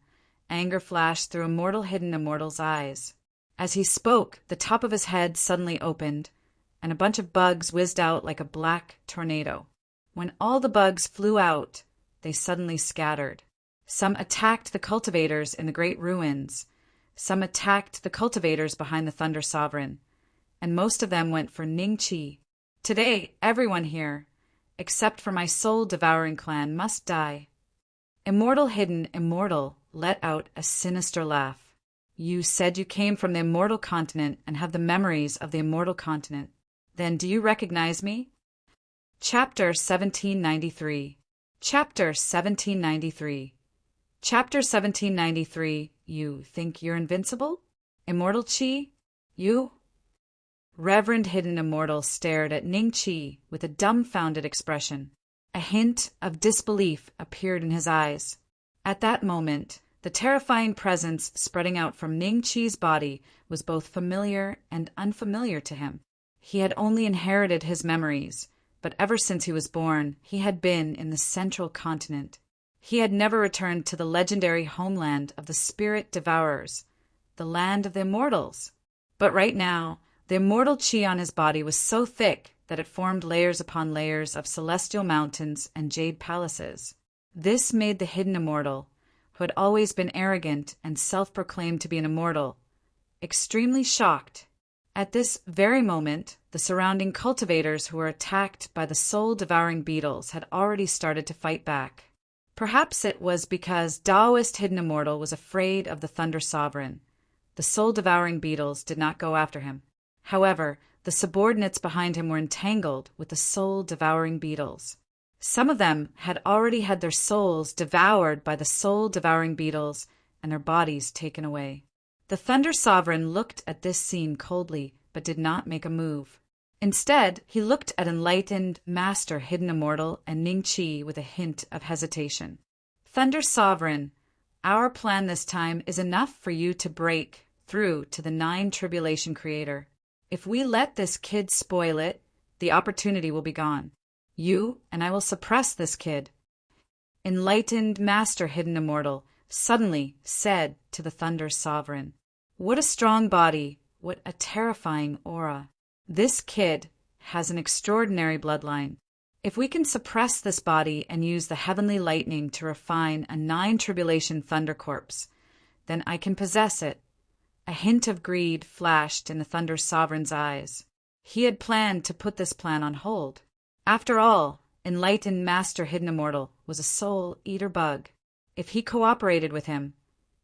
A: Anger flashed through Immortal Hidden Immortal's eyes. As he spoke, the top of his head suddenly opened, and a bunch of bugs whizzed out like a black tornado. When all the bugs flew out, they suddenly scattered. Some attacked the cultivators in the great ruins. Some attacked the cultivators behind the Thunder Sovereign, and most of them went for Ning Chi. Today, everyone here, except for my soul-devouring clan, must die. Immortal Hidden Immortal let out a sinister laugh. You said you came from the immortal continent and have the memories of the immortal continent. Then do you recognize me? Chapter 1793. Chapter 1793. Chapter 1793. You think you're invincible? Immortal Chi? You? Reverend Hidden Immortal stared at Ning Chi with a dumbfounded expression. A hint of disbelief appeared in his eyes. At that moment, the terrifying presence spreading out from Ning Chi's body was both familiar and unfamiliar to him. He had only inherited his memories, but ever since he was born, he had been in the central continent. He had never returned to the legendary homeland of the spirit devourers, the land of the immortals. But right now, the immortal chi on his body was so thick that it formed layers upon layers of celestial mountains and jade palaces. This made the hidden immortal, who had always been arrogant and self-proclaimed to be an immortal, extremely shocked. At this very moment, the surrounding cultivators who were attacked by the soul-devouring beetles had already started to fight back. Perhaps it was because Taoist Hidden Immortal was afraid of the Thunder Sovereign. The soul-devouring beetles did not go after him. However, the subordinates behind him were entangled with the soul-devouring beetles. Some of them had already had their souls devoured by the soul-devouring beetles and their bodies taken away. The Thunder Sovereign looked at this scene coldly, but did not make a move. Instead, he looked at enlightened Master Hidden Immortal and Ning Chi with a hint of hesitation. Thunder Sovereign, our plan this time is enough for you to break through to the 9 Tribulation Creator. If we let this kid spoil it, the opportunity will be gone. You and I will suppress this kid. Enlightened Master Hidden Immortal suddenly said to the Thunder Sovereign, "What a strong body, what a terrifying aura. This kid has an extraordinary bloodline. If we can suppress this body and use the heavenly lightning to refine a 9 Tribulation Thunder Corpse, then I can possess it." A hint of greed flashed in the Thunder Sovereign's eyes. He had planned to put this plan on hold. After all, enlightened Master Hidden Immortal was a soul-eater bug. If he cooperated with him,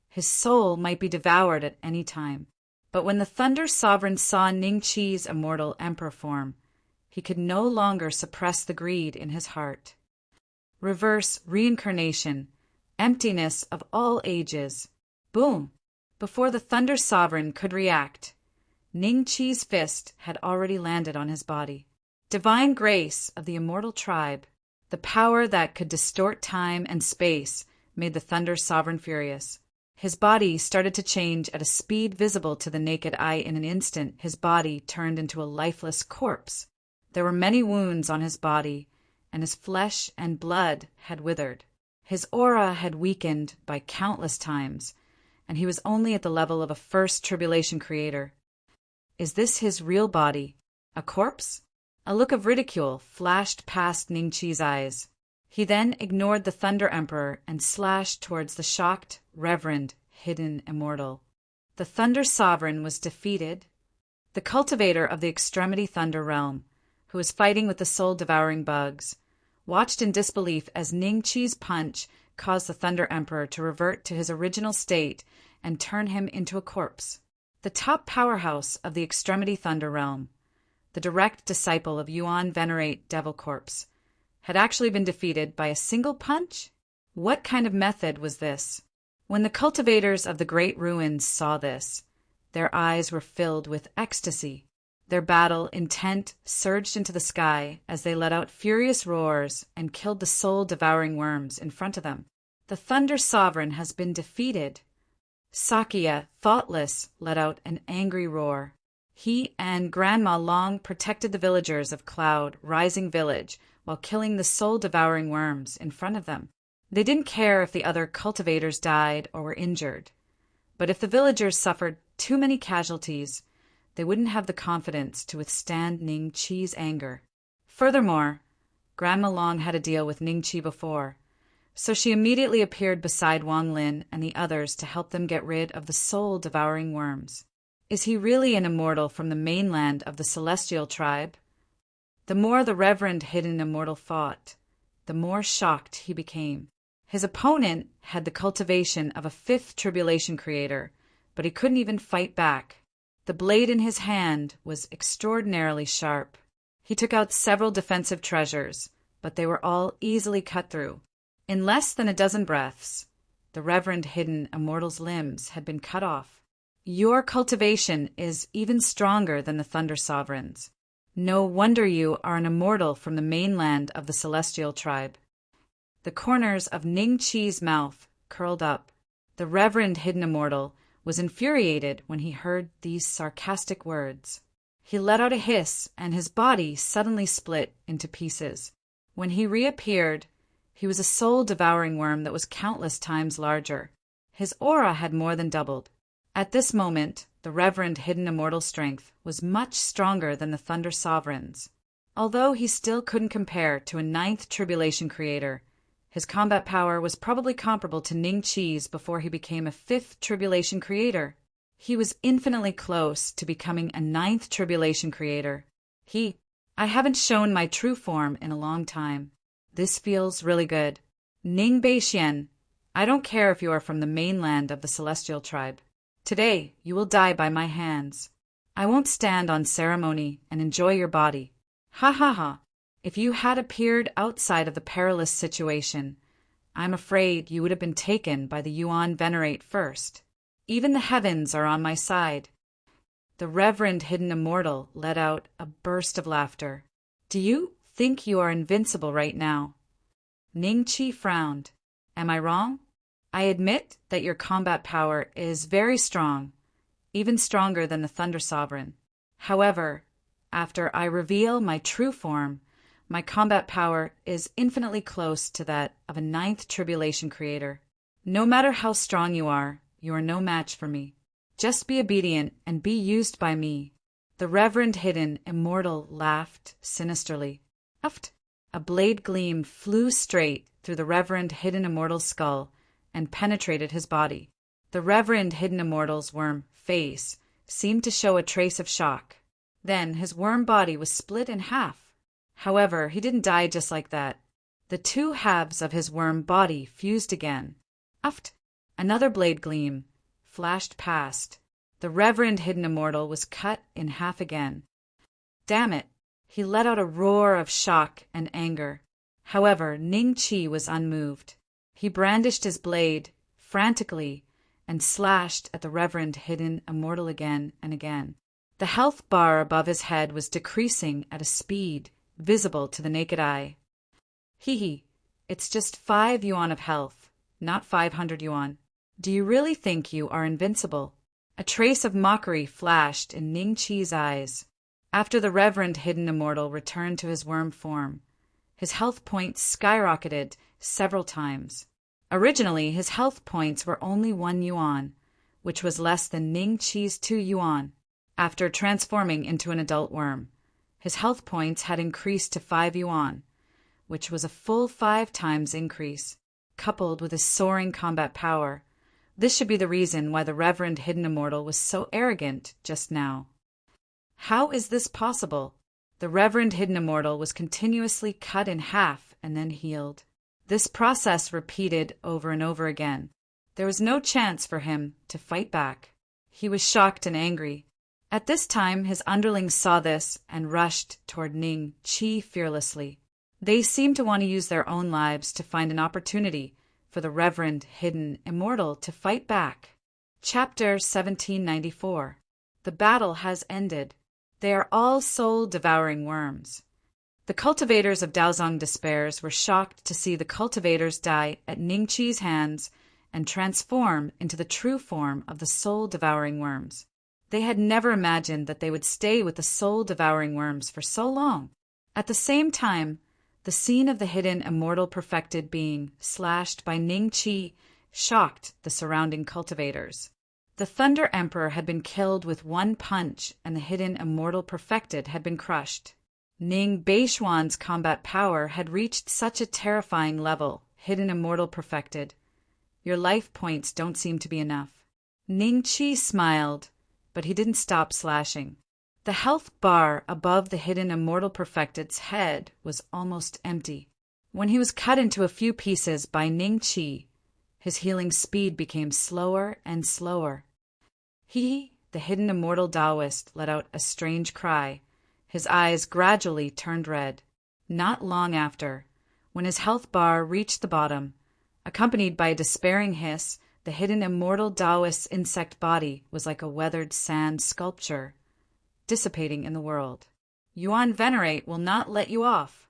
A: his soul might be devoured at any time. But when the Thunder Sovereign saw Ning Chi's immortal emperor form, he could no longer suppress the greed in his heart. Reverse reincarnation, emptiness of all ages. Boom! Before the Thunder Sovereign could react, Ning Chi's fist had already landed on his body. Divine grace of the immortal tribe, the power that could distort time and space, made the Thunder Sovereign furious. His body started to change at a speed visible to the naked eye. In an instant, his body turned into a lifeless corpse. There were many wounds on his body, and his flesh and blood had withered. His aura had weakened by countless times, and he was only at the level of a first tribulation creator. Is this his real body? A corpse? A look of ridicule flashed past Ningqi's eyes. He then ignored the Thunder Emperor and slashed towards the shocked, reverend, hidden immortal. The Thunder Sovereign was defeated. The cultivator of the Extremity Thunder Realm, who was fighting with the soul-devouring bugs, watched in disbelief as Ningqi's punch caused the Thunder Emperor to revert to his original state and turn him into a corpse. The top powerhouse of the Extremity Thunder Realm, the direct disciple of Yuan Venerate Devil Corpse, had actually been defeated by a single punch? What kind of method was this? When the cultivators of the Great Ruins saw this, their eyes were filled with ecstasy. Their battle intent surged into the sky as they let out furious roars and killed the soul-devouring worms in front of them. The Thunder Sovereign has been defeated. Sakya, thoughtless, let out an angry roar. He and Grandma Long protected the villagers of Cloud Rising Village while killing the soul-devouring worms in front of them. They didn't care if the other cultivators died or were injured. But if the villagers suffered too many casualties, they wouldn't have the confidence to withstand Ningqi's anger. Furthermore, Grandma Long had a deal with Ningqi before, so she immediately appeared beside Wang Lin and the others to help them get rid of the soul-devouring worms. Is he really an immortal from the mainland of the Celestial Tribe? The more the Reverend Hidden Immortal fought, the more shocked he became. His opponent had the cultivation of a fifth tribulation creator, but he couldn't even fight back. The blade in his hand was extraordinarily sharp. He took out several defensive treasures, but they were all easily cut through. In less than a dozen breaths, the Reverend Hidden Immortal's limbs had been cut off. Your cultivation is even stronger than the Thunder Sovereign's. No wonder you are an immortal from the mainland of the Celestial Tribe. The corners of Ningqi's mouth curled up. The Reverend Hidden Immortal was infuriated when he heard these sarcastic words. He let out a hiss, and his body suddenly split into pieces. When he reappeared, he was a soul-devouring worm that was countless times larger. His aura had more than doubled. At this moment, the Reverend Hidden Immortal's strength was much stronger than the Thunder Sovereign's. Although he still couldn't compare to a ninth tribulation creator, his combat power was probably comparable to Ningqi's before he became a fifth tribulation creator. He was infinitely close to becoming a ninth tribulation creator. I haven't shown my true form in a long time. This feels really good. Ning Beixian, I don't care if you are from the mainland of the Celestial Tribe. Today you will die by my hands. I won't stand on ceremony and enjoy your body. Ha ha ha. If you had appeared outside of the perilous situation, I'm afraid you would have been taken by the Yuan Venerate first. Even the heavens are on my side. The Reverend Hidden Immortal let out a burst of laughter. Do you think you are invincible right now? Ningqi frowned. Am I wrong? I admit that your combat power is very strong, even stronger than the Thunder Sovereign. However, after I reveal my true form, my combat power is infinitely close to that of a ninth tribulation creator. No matter how strong you are no match for me. Just be obedient and be used by me. The Reverend Hidden Immortal laughed sinisterly. Uft! A blade gleam flew straight through the Reverend Hidden Immortal's skull and penetrated his body. The Reverend Hidden Immortal's worm face seemed to show a trace of shock. Then his worm body was split in half. However, he didn't die just like that. The two halves of his worm body fused again. Uft! Another blade gleam flashed past. The Reverend Hidden Immortal was cut in half again. Damn it! He let out a roar of shock and anger. However, Ningqi was unmoved. He brandished his blade frantically and slashed at the Reverend Hidden Immortal again and again. The health bar above his head was decreasing at a speed visible to the naked eye. Hee, it's just 5 yuan of health, not 500 yuan. Do you really think you are invincible? A trace of mockery flashed in Ningqi's eyes. After the Reverend Hidden Immortal returned to his worm form, his health points skyrocketed several times. Originally, his health points were only 1 yuan, which was less than Ning Qi's 2 yuan. After transforming into an adult worm, his health points had increased to 5 yuan, which was a full 5 times increase. Coupled with his soaring combat power, this should be the reason why the Reverend Hidden Immortal was so arrogant just now. How is this possible? The Reverend Hidden Immortal was continuously cut in half and then healed. This process repeated over and over again. There was no chance for him to fight back. He was shocked and angry. At this time, his underlings saw this and rushed toward Ning Qi fearlessly. They seemed to want to use their own lives to find an opportunity for the Reverend Hidden Immortal to fight back. Chapter 1794. The battle has ended. They are all soul-devouring worms. The cultivators of Daozong Despairs were shocked to see the cultivators die at Ning Qi's hands and transform into the true form of the soul-devouring worms. They had never imagined that they would stay with the soul-devouring worms for so long. At the same time, the scene of the hidden immortal perfected being slashed by Ning Qi shocked the surrounding cultivators. The Thunder Emperor had been killed with one punch, and the hidden immortal perfected had been crushed. Ning Beishuan's combat power had reached such a terrifying level. Hidden Immortal perfected. Your life points don't seem to be enough. Ning Qi smiled, but he didn't stop slashing. The health bar above the Hidden Immortal perfected's head was almost empty. When he was cut into a few pieces by Ning Qi, his healing speed became slower and slower. He, the Hidden Immortal Taoist, let out a strange cry. His eyes gradually turned red. Not long after, when his health bar reached the bottom, accompanied by a despairing hiss, the Hidden Immortal Taoist's insect body was like a weathered sand sculpture, dissipating in the world. Yuan Venerate will not let you off.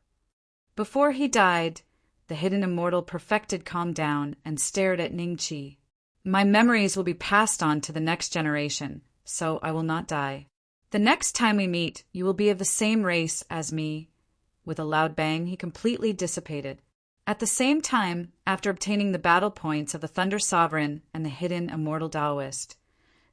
A: Before he died, the Hidden Immortal perfected calmed down and stared at Ning Qi. My memories will be passed on to the next generation, so I will not die. The next time we meet, you will be of the same race as me. With a loud bang, he completely dissipated. At the same time, after obtaining the battle points of the Thunder Sovereign and the Hidden Immortal Taoist,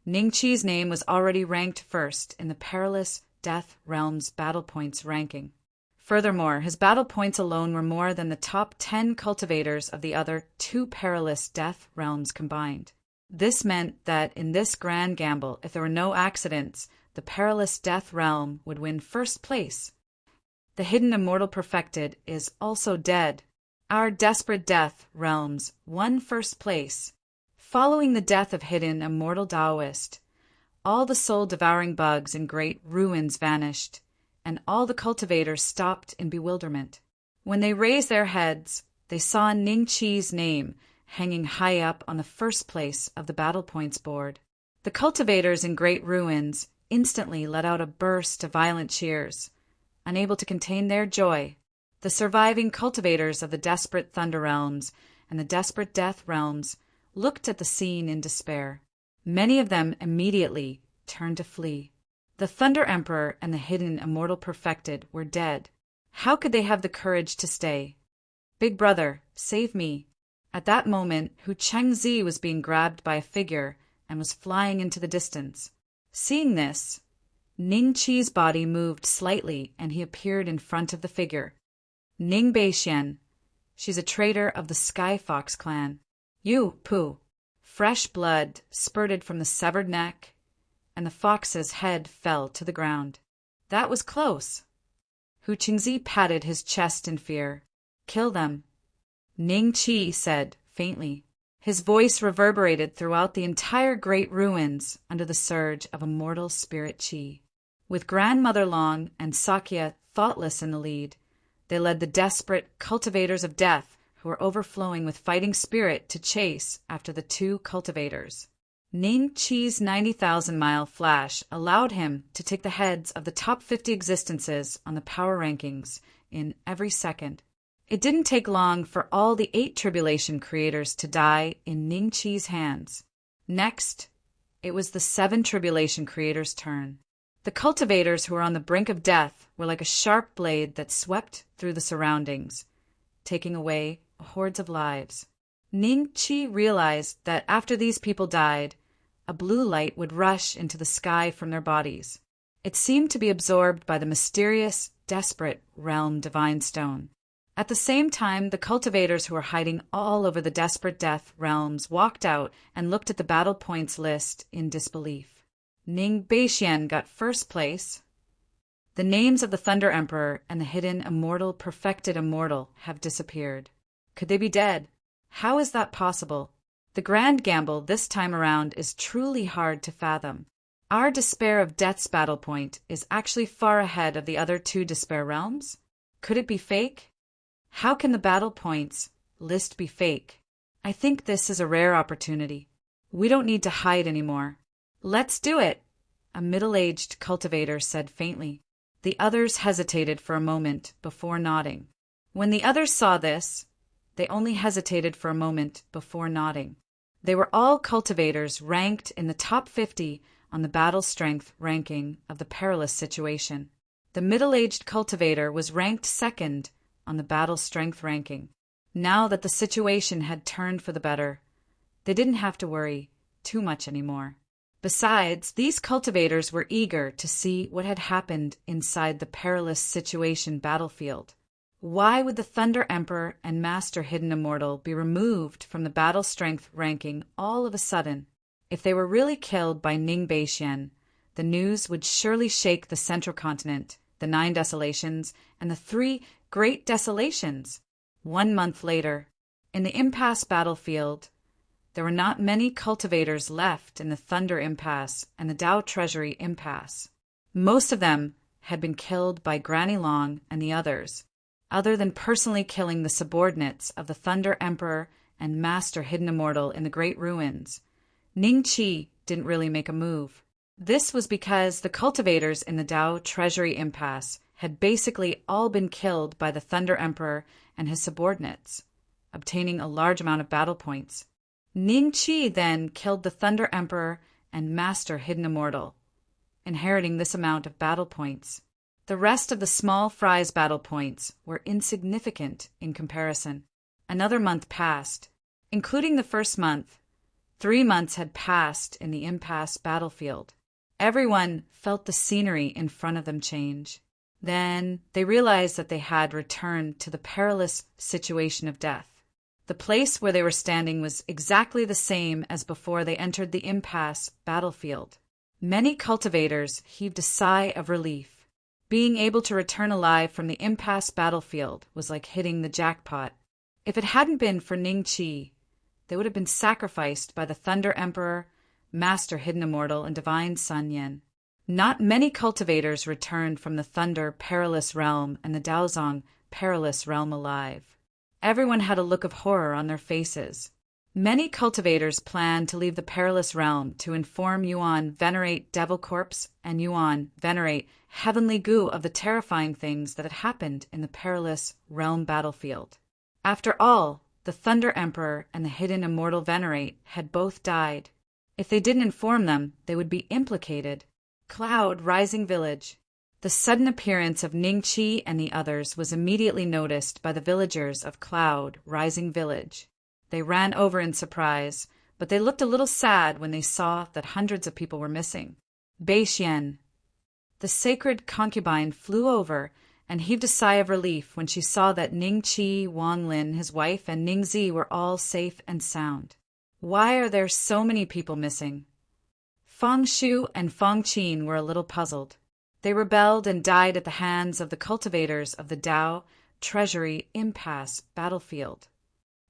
A: Ning Qi's name was already ranked first in the Perilous Death Realm's battle points ranking. Furthermore, his battle points alone were more than the top 10 cultivators of the other 2 Perilous Death Realms combined. This meant that in this grand gamble, if there were no accidents, the Perilous Death Realm would win first place. The Hidden Immortal Perfected is also dead. Our Desperate Death Realms won first place. Following the death of Hidden Immortal Taoist, all the soul-devouring bugs in Great Ruins vanished, and all the cultivators stopped in bewilderment. When they raised their heads, they saw Ning Qi's name hanging high up on the first place of the battle points board. The cultivators in Great Ruins instantly let out a burst of violent cheers. Unable to contain their joy, the surviving cultivators of the Desperate Thunder Realms and the Desperate Death Realms looked at the scene in despair. Many of them immediately turned to flee. The Thunder Emperor and the Hidden Immortal Perfected were dead. How could they have the courage to stay? Big brother, save me. At that moment, Hu Chengzi was being grabbed by a figure and was flying into the distance. Seeing this, Ning Qi's body moved slightly and he appeared in front of the figure. Ning Beixian. She's a traitor of the Sky Fox clan. You, Pooh. Fresh blood spurted from the severed neck, and the fox's head fell to the ground. That was close. Hu Qingzi patted his chest in fear. Kill them, Ning Qi said faintly. His voice reverberated throughout the entire Great Ruins under the surge of immortal spirit qi. With Grandmother Long and Sakya thoughtless in the lead, they led the desperate cultivators of death who were overflowing with fighting spirit to chase after the 2 cultivators. Ning Qi's 90,000-mile flash allowed him to take the heads of the top 50 existences on the power rankings in every second. It didn't take long for all the 8 tribulation creators to die in Ning Qi's hands. Next, it was the 7 tribulation creators' turn. The cultivators who were on the brink of death were like a sharp blade that swept through the surroundings, taking away hordes of lives. Ning Qi realized that after these people died, a blue light would rush into the sky from their bodies. It seemed to be absorbed by the mysterious, desperate realm Divine Stone. At the same time, the cultivators who were hiding all over the desperate death realms walked out and looked at the battle points list in disbelief. Ning Beixian got first place. The names of the Thunder Emperor and the hidden immortal perfected immortal have disappeared. Could they be dead? How is that possible? The grand gamble this time around is truly hard to fathom. Our despair of death's battle point is actually far ahead of the other two despair realms? Could it be fake? How can the battle points list be fake? I think this is a rare opportunity. We don't need to hide anymore. Let's do it, a middle-aged cultivator said faintly. The others hesitated for a moment before nodding. When the others saw this, they only hesitated for a moment before nodding. They were all cultivators ranked in the top 50 on the battle strength ranking of the perilous situation. The middle-aged cultivator was ranked second on the battle strength ranking. Now that the situation had turned for the better, they didn't have to worry too much anymore. Besides, these cultivators were eager to see what had happened inside the perilous situation battlefield. Why would the Thunder Emperor and Master Hidden Immortal be removed from the battle strength ranking all of a sudden? If they were really killed by Ning Beixian, the news would surely shake the Central Continent, the 9 Desolations, and the 3 Great Desolations. 1 month later, in the Impasse battlefield, there were not many cultivators left in the Thunder Impasse and the Dao Treasury Impasse. Most of them had been killed by Granny Long and the others. Other than personally killing the subordinates of the Thunder Emperor and Master Hidden Immortal in the Great Ruins, Ning Qi didn't really make a move. This was because the cultivators in the Dao Treasury Impasse had basically all been killed by the Thunder Emperor and his subordinates, obtaining a large amount of battle points. Ning Qi then killed the Thunder Emperor and Master Hidden Immortal, inheriting this amount of battle points. The rest of the small fry's battle points were insignificant in comparison. Another month passed. Including the first month, 3 months had passed in the impasse battlefield. Everyone felt the scenery in front of them change. Then they realized that they had returned to the perilous situation of death. The place where they were standing was exactly the same as before they entered the impasse battlefield. Many cultivators heaved a sigh of relief. Being able to return alive from the impasse battlefield was like hitting the jackpot. If it hadn't been for Ning Qi, they would have been sacrificed by the Thunder Emperor, Master Hidden Immortal, and Divine Sun Yin. Not many cultivators returned from the Thunder Perilous Realm and the Daozong Perilous Realm alive. Everyone had a look of horror on their faces. Many cultivators planned to leave the Perilous Realm to inform Yuan venerate Devil Corpse and Yuan venerate Heavenly Gu of the terrifying things that had happened in the Perilous Realm battlefield. After all, the Thunder Emperor and the Hidden Immortal Venerate had both died. If they didn't inform them, they would be implicated. Cloud Rising Village. The sudden appearance of Ning Qi and the others was immediately noticed by the villagers of Cloud Rising Village. They ran over in surprise, but they looked a little sad when they saw that hundreds of people were missing. Beixian. The sacred concubine flew over and heaved a sigh of relief when she saw that Ning Qi, Wang Lin, his wife, and Ning Zi were all safe and sound. Why are there so many people missing? Fang Shu and Fang Qin were a little puzzled. They rebelled and died at the hands of the cultivators of the Dao Treasury Impasse battlefield.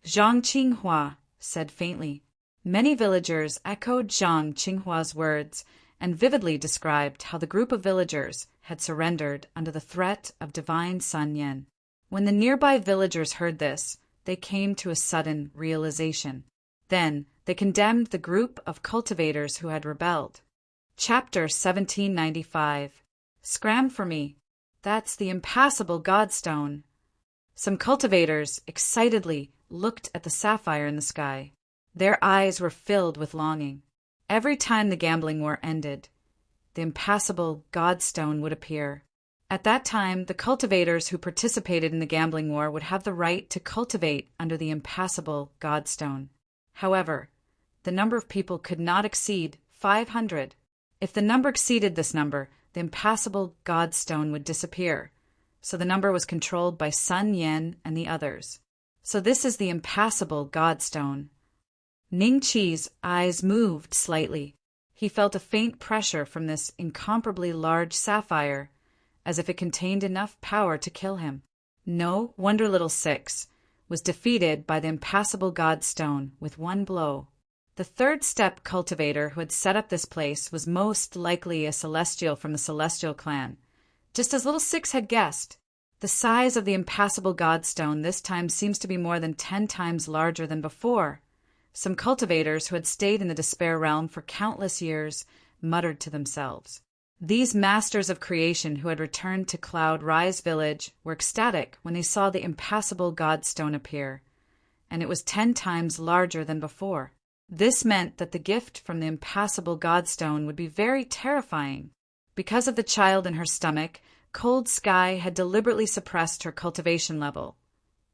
A: Zhang Qinghua said faintly. Many villagers echoed Zhang Qinghua's words and vividly described how the group of villagers had surrendered under the threat of Divine Sun Yin. When the nearby villagers heard this, they came to a sudden realization. Then they condemned the group of cultivators who had rebelled. Chapter 1795. Scram for me. That's the impassable Godstone. Some cultivators excitedly looked at the sapphire in the sky. Their eyes were filled with longing. Every time the gambling war ended, the impassable Godstone would appear. At that time, the cultivators who participated in the gambling war would have the right to cultivate under the impassable Godstone. However, the number of people could not exceed 500. If the number exceeded this number, the impassable Godstone would disappear. So the number was controlled by Sun Yen and the others. So this is the impassable Godstone. Ning Qi's eyes moved slightly. He felt a faint pressure from this incomparably large sapphire, as if it contained enough power to kill him. No wonder little Six was defeated by the impassable Godstone with one blow. The third step cultivator who had set up this place was most likely a celestial from the celestial clan. Just as little Six had guessed, the size of the impassable Godstone this time seems to be more than 10 times larger than before. Some cultivators who had stayed in the despair realm for countless years muttered to themselves. These masters of creation who had returned to Cloud Rise Village were ecstatic when they saw the impassable Godstone appear, and it was 10 times larger than before. This meant that the gift from the impassable Godstone would be very terrifying. Because of the child in her stomach, Cold Sky had deliberately suppressed her cultivation level,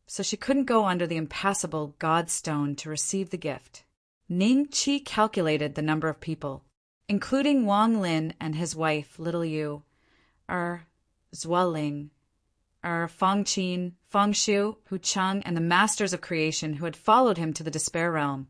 A: so she couldn't go under the impassable Godstone to receive the gift. Ning Qi calculated the number of people, including Wang Lin and his wife, Little Yu, Zualing, Feng Qin, Feng Shu, Hu Cheng, and the masters of creation who had followed him to the despair realm.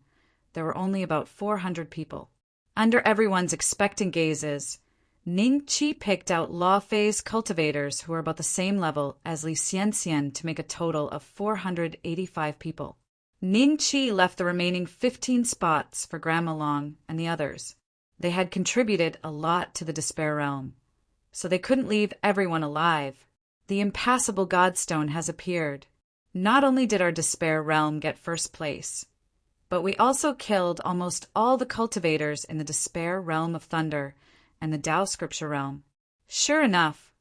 A: There were only about 400 people. Under everyone's expectant gazes, Ning Qi picked out Law Fei's cultivators who were about the same level as Li Xianxian to make a total of 485 people. Ning Qi left the remaining 15 spots for Grandma Long and the others. They had contributed a lot to the despair realm, so they couldn't leave everyone alive. The impassable Godstone has appeared. Not only did our despair realm get first place, but we also killed almost all the cultivators in the despair realm of thunder and the Tao scripture realm. Sure enough,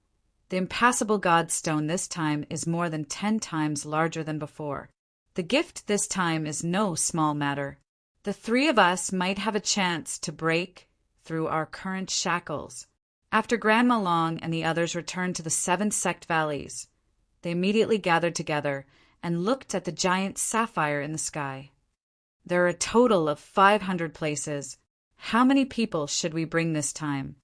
A: the impassable Godstone this time is more than 10 times larger than before. The gift this time is no small matter. The three of us might have a chance to break through our current shackles. After Grandma Long and the others returned to the 7 sect valleys, they immediately gathered together and looked at the giant sapphire in the sky. There are a total of 500 places. How many people should we bring this time?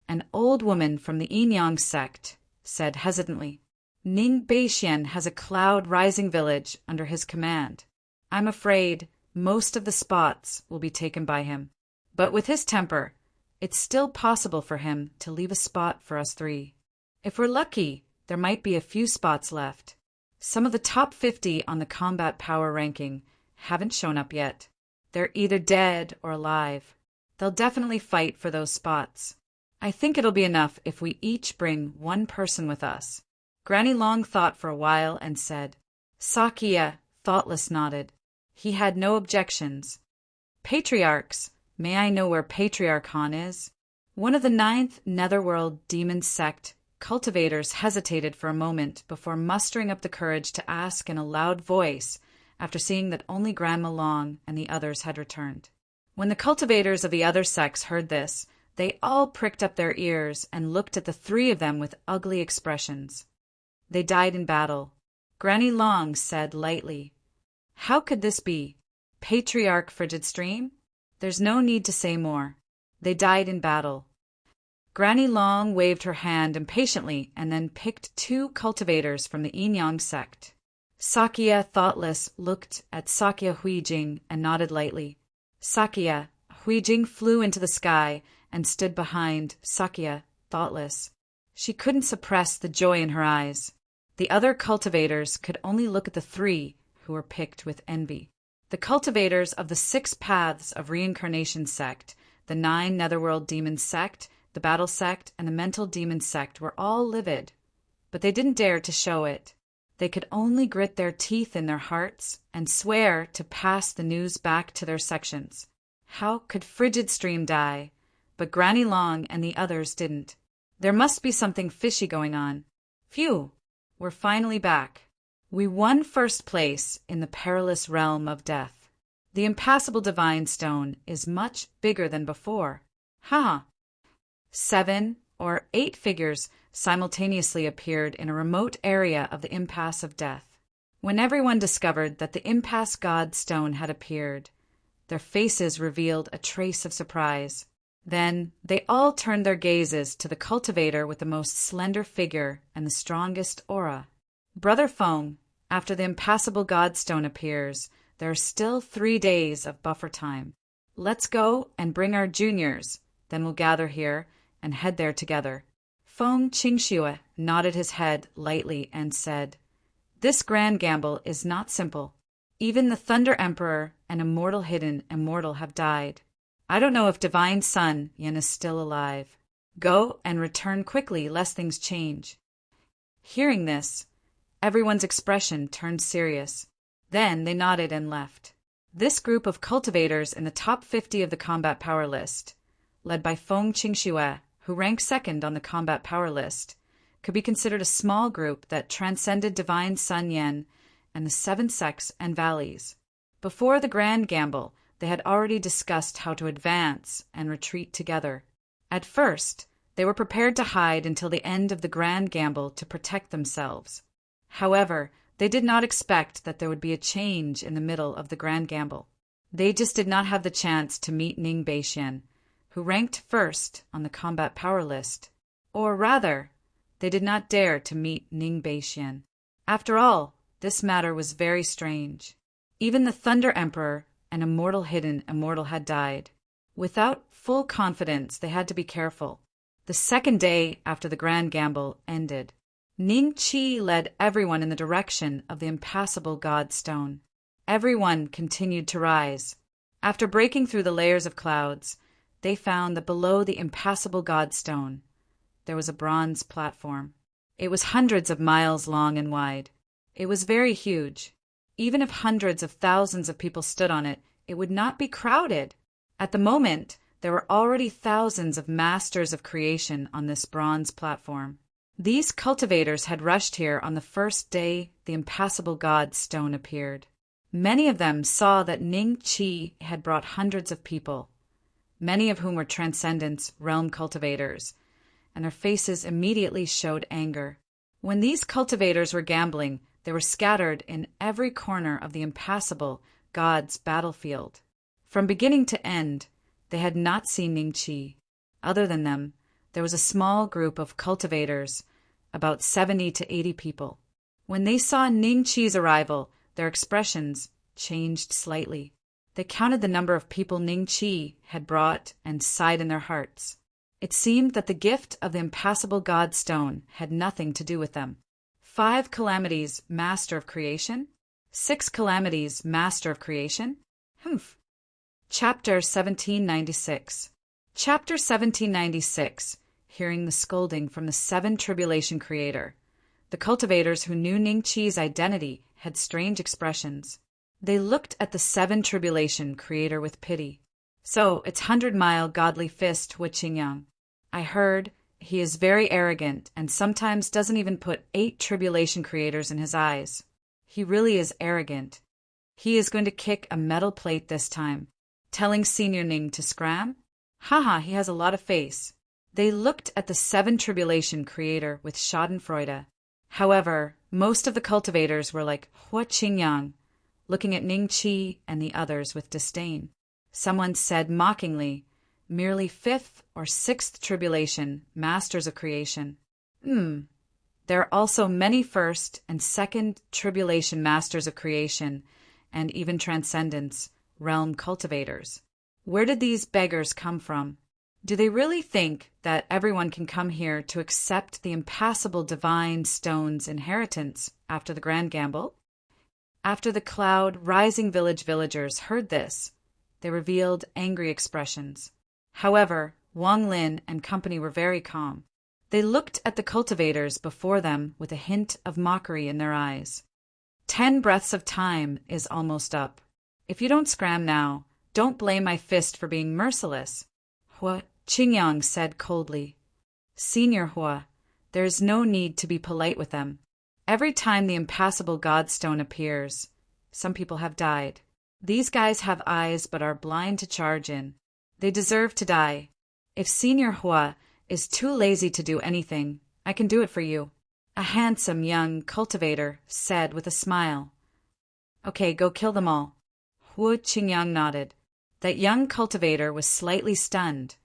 A: An old woman from the Yinyang sect said hesitantly, Ning Beixian has a cloud rising village under his command. I'm afraid most of the spots will be taken by him. But with his temper, it's still possible for him to leave a spot for us 3. If we're lucky, there might be a few spots left. Some of the top 50 on the combat power ranking haven't shown up yet. They're either dead or alive. They'll definitely fight for those spots. I think it'll be enough if we each bring one person with us. Granny Long thought for a while and said. Sakya, thoughtless, nodded. He had no objections. Patriarchs, may I know where Patriarch Han is? One of the 9th Netherworld Demon Sect cultivators hesitated for a moment before mustering up the courage to ask in a loud voice after seeing that only Grandma Long and the others had returned. When the cultivators of the other sects heard this, they all pricked up their ears and looked at the 3 of them with ugly expressions. They died in battle. Granny Long said lightly, How could this be? Patriarch Frigid Stream? There's no need to say more. They died in battle. Granny Long waved her hand impatiently and then picked 2 cultivators from the Yinyang sect. Sakya, thoughtless, looked at Sakya Huijing and nodded lightly. Sakya, Huijing flew into the sky and stood behind Sakya, thoughtless. She couldn't suppress the joy in her eyes. The other cultivators could only look at the 3 who were picked with envy. The cultivators of the 6 paths of reincarnation sect, the 9 Netherworld Demon sect, the Battle sect, and the Mental Demon sect were all livid, but they didn't dare to show it. They could only grit their teeth in their hearts and swear to pass the news back to their sections. How could Frigid Stream die, but Granny Long and the others didn't? There must be something fishy going on. Phew, we're finally back. We won first place in the perilous realm of death. The impassable divine stone is much bigger than before. 7 or 8 figures, simultaneously appeared in a remote area of the impasse of death. When everyone discovered that the impasse god stone had appeared, their faces revealed a trace of surprise. Then they all turned their gazes to the cultivator with the most slender figure and the strongest aura. Brother Feng, after the impassable godstone appears, there are still 3 days of buffer time. Let's go and bring our juniors, then we'll gather here and head there together. Feng Qingxue nodded his head lightly and said, "This grand gamble is not simple. Even the Thunder Emperor and Immortal Hidden Immortal have died. I don't know if Divine Sun Yin is still alive. Go and return quickly lest things change." Hearing this, everyone's expression turned serious. Then they nodded and left. This group of cultivators in the top 50 of the combat power list, led by Feng Qingxue, who ranked second on the combat power list, could be considered a small group that transcended Divine Sun Yin and the 7 sects and valleys. Before the grand gamble, they had already discussed how to advance and retreat together. At first, they were prepared to hide until the end of the grand gamble to protect themselves. However, they did not expect that there would be a change in the middle of the grand gamble. They just did not have the chance to meet Ning Beixian, who ranked first on the combat power list. Or rather, they did not dare to meet Ning Beixian. After all, this matter was very strange. Even the Thunder Emperor and Immortal Hidden Immortal had died. Without full confidence, they had to be careful. The second day after the grand gamble ended, Ning Qi led everyone in the direction of the impassable god stone. Everyone continued to rise. After breaking through the layers of clouds, they found that below the impassable god stone, there was a bronze platform. It was hundreds of miles long and wide. It was very huge. Even if hundreds of thousands of people stood on it, it would not be crowded. At the moment, there were already thousands of masters of creation on this bronze platform. These cultivators had rushed here on the first day the impassable god stone appeared. Many of them saw that Ning Qi had brought hundreds of people, many of whom were Transcendence realm cultivators, and their faces immediately showed anger. When these cultivators were gambling, they were scattered in every corner of the impassable god's battlefield. From beginning to end, they had not seen Ning Qi. Other than them, there was a small group of cultivators, about 70 to 80 people. When they saw Ning Qi's arrival, their expressions changed slightly. They counted the number of people Ning Qi had brought and sighed in their hearts. It seemed that the gift of the impassable god stone had nothing to do with them. 5 calamities, master of creation? 6 calamities, master of creation? Chapter 1796. Chapter 1796. Hearing the scolding from the 7 tribulation creator. The cultivators who knew Ning Qi's identity had strange expressions. They looked at the 7 tribulation creator with pity. "So, it's 100-mile godly fist Hu Qingyang. I heard he is very arrogant and sometimes doesn't even put 8 tribulation creators in his eyes. He really is arrogant. He is going to kick a metal plate this time. Telling Senior Ning to scram? Haha, he has a lot of face." They looked at the 7 tribulation creator with schadenfreude. However, most of the cultivators were like Hu Qingyang, looking at Ning Qi and the others with disdain. Someone said mockingly, "Merely 5th or 6th tribulation, masters of creation. There are also many 1st and 2nd tribulation masters of creation, and even Transcendence realm cultivators. Where did these beggars come from? Do they really think that everyone can come here to accept the impassable divine stone's inheritance after the grand gamble?" After the cloud rising villagers heard this, they revealed angry expressions. However, Wang Lin and company were very calm. They looked at the cultivators before them with a hint of mockery in their eyes. 10 breaths of time is almost up. If you don't scram now, don't blame my fist for being merciless. Hu Qingyang said coldly. "Senior Hua, there is no need to be polite with them. Every time the impassable godstone appears, some people have died. These guys have eyes but are blind to charge in. They deserve to die. If Senior Hua is too lazy to do anything. I can do it for you," a handsome young cultivator said with a smile. "Okay, go kill them all." Hu Qingyang nodded. That young cultivator was slightly stunned,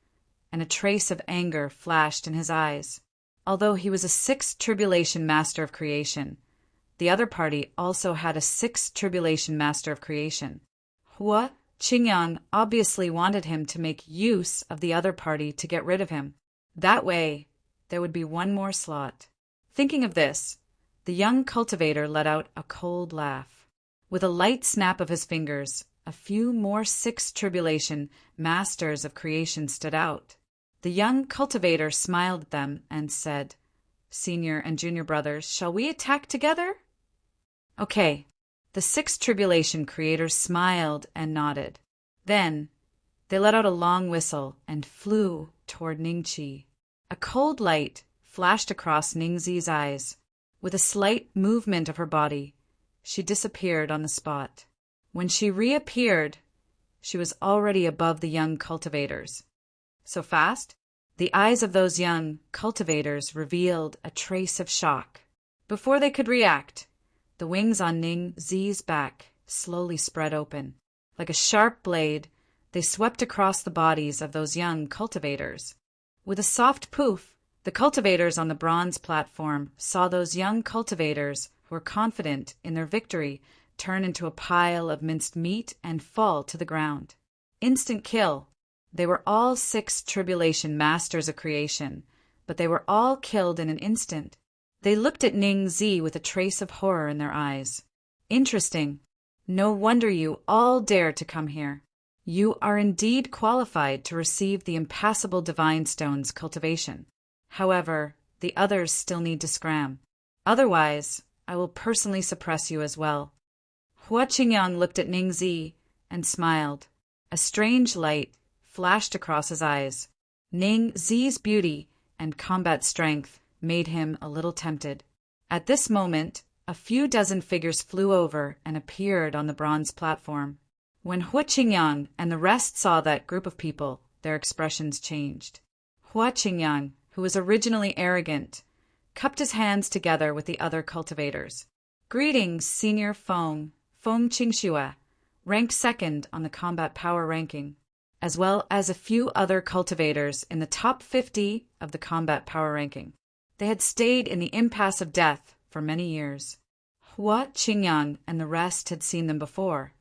A: and a trace of anger flashed in his eyes. Although he was a sixth tribulation master of creation, the other party also had a sixth tribulation master of creation. Hu Qingyang obviously wanted him to make use of the other party to get rid of him. That way, there would be one more slot. Thinking of this, the young cultivator let out a cold laugh. With a light snap of his fingers, a few more sixth tribulation masters of creation stood out. The young cultivator smiled at them and said, "Senior and junior brothers, shall we attack together?" "Okay." The sixth tribulation creators smiled and nodded. Then they let out a long whistle and flew toward Ningqi. A cold light flashed across Ningzi's eyes. With a slight movement of her body, she disappeared on the spot. When she reappeared, she was already above the young cultivators. So fast, the eyes of those young cultivators revealed a trace of shock. Before they could react, the wings on Ningzi's back slowly spread open. Like a sharp blade, they swept across the bodies of those young cultivators. With a soft poof, the cultivators on the bronze platform saw those young cultivators who were confident in their victory turn into a pile of minced meat and fall to the ground. Instant kill. They were all six tribulation masters of creation, but they were all killed in an instant. They looked at Ningzi with a trace of horror in their eyes. "Interesting. No wonder you all dare to come here. You are indeed qualified to receive the impassable divine stone's cultivation. However, the others still need to scram. Otherwise, I will personally suppress you as well." Hua Qingyang looked at Ningzi and smiled. A strange light flashed across his eyes. Ningzi's beauty and combat strength made him a little tempted. At this moment, a few dozen figures flew over and appeared on the bronze platform. When Hua Qingyang and the rest saw that group of people, their expressions changed. Hua Qingyang, who was originally arrogant, cupped his hands together with the other cultivators. "Greetings, Senior Feng Qingxue, ranked second on the combat power ranking, as well as a few other cultivators in the top 50 of the combat power ranking. They had stayed in the impasse of death for many years. Hua Qingyang and the rest had seen them before,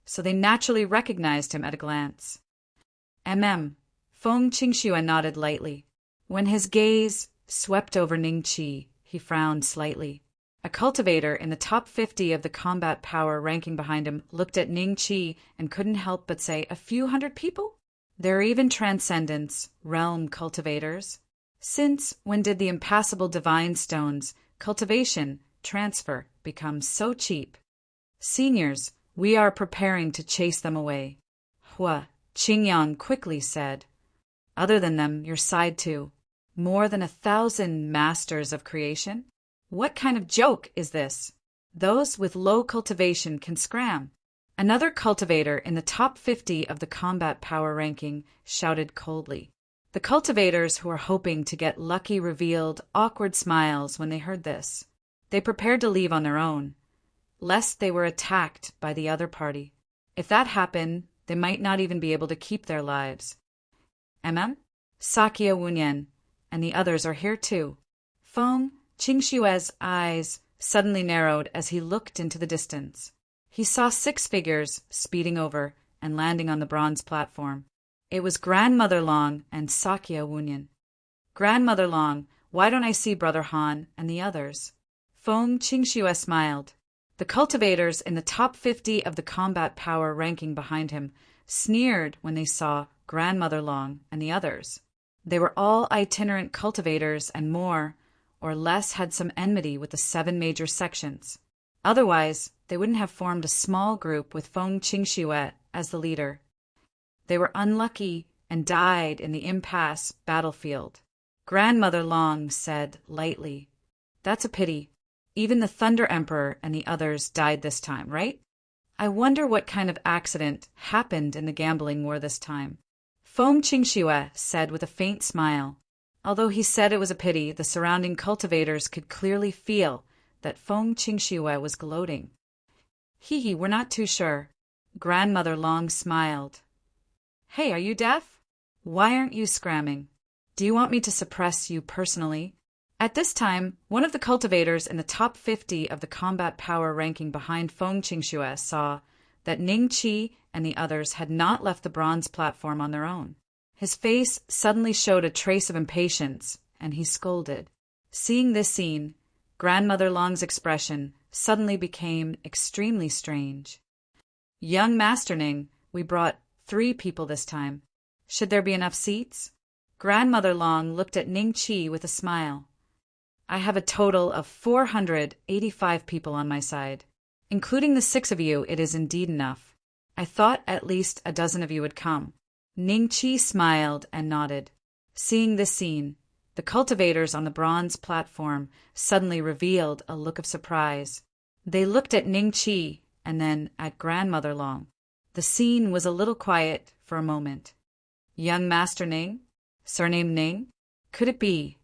A: so they naturally recognized him at a glance. Feng Qingxue nodded lightly. When his gaze swept over Ningqi, he frowned slightly. A cultivator in the top 50 of the combat power ranking behind him looked at Ningqi and couldn't help but say, "A few hundred people? There are even transcendence, realm cultivators. Since when did the impassable divine stones, cultivation, transfer become so cheap? Seniors, we are preparing to chase them away." Hua Qingyang quickly said, "Other than them, your side too. More than 1,000 masters of creation? What kind of joke is this? Those with low cultivation can scram." Another cultivator in the top 50 of the combat power ranking shouted coldly. The cultivators who were hoping to get lucky revealed awkward smiles when they heard this. They prepared to leave on their own, lest they were attacked by the other party. If that happened, they might not even be able to keep their lives. Sakya Wunyan and the others are here too. Feng Qingxue's eyes suddenly narrowed as he looked into the distance. He saw 6 figures speeding over and landing on the bronze platform. It was Grandmother Long and Sakya Wunyan. "Grandmother Long, why don't I see Brother Han and the others?" Feng Qingxue smiled. The cultivators in the top 50 of the combat power ranking behind him sneered when they saw Grandmother Long and the others. They were all itinerant cultivators and more or less had some enmity with the 7 major sections. Otherwise, they wouldn't have formed a small group with Feng Qingxue as the leader. They were unlucky and died in the impasse battlefield. Grandmother Long said lightly, "That's a pity. Even the Thunder Emperor and the others died this time, right? I wonder what kind of accident happened in the gambling war this time." Feng Qingxue said with a faint smile, Although he said it was a pity, the surrounding cultivators could clearly feel that Feng Qingxue was gloating. Hee, we're not too sure. Grandmother Long smiled. Hey, are you deaf? Why aren't you scramming? Do you want me to suppress you personally? At this time, one of the cultivators in the top 50 of the combat power ranking behind Feng Qingxue saw that Ning Qi and the others had not left the bronze platform on their own. His face suddenly showed a trace of impatience, and he scolded. Seeing this scene, Grandmother Long's expression suddenly became extremely strange. Young Master Ning, we brought 3 people this time. Should there be enough seats? Grandmother Long looked at Ning Qi with a smile. I have a total of 485 people on my side. Including the 6 of you, it is indeed enough. I thought at least a dozen of you would come. Ning Qi smiled and nodded. Seeing this scene, the cultivators on the bronze platform suddenly revealed a look of surprise. They looked at Ning Qi and then at Grandmother Long. The scene was a little quiet for a moment. Young Master Ning? Surname Ning? Could it be?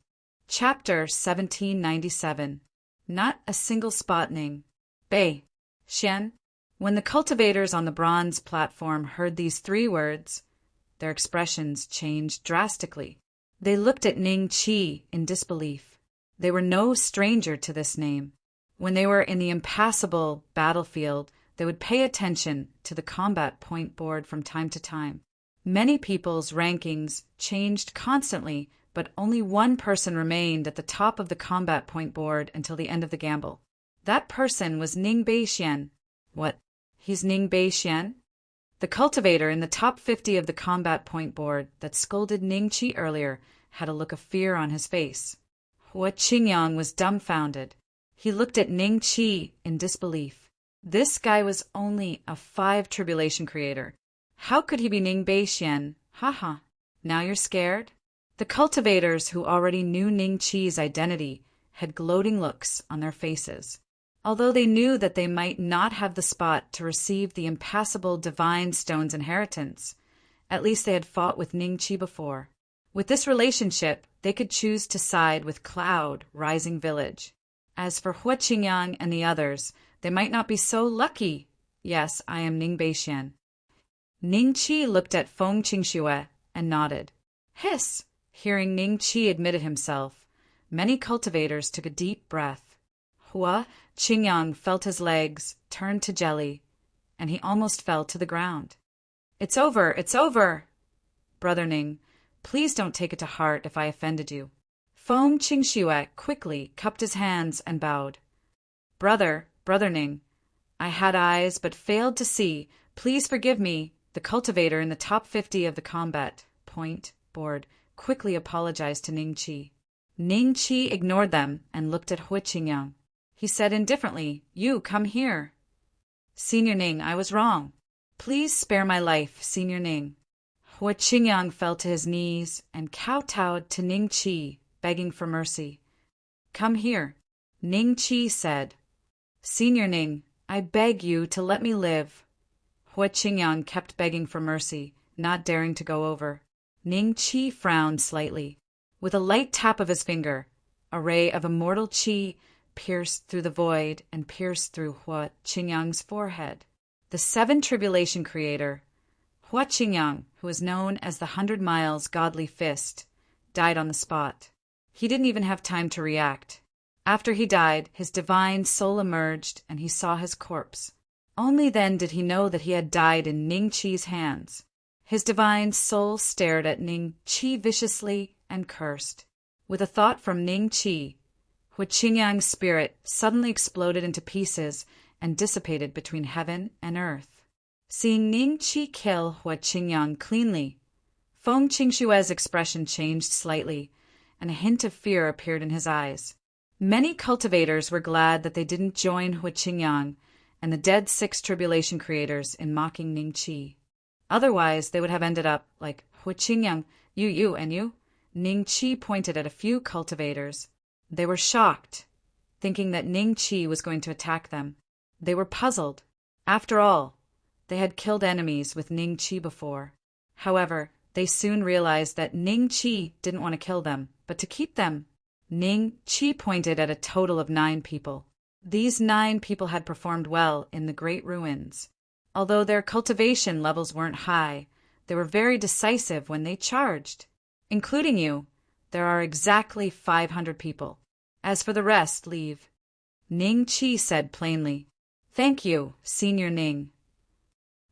A: Chapter 1797. Not a single spot, Ning. Bei. Xian. When the cultivators on the bronze platform heard these 3 words, their expressions changed drastically. They looked at Ning Qi in disbelief. They were no stranger to this name. When they were in the impassable battlefield, they would pay attention to the combat point board from time to time. Many people's rankings changed constantly, but only one person remained at the top of the combat point board until the end of the gamble. That person was Ning Beixian. What? He's Ning Beixian? The cultivator in the top 50 of the combat point board that scolded Ning Qi earlier had a look of fear on his face. Hua Qingyang was dumbfounded. He looked at Ning Qi in disbelief. This guy was only a 5 tribulation creator. How could he be Ning Beixian? Haha. Now you're scared? The cultivators who already knew Ning Qi's identity had gloating looks on their faces. Although they knew that they might not have the spot to receive the impassable divine stone's inheritance, at least they had fought with Ning Qi before. With this relationship, they could choose to side with Cloud Rising Village. As for Hua Qingyang and the others, they might not be so lucky. Yes, I am Ning Beixian. Ning Qi looked at Feng Qingxue and nodded. Hiss! Hearing Ning Qi admitted himself, many cultivators took a deep breath. Hua Qingyang felt his legs turn to jelly, and he almost fell to the ground. It's over! It's over! Brother Ning, please don't take it to heart if I offended you. Feng Qingxue quickly cupped his hands and bowed. Brother Ning, I had eyes but failed to see. Please forgive me. The cultivator in the top 50 of the combat point board quickly apologized to Ning Qi. Ning Qi ignored them and looked at Hua Qingyang. He said indifferently, You, come here. Senior Ning, I was wrong. Please spare my life, Senior Ning. Hua Qingyang fell to his knees and kowtowed to Ning Qi, begging for mercy. Come here. Ning Qi said. Senior Ning, I beg you to let me live. Hua Qingyang kept begging for mercy, not daring to go over. Ning Qi frowned slightly. With a light tap of his finger, a ray of immortal qi pierced through the void and pierced through Hua Qingyang's forehead. The 7 tribulation creator, Hua Qingyang, who is known as the 100 Miles Godly Fist, died on the spot. He didn't even have time to react. After he died, his divine soul emerged and he saw his corpse. Only then did he know that he had died in Ning Qi's hands. His divine soul stared at Ning Qi viciously and cursed. With a thought from Ning Qi, Hua Qingyang's spirit suddenly exploded into pieces and dissipated between heaven and earth. Seeing Ning Qi kill Hua Qingyang cleanly, Feng Qingxue's expression changed slightly, and a hint of fear appeared in his eyes. Many cultivators were glad that they didn't join Hua Qingyang and the dead 6 tribulation creators in mocking Ning Qi. Otherwise, they would have ended up like, Hua Qingyang, you, and you? Ning Qi pointed at a few cultivators. They were shocked, thinking that Ning Qi was going to attack them. They were puzzled. After all, they had killed enemies with Ning Qi before. However, they soon realized that Ning Qi didn't want to kill them, but to keep them. Ning Qi pointed at a total of 9 people. These 9 people had performed well in the Great Ruins. Although their cultivation levels weren't high, they were very decisive when they charged. Including you, there are exactly 500 people. As for the rest, leave. Ning Qi said plainly. Thank you, Senior Ning.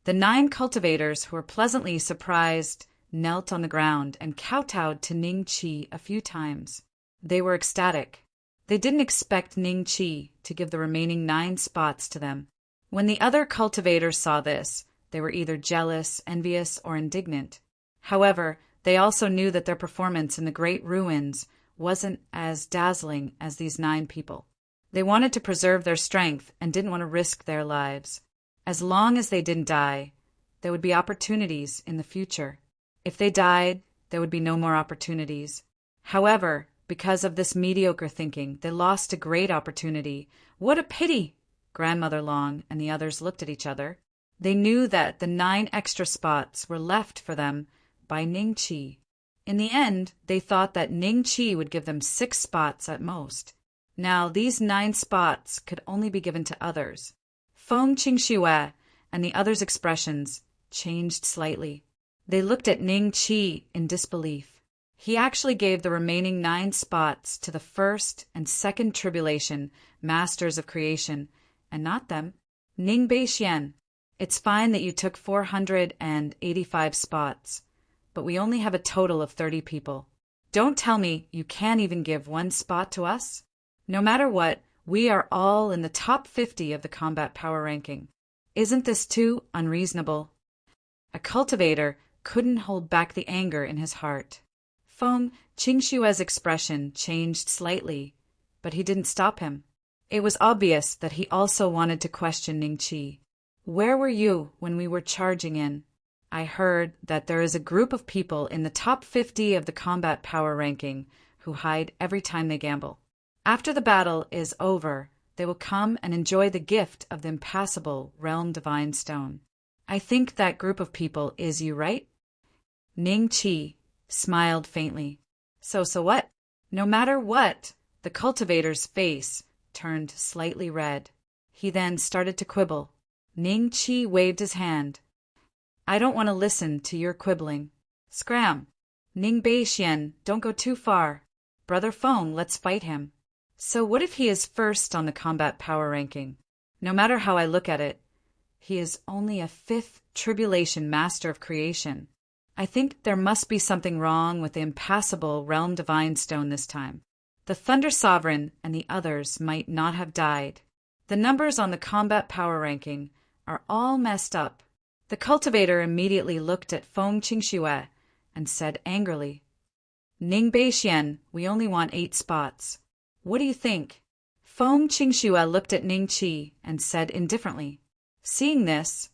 A: The 9 cultivators, who were pleasantly surprised, knelt on the ground and kowtowed to Ning Qi a few times. They were ecstatic. They didn't expect Ning Qi to give the remaining 9 spots to them. When the other cultivators saw this, they were either jealous, envious, or indignant. However, they also knew that their performance in the Great Ruins wasn't as dazzling as these 9 people. They wanted to preserve their strength and didn't want to risk their lives. As long as they didn't die, there would be opportunities in the future. If they died, there would be no more opportunities. However, because of this mediocre thinking, they lost a great opportunity. What a pity! Grandmother Long and the others looked at each other. They knew that the 9 extra spots were left for them by Ning Qi. In the end, they thought that Ning Qi would give them 6 spots at most. Now, these 9 spots could only be given to others. Feng Qingxue and the others' expressions changed slightly. They looked at Ning Qi in disbelief. He actually gave the remaining 9 spots to the first and second tribulation masters of creation, and not them. Ning Beixian, it's fine that you took 485 spots, but we only have a total of 30 people. Don't tell me you can't even give 1 spot to us. No matter what, we are all in the top 50 of the combat power ranking. Isn't this too unreasonable? A cultivator couldn't hold back the anger in his heart. Feng Qingxue's expression changed slightly, but he didn't stop him. It was obvious that he also wanted to question Ning Qi. Where were you when we were charging in? I heard that there is a group of people in the top 50 of the combat power ranking who hide every time they gamble. After the battle is over, they will come and enjoy the gift of the impassable Realm Divine Stone. I think that group of people is you, right? Ning Qi smiled faintly. So what? No matter what, the cultivator's face turned slightly red. He then started to quibble. Ning Qi waved his hand. I don't want to listen to your quibbling. Scram! Ning Beixian, don't go too far. Brother Feng, let's fight him. So what if he is first on the combat power ranking? No matter how I look at it, he is only a 5th tribulation master of creation. I think there must be something wrong with the impassable Realm Divine Stone this time. The Thunder Sovereign and the others might not have died. The numbers on the combat power ranking are all messed up. The cultivator immediately looked at Feng Qingxue and said angrily, Ning Beixian, we only want 8 spots. What do you think? Feng Qingxue looked at Ning Qi and said indifferently. Seeing this,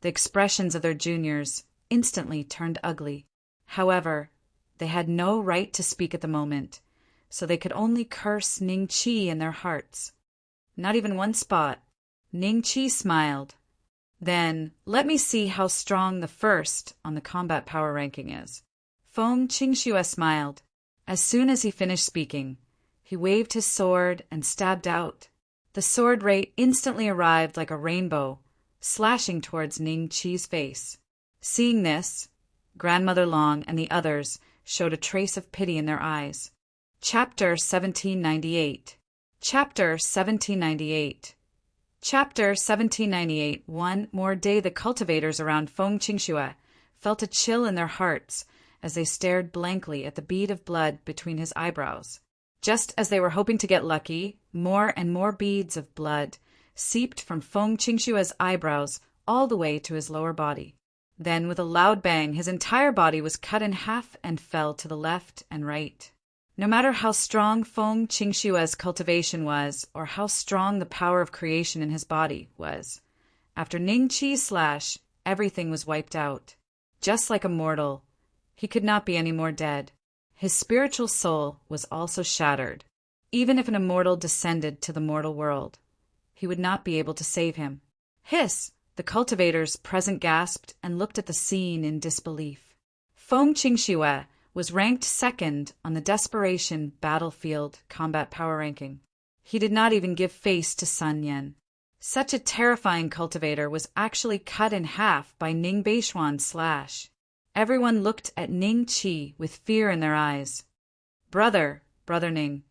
A: the expressions of their juniors instantly turned ugly. However, they had no right to speak at the moment, so they could only curse Ning Qi in their hearts. Not even 1 spot. Ning Qi smiled. Then, let me see how strong the first on the combat power ranking is. Feng Qingxue smiled. As soon as he finished speaking, he waved his sword and stabbed out. The sword ray instantly arrived like a rainbow, slashing towards Ning Qi's face. Seeing this, Grandmother Long and the others showed a trace of pity in their eyes. Chapter 1798. Chapter 1798. Chapter 1798. One more day the cultivators around Feng Qingxue felt a chill in their hearts as they stared blankly at the bead of blood between his eyebrows. Just as they were hoping to get lucky, more and more beads of blood seeped from Feng Qingxue's eyebrows all the way to his lower body. Then, with a loud bang, his entire body was cut in half and fell to the left and right. No matter how strong Feng Qingxue's cultivation was, or how strong the power of creation in his body was, after Ning Qi's slash, everything was wiped out. Just like a mortal, he could not be any more dead. His spiritual soul was also shattered. Even if an immortal descended to the mortal world, he would not be able to save him. Hiss! The cultivators present gasped and looked at the scene in disbelief. Feng Qingxue was ranked second on the Desperation Battlefield Combat Power Ranking. He did not even give face to Sun Yen. Such a terrifying cultivator was actually cut in half by Ning Beishuan's slash. Everyone looked at Ning Qi with fear in their eyes. Brother Ning,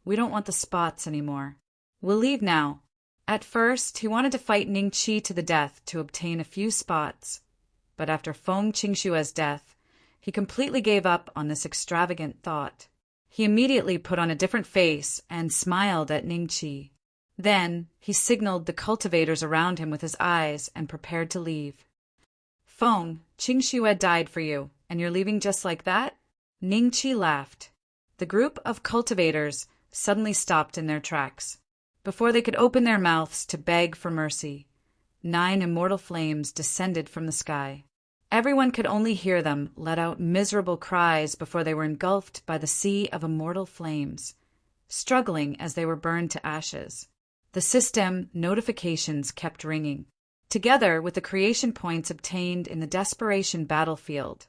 A: we don't want the spots anymore. We'll leave now. At first, he wanted to fight Ning Qi to the death to obtain a few spots. But after Feng Qingshua's death, he completely gave up on this extravagant thought. He immediately put on a different face and smiled at Ning Qi. Then, he signaled the cultivators around him with his eyes and prepared to leave. Feng, Qingxue died for you, and you're leaving just like that? Ning Qi laughed. The group of cultivators suddenly stopped in their tracks. Before they could open their mouths to beg for mercy, 9 immortal flames descended from the sky. Everyone could only hear them let out miserable cries before they were engulfed by the sea of immortal flames, struggling as they were burned to ashes. The system notifications kept ringing. Together with the creation points obtained in the Desperation Battlefield,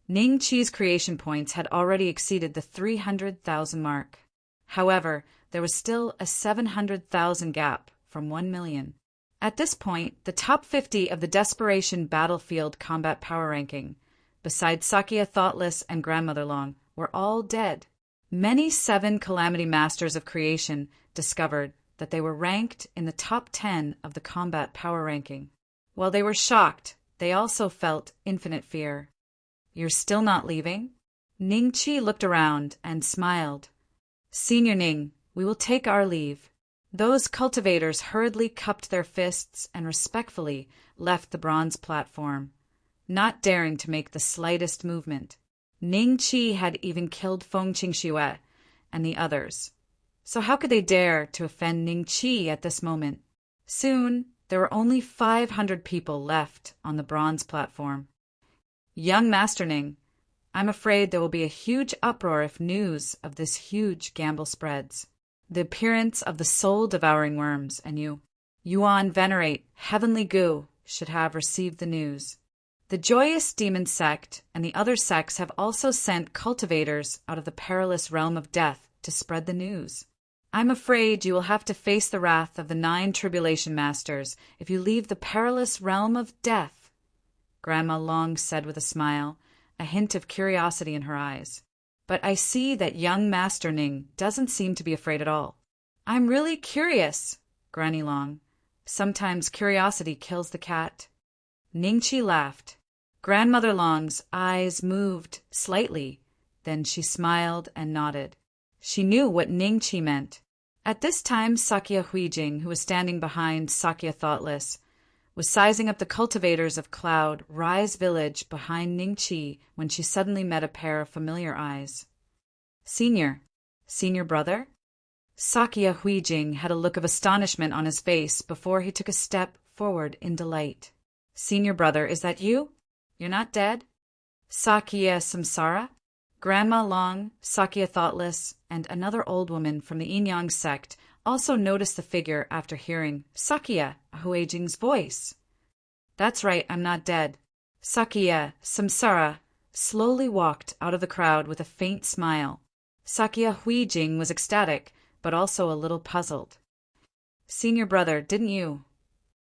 A: Ning Qi's creation points had already exceeded the 300,000 mark. However, there was still a 700,000 gap from 1 million. At this point, the top 50 of the Desperation Battlefield Combat Power Ranking, besides Sakya Thoughtless and Grandmother Long, were all dead. Many 7 Calamity Masters of Creation discovered that they were ranked in the top 10 of the Combat Power Ranking. While they were shocked, they also felt infinite fear. You're still not leaving? Ning Qi looked around and smiled. Senior Ning, we will take our leave. Those cultivators hurriedly cupped their fists and respectfully left the bronze platform, not daring to make the slightest movement. Ning Qi had even killed Feng Qingxue and the others. So how could they dare to offend Ning Qi at this moment? Soon, there were only 500 people left on the bronze platform. Young Master Ning, I'm afraid there will be a huge uproar if news of this huge gamble spreads. The appearance of the soul-devouring worms and you, Yuan Venerate, Heavenly Gu, should have received the news. The Joyous Demon Sect and the other sects have also sent cultivators out of the perilous realm of death to spread the news. I'm afraid you will have to face the wrath of the 9 Tribulation Masters if you leave the perilous realm of death, Grandma Long said with a smile, a hint of curiosity in her eyes. But I see that young Master Ning doesn't seem to be afraid at all. I'm really curious, Granny Long. Sometimes curiosity kills the cat. Ning Qi laughed. Grandmother Long's eyes moved slightly, then she smiled and nodded. She knew what Ning Qi meant. At this time, Sakya Huijing, who was standing behind Sakya Thoughtless, was sizing up the cultivators of Cloud Rise Village behind Ning Qi when she suddenly met a pair of familiar eyes. Senior brother? Sakya Huijing had a look of astonishment on his face before he took a step forward in delight. Senior brother, is that you? You're not dead? Sakya Samsara? Grandma Long, Sakya Thoughtless, and another old woman from the Yin-Yang sect also noticed the figure after hearing Sakya Huijing's voice. That's right, I'm not dead. Sakya Samsara slowly walked out of the crowd with a faint smile. Sakya Huijing was ecstatic, but also a little puzzled. Senior brother, didn't you?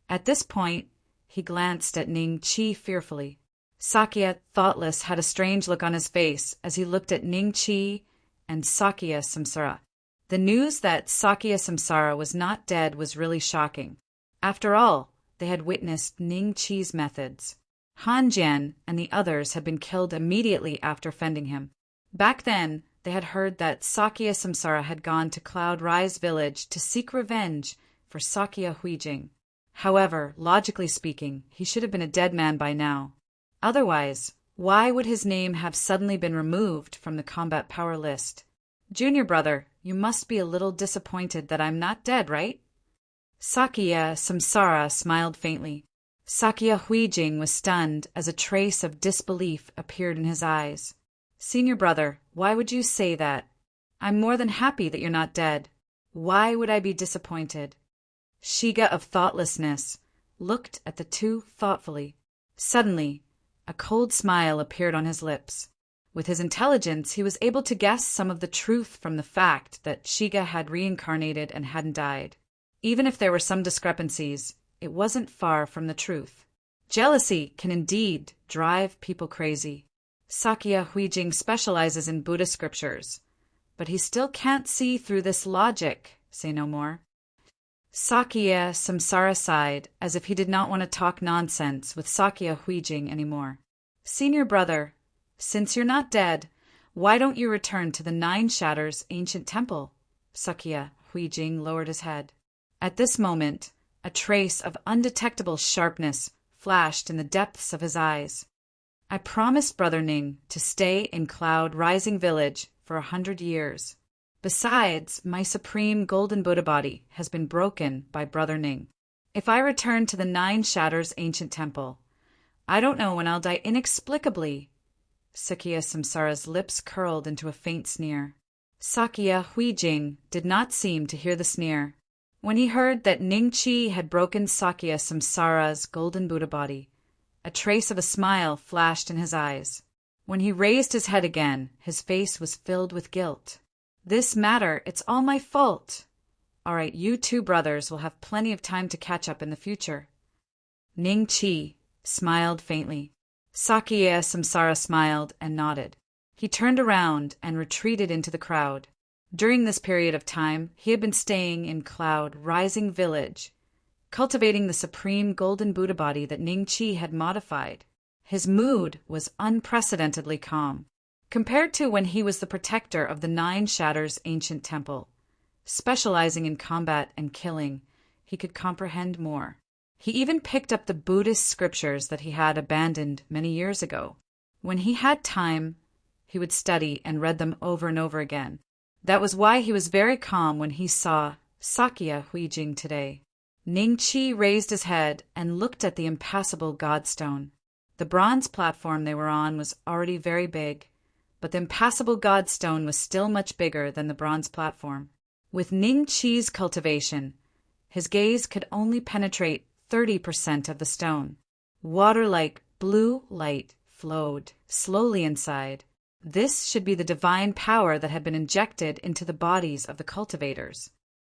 A: At this point, he glanced at Ning Qi fearfully. Sakya Thoughtless had a strange look on his face as he looked at Ning Qi and Sakya Samsara. The news that Sakya Samsara was not dead was really shocking. After all, they had witnessed Ning Qi's methods. Han Jian and the others had been killed immediately after fending him. Back then, they had heard that Sakya Samsara had gone to Cloud Rise Village to seek revenge for Sakya Huijing. However, logically speaking, he should have been a dead man by now. Otherwise, why would his name have suddenly been removed from the combat power list? Junior brother, you must be a little disappointed that I'm not dead, right? Sakya Samsara smiled faintly. Sakya Huijing was stunned as a trace of disbelief appeared in his eyes. Senior brother, why would you say that? I'm more than happy that you're not dead. Why would I be disappointed? Shiga of Thoughtlessness looked at the two thoughtfully. Suddenly, a cold smile appeared on his lips. With his intelligence, he was able to guess some of the truth from the fact that Shiga had reincarnated and hadn't died. Even if there were some discrepancies, it wasn't far from the truth. Jealousy can indeed drive people crazy. Sakya Huijing specializes in Buddhist scriptures, but he still can't see through this logic. Say no more. Sakya Samsara sighed, as if he did not want to talk nonsense with Sakya Huijing anymore. Senior brother, since you're not dead, why don't you return to the Nine Shatters ancient temple? Sakya Huijing lowered his head. At this moment, a trace of undetectable sharpness flashed in the depths of his eyes. I promised Brother Ning to stay in Cloud Rising Village for 100 years. Besides, my supreme golden Buddha body has been broken by Brother Ning. If I return to the Nine Shatters ancient temple, I don't know when I'll die inexplicably. Sakya Samsara's lips curled into a faint sneer. Sakya Huijing did not seem to hear the sneer. When he heard that Ning Chi had broken Sakya Samsara's golden Buddha body, a trace of a smile flashed in his eyes. When he raised his head again, his face was filled with guilt. This matter, it's all my fault. All right, you two brothers will have plenty of time to catch up in the future. Ning Chi smiled faintly. Sakya Samsara smiled and nodded. He turned around and retreated into the crowd. During this period of time, he had been staying in Cloud Rising Village, cultivating the supreme golden Buddha body that Ning Chi had modified. His mood was unprecedentedly calm, compared to when he was the protector of the Nine Shatters ancient temple. Specializing in combat and killing, he could comprehend more. He even picked up the Buddhist scriptures that he had abandoned many years ago. When he had time, he would study and read them over and over again. That was why he was very calm when he saw Sakya Huijing today. Ning Chi raised his head and looked at the impassable Godstone. The bronze platform they were on was already very big, but the impassable Godstone was still much bigger than the bronze platform. With Ning Chi's cultivation, his gaze could only penetrate 30% of the stone. Water-like blue light flowed slowly inside. This should be the divine power that had been injected into the bodies of the cultivators.